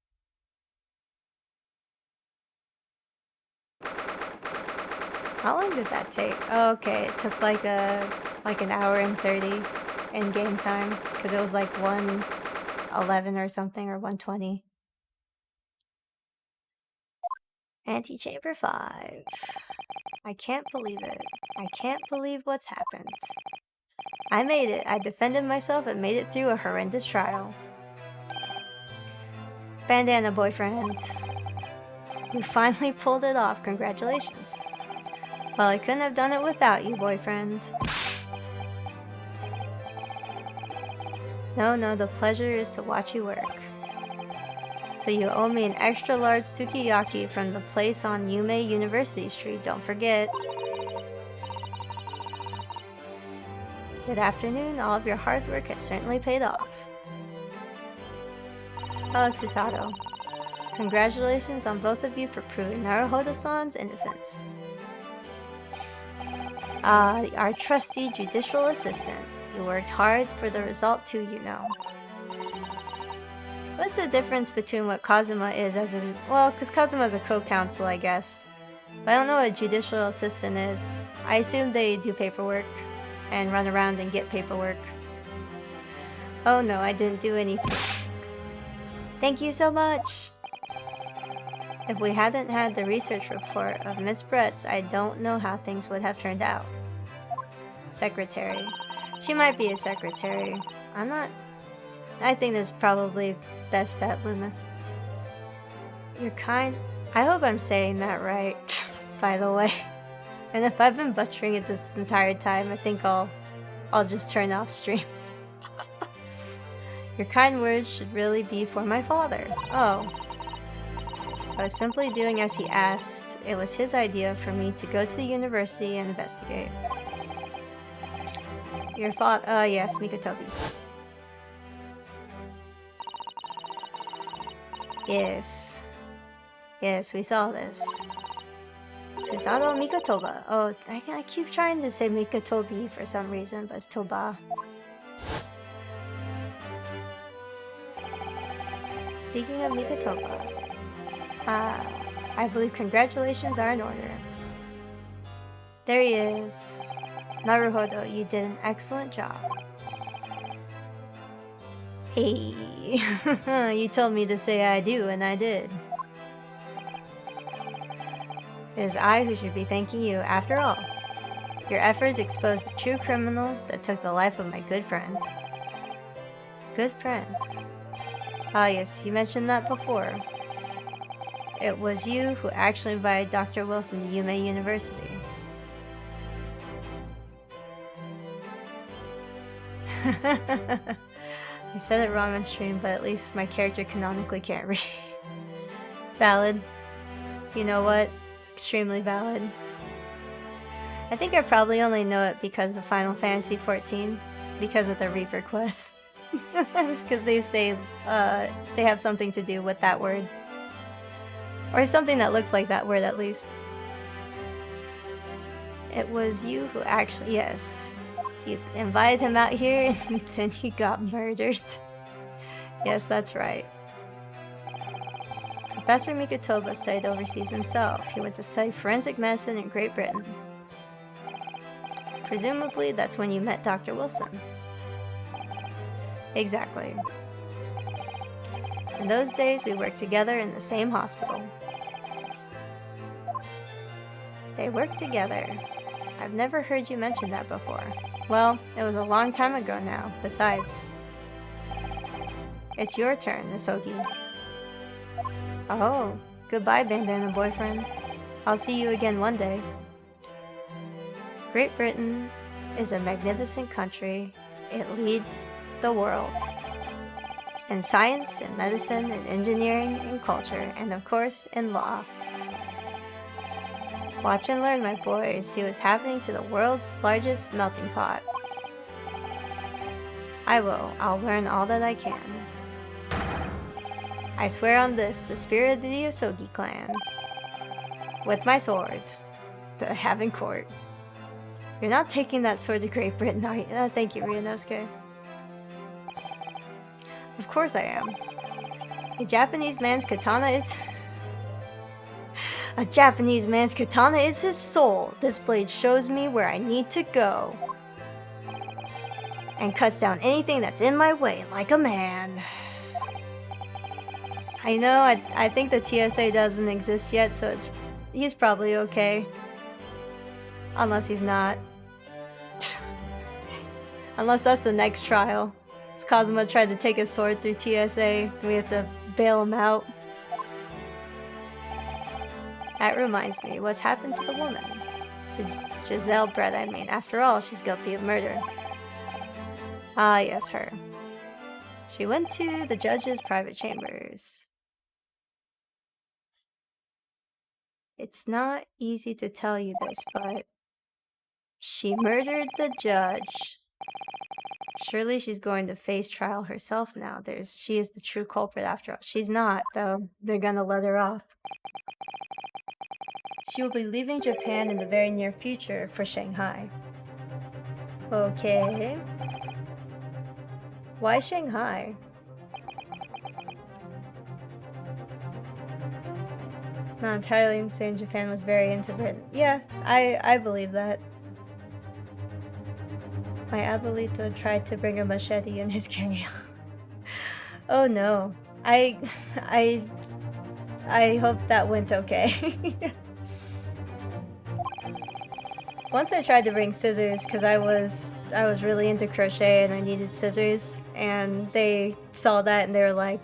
How long did that take? Oh, okay, it took like an hour and 30 in game time because it was like 1:11 or something, or 1:20. Antechamber 5. I can't believe it. I can't believe what's happened. I made it. I defended myself and made it through a horrendous trial. Bandana boyfriend. You finally pulled it off. Congratulations. Well, I couldn't have done it without you, boyfriend. No, the pleasure is to watch you work. So you owe me an extra large sukiyaki from the place on Yume University Street, don't forget. Good afternoon, all of your hard work has certainly paid off. Susato. Congratulations on both of you for proving Naruhodo-san's innocence. Our trusty judicial assistant. You worked hard for the result too, you know. What's the difference between what Kazuma is as in... Well, because Kazuma's a co-counsel, I guess. But I don't know what a judicial assistant is. I assume they do paperwork and run around and get paperwork. Oh no, I didn't do anything. Thank you so much! If we hadn't had the research report of Miss Bretz, I don't know how things would have turned out. Secretary. She might be a secretary. I'm not... I think that's probably best bet, Loomis. You're kind... I hope I'm saying that right, by the way. And if I've been butchering it this entire time, I think I'll just turn off stream. Your kind words should really be for my father. Oh. I was simply doing as he asked. It was his idea for me to go to the university and investigate. Your father... yes, Mikotobi. Yes. Yes, we saw this. Susanoo Mikotoba. Oh, I keep trying to say Mikotobi for some reason, but it's Toba. Speaking of Mikotoba, I believe congratulations are in order. There he is. Naruhodo, you did an excellent job. Hey, you told me to say I do, and I did. It is I who should be thanking you, after all. Your efforts exposed the true criminal that took the life of my good friend. Good friend? Ah yes, you mentioned that before. It was you who actually invited Dr. Wilson to Yume University. I said it wrong on stream, but at least my character canonically can't read. Valid. You know what? Extremely valid. I think I probably only know it because of Final Fantasy XIV, because of the Reaper quests. Because they say they have something to do with that word. Or something that looks like that word, at least. It was you who actually... Yes. You invited him out here and then he got murdered. Yes, that's right. Professor Mikotoba studied overseas himself. He went to study forensic medicine in Great Britain. Presumably, that's when you met Dr. Wilson. Exactly. In those days, we worked together in the same hospital. They worked together. I've never heard you mention that before. Well, it was a long time ago now, besides. It's your turn, Nasogi. Oh, goodbye, bandana boyfriend. I'll see you again one day. Great Britain is a magnificent country. It leads the world. In science, in medicine, in engineering, in culture, and of course, in law. Watch and learn, my boys. See what's happening to the world's largest melting pot. I will. I'll learn all that I can. I swear on this, the spirit of the Yosogi clan. With my sword. The Heaven Court. You're not taking that sword to Great Britain, are you? Thank you, Ryunosuke. Of course I am. A Japanese man's katana is... A Japanese man's katana is his soul. This blade shows me where I need to go. And cuts down anything that's in my way, like a man. I know, I think the TSA doesn't exist yet, so he's probably okay. Unless he's not. Unless that's the next trial. It's Kazuma tried to take his sword through TSA, and we have to bail him out. That reminds me, what's happened to the woman? To Giselle Brett, I mean. After all, she's guilty of murder. Ah, yes, her. She went to the judge's private chambers. It's not easy to tell you this, but she murdered the judge. Surely she's going to face trial herself now. She is the true culprit after all. She's not, though. They're gonna let her off. She will be leaving Japan in the very near future for Shanghai. Okay. Why Shanghai? It's not entirely insane. Japan was very into Britain. Yeah, I believe that. My abuelito tried to bring a machete in his carry-on. Oh no. I hope that went okay. Once I tried to bring scissors because I was really into crochet and I needed scissors, and they saw that and they were like,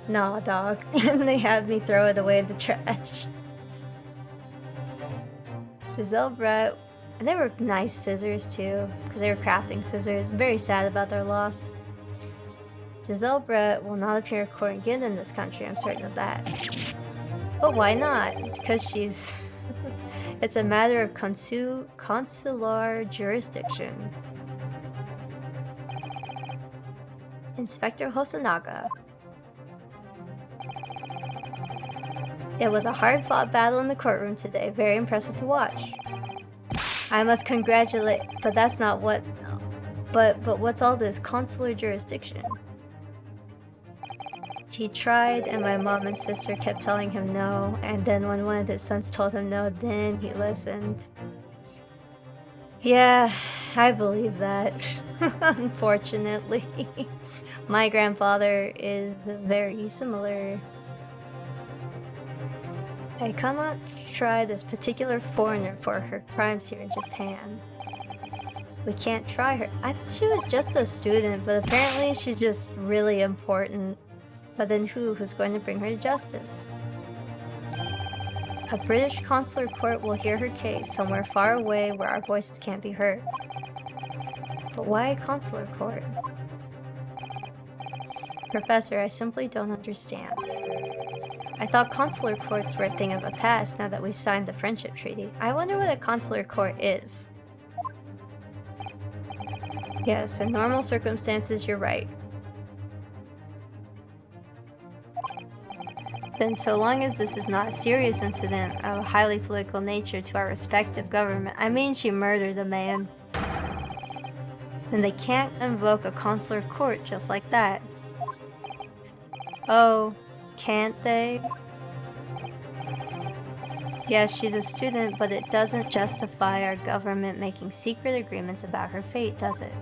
"Nah, dog," and they had me throw it away in the trash. Giselle Brett, and they were nice scissors too, because they were crafting scissors. I'm very sad about their loss. Giselle Brett will not appear in court again in this country, I'm certain of that. But why not? Because she's... It's a matter of consular jurisdiction. Inspector Hosonaga. It was a hard-fought battle in the courtroom today, very impressive to watch. I must congratulate, but that's not what... But what's all this consular jurisdiction? He tried, and my mom and sister kept telling him no, and then when one of his sons told him no, then he listened. Yeah, I believe that. Unfortunately. My grandfather is very similar. I cannot try this particular foreigner for her crimes here in Japan. We can't try her. I thought she was just a student, but apparently she's just really important. But then who's going to bring her to justice? A British consular court will hear her case somewhere far away where our voices can't be heard. But why a consular court? Professor, I simply don't understand. I thought consular courts were a thing of the past now that we've signed the friendship treaty. I wonder what a consular court is. Yes, in normal circumstances, you're right. Then so long as this is not a serious incident of a highly political nature to our respective government, I mean she murdered a man, then they can't invoke a consular court just like that. Oh, can't they? Yes, she's a student, but it doesn't justify our government making secret agreements about her fate, does it?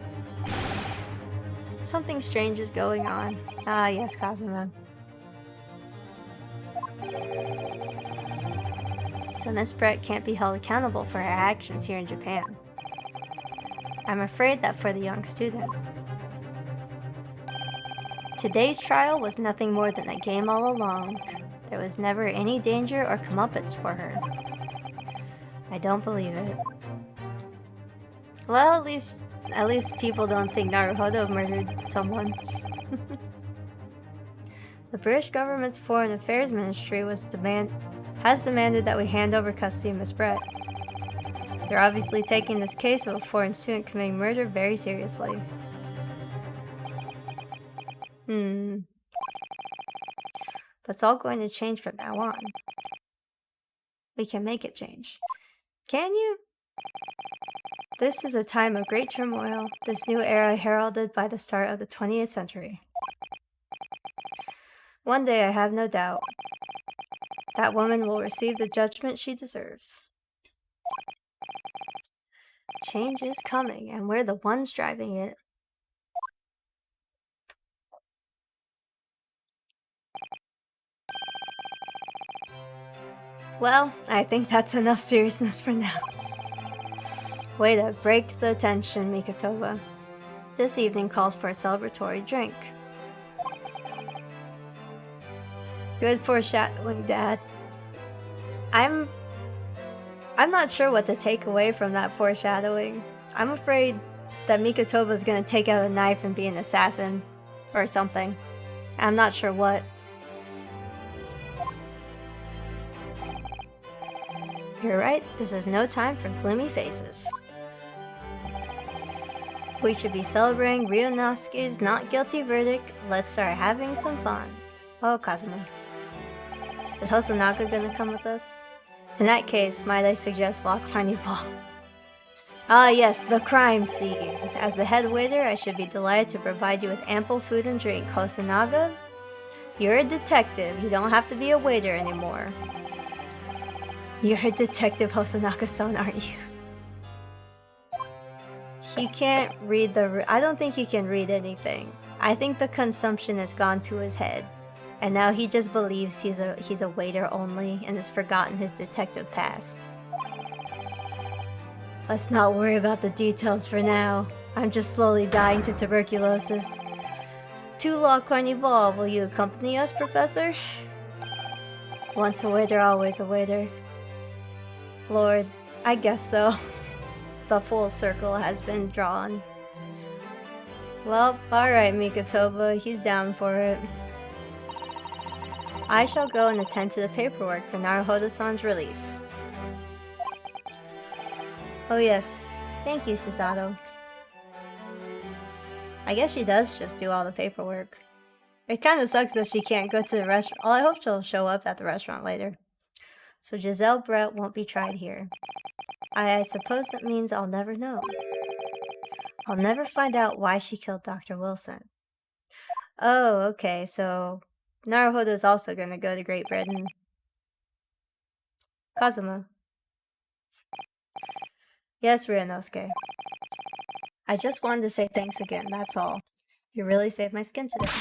Something strange is going on. Ah, yes, Kazuma. So Miss Brett can't be held accountable for her actions here in Japan. I'm afraid that for the young student. Today's trial was nothing more than a game all along. There was never any danger or comeuppance for her. I don't believe it. Well, at least people don't think Naruhodo murdered someone. The British government's Foreign Affairs Ministry has demanded that we hand over custody of Miss Brett. They're obviously taking this case of a foreign student committing murder very seriously. But it's all going to change from now on. We can make it change. Can you? This is a time of great turmoil, this new era heralded by the start of the 20th century. One day, I have no doubt, that woman will receive the judgment she deserves. Change is coming, and we're the ones driving it. Well, I think that's enough seriousness for now. Way to break the tension, Mikotoba. This evening calls for a celebratory drink. Good foreshadowing, Dad. I'm not sure what to take away from that foreshadowing. I'm afraid that Mikotoba's gonna take out a knife and be an assassin. Or something. I'm not sure what. You're right, this is no time for gloomy faces. We should be celebrating Ryunosuke's not guilty verdict. Let's start having some fun. Oh, Kazuma. Is Hosonaga gonna come with us? In that case, might I suggest Lock Tiny Ball? Ah yes, the crime scene. As the head waiter, I should be delighted to provide you with ample food and drink. Hosonaga? You're a detective. You don't have to be a waiter anymore. You're a detective, Hosonaga-san, aren't you? He can't read I don't think he can read anything. I think the consumption has gone to his head. And now he just believes he's a waiter only and has forgotten his detective past. Let's not worry about the details for now. I'm just slowly dying to tuberculosis. To La Carnival, will you accompany us, Professor? Once a waiter, always a waiter. Lord, I guess so. The full circle has been drawn. Well, alright, Mikotoba, he's down for it. I shall go and attend to the paperwork for Naruhodo-san's release. Oh yes, thank you, Susato. I guess she does just do all the paperwork. It kinda sucks that she can't go to the restaurant. Well, I hope she'll show up at the restaurant later. So Giselle Brett won't be tried here. I suppose that means I'll never know. I'll never find out why she killed Dr. Wilson. Oh, okay, so Naruhodo's also gonna go to Great Britain. Kazuma. Yes, Ryunosuke. I just wanted to say thanks again, that's all. You really saved my skin today.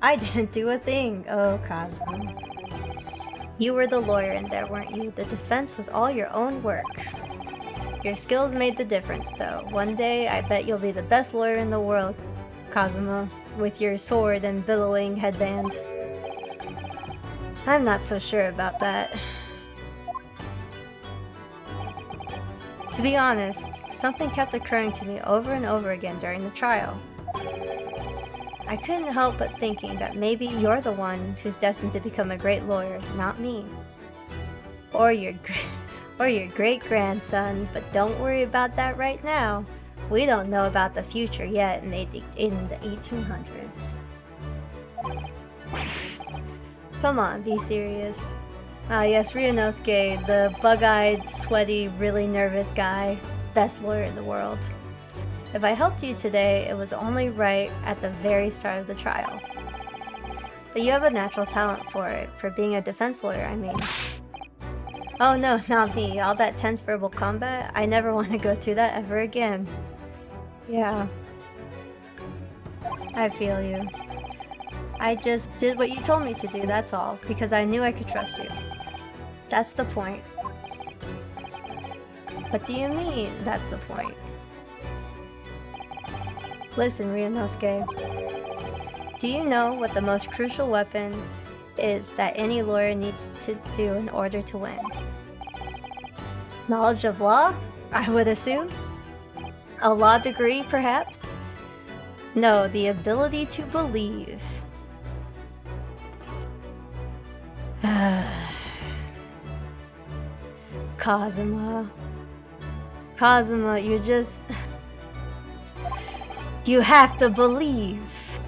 I didn't do a thing. Oh, Kazuma. You were the lawyer in there, weren't you? The defense was all your own work. Your skills made the difference, though. One day, I bet you'll be the best lawyer in the world, Kazuma, with your sword and billowing headband. I'm not so sure about that. To be honest, something kept occurring to me over and over again during the trial. I couldn't help but thinking that maybe you're the one who's destined to become a great lawyer, not me. Or your great-grandson, but don't worry about that right now. We don't know about the future yet in the 1800s. Come on, be serious. Ah yes, Ryunosuke, the bug-eyed, sweaty, really nervous guy. Best lawyer in the world. If I helped you today, it was only right at the very start of the trial. But you have a natural talent for it, for being a defense lawyer, I mean. Oh no, not me. All that tense verbal combat, I never want to go through that ever again. Yeah. I feel you. I just did what you told me to do, that's all, because I knew I could trust you. That's the point. What do you mean, that's the point? Listen, Ryunosuke. Do you know what the most crucial weapon is that any lawyer needs to do in order to win? Knowledge of law, I would assume? A law degree, perhaps? No, the ability to believe. Kazuma. Kazuma, you just... You have to believe.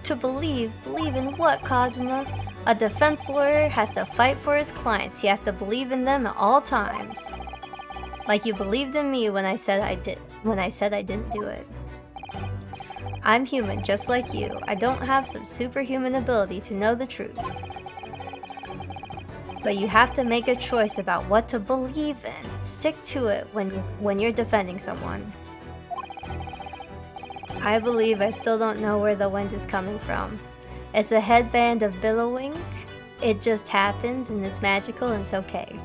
To believe? Believe in what, Kazuma? A defense lawyer has to fight for his clients. He has to believe in them at all times. Like you believed in me when I said I didn't do it. I'm human, just like you. I don't have some superhuman ability to know the truth. But you have to make a choice about what to believe in. Stick to it when you're defending someone. I believe I still don't know where the wind is coming from. It's a headband of billowing. It just happens and it's magical and it's okay.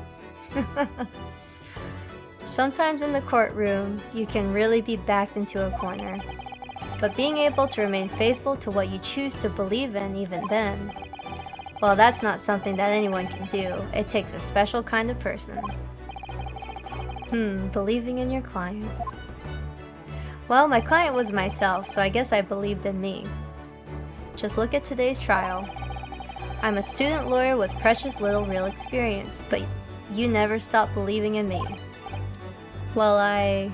Sometimes in the courtroom, you can really be backed into a corner. But being able to remain faithful to what you choose to believe in even then, well, that's not something that anyone can do. It takes a special kind of person. Believing in your client. Well, my client was myself, so I guess I believed in me. Just look at today's trial. I'm a student lawyer with precious little real experience, but you never stopped believing in me. Well,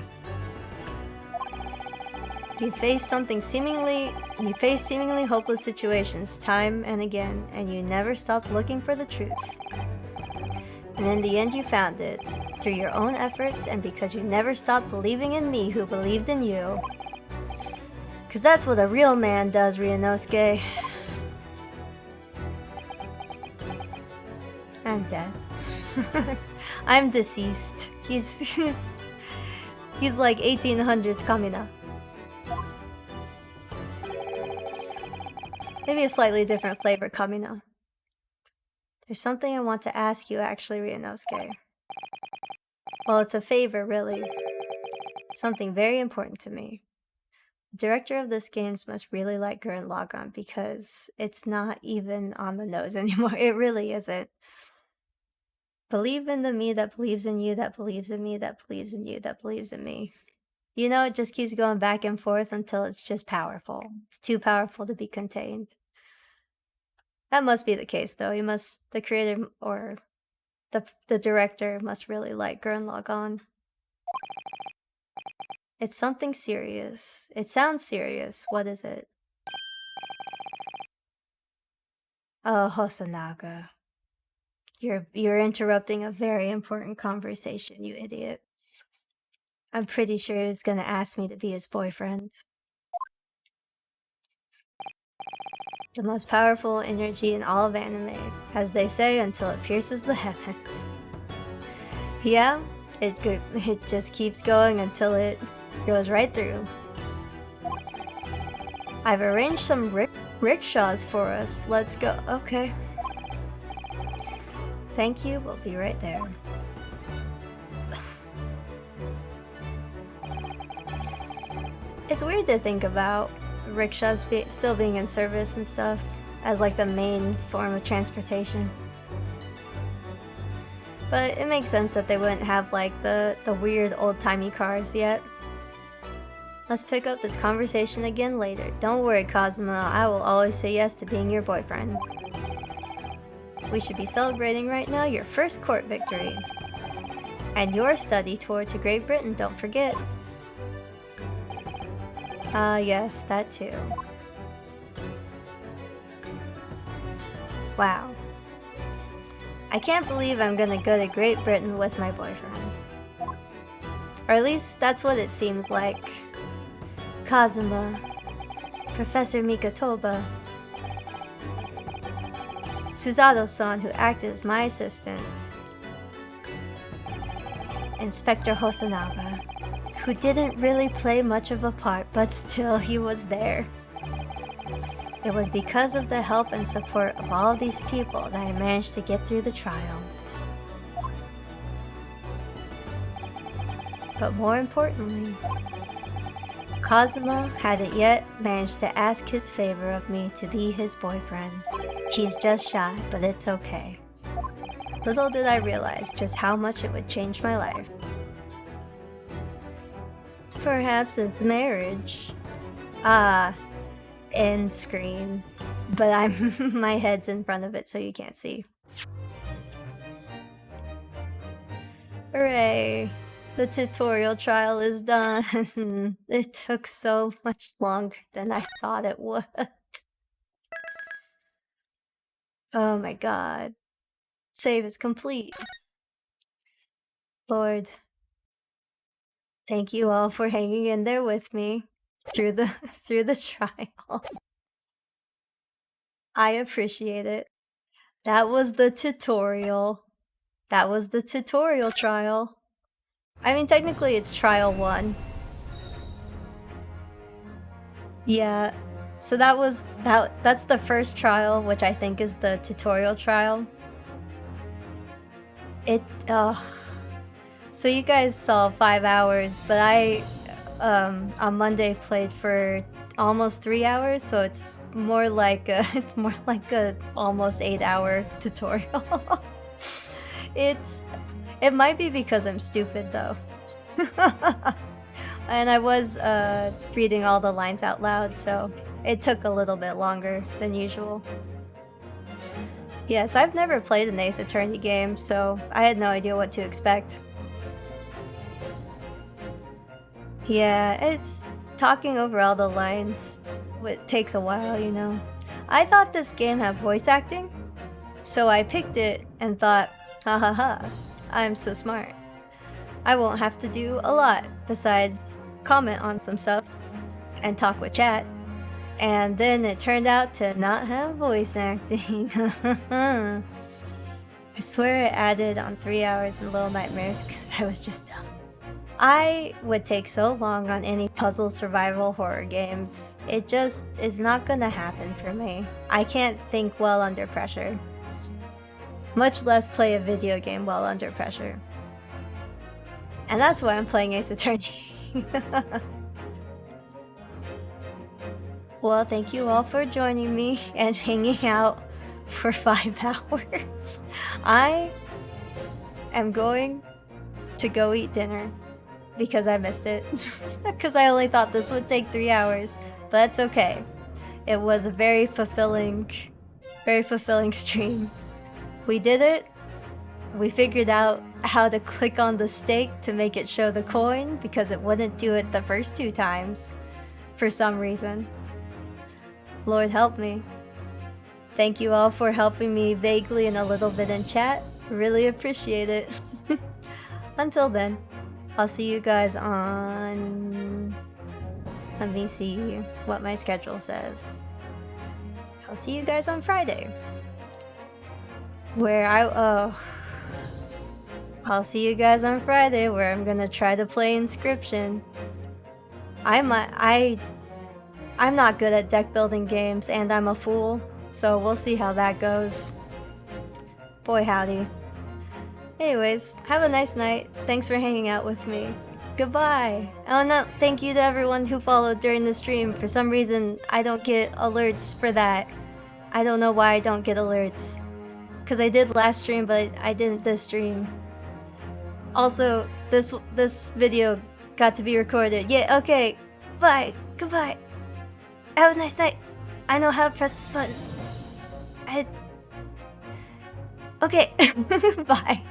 You face seemingly hopeless situations time and again, and you never stopped looking for the truth. And in the end you found it, through your own efforts and because you never stopped believing in me who believed in you. Cause that's what a real man does, Ryunosuke. I'm dead. I'm deceased. He's like 1800s Kamina. Maybe a slightly different flavor Kamina. There's something I want to ask you actually, Ryunosuke. Well, it's a favor, really. Something very important to me. The director of this games must really like Gurren Lagann because it's not even on the nose anymore. It really isn't. Believe in the me that believes in you, that believes in me, that believes in you, that believes in me. You know, it just keeps going back and forth until it's just powerful. It's too powerful to be contained. That must be the case, though. The creator or the director must really like Gurren Lagann. It's something serious. It sounds serious. What is it? Oh, Hosonaga. You're interrupting a very important conversation, you idiot. I'm pretty sure he's gonna ask me to be his boyfriend. The most powerful energy in all of anime, as they say, until it pierces the heavens. Yeah, it just keeps going until it goes right through. I've arranged some rickshaws for us. Let's go. Okay. Thank you. We'll be right there. It's weird to think about rickshaws still being in service and stuff as like the main form of transportation. But it makes sense that they wouldn't have like the weird old-timey cars yet. Let's pick up this conversation again later. Don't worry, Kazuma, I will always say yes to being your boyfriend. We should be celebrating right now your first court victory. And your study tour to Great Britain, don't forget. Yes, that too. Wow. I can't believe I'm gonna go to Great Britain with my boyfriend. Or at least that's what it seems like. Kazuma, Professor Mikotoba, Suzato-san, who acted as my assistant, Inspector Hosonaga, who didn't really play much of a part, but still he was there. It was because of the help and support of all of these people that I managed to get through the trial. But more importantly, Kazuma hadn't yet managed to ask his favor of me to be his boyfriend. He's just shy, but it's okay. Little did I realize just how much it would change my life. Perhaps it's marriage. End screen. But my head's in front of it so you can't see. Hooray! The tutorial trial is done. It took so much longer than I thought it would. Oh my god. Save is complete. Lord, thank you all for hanging in there with me through the trial. I appreciate it. That was the tutorial. That was the tutorial trial. I mean, technically it's trial 1. Yeah, so that's the first trial, which I think is the tutorial trial. So you guys saw 5 hours, but I on Monday played for almost 3 hours, so it's more like a almost 8-hour tutorial. It might be because I'm stupid though. And I was reading all the lines out loud, so it took a little bit longer than usual. Yes, I've never played an Ace Attorney game, so I had no idea what to expect. Yeah, it's talking over all the lines. It takes a while, you know. I thought this game had voice acting, so I picked it and thought, ha ha ha, I'm so smart. I won't have to do a lot besides comment on some stuff and talk with chat. And then it turned out to not have voice acting. I swear it added on 3 hours in Little Nightmares because I was just dumb. I would take so long on any puzzle survival horror games. It just is not gonna happen for me. I can't think well under pressure. Much less play a video game while under pressure. And that's why I'm playing Ace Attorney. Well, thank you all for joining me and hanging out for 5 hours. I am going to go eat dinner because I missed it. Because I only thought this would take 3 hours, but that's okay. It was a very fulfilling stream. We did it. We figured out how to click on the stake to make it show the coin because it wouldn't do it the first 2 times for some reason. Lord help me. Thank you all for helping me vaguely and a little bit in chat. Really appreciate it. Until then, I'll see you guys on... Let me see what my schedule says. I'll see you guys on Friday. I'll see you guys on Friday where I'm gonna try to play Inscription. I'm not good at deck building games and I'm a fool, so we'll see how that goes. Boy howdy. Anyways, have a nice night. Thanks for hanging out with me. Goodbye. Oh no, thank you to everyone who followed during the stream. For some reason, I don't get alerts for that. I don't know why I don't get alerts. Cause I did last stream, but I didn't this stream. Also, this video got to be recorded. Yeah, okay. Bye. Goodbye. Have a nice night. I know how to press this button. Okay. Bye.